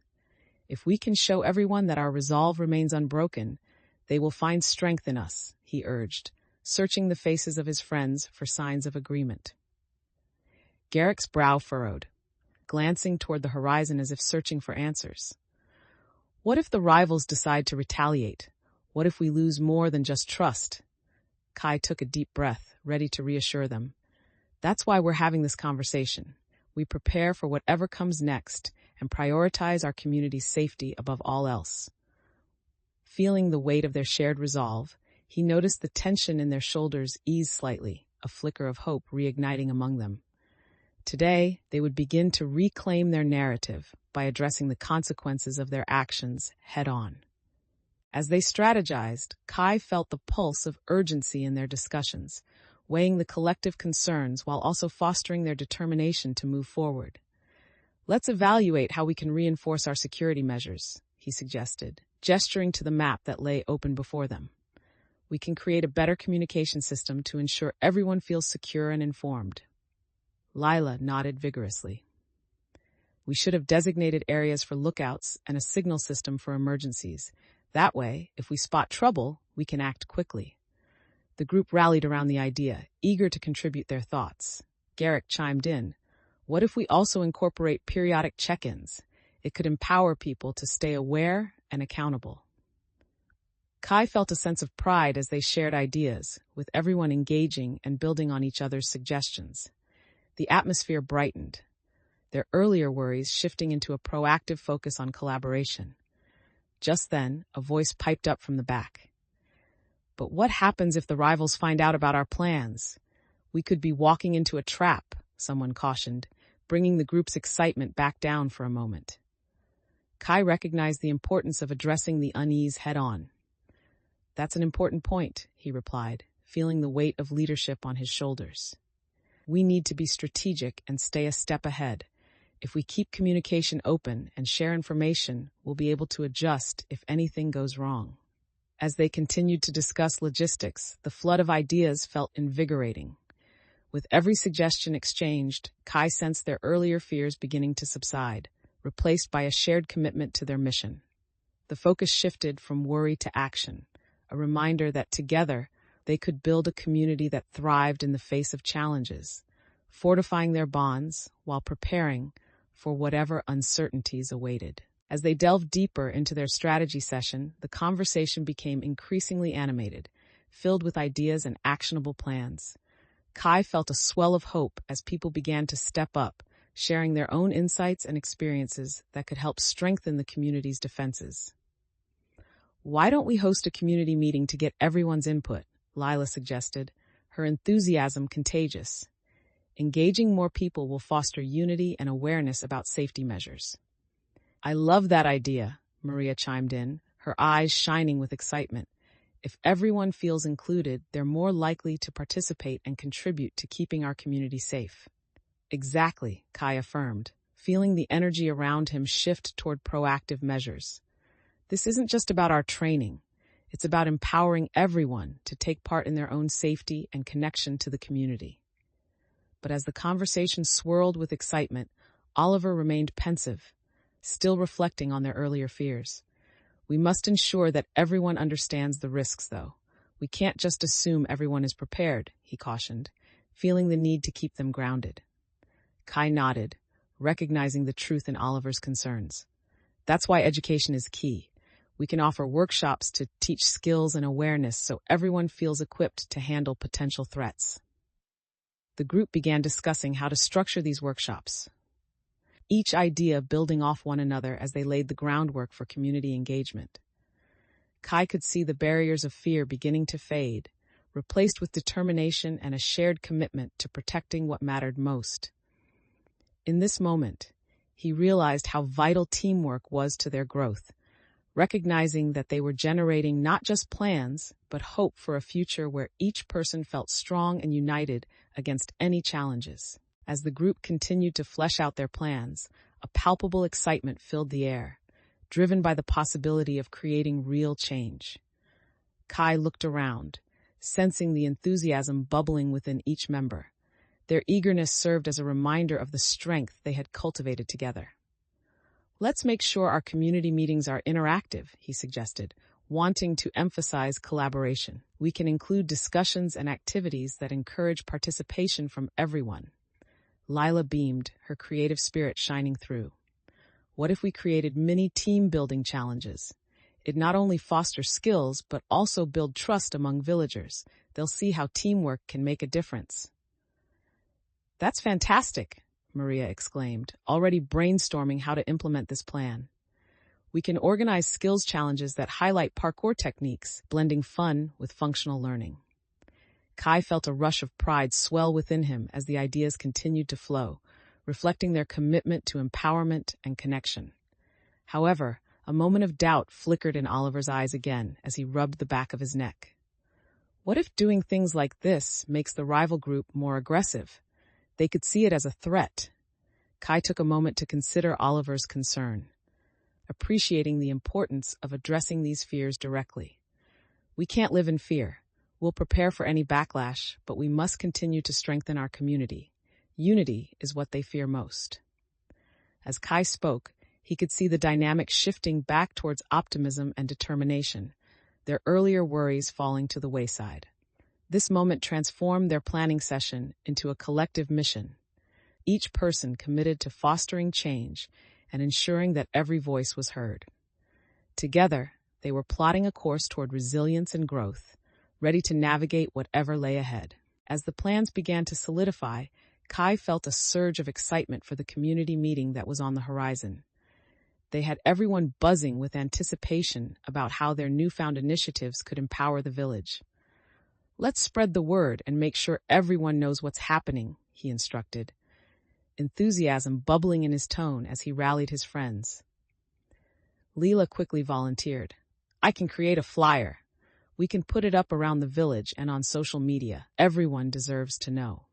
"If we can show everyone that our resolve remains unbroken, they will find strength in us," he urged, searching the faces of his friends for signs of agreement. Garrick's brow furrowed, glancing toward the horizon as if searching for answers. "What if the rivals decide to retaliate? What if we lose more than just trust?" Kai took a deep breath, ready to reassure them. "That's why we're having this conversation. We prepare for whatever comes next and prioritize our community's safety above all else." Feeling the weight of their shared resolve, he noticed the tension in their shoulders ease slightly, a flicker of hope reigniting among them. Today, they would begin to reclaim their narrative by addressing the consequences of their actions head-on. As they strategized, Kai felt the pulse of urgency in their discussions, weighing the collective concerns while also fostering their determination to move forward. "Let's evaluate how we can reinforce our security measures," he suggested, gesturing to the map that lay open before them. "We can create a better communication system to ensure everyone feels secure and informed." Lila nodded vigorously. "We should have designated areas for lookouts and a signal system for emergencies. That way, if we spot trouble, we can act quickly." The group rallied around the idea, eager to contribute their thoughts. Garrick chimed in. "What if we also incorporate periodic check-ins? It could empower people to stay aware and accountable." Kai felt a sense of pride as they shared ideas, with everyone engaging and building on each other's suggestions. The atmosphere brightened, their earlier worries shifting into a proactive focus on collaboration. Just then, a voice piped up from the back. "But what happens if the rivals find out about our plans? We could be walking into a trap," someone cautioned, bringing the group's excitement back down for a moment. Kai recognized the importance of addressing the unease head-on. "That's an important point," he replied, feeling the weight of leadership on his shoulders. "We need to be strategic and stay a step ahead. If we keep communication open and share information, we'll be able to adjust if anything goes wrong." As they continued to discuss logistics, the flood of ideas felt invigorating. With every suggestion exchanged, Kai sensed their earlier fears beginning to subside, replaced by a shared commitment to their mission. The focus shifted from worry to action, a reminder that together they could build a community that thrived in the face of challenges, fortifying their bonds while preparing for whatever uncertainties awaited. As they delved deeper into their strategy session, the conversation became increasingly animated, filled with ideas and actionable plans. Kai felt a swell of hope as people began to step up, sharing their own insights and experiences that could help strengthen the community's defenses. "Why don't we host a community meeting to get everyone's input?" Lila suggested, her enthusiasm contagious. "Engaging more people will foster unity and awareness about safety measures." "I love that idea," Maria chimed in, her eyes shining with excitement. "If everyone feels included, they're more likely to participate and contribute to keeping our community safe." "Exactly," Kai affirmed, feeling the energy around him shift toward proactive measures. "This isn't just about our training. It's about empowering everyone to take part in their own safety and connection to the community." But as the conversation swirled with excitement, Oliver remained pensive, still reflecting on their earlier fears. "We must ensure that everyone understands the risks, though. We can't just assume everyone is prepared," he cautioned, feeling the need to keep them grounded. Kai nodded, recognizing the truth in Oliver's concerns. "That's why education is key. We can offer workshops to teach skills and awareness so everyone feels equipped to handle potential threats." The group began discussing how to structure these workshops, each idea building off one another as they laid the groundwork for community engagement. Kai could see the barriers of fear beginning to fade, replaced with determination and a shared commitment to protecting what mattered most. In this moment, he realized how vital teamwork was to their growth, recognizing that they were generating not just plans, but hope for a future where each person felt strong and united against any challenges. As the group continued to flesh out their plans, a palpable excitement filled the air, driven by the possibility of creating real change. Kai looked around, sensing the enthusiasm bubbling within each member. Their eagerness served as a reminder of the strength they had cultivated together. "Let's make sure our community meetings are interactive," he suggested, wanting to emphasize collaboration. "We can include discussions and activities that encourage participation from everyone." Lila beamed, her creative spirit shining through. "What if we created mini team-building challenges? It not only fosters skills, but also build trust among villagers. They'll see how teamwork can make a difference." "That's fantastic," Maria exclaimed, already brainstorming how to implement this plan. "We can organize skills challenges that highlight parkour techniques, blending fun with functional learning." Kai felt a rush of pride swell within him as the ideas continued to flow, reflecting their commitment to empowerment and connection. However, a moment of doubt flickered in Oliver's eyes again as he rubbed the back of his neck. What if doing things like this makes the rival group more aggressive? They could see it as a threat. Kai took a moment to consider Oliver's concern, appreciating the importance of addressing these fears directly. "We can't live in fear. We'll prepare for any backlash, but we must continue to strengthen our community. Unity is what they fear most." As Kai spoke, he could see the dynamic shifting back towards optimism and determination, their earlier worries falling to the wayside. This moment transformed their planning session into a collective mission, each person committed to fostering change and ensuring that every voice was heard. Together, they were plotting a course toward resilience and growth, ready to navigate whatever lay ahead. As the plans began to solidify, Kai felt a surge of excitement for the community meeting that was on the horizon. They had everyone buzzing with anticipation about how their newfound initiatives could empower the village. "Let's spread the word and make sure everyone knows what's happening," he instructed. enthusiasm bubbling in his tone as he rallied his friends. Leela quickly volunteered. "I can create a flyer. We can put it up around the village and on social media. Everyone deserves to know."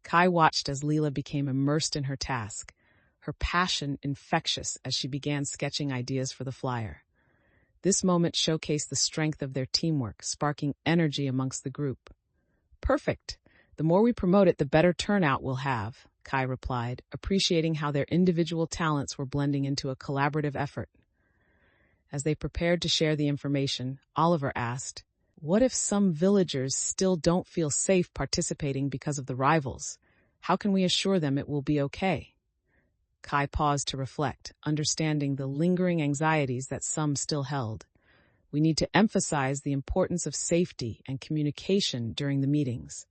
Kai watched as Leela became immersed in her task, her passion infectious as she began sketching ideas for the flyer. This moment showcased the strength of their teamwork, sparking energy amongst the group. "Perfect. The more we promote it, the better turnout we'll have," Kai replied, appreciating how their individual talents were blending into a collaborative effort. As they prepared to share the information, Oliver asked, "What if some villagers still don't feel safe participating because of the rivals? How can we assure them it will be okay?" Kai paused to reflect, understanding the lingering anxieties that some still held. "We need to emphasize the importance of safety and communication during the meetings.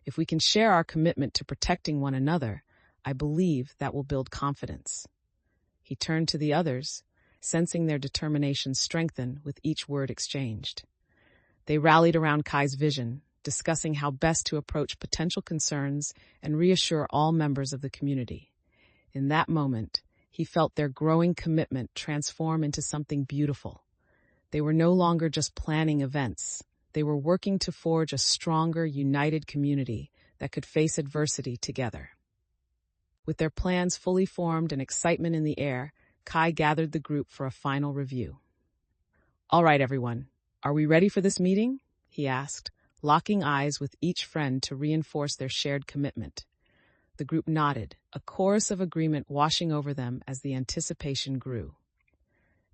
If we can share our commitment to protecting one another, I believe that will build confidence." He turned to the others, sensing their determination strengthen with each word exchanged. They rallied around Kai's vision, discussing how best to approach potential concerns and reassure all members of the community. In that moment, he felt their growing commitment transform into something beautiful. They were no longer just planning events. They were working to forge a stronger, united community that could face adversity together. With their plans fully formed and excitement in the air, Kai gathered the group for a final review. "All right, everyone. Are we ready for this meeting?" he asked, locking eyes with each friend to reinforce their shared commitment. The group nodded, a chorus of agreement washing over them as the anticipation grew.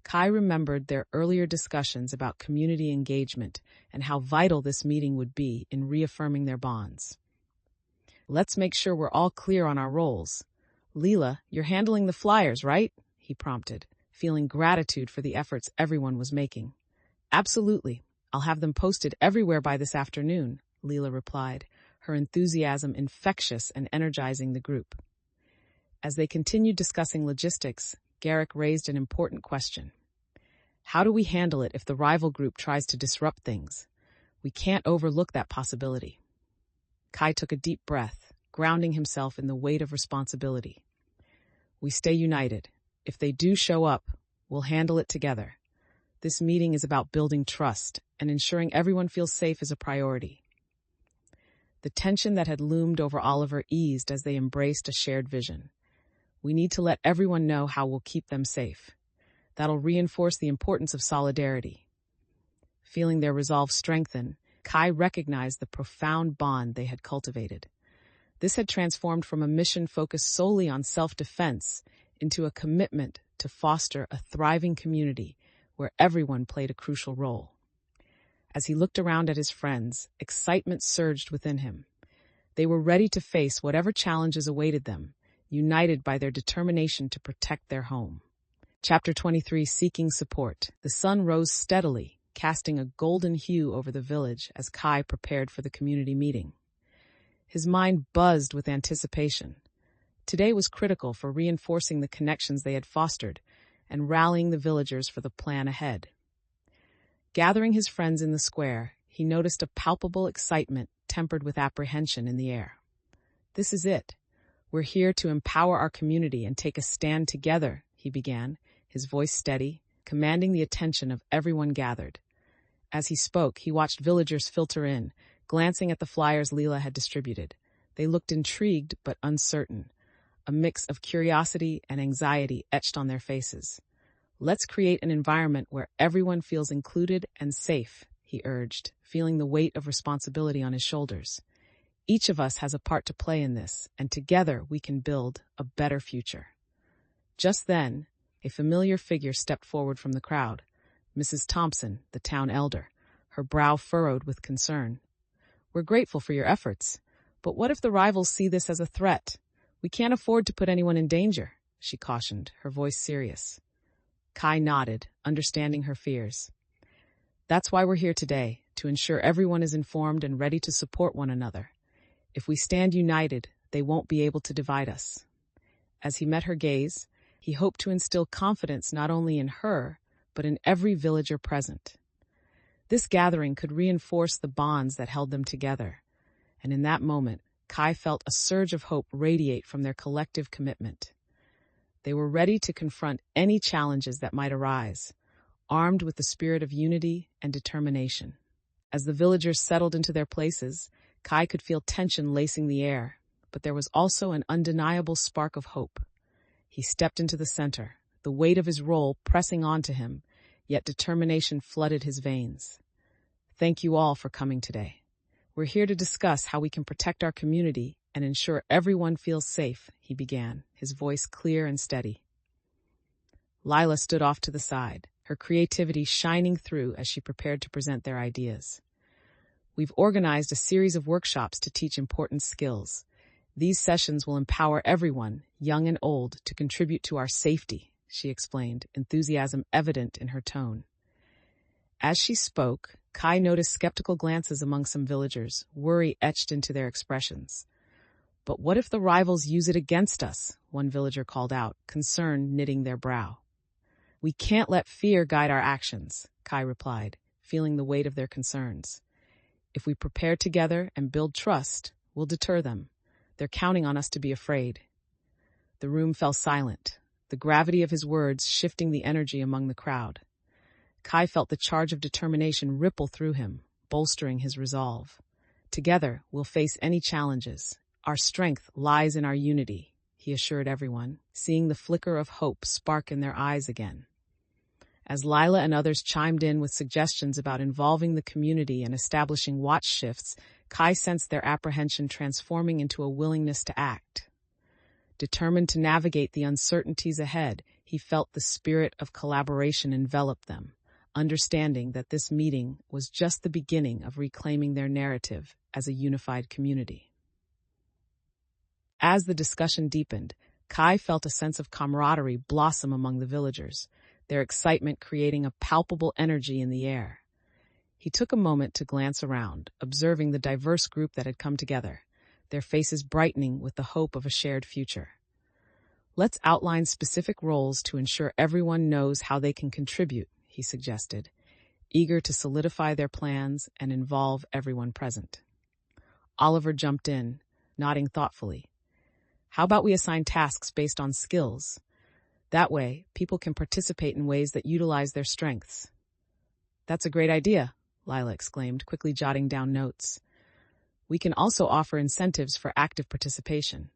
Kai remembered their earlier discussions about community engagement and how vital this meeting would be in reaffirming their bonds. "Let's make sure we're all clear on our roles. Leela, you're handling the flyers, right?" he prompted, feeling gratitude for the efforts everyone was making. "Absolutely. I'll have them posted everywhere by this afternoon," Leela replied, her enthusiasm infectious and energizing the group. As they continued discussing logistics, Garrick raised an important question. "How do we handle it if the rival group tries to disrupt things? We can't overlook that possibility." Kai took a deep breath, grounding himself in the weight of responsibility. "We stay united. If they do show up, we'll handle it together. This meeting is about building trust, and ensuring everyone feels safe is a priority." The tension that had loomed over Oliver eased as they embraced a shared vision. "We need to let everyone know how we'll keep them safe. That'll reinforce the importance of solidarity." Feeling their resolve strengthen, Kai recognized the profound bond they had cultivated. This had transformed from a mission focused solely on self-defense into a commitment to foster a thriving community where everyone played a crucial role. As he looked around at his friends, excitement surged within him. They were ready to face whatever challenges awaited them, united by their determination to protect their home. Chapter 23, Seeking Support. The sun rose steadily, casting a golden hue over the village as Kai prepared for the community meeting. His mind buzzed with anticipation. Today was critical for reinforcing the connections they had fostered and rallying the villagers for the plan ahead. Gathering his friends in the square, he noticed a palpable excitement tempered with apprehension in the air. "This is it. We're here to empower our community and take a stand together," he began, his voice steady, commanding the attention of everyone gathered. As he spoke, he watched villagers filter in, glancing at the flyers Leela had distributed. They looked intrigued but uncertain, a mix of curiosity and anxiety etched on their faces. "Let's create an environment where everyone feels included and safe," he urged, feeling the weight of responsibility on his shoulders. "Each of us has a part to play in this, and together we can build a better future." Just then, a familiar figure stepped forward from the crowd, Mrs. Thompson, the town elder, her brow furrowed with concern. "We're grateful for your efforts, but what if the rivals see this as a threat? We can't afford to put anyone in danger," she cautioned, her voice serious. Kai nodded, understanding her fears. "That's why we're here today, to ensure everyone is informed and ready to support one another. If we stand united, they won't be able to divide us." As he met her gaze, he hoped to instill confidence not only in her, but in every villager present. This gathering could reinforce the bonds that held them together, and in that moment, Kai felt a surge of hope radiate from their collective commitment. They were ready to confront any challenges that might arise, armed with the spirit of unity and determination. As the villagers settled into their places, Kai could feel tension lacing the air, but there was also an undeniable spark of hope. He stepped into the center, the weight of his role pressing onto him, yet determination flooded his veins. Thank you all for coming today. We're here to discuss how we can protect our community and ensure everyone feels safe, he began, his voice clear and steady. Lila stood off to the side, her creativity shining through as she prepared to present their ideas. We've organized a series of workshops to teach important skills. These sessions will empower everyone, young and old, to contribute to our safety, she explained, enthusiasm evident in her tone. As she spoke, Kai noticed skeptical glances among some villagers, worry etched into their expressions. But what if the rivals use it against us? One villager called out, concern knitting their brow. We can't let fear guide our actions, Kai replied, feeling the weight of their concerns. If we prepare together and build trust, we'll deter them. They're counting on us to be afraid. The room fell silent, the gravity of his words shifting the energy among the crowd. Kai felt the charge of determination ripple through him, bolstering his resolve. Together, we'll face any challenges. Our strength lies in our unity, he assured everyone, seeing the flicker of hope spark in their eyes again. As Lila and others chimed in with suggestions about involving the community and establishing watch shifts, Kai sensed their apprehension transforming into a willingness to act. Determined to navigate the uncertainties ahead, he felt the spirit of collaboration envelop them, understanding that this meeting was just the beginning of reclaiming their narrative as a unified community. As the discussion deepened, Kai felt a sense of camaraderie blossom among the villagers, their excitement creating a palpable energy in the air. He took a moment to glance around, observing the diverse group that had come together, their faces brightening with the hope of a shared future. Let's outline specific roles to ensure everyone knows how they can contribute, he suggested, eager to solidify their plans and involve everyone present. Oliver jumped in, nodding thoughtfully. How about we assign tasks based on skills? That way, people can participate in ways that utilize their strengths. That's a great idea, Lila exclaimed, quickly jotting down notes. We can also offer incentives for active participation.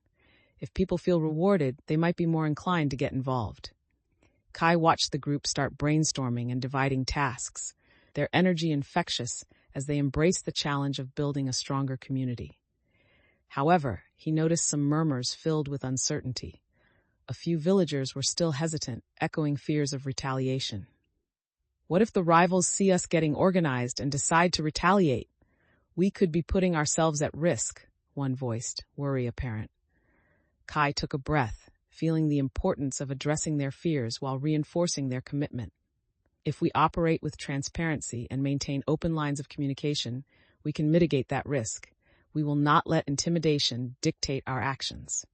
If people feel rewarded, they might be more inclined to get involved. Kai watched the group start brainstorming and dividing tasks, their energy infectious as they embraced the challenge of building a stronger community. However, he noticed some murmurs filled with uncertainty. A few villagers were still hesitant, echoing fears of retaliation. What if the rivals see us getting organized and decide to retaliate? We could be putting ourselves at risk, one voiced, worry apparent. Kai took a breath, feeling the importance of addressing their fears while reinforcing their commitment. If we operate with transparency and maintain open lines of communication, we can mitigate that risk. We will not let intimidation dictate our actions.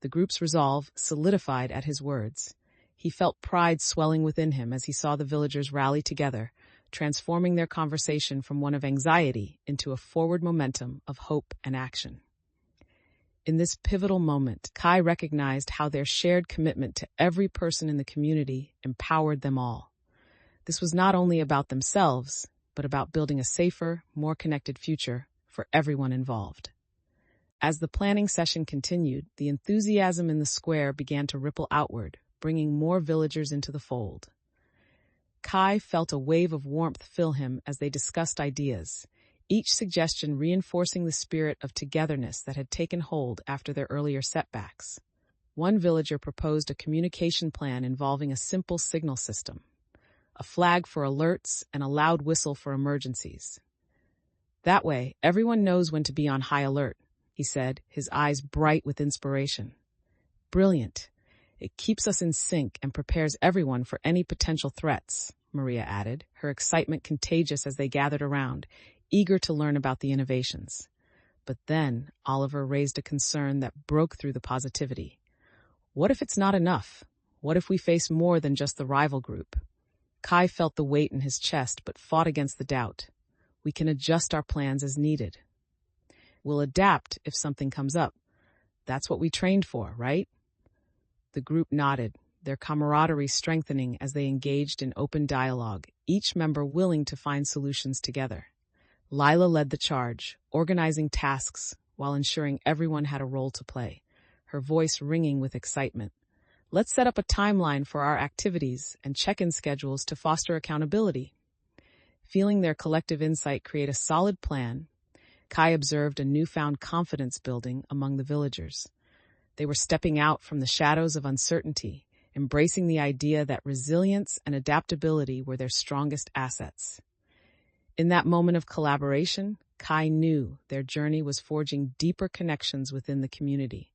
The group's resolve solidified at his words. He felt pride swelling within him as he saw the villagers rally together, transforming their conversation from one of anxiety into a forward momentum of hope and action. In this pivotal moment, Kai recognized how their shared commitment to every person in the community empowered them all. This was not only about themselves, but about building a safer, more connected future for everyone involved. As the planning session continued, the enthusiasm in the square began to ripple outward, bringing more villagers into the fold. Kai felt a wave of warmth fill him as they discussed ideas, each suggestion reinforcing the spirit of togetherness that had taken hold after their earlier setbacks. One villager proposed a communication plan involving a simple signal system, a flag for alerts and a loud whistle for emergencies. That way, everyone knows when to be on high alert, he said, his eyes bright with inspiration. Brilliant. It keeps us in sync and prepares everyone for any potential threats, Maria added, her excitement contagious as they gathered around, eager to learn about the innovations. But then Oliver raised a concern that broke through the positivity. What if it's not enough? What if we face more than just the rival group? Kai felt the weight in his chest but fought against the doubt. We can adjust our plans as needed. We'll adapt if something comes up. That's what we trained for, right? The group nodded, their camaraderie strengthening as they engaged in open dialogue, each member willing to find solutions together. Lila led the charge, organizing tasks while ensuring everyone had a role to play, her voice ringing with excitement. Let's set up a timeline for our activities and check-in schedules to foster accountability. Feeling their collective insight create a solid plan, Kai observed a newfound confidence building among the villagers. They were stepping out from the shadows of uncertainty, embracing the idea that resilience and adaptability were their strongest assets. In that moment of collaboration, Kai knew their journey was forging deeper connections within the community,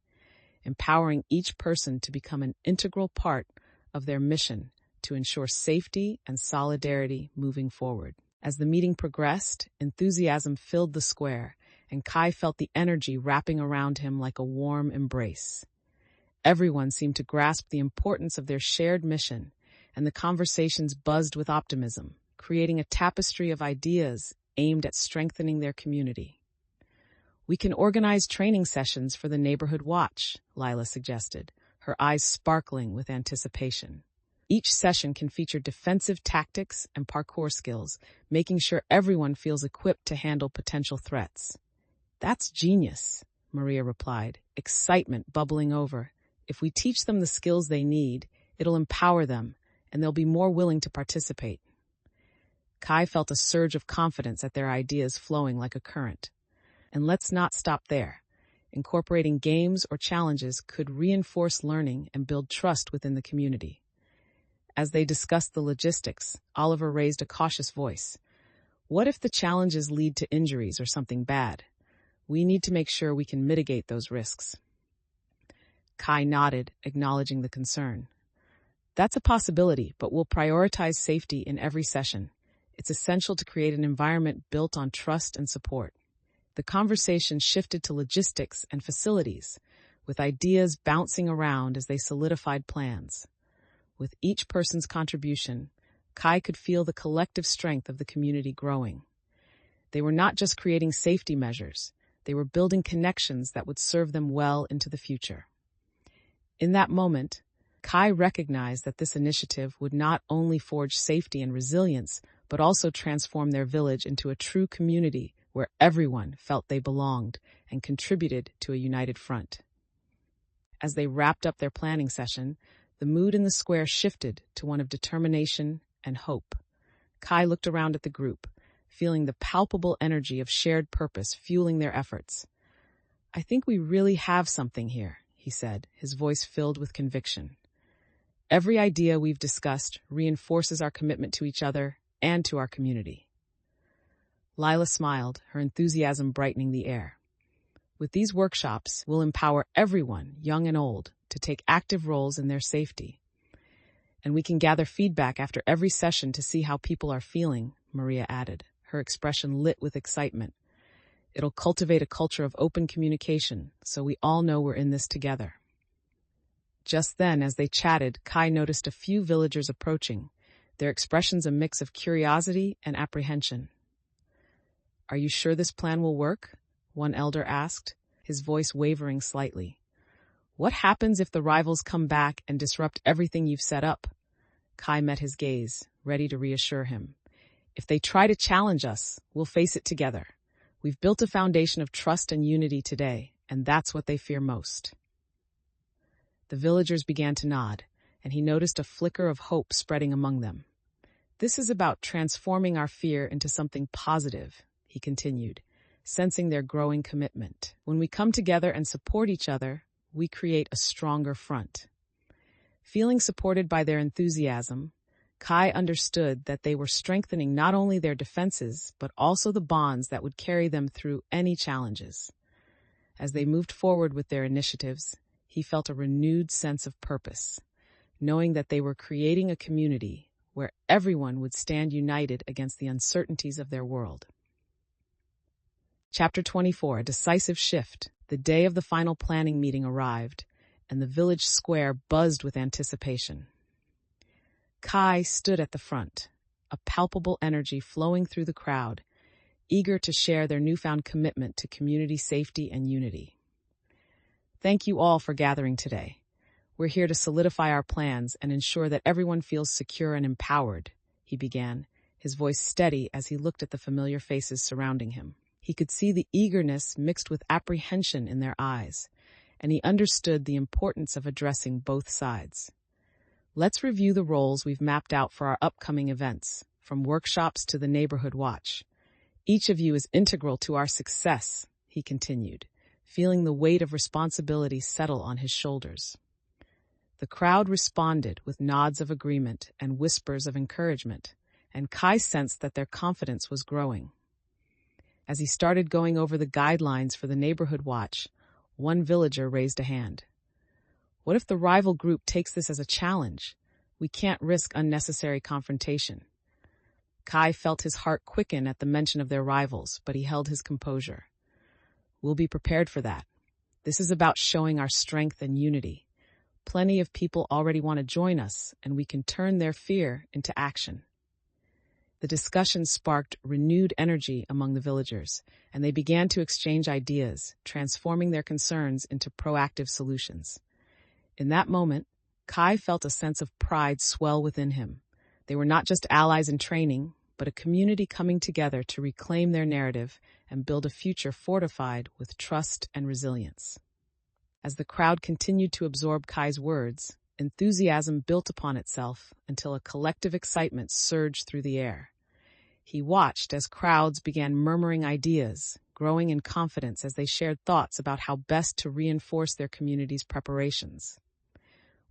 empowering each person to become an integral part of their mission to ensure safety and solidarity moving forward. As the meeting progressed, enthusiasm filled the square, and Kai felt the energy wrapping around him like a warm embrace. Everyone seemed to grasp the importance of their shared mission, and the conversations buzzed with optimism, creating a tapestry of ideas aimed at strengthening their community. We can organize training sessions for the neighborhood watch, Lila suggested, her eyes sparkling with anticipation. Each session can feature defensive tactics and parkour skills, making sure everyone feels equipped to handle potential threats. That's genius, Maria replied, excitement bubbling over. If we teach them the skills they need, it'll empower them, and they'll be more willing to participate. Kai felt a surge of confidence at their ideas flowing like a current. And let's not stop there. Incorporating games or challenges could reinforce learning and build trust within the community. As they discussed the logistics, Oliver raised a cautious voice. What if the challenges lead to injuries or something bad? We need to make sure we can mitigate those risks. Kai nodded, acknowledging the concern. That's a possibility, but we'll prioritize safety in every session. It's essential to create an environment built on trust and support. The conversation shifted to logistics and facilities, with ideas bouncing around as they solidified plans. With each person's contribution, Kai could feel the collective strength of the community growing. They were not just creating safety measures, they were building connections that would serve them well into the future. In that moment, Kai recognized that this initiative would not only forge safety and resilience, but also transform their village into a true community where everyone felt they belonged and contributed to a united front. As they wrapped up their planning session, the mood in the square shifted to one of determination and hope. Kai looked around at the group, feeling the palpable energy of shared purpose fueling their efforts. I think we really have something here, he said, his voice filled with conviction. Every idea we've discussed reinforces our commitment to each other and to our community. Lila smiled, her enthusiasm brightening the air. With these workshops, we'll empower everyone, young and old, to take active roles in their safety. And we can gather feedback after every session to see how people are feeling, Maria added, her expression lit with excitement. It'll cultivate a culture of open communication, so we all know we're in this together. Just then, as they chatted, Kai noticed a few villagers approaching, their expressions a mix of curiosity and apprehension. Are you sure this plan will work? One elder asked, his voice wavering slightly. What happens if the rivals come back and disrupt everything you've set up? Kai met his gaze, ready to reassure him. If they try to challenge us, we'll face it together. We've built a foundation of trust and unity today, and that's what they fear most. The villagers began to nod, and he noticed a flicker of hope spreading among them. This is about transforming our fear into something positive, he continued, sensing their growing commitment. When we come together and support each other, we create a stronger front. Feeling supported by their enthusiasm, Kai understood that they were strengthening not only their defenses, but also the bonds that would carry them through any challenges. As they moved forward with their initiatives, he felt a renewed sense of purpose, knowing that they were creating a community where everyone would stand united against the uncertainties of their world. Chapter 24, a decisive shift. The day of the final planning meeting arrived, and the village square buzzed with anticipation. Kai stood at the front, a palpable energy flowing through the crowd, eager to share their newfound commitment to community safety and unity. Thank you all for gathering today. We're here to solidify our plans and ensure that everyone feels secure and empowered, he began, his voice steady as he looked at the familiar faces surrounding him. He could see the eagerness mixed with apprehension in their eyes, and he understood the importance of addressing both sides. Let's review the roles we've mapped out for our upcoming events, from workshops to the neighborhood watch. Each of you is integral to our success, he continued, feeling the weight of responsibility settle on his shoulders. The crowd responded with nods of agreement and whispers of encouragement, and Kai sensed that their confidence was growing. As he started going over the guidelines for the neighborhood watch, one villager raised a hand. What if the rival group takes this as a challenge? We can't risk unnecessary confrontation. Kai felt his heart quicken at the mention of their rivals, but he held his composure. We'll be prepared for that. This is about showing our strength and unity. Plenty of people already want to join us, and we can turn their fear into action. The discussion sparked renewed energy among the villagers, and they began to exchange ideas, transforming their concerns into proactive solutions. In that moment, Kai felt a sense of pride swell within him. They were not just allies in training, but a community coming together to reclaim their narrative and build a future fortified with trust and resilience. As the crowd continued to absorb Kai's words, enthusiasm built upon itself until a collective excitement surged through the air. He watched as crowds began murmuring ideas, growing in confidence as they shared thoughts about how best to reinforce their community's preparations.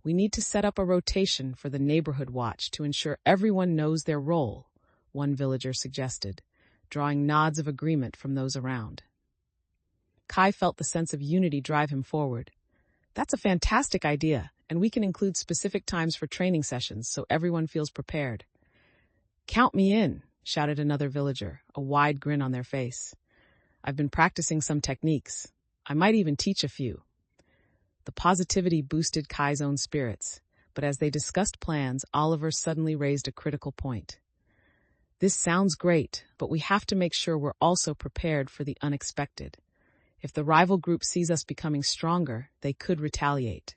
We need to set up a rotation for the neighborhood watch to ensure everyone knows their role, one villager suggested, drawing nods of agreement from those around. Kai felt the sense of unity drive him forward. That's a fantastic idea, and we can include specific times for training sessions so everyone feels prepared. Count me in, shouted another villager, a wide grin on their face. I've been practicing some techniques. I might even teach a few. The positivity boosted Kai's own spirits, but as they discussed plans, Oliver suddenly raised a critical point. This sounds great, but we have to make sure we're also prepared for the unexpected. If the rival group sees us becoming stronger, they could retaliate.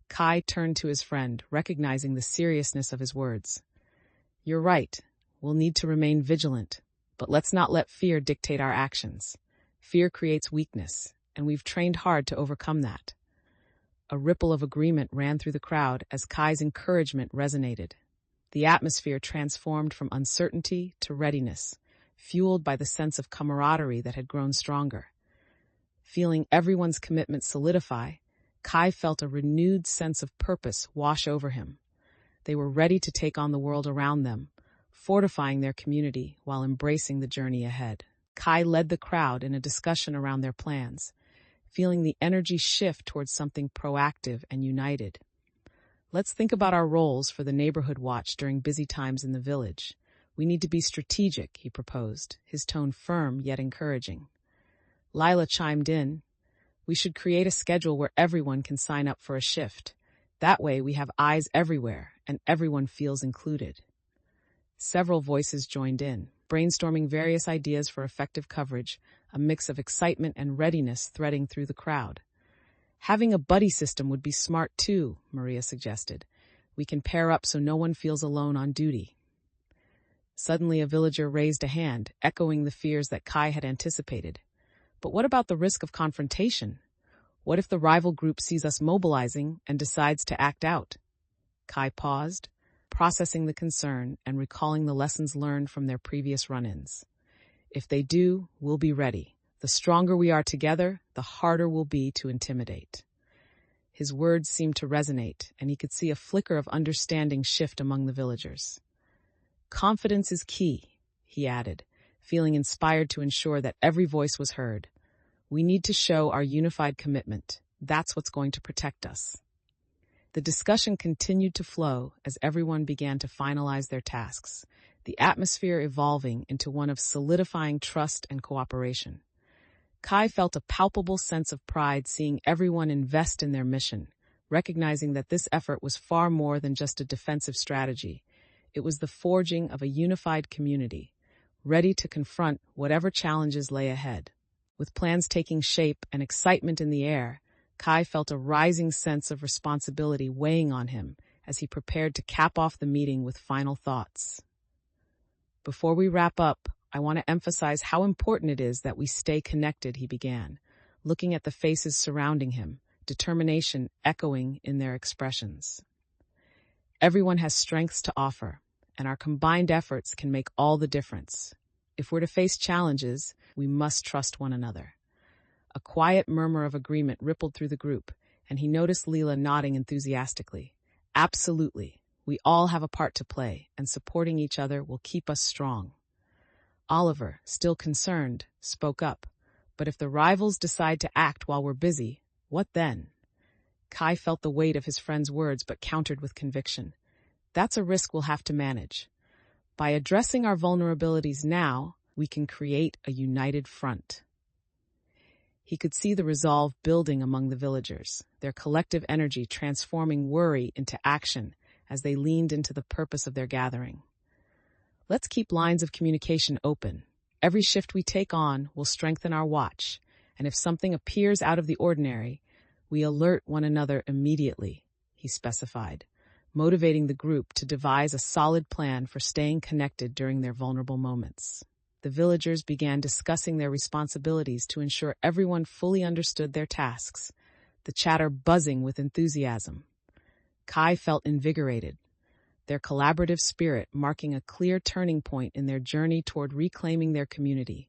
Kai turned to his friend, recognizing the seriousness of his words. You're right. We'll need to remain vigilant, but let's not let fear dictate our actions. Fear creates weakness, and we've trained hard to overcome that. A ripple of agreement ran through the crowd as Kai's encouragement resonated. The atmosphere transformed from uncertainty to readiness, fueled by the sense of camaraderie that had grown stronger. Feeling everyone's commitment solidify, Kai felt a renewed sense of purpose wash over him. They were ready to take on the world around them, fortifying their community while embracing the journey ahead. Kai led the crowd in a discussion around their plans, feeling the energy shift towards something proactive and united. Let's think about our roles for the neighborhood watch during busy times in the village. We need to be strategic, he proposed, his tone firm yet encouraging. Lila chimed in. We should create a schedule where everyone can sign up for a shift. That way we have eyes everywhere and everyone feels included. Several voices joined in, brainstorming various ideas for effective coverage, a mix of excitement and readiness threading through the crowd. Having a buddy system would be smart too, Maria suggested. We can pair up so no one feels alone on duty. Suddenly a villager raised a hand, echoing the fears that Kai had anticipated. But what about the risk of confrontation? What if the rival group sees us mobilizing and decides to act out? Kai paused, processing the concern and recalling the lessons learned from their previous run-ins. If they do, we'll be ready. The stronger we are together, the harder we'll be to intimidate. His words seemed to resonate, and he could see a flicker of understanding shift among the villagers. Confidence is key, he added, feeling inspired to ensure that every voice was heard. We need to show our unified commitment. That's what's going to protect us. The discussion continued to flow as everyone began to finalize their tasks, the atmosphere evolving into one of solidifying trust and cooperation. Kai felt a palpable sense of pride seeing everyone invest in their mission, recognizing that this effort was far more than just a defensive strategy. It was the forging of a unified community, ready to confront whatever challenges lay ahead. With plans taking shape and excitement in the air, Kai felt a rising sense of responsibility weighing on him as he prepared to cap off the meeting with final thoughts. Before we wrap up, I want to emphasize how important it is that we stay connected, he began, looking at the faces surrounding him, determination echoing in their expressions. Everyone has strengths to offer, and our combined efforts can make all the difference. If we're to face challenges, we must trust one another. A quiet murmur of agreement rippled through the group, and he noticed Leela nodding enthusiastically. Absolutely. We all have a part to play, and supporting each other will keep us strong. Oliver, still concerned, spoke up. But if the rivals decide to act while we're busy, what then? Kai felt the weight of his friend's words but countered with conviction. That's a risk we'll have to manage. By addressing our vulnerabilities now, we can create a united front. He could see the resolve building among the villagers, their collective energy transforming worry into action as they leaned into the purpose of their gathering. Let's keep lines of communication open. Every shift we take on will strengthen our watch, and if something appears out of the ordinary, we alert one another immediately, he specified, motivating the group to devise a solid plan for staying connected during their vulnerable moments. The villagers began discussing their responsibilities to ensure everyone fully understood their tasks, the chatter buzzing with enthusiasm. Kai felt invigorated, their collaborative spirit marking a clear turning point in their journey toward reclaiming their community,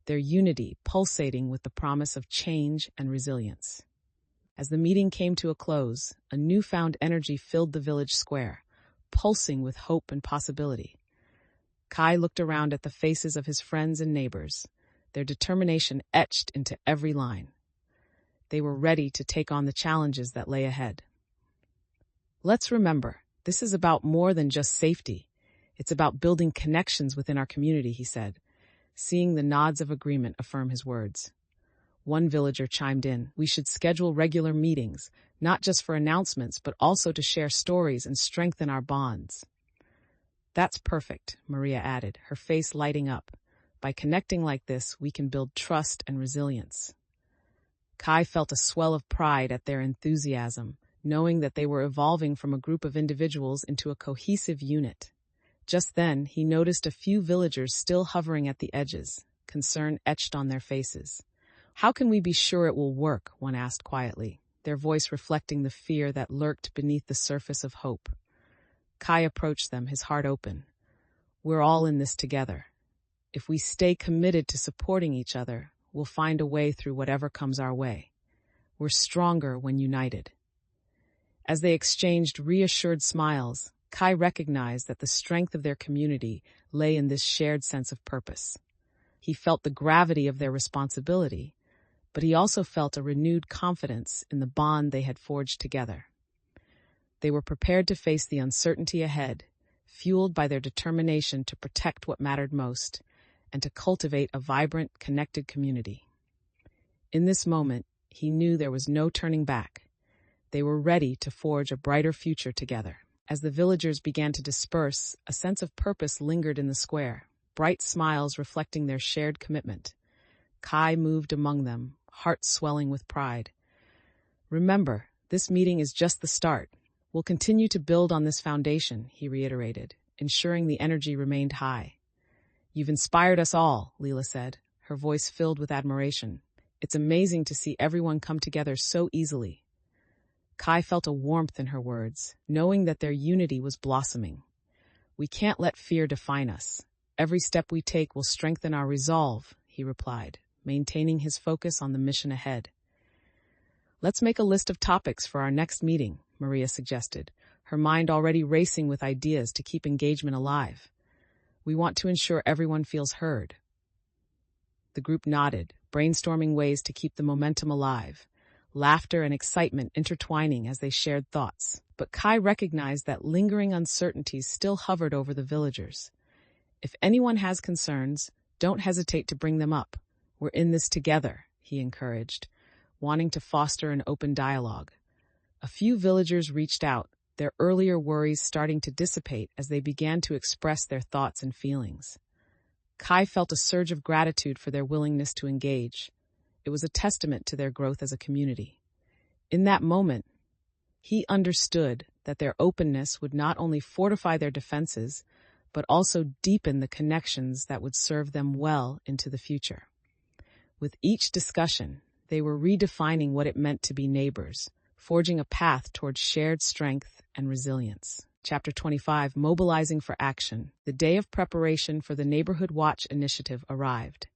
their unity pulsating with the promise of change and resilience. As the meeting came to a close, a newfound energy filled the village square, pulsing with hope and possibility. Kai looked around at the faces of his friends and neighbors, their determination etched into every line. They were ready to take on the challenges that lay ahead. Let's remember, this is about more than just safety. It's about building connections within our community, he said, seeing the nods of agreement affirm his words. One villager chimed in, we should schedule regular meetings, not just for announcements, but also to share stories and strengthen our bonds. That's perfect, Maria added, her face lighting up. By connecting like this, we can build trust and resilience. Kai felt a swell of pride at their enthusiasm, knowing that they were evolving from a group of individuals into a cohesive unit. Just then, he noticed a few villagers still hovering at the edges, concern etched on their faces. How can we be sure it will work? One asked quietly, their voice reflecting the fear that lurked beneath the surface of hope. Kai approached them, his heart open. We're all in this together. If we stay committed to supporting each other, we'll find a way through whatever comes our way. We're stronger when united. As they exchanged reassured smiles, Kai recognized that the strength of their community lay in this shared sense of purpose. He felt the gravity of their responsibility, but he also felt a renewed confidence in the bond they had forged together. They were prepared to face the uncertainty ahead, fueled by their determination to protect what mattered most and to cultivate a vibrant, connected community. In this moment, he knew there was no turning back. They were ready to forge a brighter future together. As the villagers began to disperse, a sense of purpose lingered in the square, bright smiles reflecting their shared commitment. Kai moved among them, heart swelling with pride. Remember, this meeting is just the start. We'll continue to build on this foundation, he reiterated, ensuring the energy remained high. You've inspired us all, Leela said, her voice filled with admiration. It's amazing to see everyone come together so easily. Kai felt a warmth in her words, knowing that their unity was blossoming. We can't let fear define us. Every step we take will strengthen our resolve, he replied, maintaining his focus on the mission ahead. Let's make a list of topics for our next meeting, Maria suggested, her mind already racing with ideas to keep engagement alive. We want to ensure everyone feels heard. The group nodded, brainstorming ways to keep the momentum alive, laughter and excitement intertwining as they shared thoughts. But Kai recognized that lingering uncertainties still hovered over the villagers. If anyone has concerns, don't hesitate to bring them up. We're in this together, he encouraged, wanting to foster an open dialogue. A few villagers reached out, their earlier worries starting to dissipate as they began to express their thoughts and feelings. Kai felt a surge of gratitude for their willingness to engage. It was a testament to their growth as a community. In that moment, he understood that their openness would not only fortify their defenses, but also deepen the connections that would serve them well into the future. With each discussion, they were redefining what it meant to be neighbors, forging a path towards shared strength and resilience. Chapter 25, Mobilizing for Action. The day of preparation for the Neighborhood Watch initiative arrived,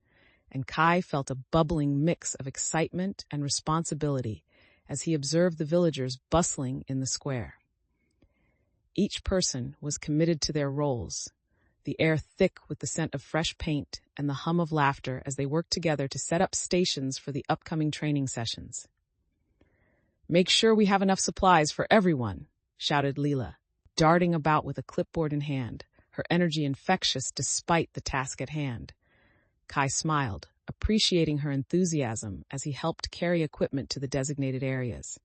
and Kai felt a bubbling mix of excitement and responsibility as he observed the villagers bustling in the square. Each person was committed to their roles, the air thick with the scent of fresh paint and the hum of laughter as they worked together to set up stations for the upcoming training sessions. "Make sure we have enough supplies for everyone," shouted Leela, darting about with a clipboard in hand, her energy infectious despite the task at hand. Kai smiled, appreciating her enthusiasm as he helped carry equipment to the designated areas.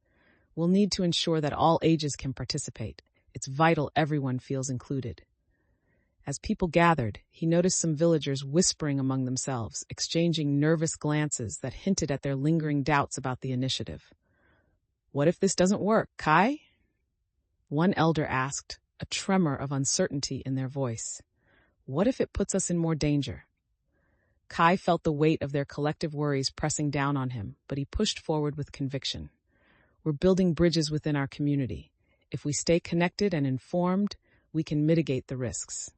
"We'll need to ensure that all ages can participate. It's vital everyone feels included." As people gathered, he noticed some villagers whispering among themselves, exchanging nervous glances that hinted at their lingering doubts about the initiative. "What if this doesn't work, Kai?" One elder asked, a tremor of uncertainty in their voice. "What if it puts us in more danger?" Kai felt the weight of their collective worries pressing down on him, but he pushed forward with conviction. "We're building bridges within our community. If we stay connected and informed, we can mitigate the risks."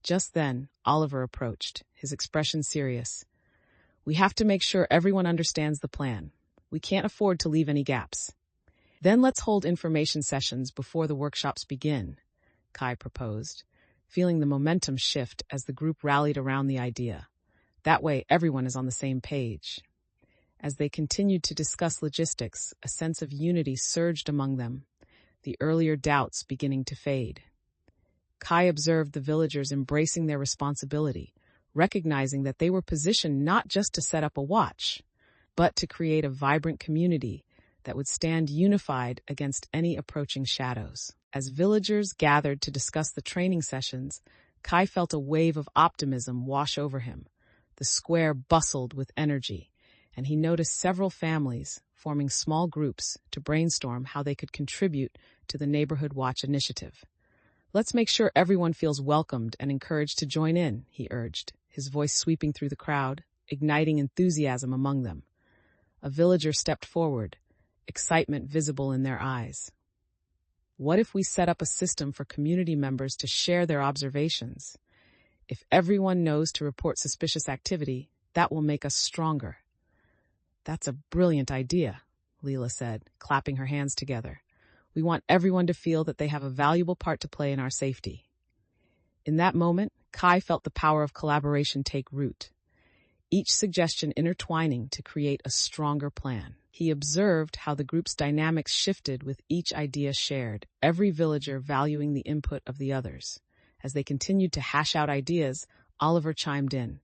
Just then, Oliver approached, his expression serious. "We have to make sure everyone understands the plan. We can't afford to leave any gaps." "Then let's hold information sessions before the workshops begin," Kai proposed, feeling the momentum shift as the group rallied around the idea. That way, everyone is on the same page. As they continued to discuss logistics, a sense of unity surged among them, the earlier doubts beginning to fade. Kai observed the villagers embracing their responsibility, recognizing that they were positioned not just to set up a watch, but to create a vibrant community that would stand unified against any approaching shadows. As villagers gathered to discuss the training sessions, Kai felt a wave of optimism wash over him. The square bustled with energy, and he noticed several families forming small groups to brainstorm how they could contribute to the Neighborhood Watch initiative. "Let's make sure everyone feels welcomed and encouraged to join in," he urged, his voice sweeping through the crowd, igniting enthusiasm among them. A villager stepped forward, excitement visible in their eyes. "What if we set up a system for community members to share their observations? If everyone knows to report suspicious activity, that will make us stronger." "That's a brilliant idea," Leela said, clapping her hands together. "We want everyone to feel that they have a valuable part to play in our safety." In that moment, Kai felt the power of collaboration take root, each suggestion intertwining to create a stronger plan. He observed how the group's dynamics shifted with each idea shared, every villager valuing the input of the others. As they continued to hash out ideas, Oliver chimed in.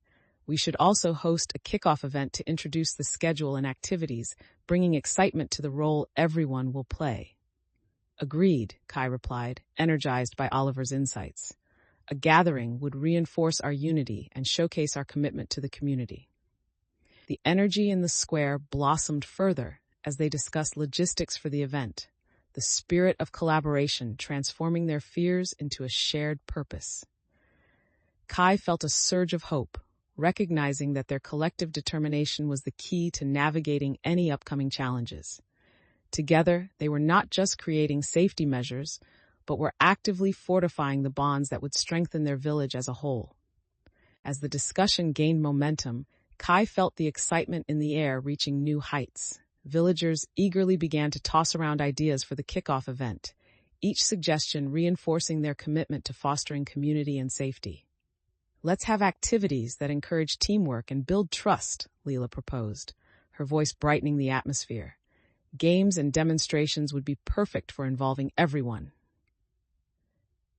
"We should also host a kickoff event to introduce the schedule and activities, bringing excitement to the role everyone will play." "Agreed," Kai replied, energized by Oliver's insights. "A gathering would reinforce our unity and showcase our commitment to the community." The energy in the square blossomed further as they discussed logistics for the event, the spirit of collaboration transforming their fears into a shared purpose. Kai felt a surge of hope, recognizing that their collective determination was the key to navigating any upcoming challenges. Together, they were not just creating safety measures, but were actively fortifying the bonds that would strengthen their village as a whole. As the discussion gained momentum, Kai felt the excitement in the air reaching new heights. Villagers eagerly began to toss around ideas for the kickoff event, each suggestion reinforcing their commitment to fostering community and safety. "Let's have activities that encourage teamwork and build trust," Leela proposed, her voice brightening the atmosphere. "Games and demonstrations would be perfect for involving everyone."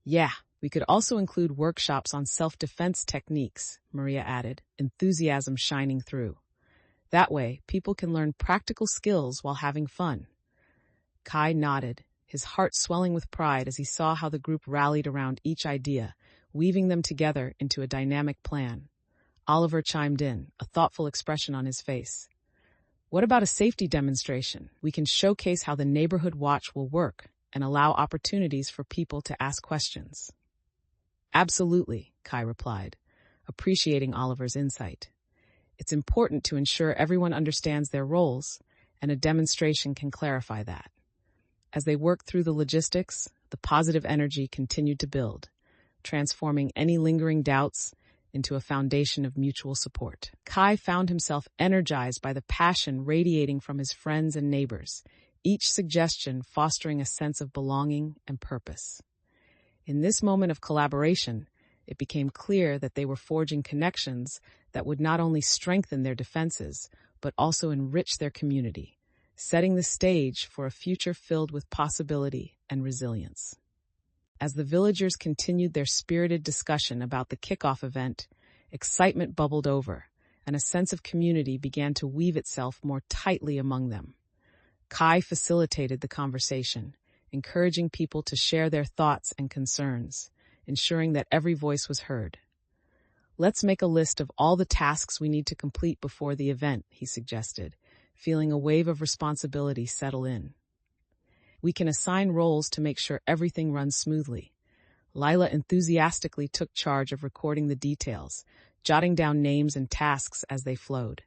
"Yeah, we could also include workshops on self-defense techniques," Maria added, enthusiasm shining through. "That way, people can learn practical skills while having fun." Kai nodded, his heart swelling with pride as he saw how the group rallied around each idea, weaving them together into a dynamic plan. Oliver chimed in, a thoughtful expression on his face. What about a safety demonstration? We can showcase how the neighborhood watch will work and allow opportunities for people to ask questions. Absolutely, Kai replied, appreciating Oliver's insight. It's important to ensure everyone understands their roles, and a demonstration can clarify that. As they worked through the logistics, the positive energy continued to build, transforming any lingering doubts into a foundation of mutual support. Kai found himself energized by the passion radiating from his friends and neighbors, each suggestion fostering a sense of belonging and purpose. In this moment of collaboration, it became clear that they were forging connections that would not only strengthen their defenses, but also enrich their community, setting the stage for a future filled with possibility and resilience. As the villagers continued their spirited discussion about the kickoff event, excitement bubbled over, and a sense of community began to weave itself more tightly among them. Kai facilitated the conversation, encouraging people to share their thoughts and concerns, ensuring that every voice was heard. Let's make a list of all the tasks we need to complete before the event, he suggested, feeling a wave of responsibility settle in. We can assign roles to make sure everything runs smoothly. Lila enthusiastically took charge of recording the details, jotting down names and tasks as they flowed.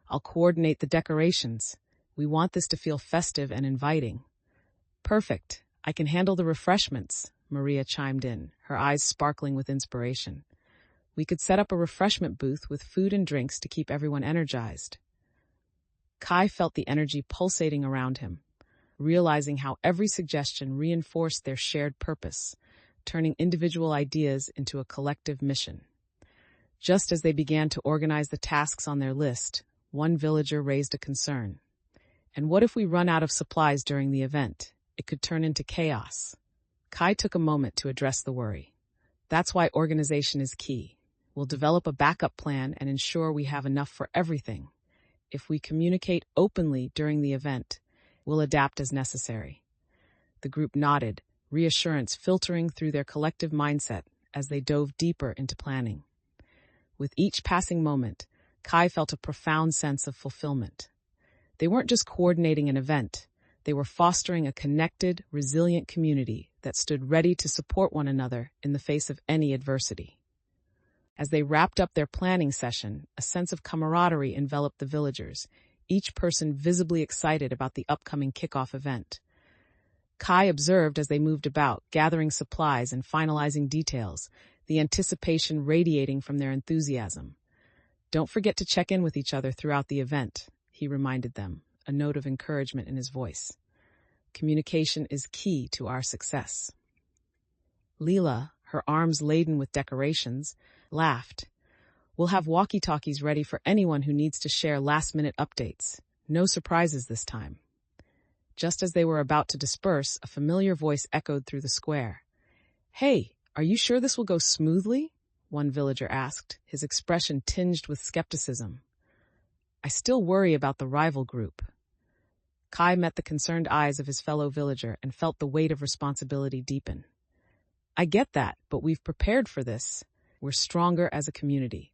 I'll coordinate the decorations. We want this to feel festive and inviting. Perfect. I can handle the refreshments, Maria chimed in, her eyes sparkling with inspiration. We could set up a refreshment booth with food and drinks to keep everyone energized. Kai felt the energy pulsating around him, realizing how every suggestion reinforced their shared purpose, turning individual ideas into a collective mission. Just as they began to organize the tasks on their list, one villager raised a concern. And what if we run out of supplies during the event? It could turn into chaos. Kai took a moment to address the worry. That's why organization is key. We'll develop a backup plan and ensure we have enough for everything. If we communicate openly during the event, we'll adapt as necessary. The group nodded, reassurance filtering through their collective mindset as they dove deeper into planning. With each passing moment, Kai felt a profound sense of fulfillment. They weren't just coordinating an event, they were fostering a connected, resilient community that stood ready to support one another in the face of any adversity. As they wrapped up their planning session, a sense of camaraderie enveloped the villagers, each person visibly excited about the upcoming kickoff event. Kai observed as they moved about, gathering supplies and finalizing details, the anticipation radiating from their enthusiasm. Don't forget to check in with each other throughout the event, he reminded them, a note of encouragement in his voice. Communication is key to our success. Leela, her arms laden with decorations, laughed. We'll have walkie-talkies ready for anyone who needs to share last-minute updates. No surprises this time. Just as they were about to disperse, a familiar voice echoed through the square. Hey, are you sure this will go smoothly? One villager asked, his expression tinged with skepticism. I still worry about the rival group. Kai met the concerned eyes of his fellow villager and felt the weight of responsibility deepen. I get that, but we've prepared for this. We're stronger as a community.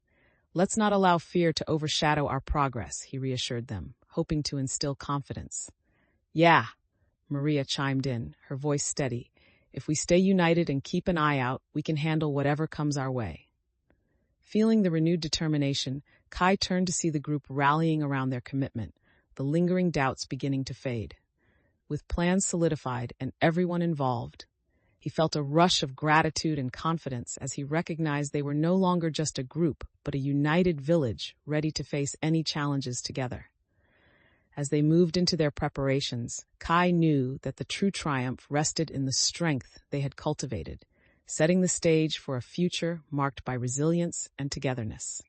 Let's not allow fear to overshadow our progress, he reassured them, hoping to instill confidence. Yeah, Maria chimed in, her voice steady. If we stay united and keep an eye out, we can handle whatever comes our way. Feeling the renewed determination, Kai turned to see the group rallying around their commitment, the lingering doubts beginning to fade. With plans solidified and everyone involved, he felt a rush of gratitude and confidence as he recognized they were no longer just a group, but a united village ready to face any challenges together. As they moved into their preparations, Kai knew that the true triumph rested in the strength they had cultivated, setting the stage for a future marked by resilience and togetherness.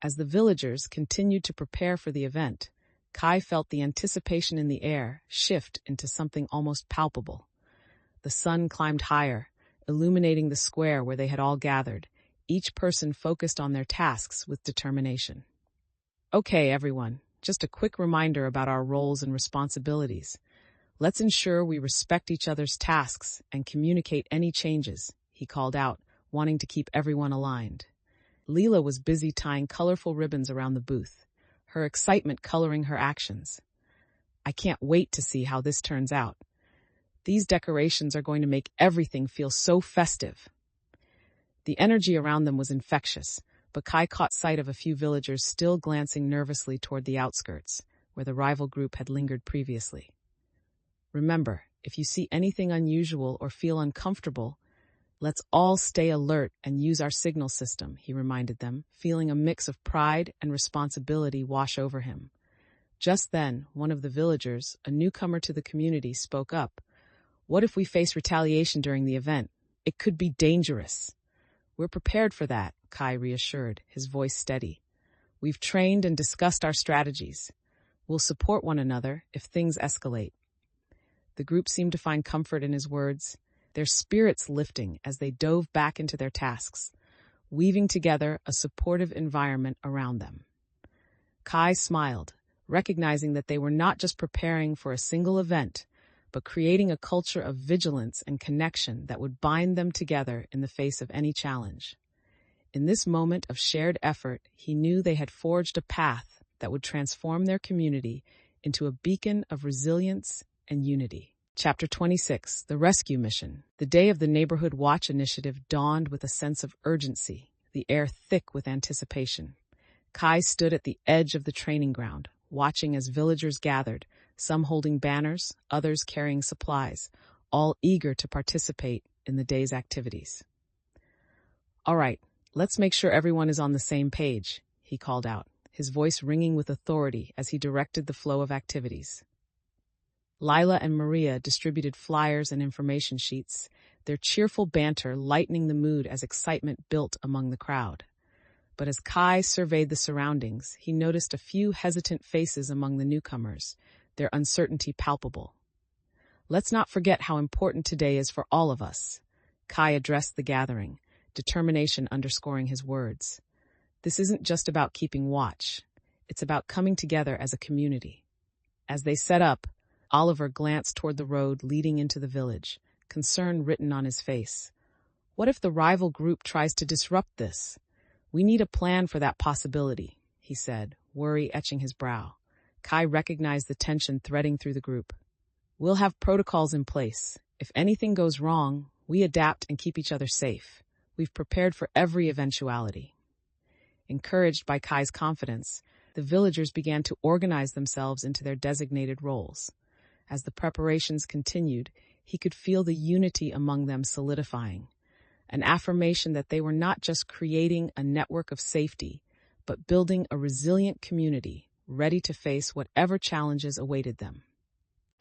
As the villagers continued to prepare for the event, Kai felt the anticipation in the air shift into something almost palpable. The sun climbed higher, illuminating the square where they had all gathered, each person focused on their tasks with determination. Okay, everyone, just a quick reminder about our roles and responsibilities. Let's ensure we respect each other's tasks and communicate any changes, he called out, wanting to keep everyone aligned. Leela was busy tying colorful ribbons around the booth, her excitement coloring her actions. "I can't wait to see how this turns out. These decorations are going to make everything feel so festive." The energy around them was infectious, but Kai caught sight of a few villagers still glancing nervously toward the outskirts, where the rival group had lingered previously. "Remember, if you see anything unusual or feel uncomfortable, let's all stay alert and use our signal system," he reminded them, feeling a mix of pride and responsibility wash over him. Just then, one of the villagers, a newcomer to the community, spoke up. "What if we face retaliation during the event? It could be dangerous." "We're prepared for that," Kai reassured, his voice steady. "We've trained and discussed our strategies. We'll support one another if things escalate." The group seemed to find comfort in his words, their spirits lifting as they dove back into their tasks, weaving together a supportive environment around them. Kai smiled, recognizing that they were not just preparing for a single event, but creating a culture of vigilance and connection that would bind them together in the face of any challenge. In this moment of shared effort, he knew they had forged a path that would transform their community into a beacon of resilience and unity. Chapter 26, The Rescue Mission. The day of the Neighborhood Watch Initiative dawned with a sense of urgency, the air thick with anticipation. Kai stood at the edge of the training ground, watching as villagers gathered, some holding banners, others carrying supplies, all eager to participate in the day's activities. "All right, let's make sure everyone is on the same page," he called out, his voice ringing with authority as he directed the flow of activities. Lila and Maria distributed flyers and information sheets, their cheerful banter lightening the mood as excitement built among the crowd. But as Kai surveyed the surroundings, he noticed a few hesitant faces among the newcomers, their uncertainty palpable. "Let's not forget how important today is for all of us," Kai addressed the gathering, determination underscoring his words. "This isn't just about keeping watch. It's about coming together as a community." As they set up, Oliver glanced toward the road leading into the village, concern written on his face. "What if the rival group tries to disrupt this? We need a plan for that possibility," he said, worry etching his brow. Kai recognized the tension threading through the group. "We'll have protocols in place. If anything goes wrong, we adapt and keep each other safe. We've prepared for every eventuality." Encouraged by Kai's confidence, the villagers began to organize themselves into their designated roles. As the preparations continued, he could feel the unity among them solidifying, an affirmation that they were not just creating a network of safety, but building a resilient community ready to face whatever challenges awaited them.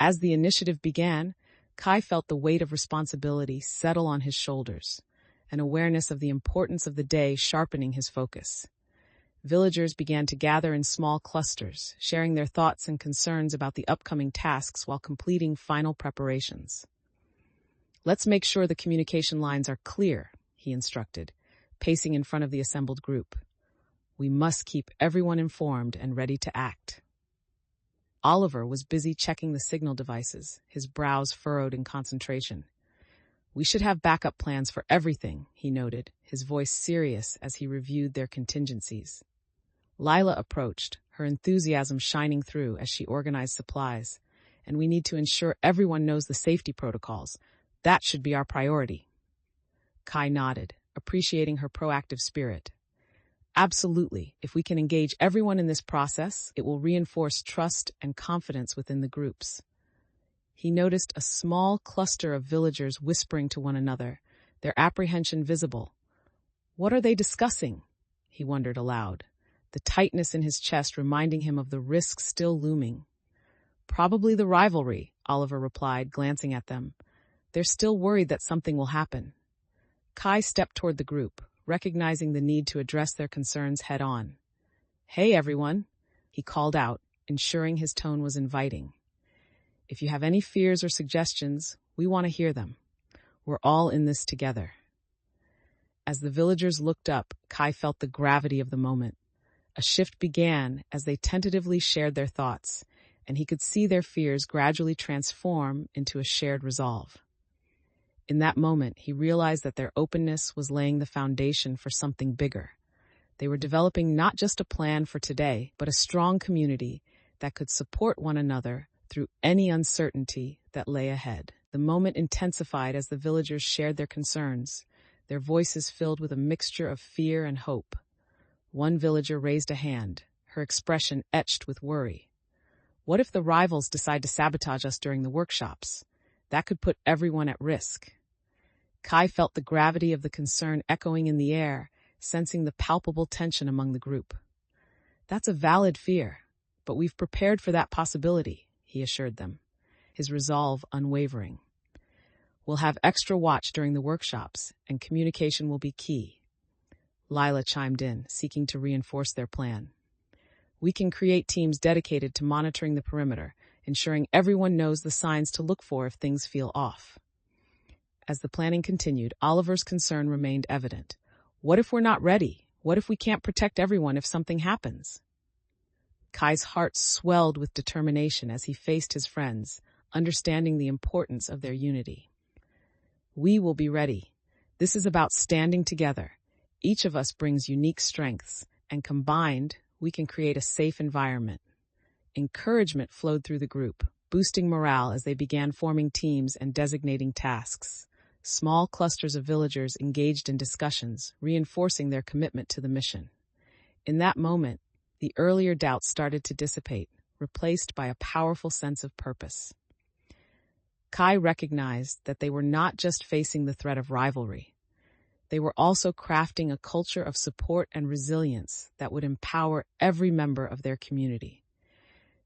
As the initiative began, Kai felt the weight of responsibility settle on his shoulders, an awareness of the importance of the day sharpening his focus. Villagers began to gather in small clusters, sharing their thoughts and concerns about the upcoming tasks while completing final preparations. "Let's make sure the communication lines are clear," he instructed, pacing in front of the assembled group. "We must keep everyone informed and ready to act." Oliver was busy checking the signal devices, his brows furrowed in concentration. "We should have backup plans for everything," he noted, his voice serious as he reviewed their contingencies. Lila approached, her enthusiasm shining through as she organized supplies. "And we need to ensure everyone knows the safety protocols. That should be our priority." Kai nodded, appreciating her proactive spirit. "Absolutely. If we can engage everyone in this process, it will reinforce trust and confidence within the groups." He noticed a small cluster of villagers whispering to one another, their apprehension visible. "What are they discussing?" he wondered aloud, the tightness in his chest reminding him of the risk still looming. "Probably the rivalry," Oliver replied, glancing at them. "They're still worried that something will happen." Kai stepped toward the group, recognizing the need to address their concerns head-on. "Hey, everyone," he called out, ensuring his tone was inviting. "If you have any fears or suggestions, we want to hear them. We're all in this together." As the villagers looked up, Kai felt the gravity of the moment. A shift began as they tentatively shared their thoughts, and he could see their fears gradually transform into a shared resolve. In that moment, he realized that their openness was laying the foundation for something bigger. They were developing not just a plan for today, but a strong community that could support one another through any uncertainty that lay ahead. The moment intensified as the villagers shared their concerns, their voices filled with a mixture of fear and hope. One villager raised a hand, her expression etched with worry. What if the rivals decide to sabotage us during the workshops? That could put everyone at risk. Kai felt the gravity of the concern echoing in the air, sensing the palpable tension among the group. That's a valid fear, but we've prepared for that possibility, he assured them, his resolve unwavering. We'll have extra watch during the workshops, and communication will be key. Lila chimed in, seeking to reinforce their plan. We can create teams dedicated to monitoring the perimeter, ensuring everyone knows the signs to look for if things feel off. As the planning continued, Oliver's concern remained evident. What if we're not ready? What if we can't protect everyone if something happens? Kai's heart swelled with determination as he faced his friends, understanding the importance of their unity. We will be ready. This is about standing together. Each of us brings unique strengths, and combined, we can create a safe environment. Encouragement flowed through the group, boosting morale as they began forming teams and designating tasks. Small clusters of villagers engaged in discussions, reinforcing their commitment to the mission. In that moment, the earlier doubts started to dissipate, replaced by a powerful sense of purpose. Kai recognized that they were not just facing the threat of rivalry. They were also crafting a culture of support and resilience that would empower every member of their community.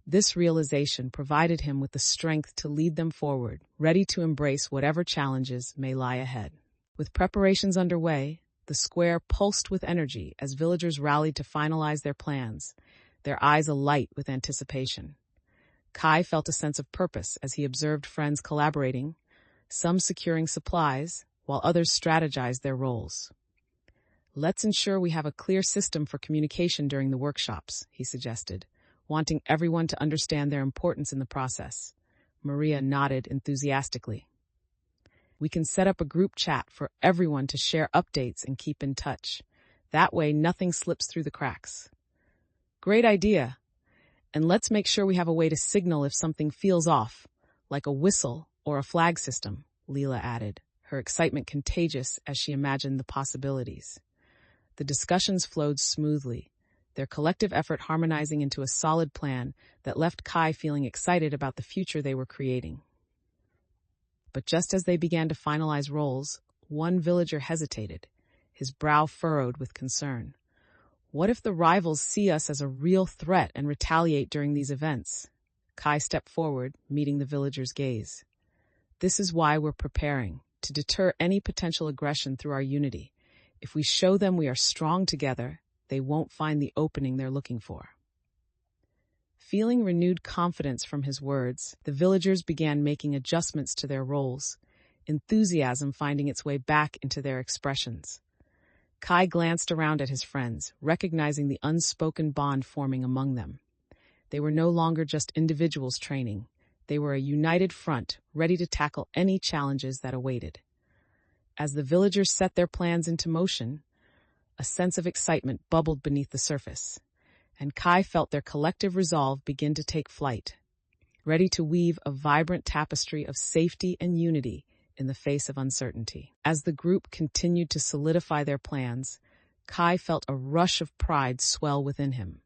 This realization provided him with the strength to lead them forward, ready to embrace whatever challenges may lie ahead. With preparations underway, the square pulsed with energy as villagers rallied to finalize their plans, their eyes alight with anticipation. Kai felt a sense of purpose as he observed friends collaborating, some securing supplies, while others strategized their roles. Let's ensure we have a clear system for communication during the workshops, he suggested, wanting everyone to understand their importance in the process. Maria nodded enthusiastically. We can set up a group chat for everyone to share updates and keep in touch. That way, nothing slips through the cracks. Great idea. And let's make sure we have a way to signal if something feels off, like a whistle or a flag system, Leela added, her excitement contagious as she imagined the possibilities. The discussions flowed smoothly, their collective effort harmonizing into a solid plan that left Kai feeling excited about the future they were creating. But just as they began to finalize roles, one villager hesitated, his brow furrowed with concern. What if the rivals see us as a real threat and retaliate during these events? Kai stepped forward, meeting the villager's gaze. This is why we're preparing, to deter any potential aggression through our unity. If we show them we are strong together, they won't find the opening they're looking for. Feeling renewed confidence from his words, the villagers began making adjustments to their roles, enthusiasm finding its way back into their expressions. Kai glanced around at his friends, recognizing the unspoken bond forming among them. They were no longer just individuals training. They were a united front, ready to tackle any challenges that awaited. As the villagers set their plans into motion, a sense of excitement bubbled beneath the surface, and Kai felt their collective resolve begin to take flight, ready to weave a vibrant tapestry of safety and unity in the face of uncertainty. As the group continued to solidify their plans, Kai felt a rush of pride swell within him.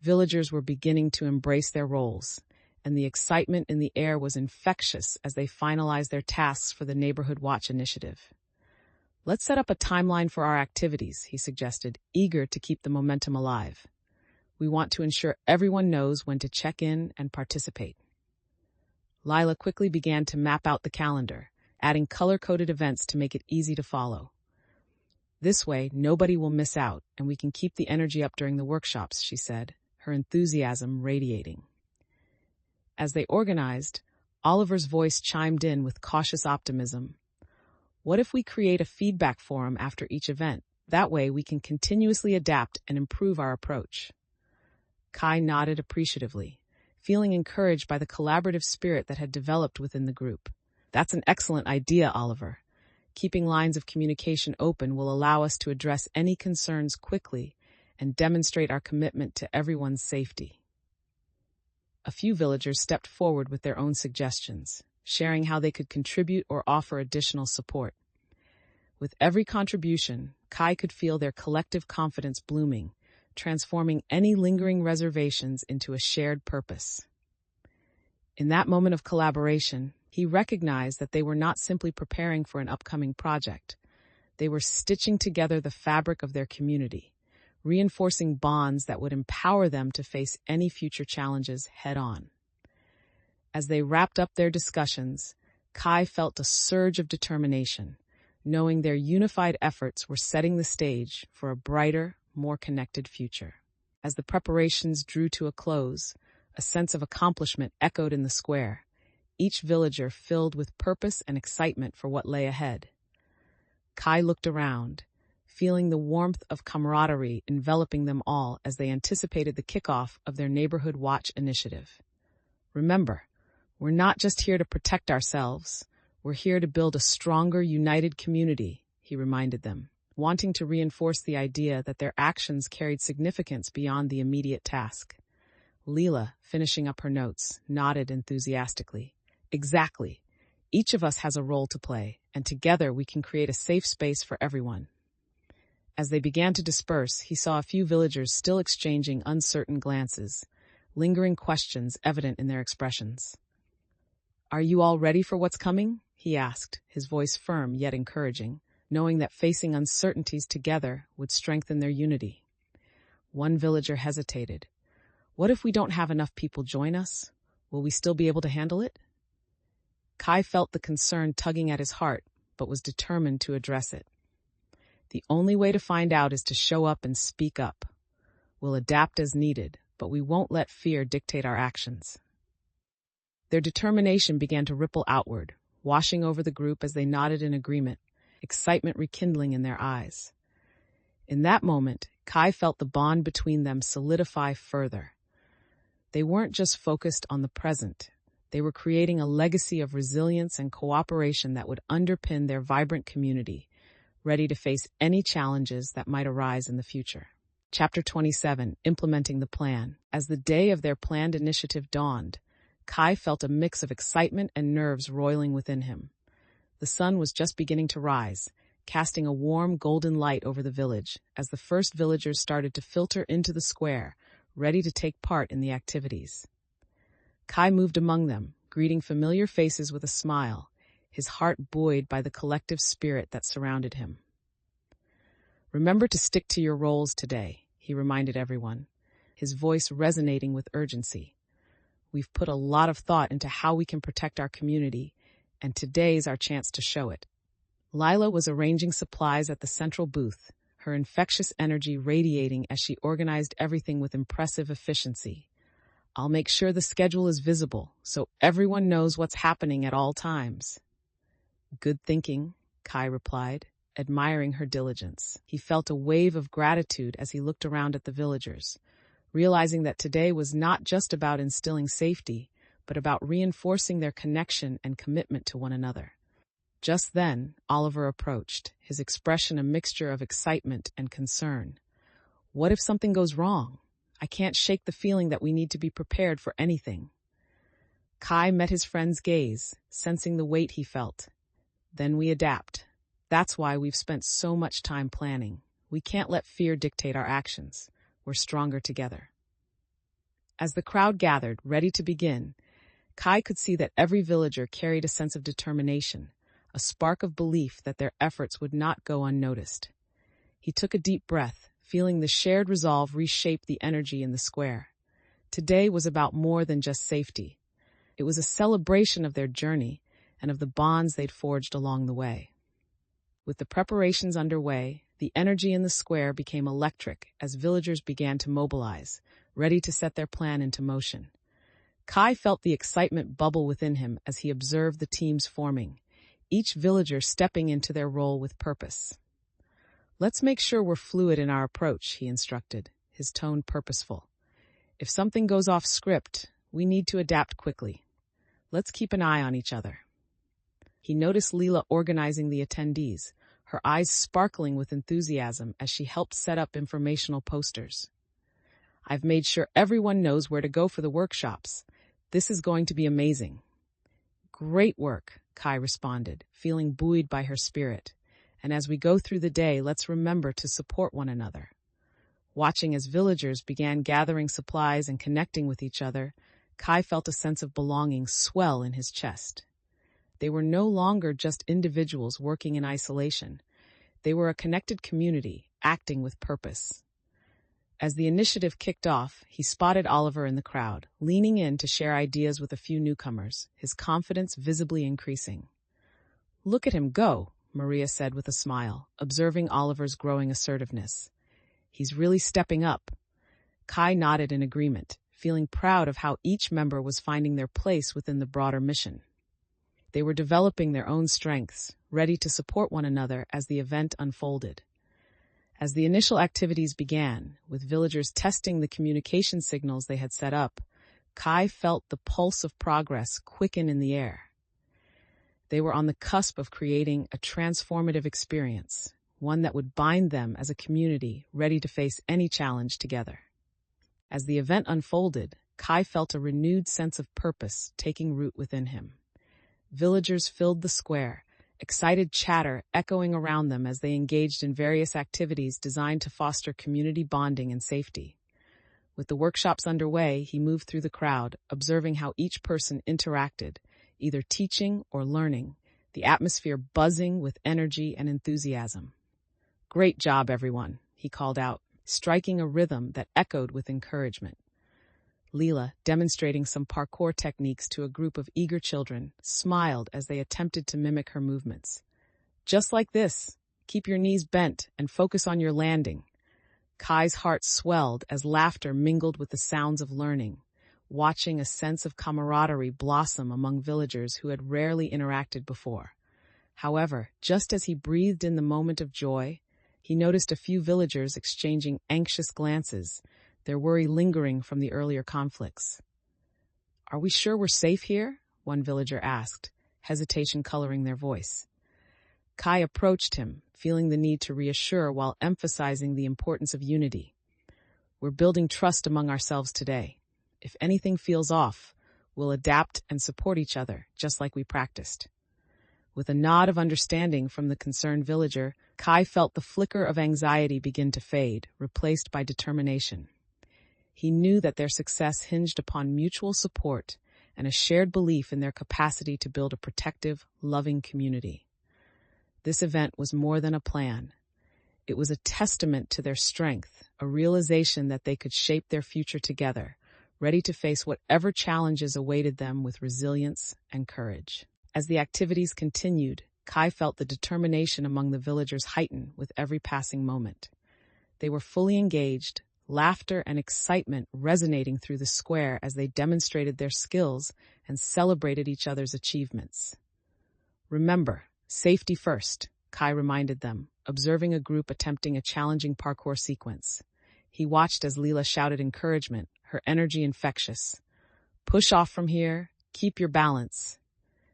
Villagers were beginning to embrace their roles, and the excitement in the air was infectious as they finalized their tasks for the Neighborhood Watch initiative. Let's set up a timeline for our activities, he suggested, eager to keep the momentum alive. We want to ensure everyone knows when to check in and participate. Lila quickly began to map out the calendar, adding color-coded events to make it easy to follow. This way, nobody will miss out, and we can keep the energy up during the workshops, she said, her enthusiasm radiating. As they organized, Oliver's voice chimed in with cautious optimism. What if we create a feedback forum after each event? That way, we can continuously adapt and improve our approach. Kai nodded appreciatively, feeling encouraged by the collaborative spirit that had developed within the group. That's an excellent idea, Oliver. Keeping lines of communication open will allow us to address any concerns quickly and demonstrate our commitment to everyone's safety. A few villagers stepped forward with their own suggestions, sharing how they could contribute or offer additional support. With every contribution, Kai could feel their collective confidence blooming, transforming any lingering reservations into a shared purpose. In that moment of collaboration, he recognized that they were not simply preparing for an upcoming project. They were stitching together the fabric of their community, reinforcing bonds that would empower them to face any future challenges head-on. As they wrapped up their discussions, Kai felt a surge of determination, knowing their unified efforts were setting the stage for a brighter, more connected future. As the preparations drew to a close, a sense of accomplishment echoed in the square, each villager filled with purpose and excitement for what lay ahead. Kai looked around, feeling the warmth of camaraderie enveloping them all as they anticipated the kickoff of their Neighborhood Watch initiative. Remember, we're not just here to protect ourselves, we're here to build a stronger, united community, he reminded them, wanting to reinforce the idea that their actions carried significance beyond the immediate task. Leela, finishing up her notes, nodded enthusiastically. Exactly. Each of us has a role to play, and together we can create a safe space for everyone. As they began to disperse, he saw a few villagers still exchanging uncertain glances, lingering questions evident in their expressions. "Are you all ready for what's coming?" he asked, his voice firm yet encouraging, knowing that facing uncertainties together would strengthen their unity. One villager hesitated. "What if we don't have enough people join us? Will we still be able to handle it?" Kai felt the concern tugging at his heart, but was determined to address it. "The only way to find out is to show up and speak up. We'll adapt as needed, but we won't let fear dictate our actions." Their determination began to ripple outward, washing over the group as they nodded in agreement, excitement rekindling in their eyes. In that moment, Kai felt the bond between them solidify further. They weren't just focused on the present. They were creating a legacy of resilience and cooperation that would underpin their vibrant community, ready to face any challenges that might arise in the future. Chapter 27, Implementing the Plan. As the day of their planned initiative dawned, Kai felt a mix of excitement and nerves roiling within him. The sun was just beginning to rise, casting a warm golden light over the village as the first villagers started to filter into the square, ready to take part in the activities. Kai moved among them, greeting familiar faces with a smile, his heart buoyed by the collective spirit that surrounded him. "Remember to stick to your roles today," he reminded everyone, his voice resonating with urgency. "We've put a lot of thought into how we can protect our community, and today's our chance to show it." Lila was arranging supplies at the central booth, her infectious energy radiating as she organized everything with impressive efficiency. "I'll make sure the schedule is visible, so everyone knows what's happening at all times." "Good thinking," Kai replied, admiring her diligence. He felt a wave of gratitude as he looked around at the villagers, realizing that today was not just about instilling safety, but about reinforcing their connection and commitment to one another. Just then, Oliver approached, his expression a mixture of excitement and concern. "What if something goes wrong? I can't shake the feeling that we need to be prepared for anything." Kai met his friend's gaze, sensing the weight he felt. "Then we adapt. That's why we've spent so much time planning. We can't let fear dictate our actions. We're stronger together." As the crowd gathered, ready to begin, Kai could see that every villager carried a sense of determination, a spark of belief that their efforts would not go unnoticed. He took a deep breath, feeling the shared resolve reshape the energy in the square. Today was about more than just safety. It was a celebration of their journey and of the bonds they'd forged along the way. With the preparations underway, the energy in the square became electric as villagers began to mobilize, ready to set their plan into motion. Kai felt the excitement bubble within him as he observed the teams forming, each villager stepping into their role with purpose. "Let's make sure we're fluid in our approach," he instructed, his tone purposeful. "If something goes off script, we need to adapt quickly. Let's keep an eye on each other." He noticed Leela organizing the attendees, her eyes sparkling with enthusiasm as she helped set up informational posters. "I've made sure everyone knows where to go for the workshops. This is going to be amazing." "Great work," Kai responded, feeling buoyed by her spirit. "And as we go through the day, let's remember to support one another." Watching as villagers began gathering supplies and connecting with each other, Kai felt a sense of belonging swell in his chest. They were no longer just individuals working in isolation. They were a connected community, acting with purpose. As the initiative kicked off, he spotted Oliver in the crowd, leaning in to share ideas with a few newcomers, his confidence visibly increasing. "Look at him go," Maria said with a smile, observing Oliver's growing assertiveness. "He's really stepping up." Kai nodded in agreement, feeling proud of how each member was finding their place within the broader mission. They were developing their own strengths, ready to support one another as the event unfolded. As the initial activities began, with villagers testing the communication signals they had set up, Kai felt the pulse of progress quicken in the air. They were on the cusp of creating a transformative experience, one that would bind them as a community ready to face any challenge together. As the event unfolded, Kai felt a renewed sense of purpose taking root within him. Villagers filled the square, excited chatter echoing around them as they engaged in various activities designed to foster community bonding and safety. With the workshops underway, he moved through the crowd, observing how each person interacted, either teaching or learning, the atmosphere buzzing with energy and enthusiasm. "Great job, everyone," he called out, striking a rhythm that echoed with encouragement. Leela, demonstrating some parkour techniques to a group of eager children, smiled as they attempted to mimic her movements. "Just like this. Keep your knees bent and focus on your landing." Kai's heart swelled as laughter mingled with the sounds of learning, watching a sense of camaraderie blossom among villagers who had rarely interacted before. However, just as he breathed in the moment of joy, he noticed a few villagers exchanging anxious glances, their worry lingering from the earlier conflicts. "Are we sure we're safe here?" one villager asked, hesitation coloring their voice. Kai approached him, feeling the need to reassure while emphasizing the importance of unity. "We're building trust among ourselves today. If anything feels off, we'll adapt and support each other, just like we practiced." With a nod of understanding from the concerned villager, Kai felt the flicker of anxiety begin to fade, replaced by determination. He knew that their success hinged upon mutual support and a shared belief in their capacity to build a protective, loving community. This event was more than a plan. It was a testament to their strength, a realization that they could shape their future together, ready to face whatever challenges awaited them with resilience and courage. As the activities continued, Kai felt the determination among the villagers heighten with every passing moment. They were fully engaged, laughter and excitement resonating through the square as they demonstrated their skills and celebrated each other's achievements. "Remember, safety first," Kai reminded them, observing a group attempting a challenging parkour sequence. He watched as Leela shouted encouragement, her energy infectious. "Push off from here, keep your balance,"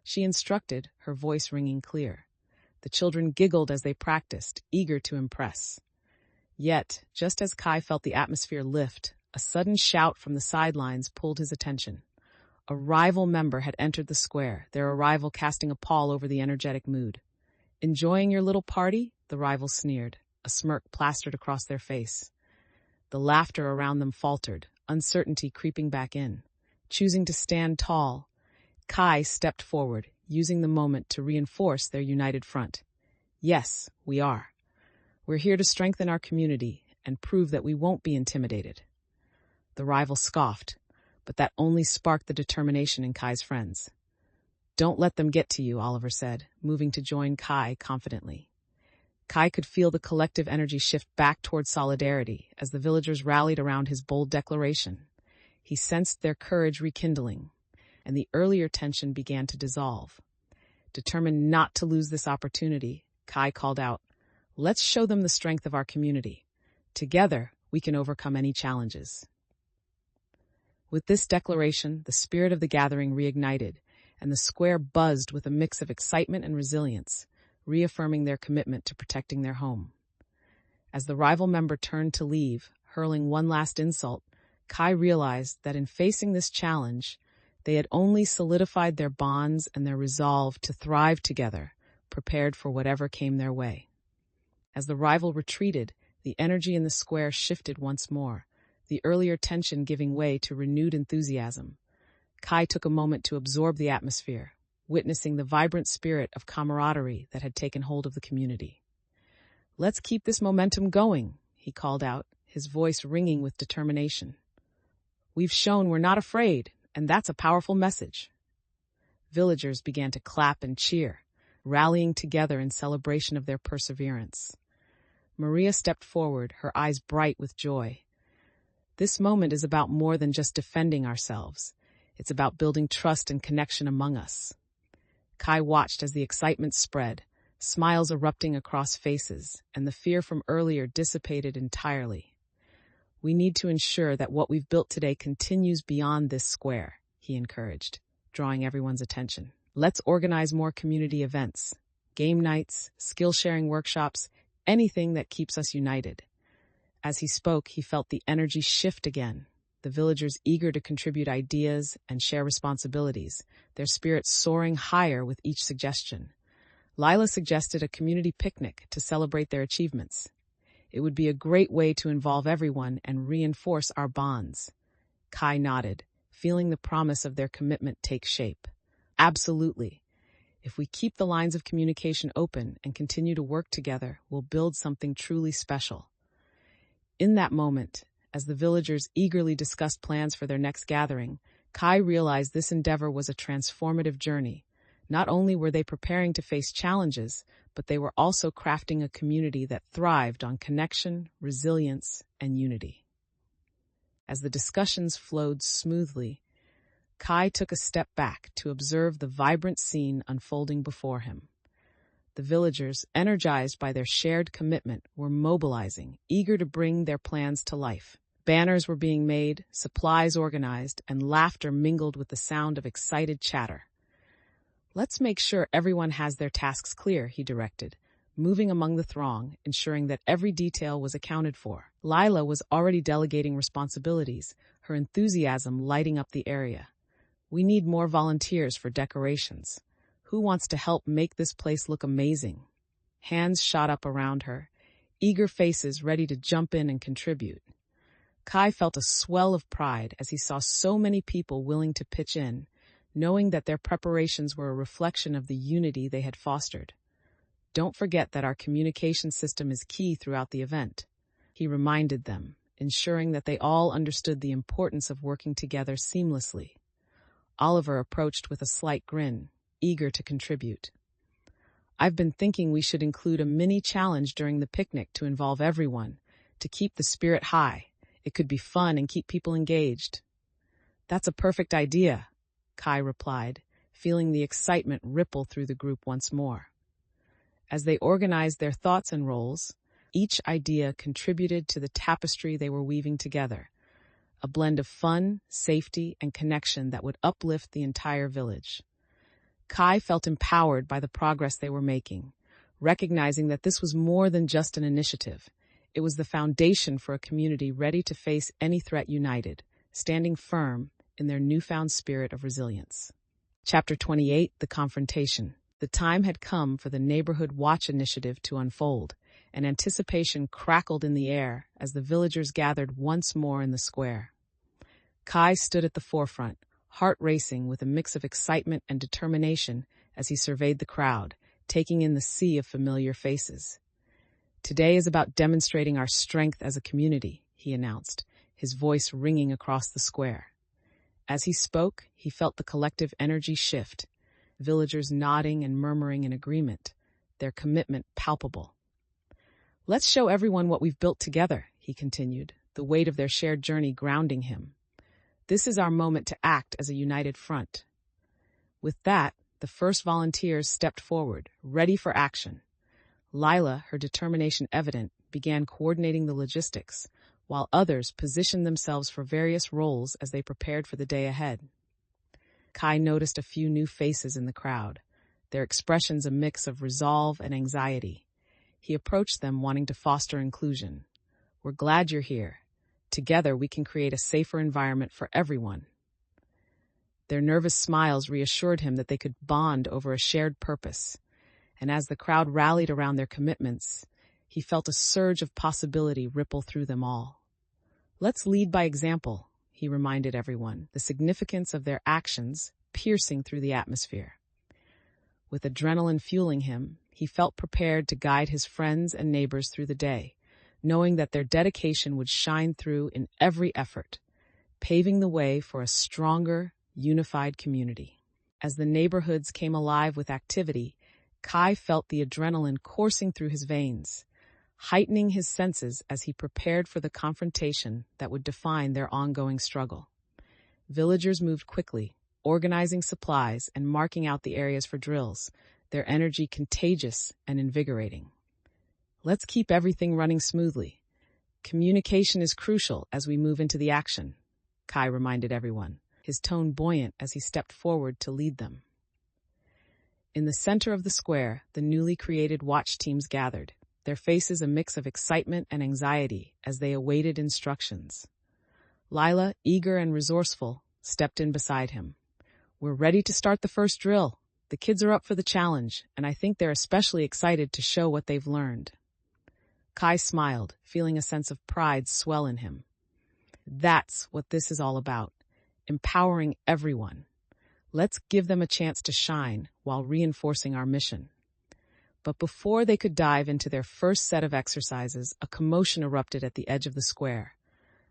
she instructed, her voice ringing clear. The children giggled as they practiced, eager to impress. Yet, just as Kai felt the atmosphere lift, a sudden shout from the sidelines pulled his attention. A rival member had entered the square, their arrival casting a pall over the energetic mood. "Enjoying your little party?" the rival sneered, a smirk plastered across their face. The laughter around them faltered, uncertainty creeping back in. Choosing to stand tall, Kai stepped forward, using the moment to reinforce their united front. "Yes, we are. We're here to strengthen our community and prove that we won't be intimidated." The rival scoffed, but that only sparked the determination in Kai's friends. "Don't let them get to you," Oliver said, moving to join Kai confidently. Kai could feel the collective energy shift back towards solidarity as the villagers rallied around his bold declaration. He sensed their courage rekindling, and the earlier tension began to dissolve. Determined not to lose this opportunity, Kai called out, "Let's show them the strength of our community. Together, we can overcome any challenges." With this declaration, the spirit of the gathering reignited, and the square buzzed with a mix of excitement and resilience, reaffirming their commitment to protecting their home. As the rival member turned to leave, hurling one last insult, Kai realized that in facing this challenge, they had only solidified their bonds and their resolve to thrive together, prepared for whatever came their way. As the rival retreated, the energy in the square shifted once more, the earlier tension giving way to renewed enthusiasm. Kai took a moment to absorb the atmosphere, witnessing the vibrant spirit of camaraderie that had taken hold of the community. "Let's keep this momentum going," he called out, his voice ringing with determination. "We've shown we're not afraid, and that's a powerful message." Villagers began to clap and cheer, rallying together in celebration of their perseverance. Maria stepped forward, her eyes bright with joy. "This moment is about more than just defending ourselves. It's about building trust and connection among us." Kai watched as the excitement spread, smiles erupting across faces, and the fear from earlier dissipated entirely. "We need to ensure that what we've built today continues beyond this square," he encouraged, drawing everyone's attention. "Let's organize more community events, game nights, skill-sharing workshops, anything that keeps us united." As he spoke, he felt the energy shift again, the villagers eager to contribute ideas and share responsibilities, their spirits soaring higher with each suggestion. Lila suggested a community picnic to celebrate their achievements. It would be a great way to involve everyone and reinforce our bonds. Kai nodded, feeling the promise of their commitment take shape. "Absolutely. If we keep the lines of communication open and continue to work together, we'll build something truly special." In that moment, as the villagers eagerly discussed plans for their next gathering, Kai realized this endeavor was a transformative journey. Not only were they preparing to face challenges, but they were also crafting a community that thrived on connection, resilience, and unity. As the discussions flowed smoothly, Kai took a step back to observe the vibrant scene unfolding before him. The villagers, energized by their shared commitment, were mobilizing, eager to bring their plans to life. Banners were being made, supplies organized, and laughter mingled with the sound of excited chatter. "Let's make sure everyone has their tasks clear," he directed, moving among the throng, ensuring that every detail was accounted for. Lila was already delegating responsibilities, her enthusiasm lighting up the area. "We need more volunteers for decorations. Who wants to help make this place look amazing?" Hands shot up around her, eager faces ready to jump in and contribute. Kai felt a swell of pride as he saw so many people willing to pitch in, knowing that their preparations were a reflection of the unity they had fostered. "Don't forget that our communication system is key throughout the event," he reminded them, ensuring that they all understood the importance of working together seamlessly. Oliver approached with a slight grin, eager to contribute. "I've been thinking we should include a mini challenge during the picnic to involve everyone, to keep the spirit high. It could be fun and keep people engaged." "That's a perfect idea," Kai replied, feeling the excitement ripple through the group once more. As they organized their thoughts and roles, each idea contributed to the tapestry they were weaving together, a blend of fun, safety, and connection that would uplift the entire village. Kai felt empowered by the progress they were making, recognizing that this was more than just an initiative. It was the foundation for a community ready to face any threat united, standing firm in their newfound spirit of resilience. Chapter 28, The Confrontation. The time had come for the Neighborhood Watch initiative to unfold, and anticipation crackled in the air as the villagers gathered once more in the square. Kai stood at the forefront, heart racing with a mix of excitement and determination as he surveyed the crowd, taking in the sea of familiar faces. "Today is about demonstrating our strength as a community," he announced, his voice ringing across the square. As he spoke, he felt the collective energy shift, villagers nodding and murmuring in agreement, their commitment palpable. "Let's show everyone what we've built together," he continued, the weight of their shared journey grounding him. "This is our moment to act as a united front." With that, the first volunteers stepped forward, ready for action. Lila, her determination evident, began coordinating the logistics, while others positioned themselves for various roles as they prepared for the day ahead. Kai noticed a few new faces in the crowd, their expressions a mix of resolve and anxiety. He approached them, wanting to foster inclusion. "We're glad you're here. Together we can create a safer environment for everyone." Their nervous smiles reassured him that they could bond over a shared purpose, and as the crowd rallied around their commitments, he felt a surge of possibility ripple through them all. "Let's lead by example," he reminded everyone, the significance of their actions piercing through the atmosphere. With adrenaline fueling him, he felt prepared to guide his friends and neighbors through the day, knowing that their dedication would shine through in every effort, paving the way for a stronger, unified community. As the neighborhoods came alive with activity, Kai felt the adrenaline coursing through his veins, heightening his senses as he prepared for the confrontation that would define their ongoing struggle. Villagers moved quickly, organizing supplies and marking out the areas for drills, their energy contagious and invigorating. "Let's keep everything running smoothly. Communication is crucial as we move into the action," Kai reminded everyone, his tone buoyant as he stepped forward to lead them. In the center of the square, the newly created watch teams gathered, their faces a mix of excitement and anxiety as they awaited instructions. Lila, eager and resourceful, stepped in beside him. "We're ready to start the first drill. The kids are up for the challenge, and I think they're especially excited to show what they've learned." Kai smiled, feeling a sense of pride swell in him. That's what this is all about, empowering everyone. Let's give them a chance to shine while reinforcing our mission. But before they could dive into their first set of exercises, a commotion erupted at the edge of the square.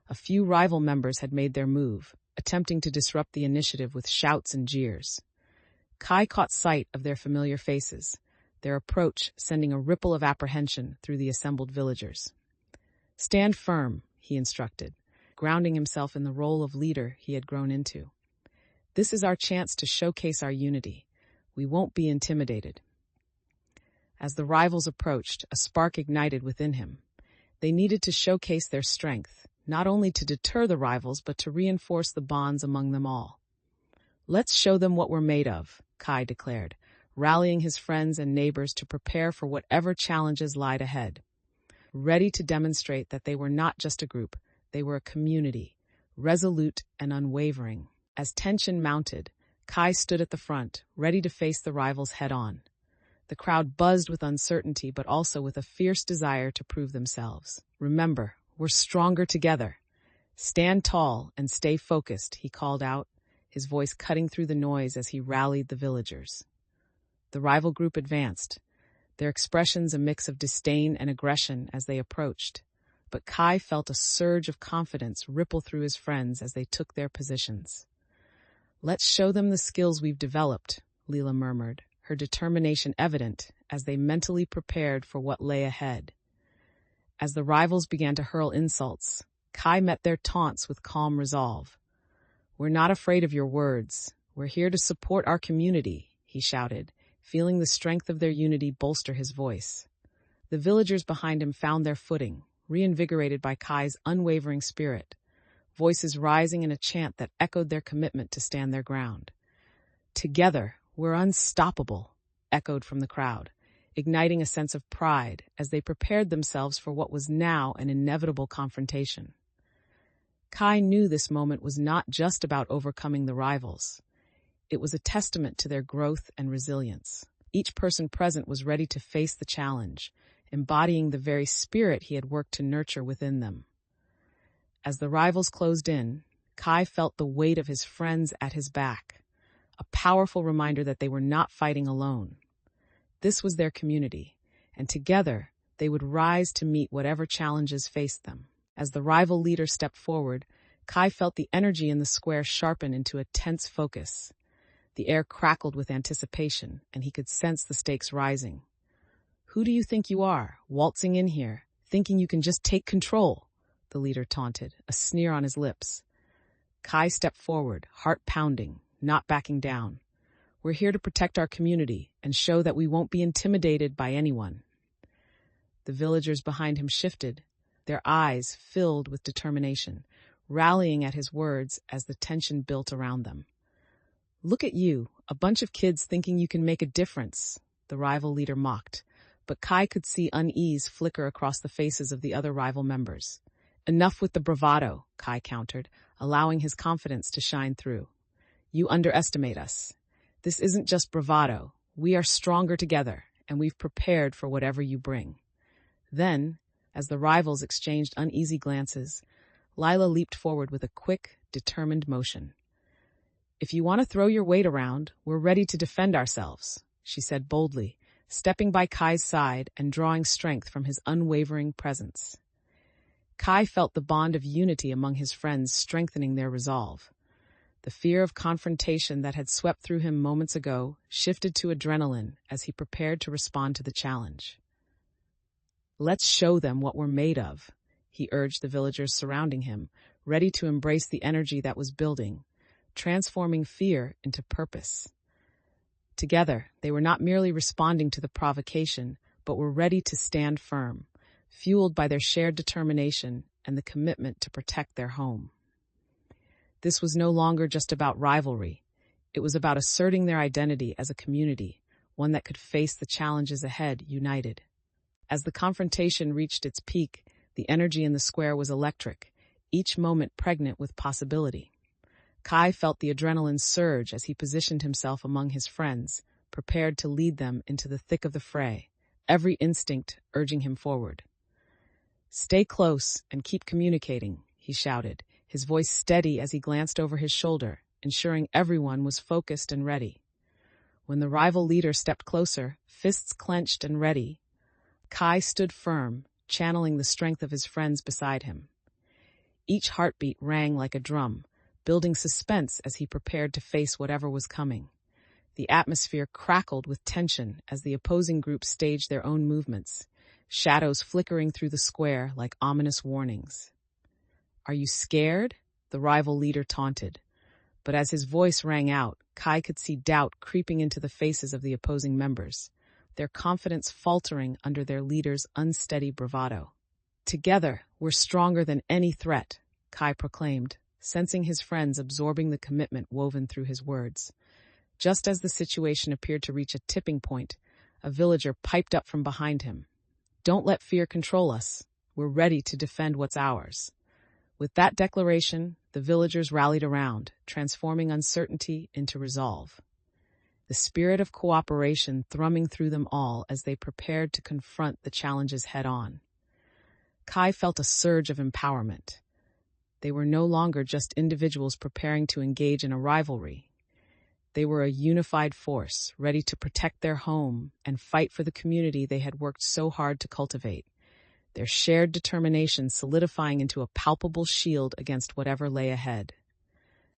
A few rival members had made their move, attempting to disrupt the initiative with shouts and jeers. Kai caught sight of their familiar faces, their approach sending a ripple of apprehension through the assembled villagers. "Stand firm," he instructed, grounding himself in the role of leader he had grown into. "This is our chance to showcase our unity. We won't be intimidated." As the rivals approached, a spark ignited within him. They needed to showcase their strength, not only to deter the rivals, but to reinforce the bonds among them all. "Let's show them what we're made of," Kai declared, rallying his friends and neighbors to prepare for whatever challenges lied ahead. Ready to demonstrate that they were not just a group, they were a community, resolute and unwavering. As tension mounted, Kai stood at the front, ready to face the rivals head-on. The crowd buzzed with uncertainty, but also with a fierce desire to prove themselves. "Remember, we're stronger together. Stand tall and stay focused," he called out, his voice cutting through the noise as he rallied the villagers. The rival group advanced, their expressions a mix of disdain and aggression as they approached. But Kai felt a surge of confidence ripple through his friends as they took their positions. "Let's show them the skills we've developed," Leela murmured, her determination evident as they mentally prepared for what lay ahead. As the rivals began to hurl insults, Kai met their taunts with calm resolve. "We're not afraid of your words. We're here to support our community," he shouted, feeling the strength of their unity bolster his voice. The villagers behind him found their footing, reinvigorated by Kai's unwavering spirit, voices rising in a chant that echoed their commitment to stand their ground. "Together, we're unstoppable," echoed from the crowd, igniting a sense of pride as they prepared themselves for what was now an inevitable confrontation. Kai knew this moment was not just about overcoming the rivals. It was a testament to their growth and resilience. Each person present was ready to face the challenge, embodying the very spirit he had worked to nurture within them. As the rivals closed in, Kai felt the weight of his friends at his back, a powerful reminder that they were not fighting alone. This was their community, and together they would rise to meet whatever challenges faced them. As the rival leader stepped forward, Kai felt the energy in the square sharpen into a tense focus. The air crackled with anticipation, and he could sense the stakes rising. "Who do you think you are, waltzing in here, thinking you can just take control?" the leader taunted, a sneer on his lips. Kai stepped forward, heart pounding, not backing down. "We're here to protect our community and show that we won't be intimidated by anyone." The villagers behind him shifted, their eyes filled with determination, rallying at his words as the tension built around them. Look at you, a bunch of kids thinking you can make a difference, the rival leader mocked, but Kai could see unease flicker across the faces of the other rival members. Enough with the bravado, Kai countered, allowing his confidence to shine through. You underestimate us. This isn't just bravado. We are stronger together, and we've prepared for whatever you bring. Then, as the rivals exchanged uneasy glances, Lila leaped forward with a quick, determined motion. If you want to throw your weight around, we're ready to defend ourselves, she said boldly, stepping by Kai's side and drawing strength from his unwavering presence. Kai felt the bond of unity among his friends strengthening their resolve. The fear of confrontation that had swept through him moments ago shifted to adrenaline as he prepared to respond to the challenge. Let's show them what we're made of, he urged the villagers surrounding him, ready to embrace the energy that was building, transforming fear into purpose. Together, they were not merely responding to the provocation, but were ready to stand firm, fueled by their shared determination and the commitment to protect their home. This was no longer just about rivalry. It was about asserting their identity as a community, one that could face the challenges ahead united. As the confrontation reached its peak, the energy in the square was electric, each moment pregnant with possibility. Kai felt the adrenaline surge as he positioned himself among his friends, prepared to lead them into the thick of the fray, every instinct urging him forward. Stay close and keep communicating, he shouted, his voice steady as he glanced over his shoulder, ensuring everyone was focused and ready. When the rival leader stepped closer, fists clenched and ready, Kai stood firm, channeling the strength of his friends beside him. Each heartbeat rang like a drum, building suspense as he prepared to face whatever was coming. The atmosphere crackled with tension as the opposing groups staged their own movements, shadows flickering through the square like ominous warnings. Are you scared? The rival leader taunted. But as his voice rang out, Kai could see doubt creeping into the faces of the opposing members, their confidence faltering under their leader's unsteady bravado. Together, we're stronger than any threat, Kai proclaimed, sensing his friends absorbing the commitment woven through his words. Just as the situation appeared to reach a tipping point, a villager piped up from behind him. Don't let fear control us. We're ready to defend what's ours. With that declaration, the villagers rallied around, transforming uncertainty into resolve. The spirit of cooperation thrumming through them all as they prepared to confront the challenges head-on. Kai felt a surge of empowerment. They were no longer just individuals preparing to engage in a rivalry. They were a unified force, ready to protect their home and fight for the community they had worked so hard to cultivate, their shared determination solidifying into a palpable shield against whatever lay ahead.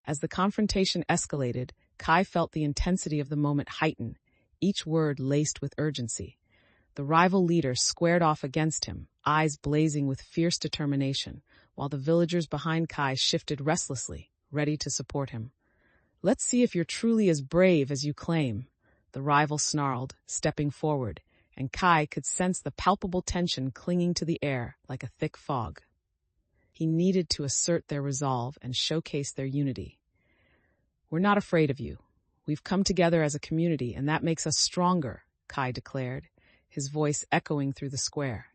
As the confrontation escalated, Kai felt the intensity of the moment heighten, each word laced with urgency. The rival leader squared off against him, eyes blazing with fierce determination, while the villagers behind Kai shifted restlessly, ready to support him. Let's see if you're truly as brave as you claim, the rival snarled, stepping forward, and Kai could sense the palpable tension clinging to the air like a thick fog. He needed to assert their resolve and showcase their unity. We're not afraid of you. We've come together as a community, and that makes us stronger, Kai declared, his voice echoing through the square.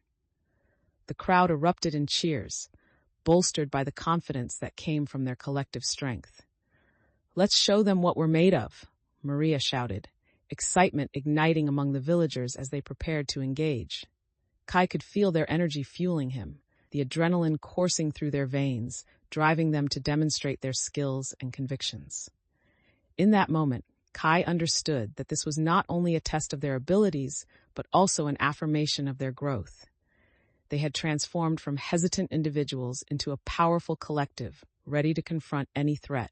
The crowd erupted in cheers, bolstered by the confidence that came from their collective strength. Let's show them what we're made of, Maria shouted, excitement igniting among the villagers as they prepared to engage. Kai could feel their energy fueling him, the adrenaline coursing through their veins, driving them to demonstrate their skills and convictions. In that moment, Kai understood that this was not only a test of their abilities, but also an affirmation of their growth. They had transformed from hesitant individuals into a powerful collective, ready to confront any threat.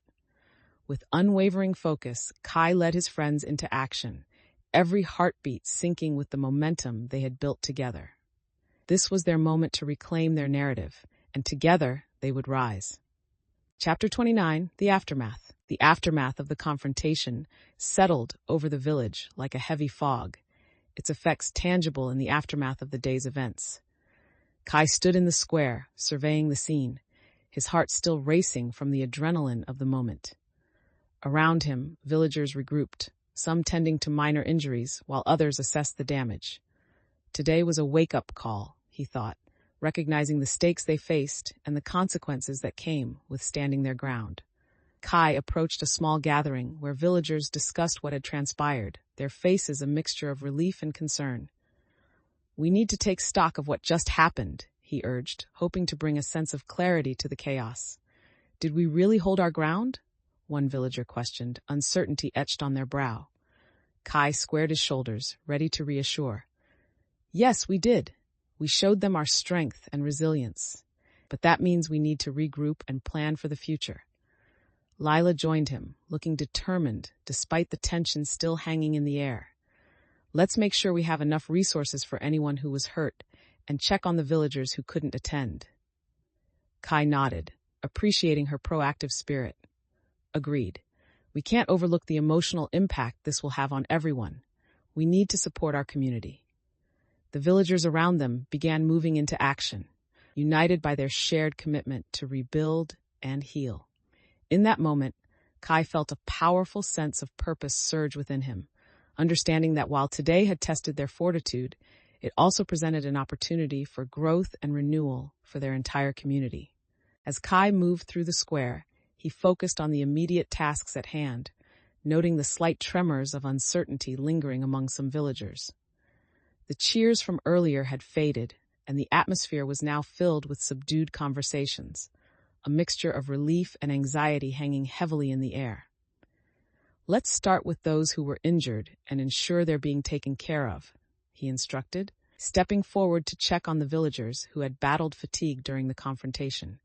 With unwavering focus, Kai led his friends into action, every heartbeat syncing with the momentum they had built together. This was their moment to reclaim their narrative, and together they would rise. Chapter 29, The Aftermath. The aftermath of the confrontation settled over the village like a heavy fog, its effects tangible in the aftermath of the day's events. Kai stood in the square, surveying the scene, his heart still racing from the adrenaline of the moment. Around him, villagers regrouped, some tending to minor injuries while others assessed the damage. Today was a wake-up call, he thought, recognizing the stakes they faced and the consequences that came with standing their ground. Kai approached a small gathering where villagers discussed what had transpired, their faces a mixture of relief and concern. "We need to take stock of what just happened," he urged, hoping to bring a sense of clarity to the chaos. "Did we really hold our ground?" one villager questioned, uncertainty etched on their brow. Kai squared his shoulders, ready to reassure. "Yes, we did. We showed them our strength and resilience. But that means we need to regroup and plan for the future." Lila joined him, looking determined despite the tension still hanging in the air. "Let's make sure we have enough resources for anyone who was hurt and check on the villagers who couldn't attend." Kai nodded, appreciating her proactive spirit. "Agreed. We can't overlook the emotional impact this will have on everyone. We need to support our community." The villagers around them began moving into action, united by their shared commitment to rebuild and heal. In that moment, Kai felt a powerful sense of purpose surge within him, understanding that while today had tested their fortitude, it also presented an opportunity for growth and renewal for their entire community. As Kai moved through the square, he focused on the immediate tasks at hand, noting the slight tremors of uncertainty lingering among some villagers. The cheers from earlier had faded, and the atmosphere was now filled with subdued conversations, a mixture of relief and anxiety hanging heavily in the air. "Let's start with those who were injured and ensure they're being taken care of," he instructed, stepping forward to check on the villagers who had battled fatigue during the confrontation.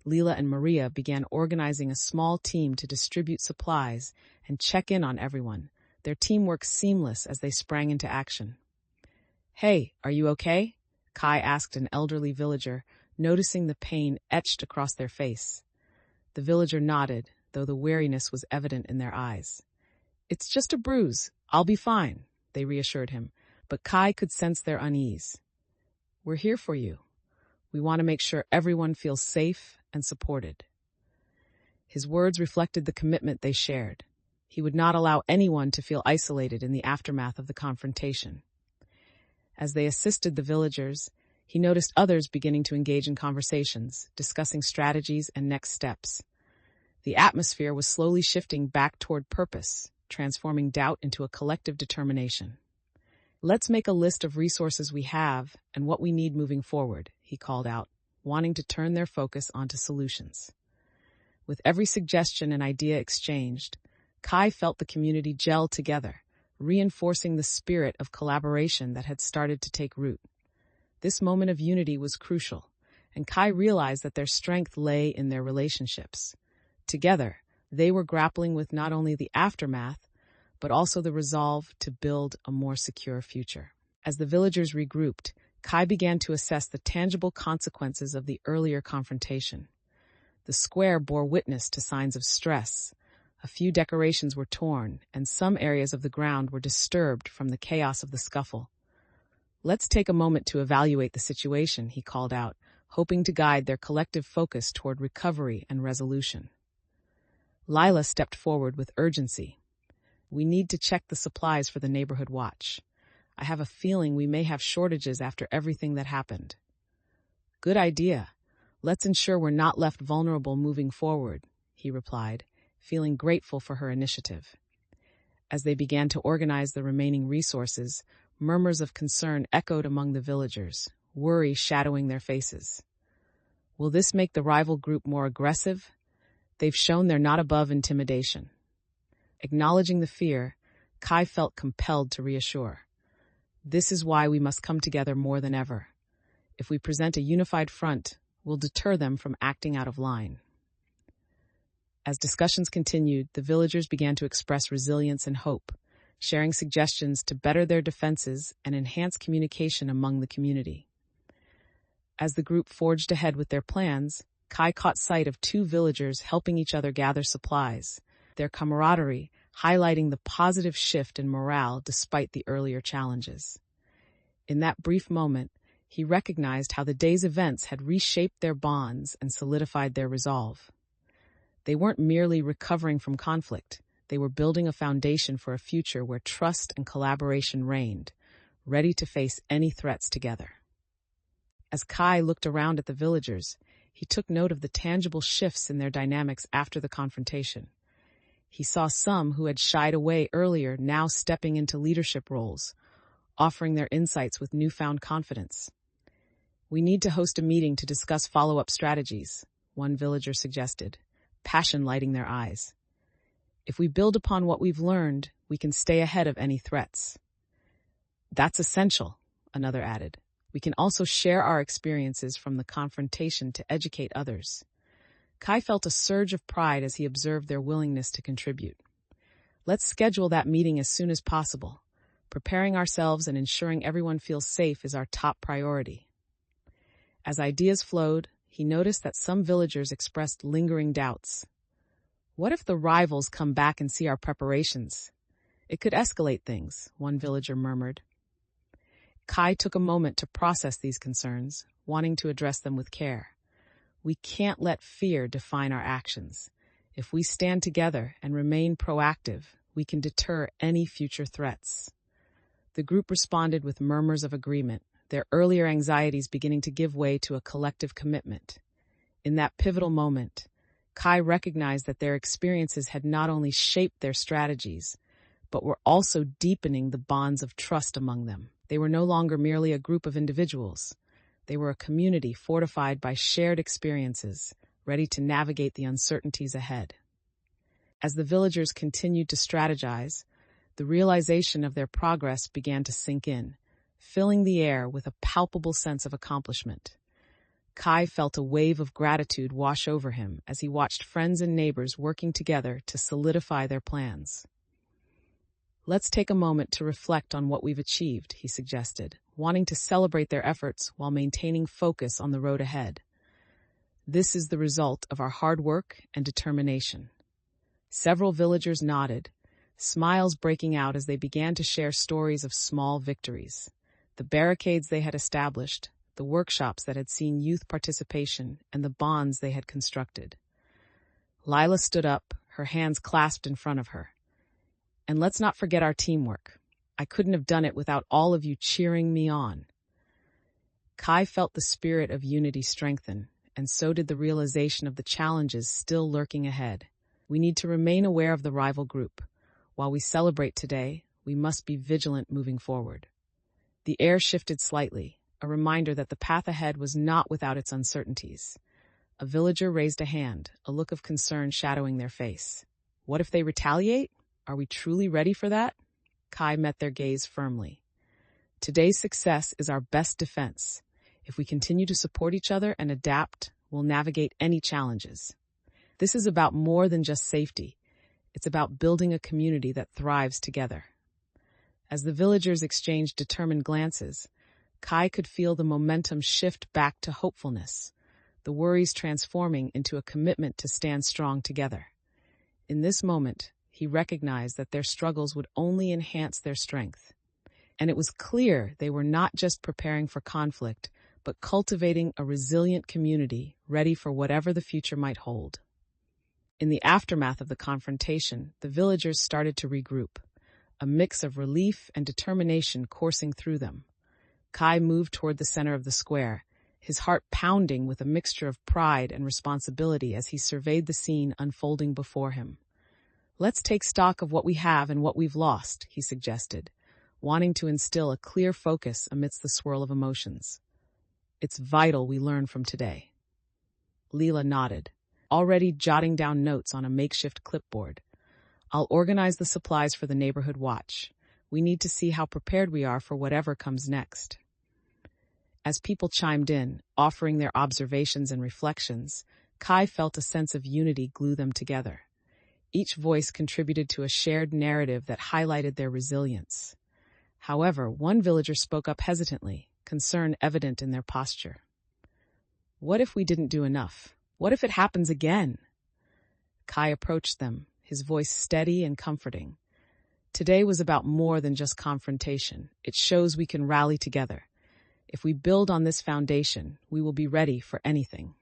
Leela and Maria began organizing a small team to distribute supplies and check in on everyone, their teamwork seamless as they sprang into action. "Hey, are you okay?" Kai asked an elderly villager, noticing the pain etched across their face. The villager nodded, though the weariness was evident in their eyes. "It's just a bruise. I'll be fine," they reassured him, but Kai could sense their unease. "We're here for you. We want to make sure everyone feels safe and supported." His words reflected the commitment they shared. He would not allow anyone to feel isolated in the aftermath of the confrontation. As they assisted the villagers, he noticed others beginning to engage in conversations, discussing strategies and next steps. The atmosphere was slowly shifting back toward purpose, transforming doubt into a collective determination. "Let's make a list of resources we have and what we need moving forward," he called out, wanting to turn their focus onto solutions. With every suggestion and idea exchanged, Kai felt the community gel together, reinforcing the spirit of collaboration that had started to take root. This moment of unity was crucial, and Kai realized that their strength lay in their relationships. Together, they were grappling with not only the aftermath, but also the resolve to build a more secure future. As the villagers regrouped, Kai began to assess the tangible consequences of the earlier confrontation. The square bore witness to signs of stress. A few decorations were torn, and some areas of the ground were disturbed from the chaos of the scuffle. "Let's take a moment to evaluate the situation," he called out, hoping to guide their collective focus toward recovery and resolution. Lila stepped forward with urgency. "We need to check the supplies for the neighborhood watch. I have a feeling we may have shortages after everything that happened." "Good idea. Let's ensure we're not left vulnerable moving forward," he replied, feeling grateful for her initiative. As they began to organize the remaining resources, murmurs of concern echoed among the villagers, worry shadowing their faces. Will this make the rival group more aggressive? They've shown they're not above intimidation. Acknowledging the fear, Kai felt compelled to reassure. This is why we must come together more than ever. If we present a unified front, we'll deter them from acting out of line. As discussions continued, the villagers began to express resilience and hope, sharing suggestions to better their defenses and enhance communication among the community. As the group forged ahead with their plans, Kai caught sight of two villagers helping each other gather supplies, their camaraderie highlighting the positive shift in morale despite the earlier challenges. In that brief moment, he recognized how the day's events had reshaped their bonds and solidified their resolve. They weren't merely recovering from conflict. They were building a foundation for a future where trust and collaboration reigned, ready to face any threats together. As Kai looked around at the villagers, he took note of the tangible shifts in their dynamics after the confrontation. He saw some who had shied away earlier now stepping into leadership roles, offering their insights with newfound confidence. "We need to host a meeting to discuss follow-up strategies," one villager suggested, passion lighting their eyes. "If we build upon what we've learned, we can stay ahead of any threats." "That's essential," another added. "We can also share our experiences from the confrontation to educate others." Kai felt a surge of pride as he observed their willingness to contribute. "Let's schedule that meeting as soon as possible. Preparing ourselves and ensuring everyone feels safe is our top priority." As ideas flowed, he noticed that some villagers expressed lingering doubts. "What if the rivals come back and see our preparations? It could escalate things," one villager murmured. Kai took a moment to process these concerns, wanting to address them with care. "We can't let fear define our actions. If we stand together and remain proactive, we can deter any future threats." The group responded with murmurs of agreement, their earlier anxieties beginning to give way to a collective commitment. In that pivotal moment, Kai recognized that their experiences had not only shaped their strategies, but were also deepening the bonds of trust among them. They were no longer merely a group of individuals. They were a community fortified by shared experiences, ready to navigate the uncertainties ahead. As the villagers continued to strategize, the realization of their progress began to sink in, filling the air with a palpable sense of accomplishment. Kai felt a wave of gratitude wash over him as he watched friends and neighbors working together to solidify their plans. "Let's take a moment to reflect on what we've achieved," he suggested, wanting to celebrate their efforts while maintaining focus on the road ahead. "This is the result of our hard work and determination." Several villagers nodded, smiles breaking out as they began to share stories of small victories. The barricades they had established, the workshops that had seen youth participation, and the bonds they had constructed. Lila stood up, her hands clasped in front of her. "And let's not forget our teamwork. I couldn't have done it without all of you cheering me on." Kai felt the spirit of unity strengthen, and so did the realization of the challenges still lurking ahead. We need to remain aware of the rival group. While we celebrate today, we must be vigilant moving forward. The air shifted slightly, a reminder that the path ahead was not without its uncertainties. A villager raised a hand, a look of concern shadowing their face. "What if they retaliate? Are we truly ready for that?" Kai met their gaze firmly. "Today's success is our best defense. If we continue to support each other and adapt, we'll navigate any challenges. This is about more than just safety. It's about building a community that thrives together." As the villagers exchanged determined glances, Kai could feel the momentum shift back to hopefulness, the worries transforming into a commitment to stand strong together. In this moment, he recognized that their struggles would only enhance their strength. And it was clear they were not just preparing for conflict, but cultivating a resilient community ready for whatever the future might hold. In the aftermath of the confrontation, the villagers started to regroup, a mix of relief and determination coursing through them. Kai moved toward the center of the square, his heart pounding with a mixture of pride and responsibility as he surveyed the scene unfolding before him. "Let's take stock of what we have and what we've lost," he suggested, wanting to instill a clear focus amidst the swirl of emotions. "It's vital we learn from today." Leela nodded, already jotting down notes on a makeshift clipboard. "I'll organize the supplies for the neighborhood watch. We need to see how prepared we are for whatever comes next." As people chimed in, offering their observations and reflections, Kai felt a sense of unity glue them together. Each voice contributed to a shared narrative that highlighted their resilience. However, one villager spoke up hesitantly, concern evident in their posture. "What if we didn't do enough? What if it happens again?" Kai approached them, his voice steady and comforting. "Today was about more than just confrontation. It shows we can rally together. If we build on this foundation, we will be ready for anything."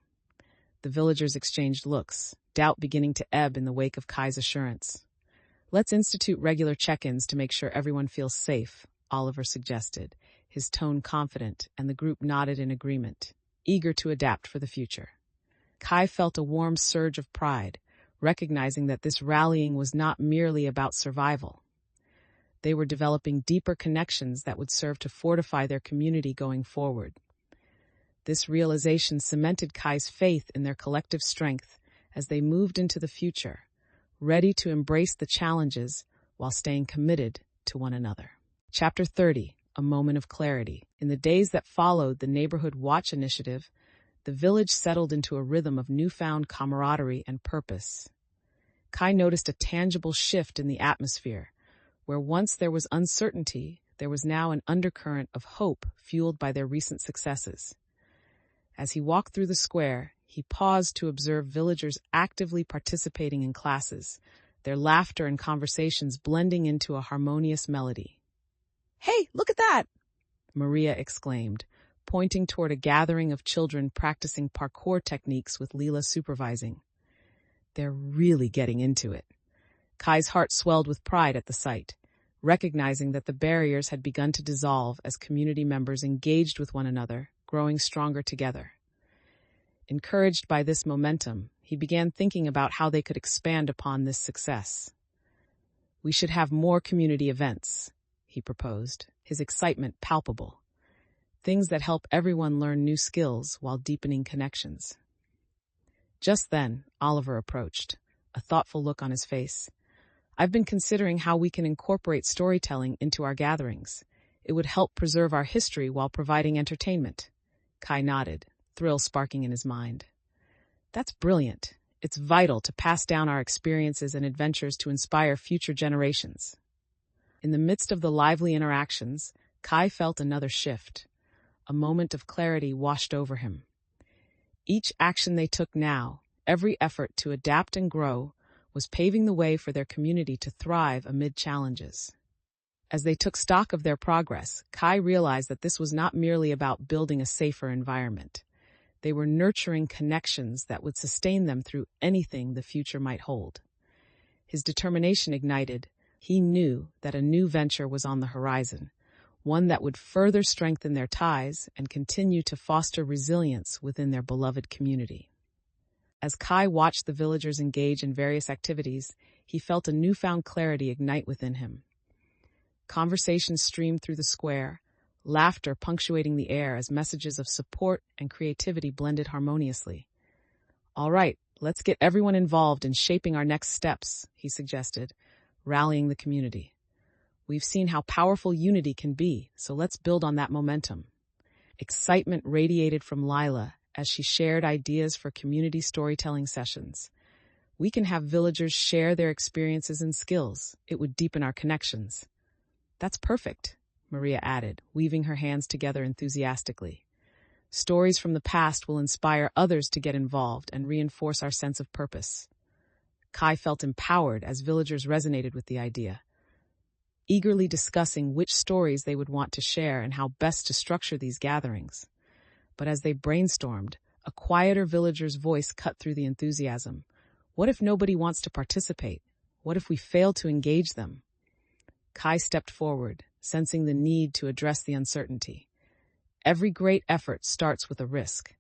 The villagers exchanged looks, doubt beginning to ebb in the wake of Kai's assurance. Let's institute regular check-ins to make sure everyone feels safe, Oliver suggested, his tone confident, and the group nodded in agreement, eager to adapt for the future. Kai felt a warm surge of pride, recognizing that this rallying was not merely about survival. They were developing deeper connections that would serve to fortify their community going forward. This realization cemented Kai's faith in their collective strength as they moved into the future, ready to embrace the challenges while staying committed to one another. Chapter 30, A Moment of Clarity. In the days that followed the Neighborhood Watch Initiative, the village settled into a rhythm of newfound camaraderie and purpose. Kai noticed a tangible shift in the atmosphere. Where once there was uncertainty, there was now an undercurrent of hope fueled by their recent successes. As he walked through the square, he paused to observe villagers actively participating in classes, their laughter and conversations blending into a harmonious melody. "Hey, look at that!" Maria exclaimed, pointing toward a gathering of children practicing parkour techniques with Leela supervising. They're really getting into it. Kai's heart swelled with pride at the sight, recognizing that the barriers had begun to dissolve as community members engaged with one another, growing stronger together. Encouraged by this momentum, he began thinking about how they could expand upon this success. "We should have more community events," he proposed, his excitement palpable. Things that help everyone learn new skills while deepening connections. Just then, Oliver approached, a thoughtful look on his face. "I've been considering how we can incorporate storytelling into our gatherings. It would help preserve our history while providing entertainment." Kai nodded, thrill sparking in his mind. "That's brilliant. It's vital to pass down our experiences and adventures to inspire future generations." In the midst of the lively interactions, Kai felt another shift. A moment of clarity washed over him. Each action they took now, every effort to adapt and grow, was paving the way for their community to thrive amid challenges. As they took stock of their progress, Kai realized that this was not merely about building a safer environment. They were nurturing connections that would sustain them through anything the future might hold. His determination ignited. He knew that a new venture was on the horizon, one that would further strengthen their ties and continue to foster resilience within their beloved community. As Kai watched the villagers engage in various activities, he felt a newfound clarity ignite within him. Conversations streamed through the square, laughter punctuating the air as messages of support and creativity blended harmoniously. "All right, let's get everyone involved in shaping our next steps," he suggested, rallying the community. "We've seen how powerful unity can be, so let's build on that momentum." Excitement radiated from Lila as she shared ideas for community storytelling sessions. "We can have villagers share their experiences and skills. It would deepen our connections." "That's perfect," Maria added, weaving her hands together enthusiastically. "Stories from the past will inspire others to get involved and reinforce our sense of purpose." Kai felt empowered as villagers resonated with the idea, eagerly discussing which stories they would want to share and how best to structure these gatherings. But as they brainstormed, a quieter villager's voice cut through the enthusiasm. "What if nobody wants to participate? What if we fail to engage them?" Kai stepped forward, sensing the need to address the uncertainty. Every great effort starts with a risk,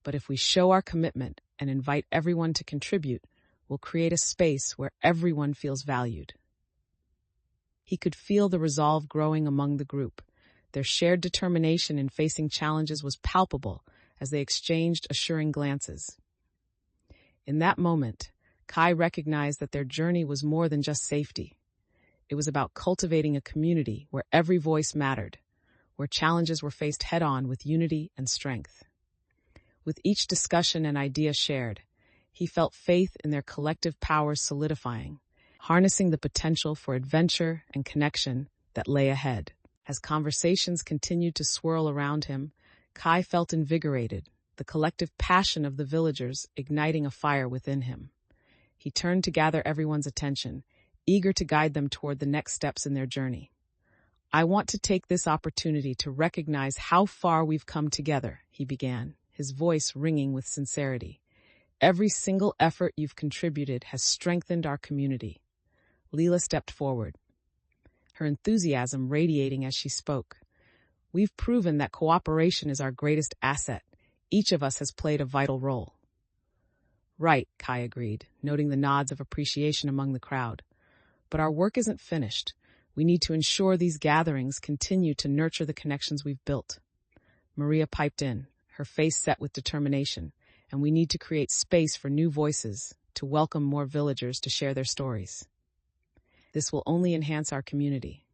but if we show our commitment and invite everyone to contribute, we'll create a space where everyone feels valued. He could feel the resolve growing among the group. Their shared determination in facing challenges was palpable as they exchanged assuring glances. In that moment, Kai recognized that their journey was more than just safety. It was about cultivating a community where every voice mattered, where challenges were faced head-on with unity and strength. With each discussion and idea shared, he felt faith in their collective powers solidifying, harnessing the potential for adventure and connection that lay ahead. As conversations continued to swirl around him, Kai felt invigorated, the collective passion of the villagers igniting a fire within him. He turned to gather everyone's attention, eager to guide them toward the next steps in their journey. "I want to take this opportunity to recognize how far we've come together," he began, his voice ringing with sincerity. "Every single effort you've contributed has strengthened our community. Leela stepped forward, her enthusiasm radiating as she spoke. We've proven that cooperation is our greatest asset. Each of us has played a vital role. Right, Kai agreed, noting the nods of appreciation among the crowd. But our work isn't finished. We need to ensure these gatherings continue to nurture the connections we've built. Maria piped in, her face set with determination, and we need to create space for new voices, to welcome more villagers to share their stories. This will only enhance our community.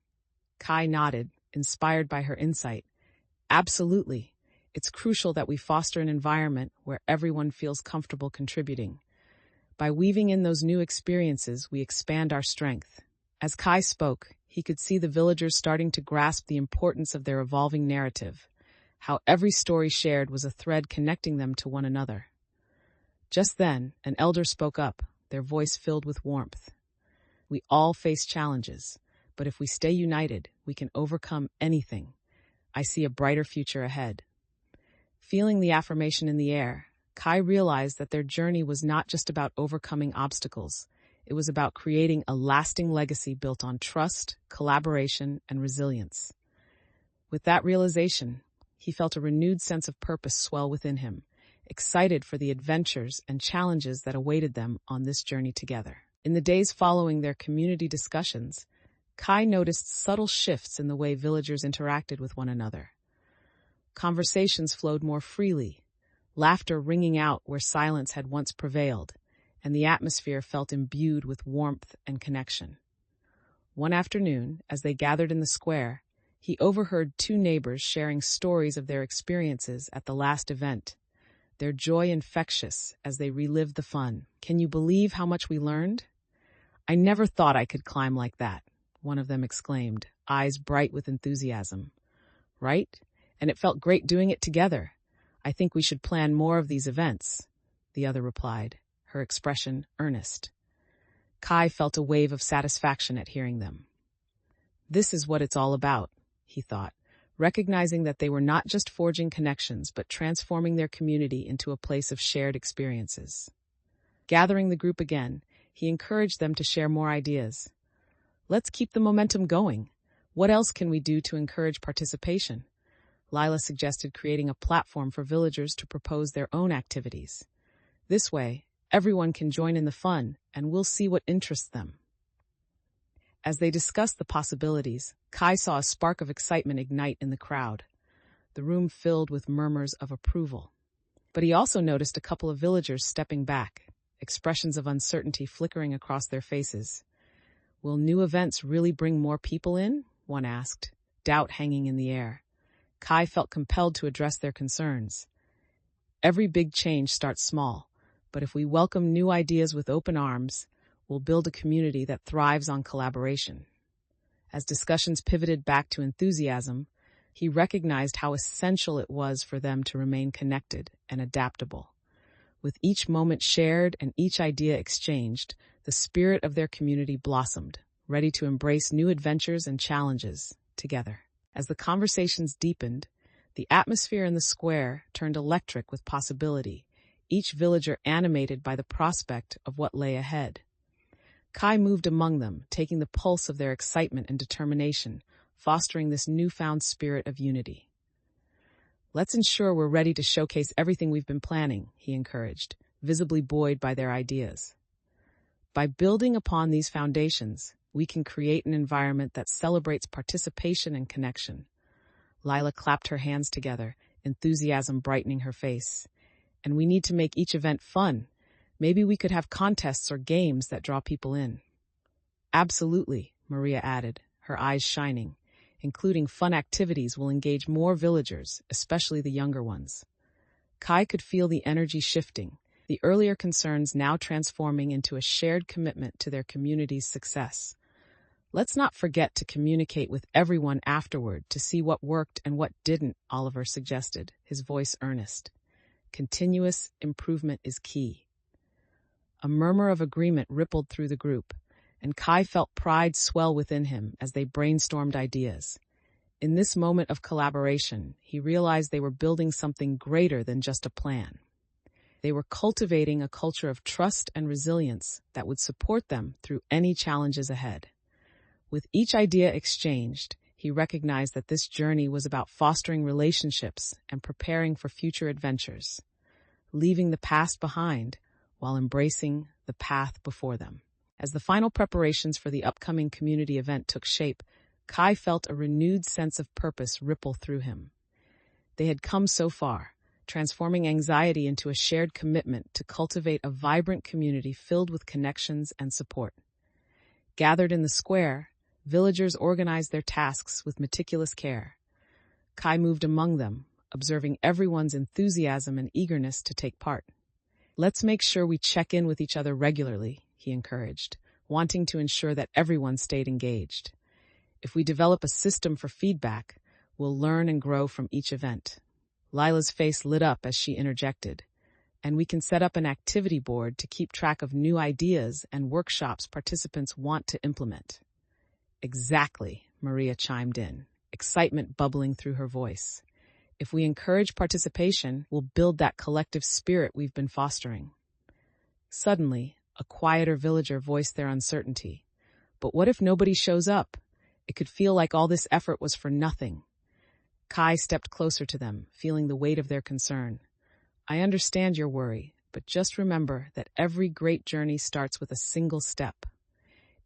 Kai nodded, inspired by her insight. Absolutely. It's crucial that we foster an environment where everyone feels comfortable contributing. By weaving in those new experiences, we expand our strength. As Kai spoke, he could see the villagers starting to grasp the importance of their evolving narrative, how every story shared was a thread connecting them to one another. Just then, an elder spoke up, their voice filled with warmth. We all face challenges, but if we stay united, we can overcome anything. I see a brighter future ahead. Feeling the affirmation in the air, Kai realized that their journey was not just about overcoming obstacles. It was about creating a lasting legacy built on trust, collaboration, and resilience. With that realization, he felt a renewed sense of purpose swell within him, excited for the adventures and challenges that awaited them on this journey together. In the days following their community discussions, Kai noticed subtle shifts in the way villagers interacted with one another. Conversations flowed more freely, laughter ringing out where silence had once prevailed, and the atmosphere felt imbued with warmth and connection. One afternoon, as they gathered in the square, he overheard two neighbors sharing stories of their experiences at the last event, their joy infectious as they relived the fun. "Can you believe how much we learned? I never thought I could climb like that," one of them exclaimed, eyes bright with enthusiasm. "Right? And it felt great doing it together. I think we should plan more of these events," the other replied, her expression earnest. Kai felt a wave of satisfaction at hearing them. This is what it's all about, he thought, recognizing that they were not just forging connections, but transforming their community into a place of shared experiences. Gathering the group again, he encouraged them to share more ideas. "Let's keep the momentum going. What else can we do to encourage participation?" Lila suggested creating a platform for villagers to propose their own activities. This way, everyone can join in the fun, and we'll see what interests them. As they discussed the possibilities, Kai saw a spark of excitement ignite in the crowd. The room filled with murmurs of approval. But he also noticed a couple of villagers stepping back, expressions of uncertainty flickering across their faces. "Will new events really bring more people in?" one asked, doubt hanging in the air. Kai felt compelled to address their concerns. Every big change starts small, but if we welcome new ideas with open arms, we'll build a community that thrives on collaboration. As discussions pivoted back to enthusiasm, he recognized how essential it was for them to remain connected and adaptable. With each moment shared and each idea exchanged, the spirit of their community blossomed, ready to embrace new adventures and challenges together. As the conversations deepened, the atmosphere in the square turned electric with possibility, each villager animated by the prospect of what lay ahead. Kai moved among them, taking the pulse of their excitement and determination, fostering this newfound spirit of unity. "Let's ensure we're ready to showcase everything we've been planning," he encouraged, visibly buoyed by their ideas. By building upon these foundations, we can create an environment that celebrates participation and connection. Lila clapped her hands together, enthusiasm brightening her face. "And we need to make each event fun. Maybe we could have contests or games that draw people in." "Absolutely," Maria added, her eyes shining. "Including fun activities will engage more villagers, especially the younger ones." Kai could feel the energy shifting, the earlier concerns now transforming into a shared commitment to their community's success. "Let's not forget to communicate with everyone afterward to see what worked and what didn't," Oliver suggested, his voice earnest. "Continuous improvement is key." A murmur of agreement rippled through the group, and Kai felt pride swell within him as they brainstormed ideas. In this moment of collaboration, he realized they were building something greater than just a plan. They were cultivating a culture of trust and resilience that would support them through any challenges ahead. With each idea exchanged, he recognized that this journey was about fostering relationships and preparing for future adventures, leaving the past behind while embracing the path before them. As the final preparations for the upcoming community event took shape, Kai felt a renewed sense of purpose ripple through him. They had come so far, transforming anxiety into a shared commitment to cultivate a vibrant community filled with connections and support. Gathered in the square, villagers organized their tasks with meticulous care. Kai moved among them, observing everyone's enthusiasm and eagerness to take part. "Let's make sure we check in with each other regularly," he encouraged, wanting to ensure that everyone stayed engaged. "If we develop a system for feedback, we'll learn and grow from each event." Lila's face lit up as she interjected, "And we can set up an activity board to keep track of new ideas and workshops participants want to implement." "Exactly," Maria chimed in, excitement bubbling through her voice. "If we encourage participation, we'll build that collective spirit we've been fostering." Suddenly, a quieter villager voiced their uncertainty. "But what if nobody shows up? It could feel like all this effort was for nothing." Kai stepped closer to them, feeling the weight of their concern. "I understand your worry, but just remember that every great journey starts with a single step.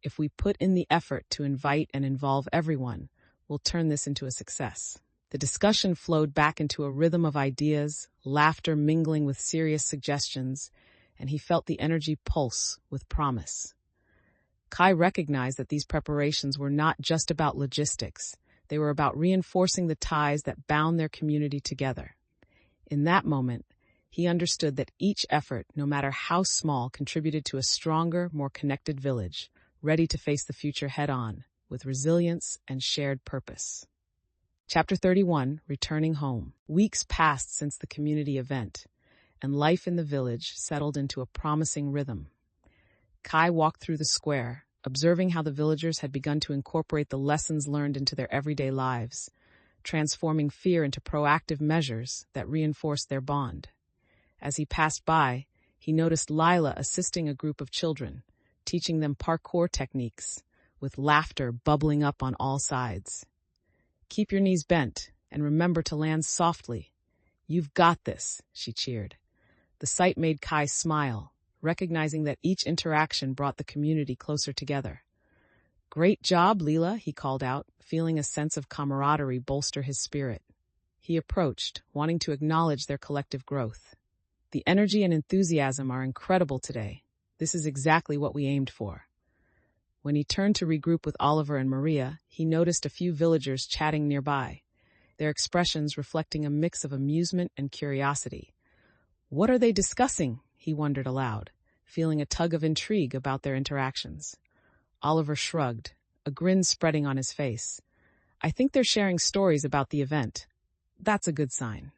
If we put in the effort to invite and involve everyone, we'll turn this into a success." The discussion flowed back into a rhythm of ideas, laughter mingling with serious suggestions, and he felt the energy pulse with promise. Kai recognized that these preparations were not just about logistics. They were about reinforcing the ties that bound their community together. In that moment, he understood that each effort, no matter how small, contributed to a stronger, more connected village, ready to face the future head-on, with resilience and shared purpose. Chapter 31, Returning Home. Weeks passed since the community event, and life in the village settled into a promising rhythm. Kai walked through the square, observing how the villagers had begun to incorporate the lessons learned into their everyday lives, transforming fear into proactive measures that reinforced their bond. As he passed by, he noticed Lila assisting a group of children, teaching them parkour techniques, with laughter bubbling up on all sides. "Keep your knees bent, and remember to land softly. You've got this," she cheered. The sight made Kai smile, recognizing that each interaction brought the community closer together. "Great job, Lila," he called out, feeling a sense of camaraderie bolster his spirit. He approached, wanting to acknowledge their collective growth. "The energy and enthusiasm are incredible today. This is exactly what we aimed for." When he turned to regroup with Oliver and Maria, he noticed a few villagers chatting nearby, their expressions reflecting a mix of amusement and curiosity. "What are they discussing?" he wondered aloud, feeling a tug of intrigue about their interactions. Oliver shrugged, a grin spreading on his face. "I think they're sharing stories about the event. That's a good sign."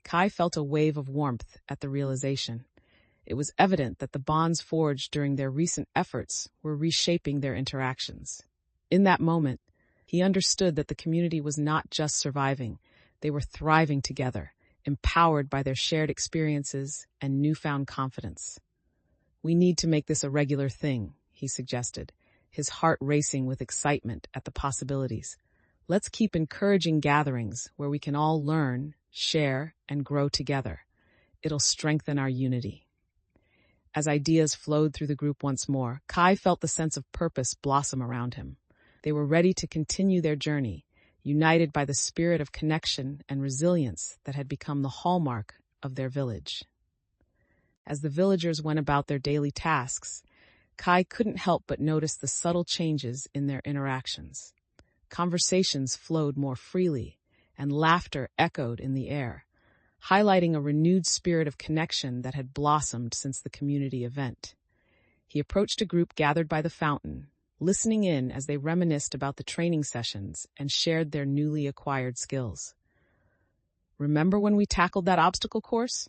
Kai felt a wave of warmth at the realization. It was evident that the bonds forged during their recent efforts were reshaping their interactions. In that moment, he understood that the community was not just surviving, they were thriving together, empowered by their shared experiences and newfound confidence. "We need to make this a regular thing," he suggested, his heart racing with excitement at the possibilities. "Let's keep encouraging gatherings where we can all learn, share, and grow together. It'll strengthen our unity." As ideas flowed through the group once more, Kai felt the sense of purpose blossom around him. They were ready to continue their journey, united by the spirit of connection and resilience that had become the hallmark of their village. As the villagers went about their daily tasks, Kai couldn't help but notice the subtle changes in their interactions. Conversations flowed more freely, and laughter echoed in the air, highlighting a renewed spirit of connection that had blossomed since the community event. He approached a group gathered by the fountain, listening in as they reminisced about the training sessions and shared their newly acquired skills. "Remember when we tackled that obstacle course?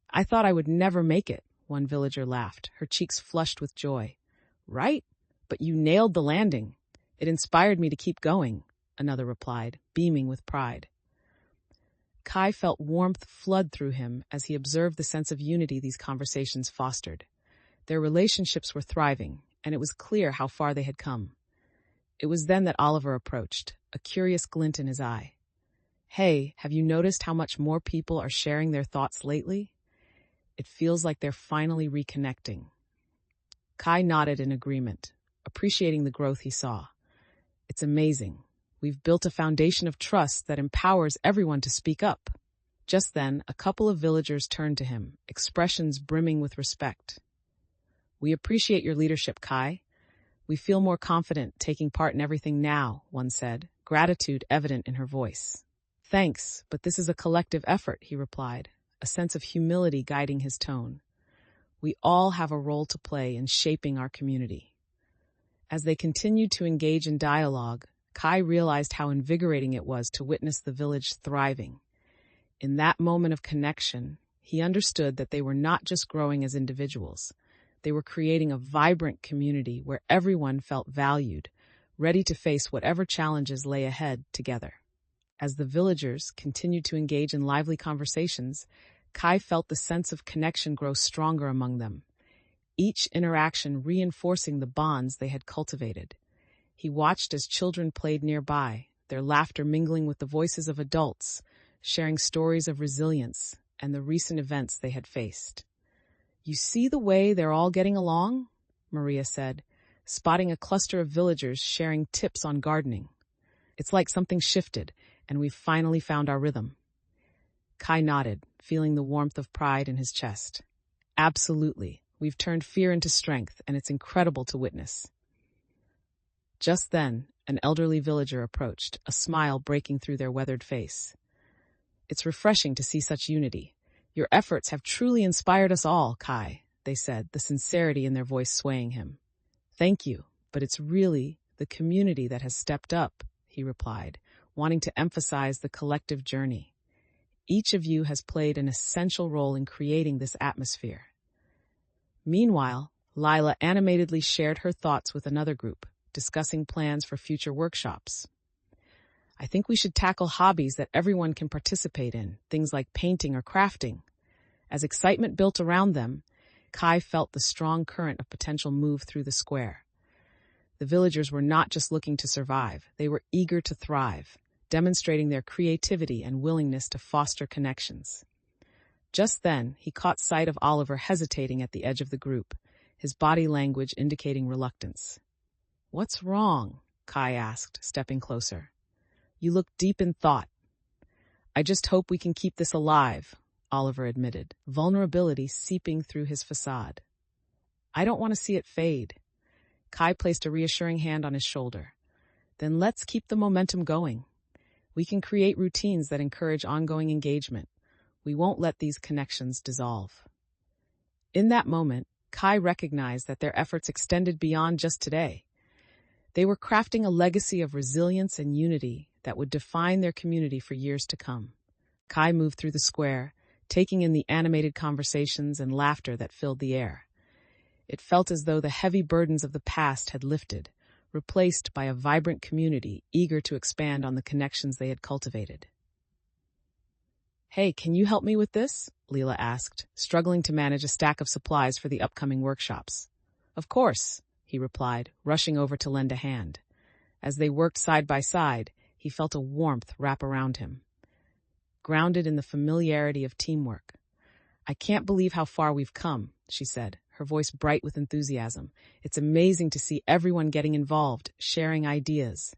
I thought I would never make it," one villager laughed, her cheeks flushed with joy. "Right? But you nailed the landing. It inspired me to keep going," another replied, beaming with pride. Kai felt warmth flood through him as he observed the sense of unity these conversations fostered. Their relationships were thriving, and it was clear how far they had come. It was then that Oliver approached, a curious glint in his eye. "Hey, have you noticed how much more people are sharing their thoughts lately? It feels like they're finally reconnecting." Kai nodded in agreement, appreciating the growth he saw. "It's amazing. We've built a foundation of trust that empowers everyone to speak up." Just then, a couple of villagers turned to him, expressions brimming with respect. "We appreciate your leadership, Kai. We feel more confident taking part in everything now," one said, gratitude evident in her voice. "Thanks, but this is a collective effort," he replied, a sense of humility guiding his tone. "We all have a role to play in shaping our community." As they continued to engage in dialogue, Kai realized how invigorating it was to witness the village thriving. In that moment of connection, he understood that they were not just growing as individuals. They were creating a vibrant community where everyone felt valued, ready to face whatever challenges lay ahead together. As the villagers continued to engage in lively conversations, Kai felt the sense of connection grow stronger among them, each interaction reinforcing the bonds they had cultivated. He watched as children played nearby, their laughter mingling with the voices of adults, sharing stories of resilience and the recent events they had faced. "You see the way they're all getting along?" Maria said, spotting a cluster of villagers sharing tips on gardening. "It's like something shifted, and we've finally found our rhythm." Kai nodded, feeling the warmth of pride in his chest. "Absolutely. We've turned fear into strength, and it's incredible to witness." Just then, an elderly villager approached, a smile breaking through their weathered face. "It's refreshing to see such unity. Your efforts have truly inspired us all, Kai," they said, the sincerity in their voice swaying him. "Thank you, but it's really the community that has stepped up," he replied, wanting to emphasize the collective journey. "Each of you has played an essential role in creating this atmosphere." Meanwhile, Lila animatedly shared her thoughts with another group, discussing plans for future workshops. "I think we should tackle hobbies that everyone can participate in, things like painting or crafting." As excitement built around them, Kai felt the strong current of potential move through the square. The villagers were not just looking to survive, they were eager to thrive, demonstrating their creativity and willingness to foster connections. Just then, he caught sight of Oliver hesitating at the edge of the group, his body language indicating reluctance. "What's wrong?" Kai asked, stepping closer. "You look deep in thought." "I just hope we can keep this alive," Oliver admitted, vulnerability seeping through his facade. "I don't want to see it fade." Kai placed a reassuring hand on his shoulder. "Then let's keep the momentum going. We can create routines that encourage ongoing engagement. We won't let these connections dissolve." In that moment, Kai recognized that their efforts extended beyond just today. They were crafting a legacy of resilience and unity that would define their community for years to come. Kai moved through the square, taking in the animated conversations and laughter that filled the air. It felt as though the heavy burdens of the past had lifted, replaced by a vibrant community eager to expand on the connections they had cultivated. "Hey, can you help me with this?" Leela asked, struggling to manage a stack of supplies for the upcoming workshops. "Of course," he replied, rushing over to lend a hand. As they worked side by side, he felt a warmth wrap around him, grounded in the familiarity of teamwork. "I can't believe how far we've come," she said, her voice bright with enthusiasm. "It's amazing to see everyone getting involved, sharing ideas."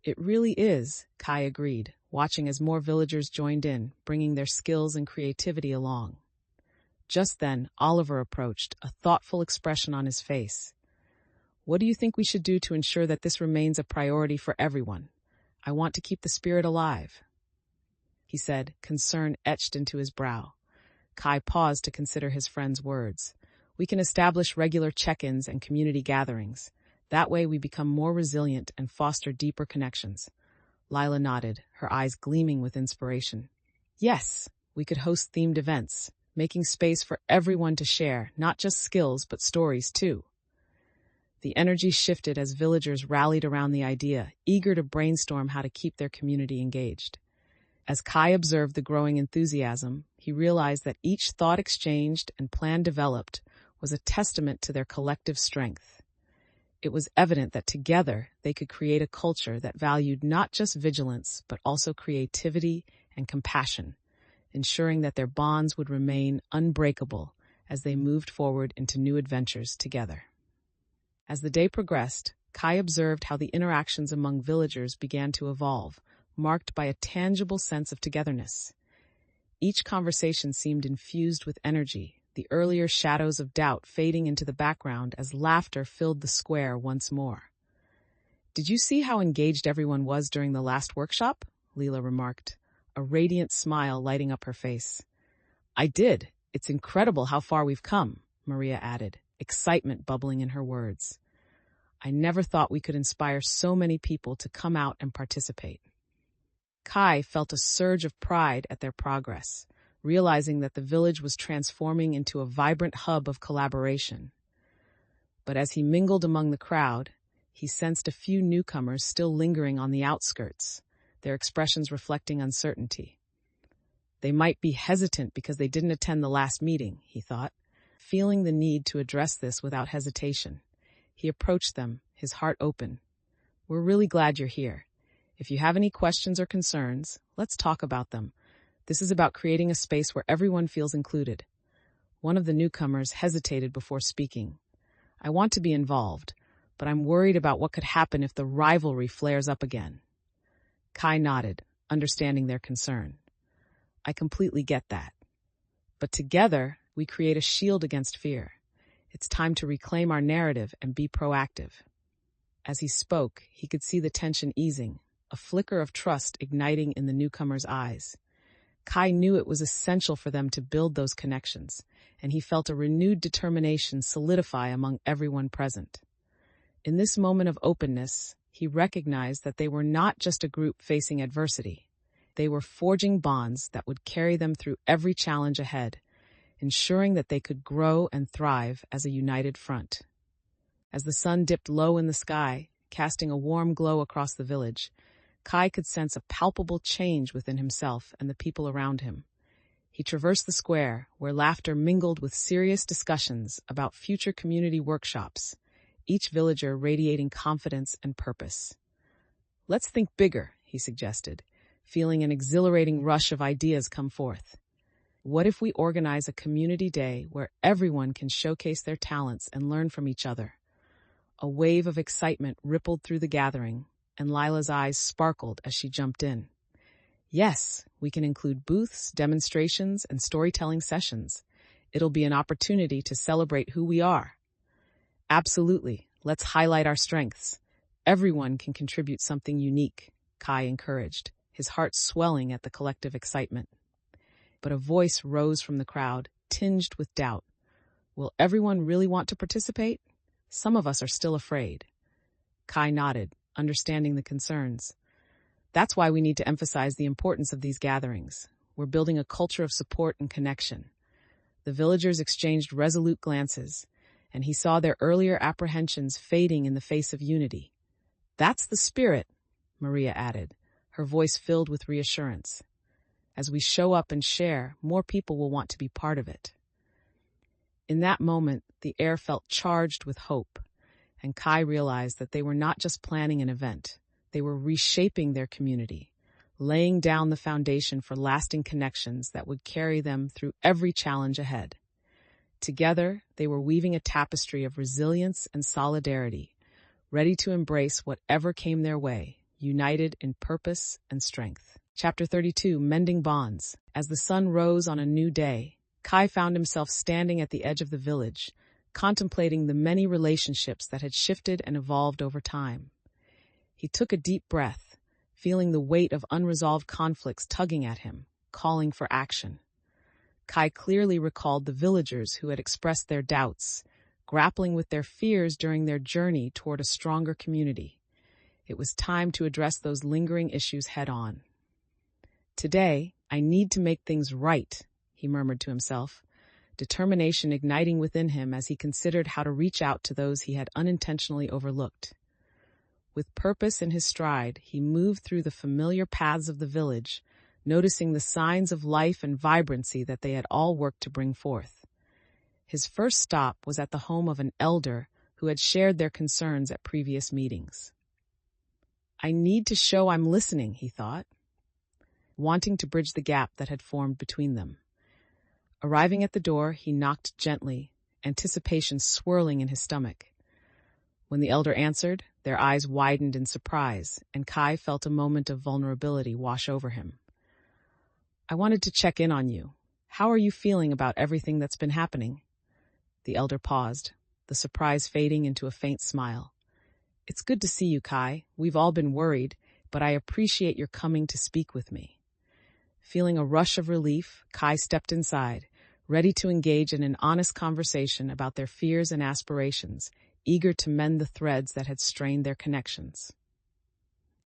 "It really is," Kai agreed, watching as more villagers joined in, bringing their skills and creativity along. Just then, Oliver approached, a thoughtful expression on his face. "What do you think we should do to ensure that this remains a priority for everyone? I want to keep the spirit alive," he said, concern etched into his brow. Kai paused to consider his friend's words. "We can establish regular check-ins and community gatherings. That way we become more resilient and foster deeper connections." Lila nodded, her eyes gleaming with inspiration. "Yes, we could host themed events, making space for everyone to share, not just skills, but stories too." The energy shifted as villagers rallied around the idea, eager to brainstorm how to keep their community engaged. As Kai observed the growing enthusiasm, he realized that each thought exchanged and plan developed was a testament to their collective strength. It was evident that together they could create a culture that valued not just vigilance but also creativity and compassion, ensuring that their bonds would remain unbreakable as they moved forward into new adventures together. As the day progressed, Kai observed how the interactions among villagers began to evolve, marked by a tangible sense of togetherness. Each conversation seemed infused with energy, the earlier shadows of doubt fading into the background as laughter filled the square once more. "Did you see how engaged everyone was during the last workshop?" Leela remarked, a radiant smile lighting up her face. "I did. It's incredible how far we've come," Maria added, excitement bubbling in her words. "I never thought we could inspire so many people to come out and participate." Kai felt a surge of pride at their progress, realizing that the village was transforming into a vibrant hub of collaboration. But as he mingled among the crowd, he sensed a few newcomers still lingering on the outskirts, their expressions reflecting uncertainty. They might be hesitant because they didn't attend the last meeting, he thought. Feeling the need to address this without hesitation, he approached them, his heart open. "We're really glad you're here. If you have any questions or concerns, let's talk about them. This is about creating a space where everyone feels included." One of the newcomers hesitated before speaking. "I want to be involved, but I'm worried about what could happen if the rivalry flares up again." Kai nodded, understanding their concern. "I completely get that. But together, we create a shield against fear. It's time to reclaim our narrative and be proactive." As he spoke, he could see the tension easing, a flicker of trust igniting in the newcomer's eyes. Kai knew it was essential for them to build those connections, and he felt a renewed determination solidify among everyone present. In this moment of openness, he recognized that they were not just a group facing adversity. They were forging bonds that would carry them through every challenge ahead, ensuring that they could grow and thrive as a united front. As the sun dipped low in the sky, casting a warm glow across the village, Kai could sense a palpable change within himself and the people around him. He traversed the square, where laughter mingled with serious discussions about future community workshops, each villager radiating confidence and purpose. "Let's think bigger," he suggested, feeling an exhilarating rush of ideas come forth. "What if we organize a community day where everyone can showcase their talents and learn from each other?" A wave of excitement rippled through the gathering, and Lila's eyes sparkled as she jumped in. "Yes, we can include booths, demonstrations, and storytelling sessions. It'll be an opportunity to celebrate who we are." "Absolutely. Let's highlight our strengths. Everyone can contribute something unique," Kai encouraged, his heart swelling at the collective excitement. But a voice rose from the crowd, tinged with doubt. "Will everyone really want to participate? Some of us are still afraid." Kai nodded, understanding the concerns. "That's why we need to emphasize the importance of these gatherings. We're building a culture of support and connection." The villagers exchanged resolute glances, and he saw their earlier apprehensions fading in the face of unity. "That's the spirit," Maria added, her voice filled with reassurance. "As we show up and share, more people will want to be part of it." In that moment, the air felt charged with hope, and Kai realized that they were not just planning an event. They were reshaping their community, laying down the foundation for lasting connections that would carry them through every challenge ahead. Together, they were weaving a tapestry of resilience and solidarity, ready to embrace whatever came their way, united in purpose and strength. Chapter 32, Mending Bonds. As the sun rose on a new day, Kai found himself standing at the edge of the village, contemplating the many relationships that had shifted and evolved over time. He took a deep breath, feeling the weight of unresolved conflicts tugging at him, calling for action. Kai clearly recalled the villagers who had expressed their doubts, grappling with their fears during their journey toward a stronger community. It was time to address those lingering issues head-on. "Today, I need to make things right," he murmured to himself, determination igniting within him as he considered how to reach out to those he had unintentionally overlooked. With purpose in his stride, he moved through the familiar paths of the village, noticing the signs of life and vibrancy that they had all worked to bring forth. His first stop was at the home of an elder who had shared their concerns at previous meetings. I need to show I'm listening, he thought, wanting to bridge the gap that had formed between them. Arriving at the door, he knocked gently, anticipation swirling in his stomach. When the elder answered, their eyes widened in surprise, and Kai felt a moment of vulnerability wash over him. I wanted to check in on you. How are you feeling about everything that's been happening? The elder paused, the surprise fading into a faint smile. It's good to see you, Kai. We've all been worried, but I appreciate your coming to speak with me. Feeling a rush of relief, Kai stepped inside, ready to engage in an honest conversation about their fears and aspirations, eager to mend the threads that had strained their connections.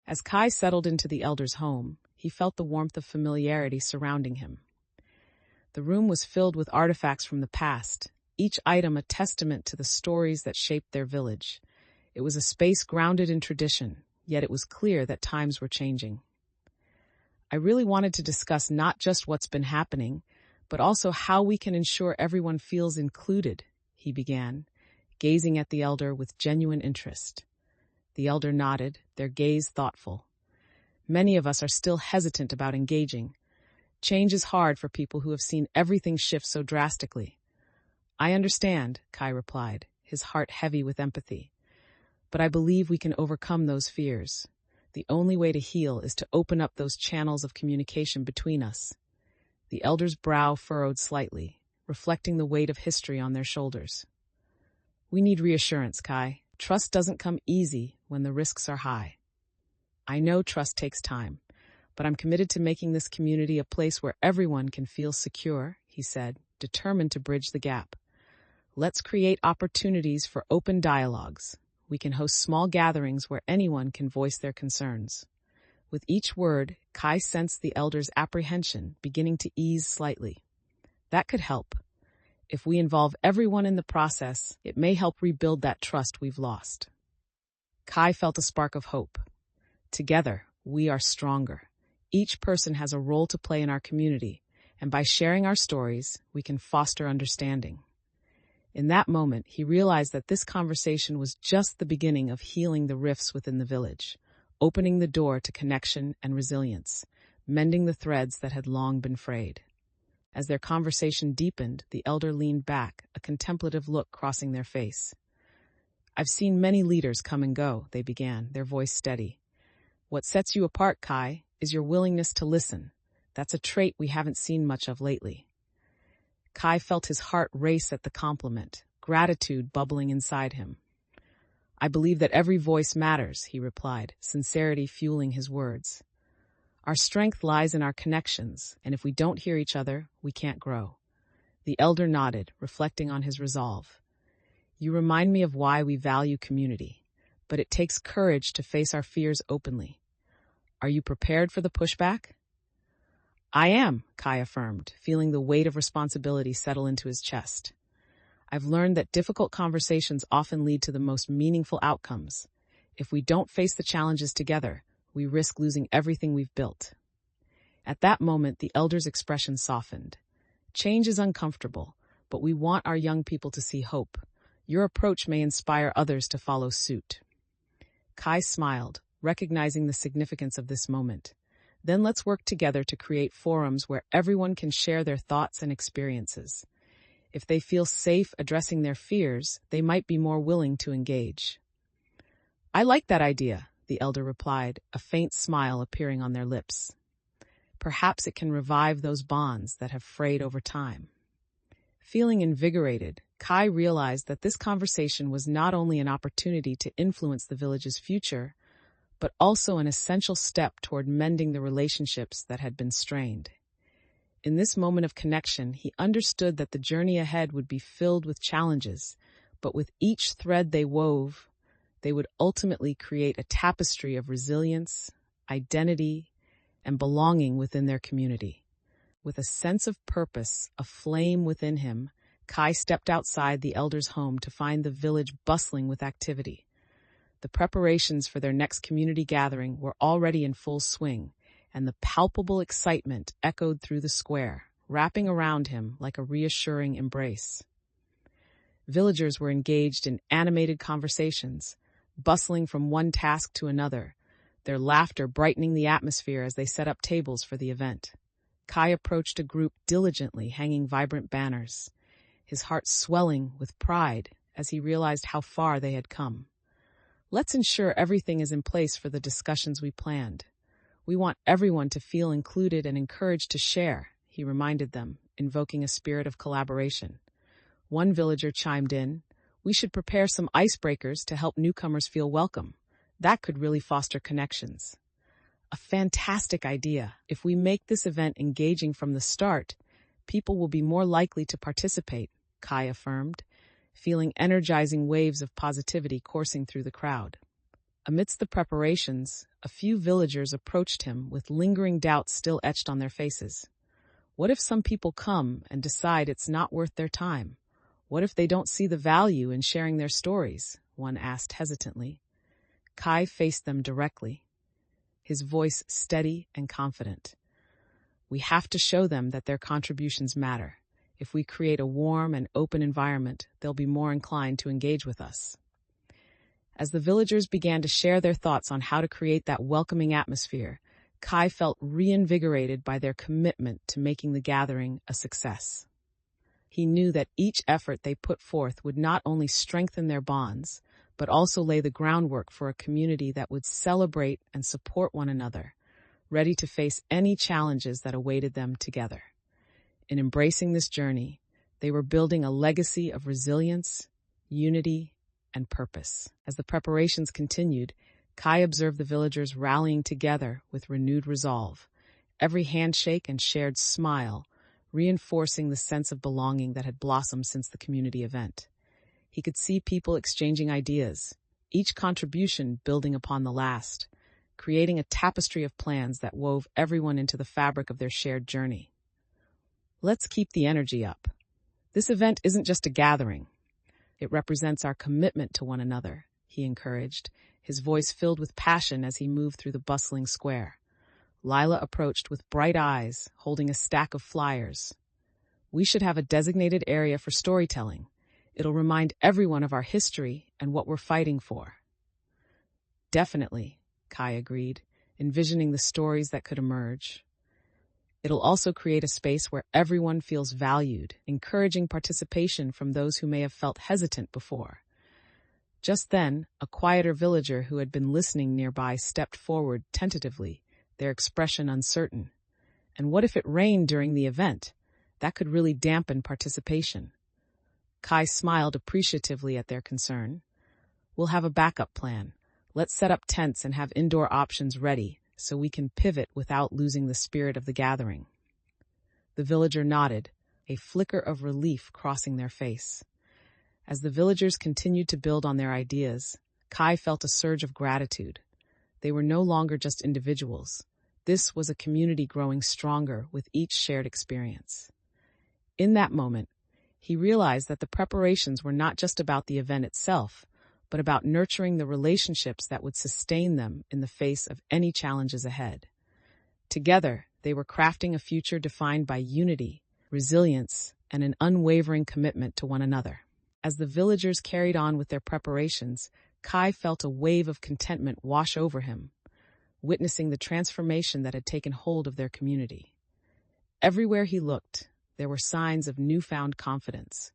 As Kai settled into the elder's home, he felt the warmth of familiarity surrounding him. The room was filled with artifacts from the past, each item a testament to the stories that shaped their village. It was a space grounded in tradition, yet it was clear that times were changing. I really wanted to discuss not just what's been happening, but also how we can ensure everyone feels included, he began, gazing at the elder with genuine interest. The elder nodded, their gaze thoughtful. Many of us are still hesitant about engaging. Change is hard for people who have seen everything shift so drastically. I understand, Kai replied, his heart heavy with empathy. But I believe we can overcome those fears. The only way to heal is to open up those channels of communication between us. The elder's brow furrowed slightly, reflecting the weight of history on their shoulders. We need reassurance, Kai. Trust doesn't come easy when the risks are high. I know trust takes time, but I'm committed to making this community a place where everyone can feel secure, he said, determined to bridge the gap. Let's create opportunities for open dialogues. We can host small gatherings where anyone can voice their concerns. With each word, Kai sensed the elder's apprehension beginning to ease slightly. That could help. If we involve everyone in the process, it may help rebuild that trust we've lost. Kai felt a spark of hope. Together, we are stronger. Each person has a role to play in our community, and by sharing our stories, we can foster understanding. In that moment, he realized that this conversation was just the beginning of healing the rifts within the village, opening the door to connection and resilience, mending the threads that had long been frayed. As their conversation deepened, the elder leaned back, a contemplative look crossing their face. I've seen many leaders come and go, they began, their voice steady. What sets you apart, Kai, is your willingness to listen. That's a trait we haven't seen much of lately. Kai felt his heart race at the compliment, gratitude bubbling inside him. I believe that every voice matters, he replied, sincerity fueling his words. Our strength lies in our connections, and if we don't hear each other, we can't grow. The elder nodded, reflecting on his resolve. You remind me of why we value community, but it takes courage to face our fears openly. Are you prepared for the pushback? I am, Kai affirmed, feeling the weight of responsibility settle into his chest. I've learned that difficult conversations often lead to the most meaningful outcomes. If we don't face the challenges together, we risk losing everything we've built. At that moment, the elder's expression softened. Change is uncomfortable, but we want our young people to see hope. Your approach may inspire others to follow suit. Kai smiled, recognizing the significance of this moment. Then let's work together to create forums where everyone can share their thoughts and experiences. If they feel safe addressing their fears, they might be more willing to engage. I like that idea, the elder replied, a faint smile appearing on their lips. Perhaps it can revive those bonds that have frayed over time. Feeling invigorated, Kai realized that this conversation was not only an opportunity to influence the village's future, but also an essential step toward mending the relationships that had been strained. In this moment of connection, he understood that the journey ahead would be filled with challenges, but with each thread they wove, they would ultimately create a tapestry of resilience, identity, and belonging within their community. With a sense of purpose, a flame within him, Kai stepped outside the elder's home to find the village bustling with activity. The preparations for their next community gathering were already in full swing, and the palpable excitement echoed through the square, wrapping around him like a reassuring embrace. Villagers were engaged in animated conversations, bustling from one task to another, their laughter brightening the atmosphere as they set up tables for the event. Kai approached a group diligently hanging vibrant banners, his heart swelling with pride as he realized how far they had come. "Let's ensure everything is in place for the discussions we planned. We want everyone to feel included and encouraged to share," he reminded them, invoking a spirit of collaboration. One villager chimed in, "We should prepare some icebreakers to help newcomers feel welcome. That could really foster connections." "A fantastic idea. If we make this event engaging from the start, people will be more likely to participate," Kai affirmed, feeling energizing waves of positivity coursing through the crowd. Amidst the preparations, a few villagers approached him with lingering doubts still etched on their faces. "What if some people come and decide it's not worth their time? What if they don't see the value in sharing their stories?" one asked hesitantly. Kai faced them directly, his voice steady and confident. "We have to show them that their contributions matter. If we create a warm and open environment, they'll be more inclined to engage with us." As the villagers began to share their thoughts on how to create that welcoming atmosphere, Kai felt reinvigorated by their commitment to making the gathering a success. He knew that each effort they put forth would not only strengthen their bonds, but also lay the groundwork for a community that would celebrate and support one another, ready to face any challenges that awaited them together. In embracing this journey, they were building a legacy of resilience, unity, and purpose. As the preparations continued, Kai observed the villagers rallying together with renewed resolve, every handshake and shared smile reinforcing the sense of belonging that had blossomed since the community event. He could see people exchanging ideas, each contribution building upon the last, creating a tapestry of plans that wove everyone into the fabric of their shared journey. "Let's keep the energy up. This event isn't just a gathering. It represents our commitment to one another," he encouraged, his voice filled with passion as he moved through the bustling square. Lila approached with bright eyes, holding a stack of flyers. "We should have a designated area for storytelling. It'll remind everyone of our history and what we're fighting for." "Definitely," Kai agreed, envisioning the stories that could emerge. "It'll also create a space where everyone feels valued, encouraging participation from those who may have felt hesitant before." Just then, a quieter villager who had been listening nearby stepped forward tentatively, their expression uncertain. "And what if it rained during the event? That could really dampen participation." Kai smiled appreciatively at their concern. "We'll have a backup plan. Let's set up tents and have indoor options ready so we can pivot without losing the spirit of the gathering." The villager nodded, a flicker of relief crossing their face. As the villagers continued to build on their ideas, Kai felt a surge of gratitude. They were no longer just individuals. This was a community growing stronger with each shared experience. In that moment, he realized that the preparations were not just about the event itself, but about nurturing the relationships that would sustain them in the face of any challenges ahead. Together, they were crafting a future defined by unity, resilience, and an unwavering commitment to one another. As the villagers carried on with their preparations, Kai felt a wave of contentment wash over him, witnessing the transformation that had taken hold of their community. Everywhere he looked, there were signs of newfound confidence.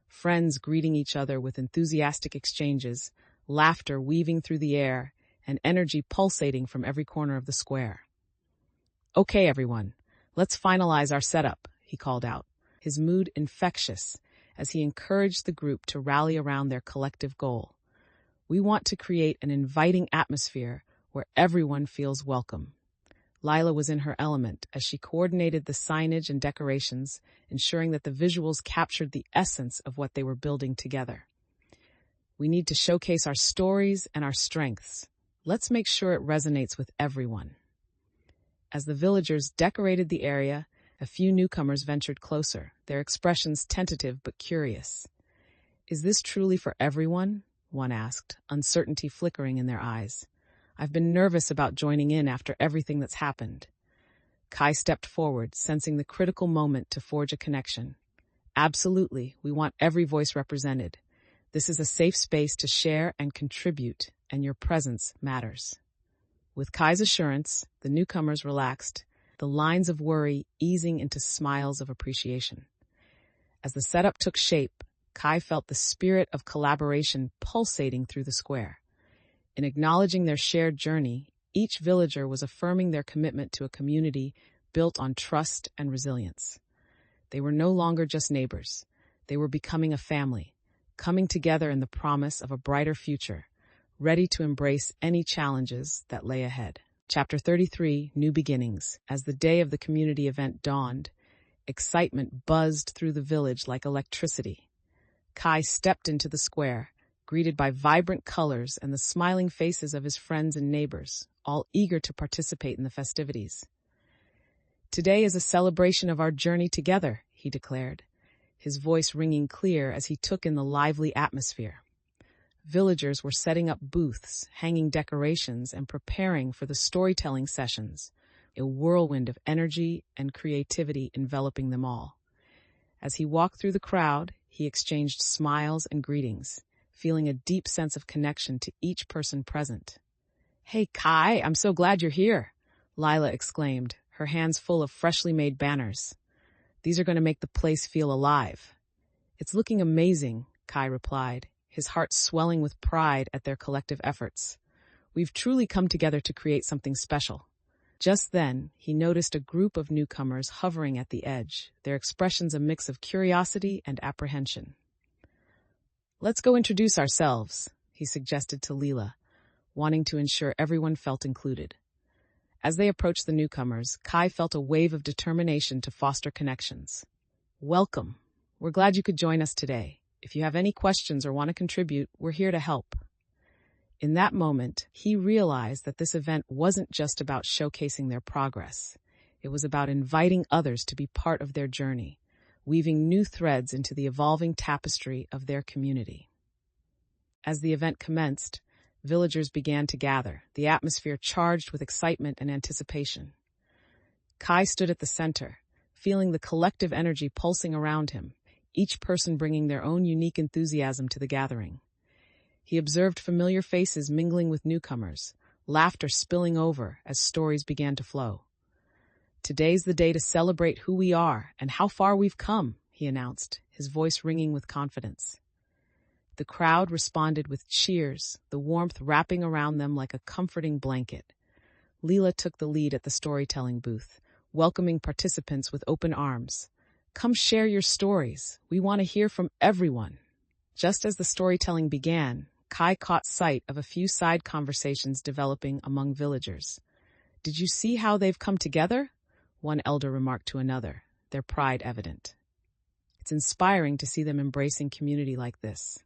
Friends greeting each other with enthusiastic exchanges, laughter weaving through the air, and energy pulsating from every corner of the square. "Okay, everyone, let's finalize our setup," he called out, his mood infectious as he encouraged the group to rally around their collective goal. "We want to create an inviting atmosphere where everyone feels welcome." Lila was in her element as she coordinated the signage and decorations, ensuring that the visuals captured the essence of what they were building together. "We need to showcase our stories and our strengths. Let's make sure it resonates with everyone." As the villagers decorated the area, a few newcomers ventured closer, their expressions tentative but curious. "Is this truly for everyone?" one asked, uncertainty flickering in their eyes. "I've been nervous about joining in after everything that's happened." Kai stepped forward, sensing the critical moment to forge a connection. Absolutely, we want every voice represented. This is a safe space to share and contribute, and your presence matters. With Kai's assurance, the newcomers relaxed, the lines of worry easing into smiles of appreciation. As the setup took shape, Kai felt the spirit of collaboration pulsating through the square. In acknowledging their shared journey, each villager was affirming their commitment to a community built on trust and resilience. They were no longer just neighbors. They were becoming a family, coming together in the promise of a brighter future, ready to embrace any challenges that lay ahead. Chapter 33, New Beginnings. As the day of the community event dawned, excitement buzzed through the village like electricity. Kai stepped into the square, greeted by vibrant colors and the smiling faces of his friends and neighbors, all eager to participate in the festivities. Today is a celebration of our journey together, he declared, his voice ringing clear as he took in the lively atmosphere. Villagers were setting up booths, hanging decorations, and preparing for the storytelling sessions, a whirlwind of energy and creativity enveloping them all. As he walked through the crowd, he exchanged smiles and greetings, feeling a deep sense of connection to each person present. "Hey, Kai, I'm so glad you're here," Lila exclaimed, her hands full of freshly made banners. "These are going to make the place feel alive." "It's looking amazing," Kai replied, his heart swelling with pride at their collective efforts. "We've truly come together to create something special." Just then, he noticed a group of newcomers hovering at the edge, their expressions a mix of curiosity and apprehension. "Let's go introduce ourselves," he suggested to Leela, wanting to ensure everyone felt included. As they approached the newcomers, Kai felt a wave of determination to foster connections. "Welcome. We're glad you could join us today. If you have any questions or want to contribute, we're here to help." In that moment, he realized that this event wasn't just about showcasing their progress. It was about inviting others to be part of their journey, weaving new threads into the evolving tapestry of their community. As the event commenced, villagers began to gather, the atmosphere charged with excitement and anticipation. Kai stood at the center, feeling the collective energy pulsing around him, each person bringing their own unique enthusiasm to the gathering. He observed familiar faces mingling with newcomers, laughter spilling over as stories began to flow. "Today's the day to celebrate who we are and how far we've come," he announced, his voice ringing with confidence. The crowd responded with cheers, the warmth wrapping around them like a comforting blanket. Leela took the lead at the storytelling booth, welcoming participants with open arms. "Come share your stories. We want to hear from everyone." Just as the storytelling began, Kai caught sight of a few side conversations developing among villagers. "Did you see how they've come together?" one elder remarked to another, their pride evident. "It's inspiring to see them embracing community like this."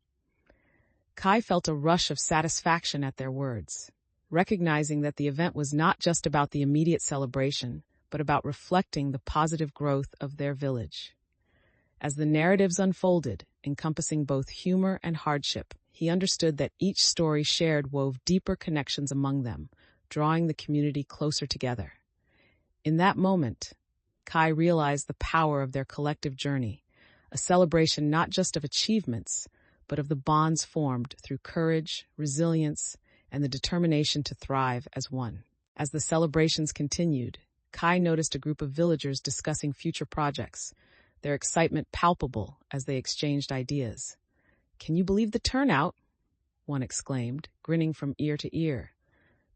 Kai felt a rush of satisfaction at their words, recognizing that the event was not just about the immediate celebration, but about reflecting the positive growth of their village. As the narratives unfolded, encompassing both humor and hardship, he understood that each story shared wove deeper connections among them, drawing the community closer together. In that moment, Kai realized the power of their collective journey, a celebration not just of achievements, but of the bonds formed through courage, resilience, and the determination to thrive as one. As the celebrations continued, Kai noticed a group of villagers discussing future projects, their excitement palpable as they exchanged ideas. "Can you believe the turnout?" one exclaimed, grinning from ear to ear.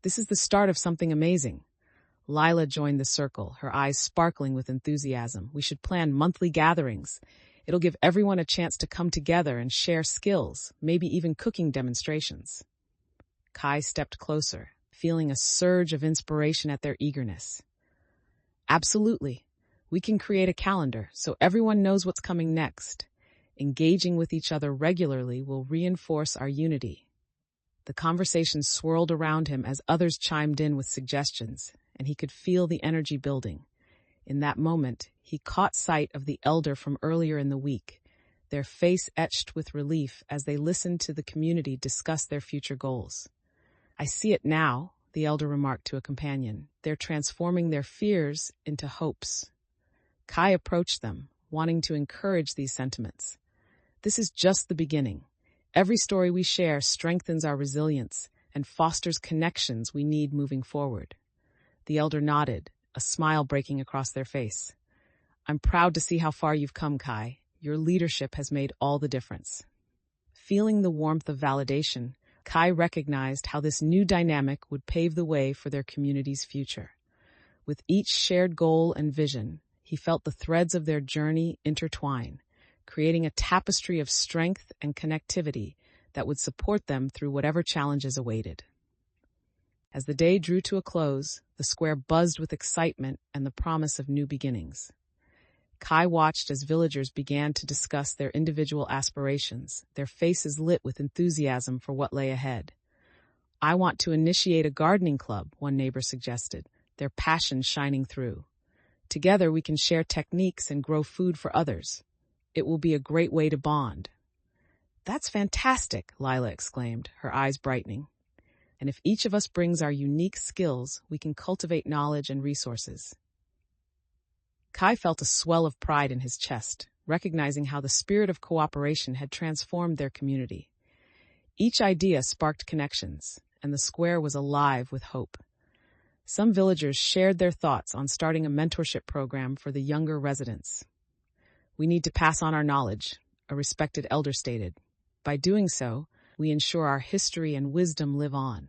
"This is the start of something amazing." Lila joined the circle, her eyes sparkling with enthusiasm. "We should plan monthly gatherings. It'll give everyone a chance to come together and share skills, maybe even cooking demonstrations." Kai stepped closer, feeling a surge of inspiration at their eagerness. "Absolutely. We can create a calendar so everyone knows what's coming next. Engaging with each other regularly will reinforce our unity." The conversation swirled around him as others chimed in with suggestions, and he could feel the energy building. In that moment, he caught sight of the elder from earlier in the week, their face etched with relief as they listened to the community discuss their future goals. "I see it now. the elder remarked to a companion. They're transforming their fears into hopes. Kai approached them, wanting to encourage these sentiments. This is just the beginning. Every story we share strengthens our resilience and fosters connections we need moving forward. The elder nodded, a smile breaking across their face. I'm proud to see how far you've come, Kai. Your leadership has made all the difference. Feeling the warmth of validation, Kai recognized how this new dynamic would pave the way for their community's future. With each shared goal and vision, he felt the threads of their journey intertwine, creating a tapestry of strength and connectivity that would support them through whatever challenges awaited. As the day drew to a close, the square buzzed with excitement and the promise of new beginnings. Kai watched as villagers began to discuss their individual aspirations, their faces lit with enthusiasm for what lay ahead. I want to initiate a gardening club, one neighbor suggested, their passion shining through. Together we can share techniques and grow food for others. It will be a great way to bond. That's fantastic, Lila exclaimed, her eyes brightening. And if each of us brings our unique skills, we can cultivate knowledge and resources. Kai felt a swell of pride in his chest, recognizing how the spirit of cooperation had transformed their community. Each idea sparked connections, and the square was alive with hope. Some villagers shared their thoughts on starting a mentorship program for the younger residents. We need to pass on our knowledge, a respected elder stated. By doing so, we ensure our history and wisdom live on.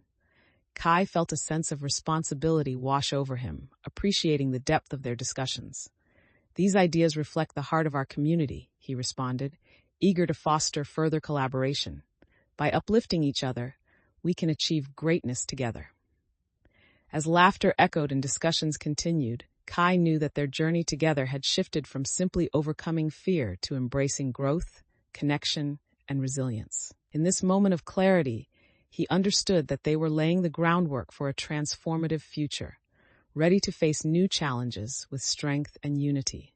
Kai felt a sense of responsibility wash over him, appreciating the depth of their discussions. These ideas reflect the heart of our community, he responded, eager to foster further collaboration. By uplifting each other, we can achieve greatness together. As laughter echoed and discussions continued, Kai knew that their journey together had shifted from simply overcoming fear to embracing growth, connection, and resilience. In this moment of clarity, he understood that they were laying the groundwork for a transformative future, ready to face new challenges with strength and unity.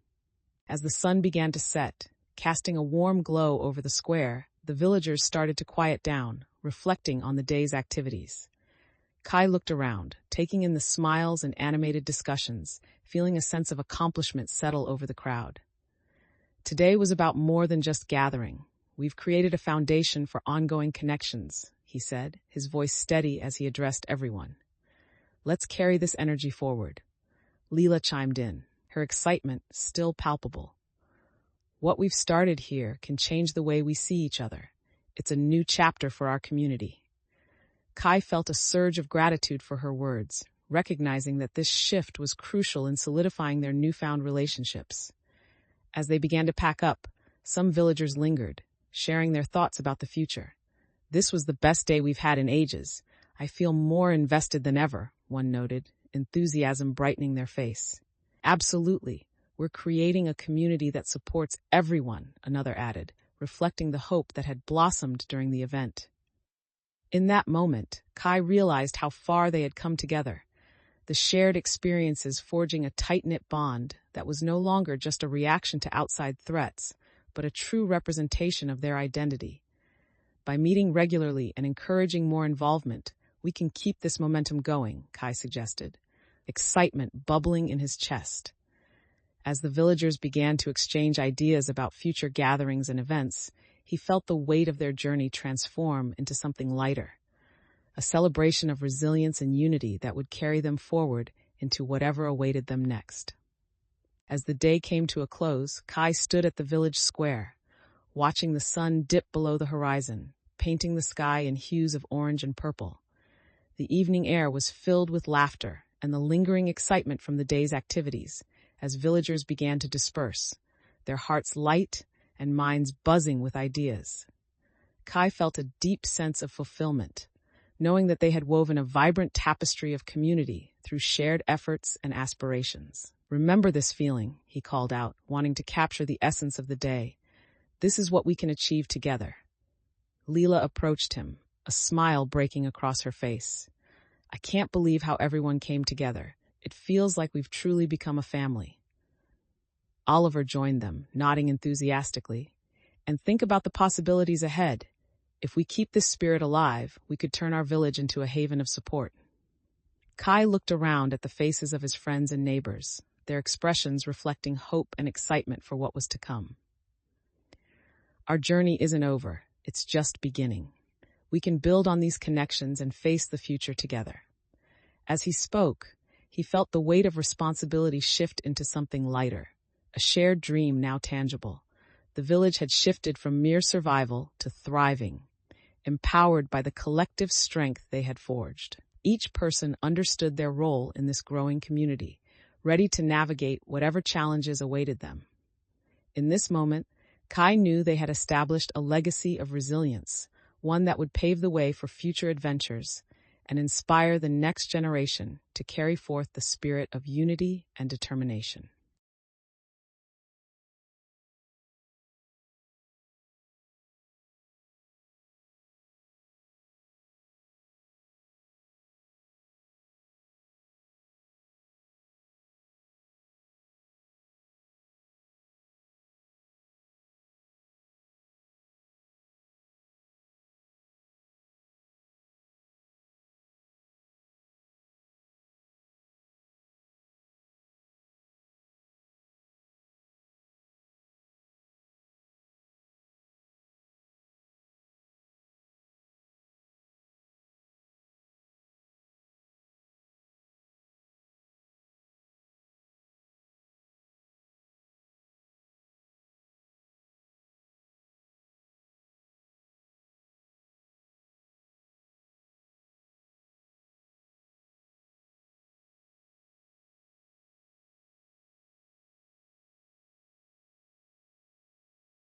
As the sun began to set, casting a warm glow over the square, the villagers started to quiet down, reflecting on the day's activities. Kai looked around, taking in the smiles and animated discussions, feeling a sense of accomplishment settle over the crowd. Today was about more than just gathering. We've created a foundation for ongoing connections, he said, his voice steady as he addressed everyone. Let's carry this energy forward. Leela chimed in, her excitement still palpable. What we've started here can change the way we see each other. It's a new chapter for our community. Kai felt a surge of gratitude for her words, recognizing that this shift was crucial in solidifying their newfound relationships. As they began to pack up, some villagers lingered, sharing their thoughts about the future. This was the best day we've had in ages. I feel more invested than ever, one noted, enthusiasm brightening their face. Absolutely. We're creating a community that supports everyone, another added, reflecting the hope that had blossomed during the event. In that moment, Kai realized how far they had come together, the shared experiences forging a tight-knit bond that was no longer just a reaction to outside threats, but a true representation of their identity. By meeting regularly and encouraging more involvement, we can keep this momentum going, Kai suggested, excitement bubbling in his chest. As the villagers began to exchange ideas about future gatherings and events, he felt the weight of their journey transform into something lighter, a celebration of resilience and unity that would carry them forward into whatever awaited them next. As the day came to a close, Kai stood at the village square, watching the sun dip below the horizon, painting the sky in hues of orange and purple. The evening air was filled with laughter and the lingering excitement from the day's activities as villagers began to disperse, their hearts light and minds buzzing with ideas. Kai felt a deep sense of fulfillment, knowing that they had woven a vibrant tapestry of community through shared efforts and aspirations. Remember this feeling, he called out, wanting to capture the essence of the day. This is what we can achieve together. Leela approached him, a smile breaking across her face. I can't believe how everyone came together. It feels like we've truly become a family. Oliver joined them, nodding enthusiastically. And think about the possibilities ahead. If we keep this spirit alive, we could turn our village into a haven of support. Kai looked around at the faces of his friends and neighbors, their expressions reflecting hope and excitement for what was to come. Our journey isn't over, it's just beginning. We can build on these connections and face the future together. As he spoke, he felt the weight of responsibility shift into something lighter, a shared dream now tangible. The village had shifted from mere survival to thriving, empowered by the collective strength they had forged. Each person understood their role in this growing community, ready to navigate whatever challenges awaited them. In this moment, Kai knew they had established a legacy of resilience, one that would pave the way for future adventures and inspire the next generation to carry forth the spirit of unity and determination.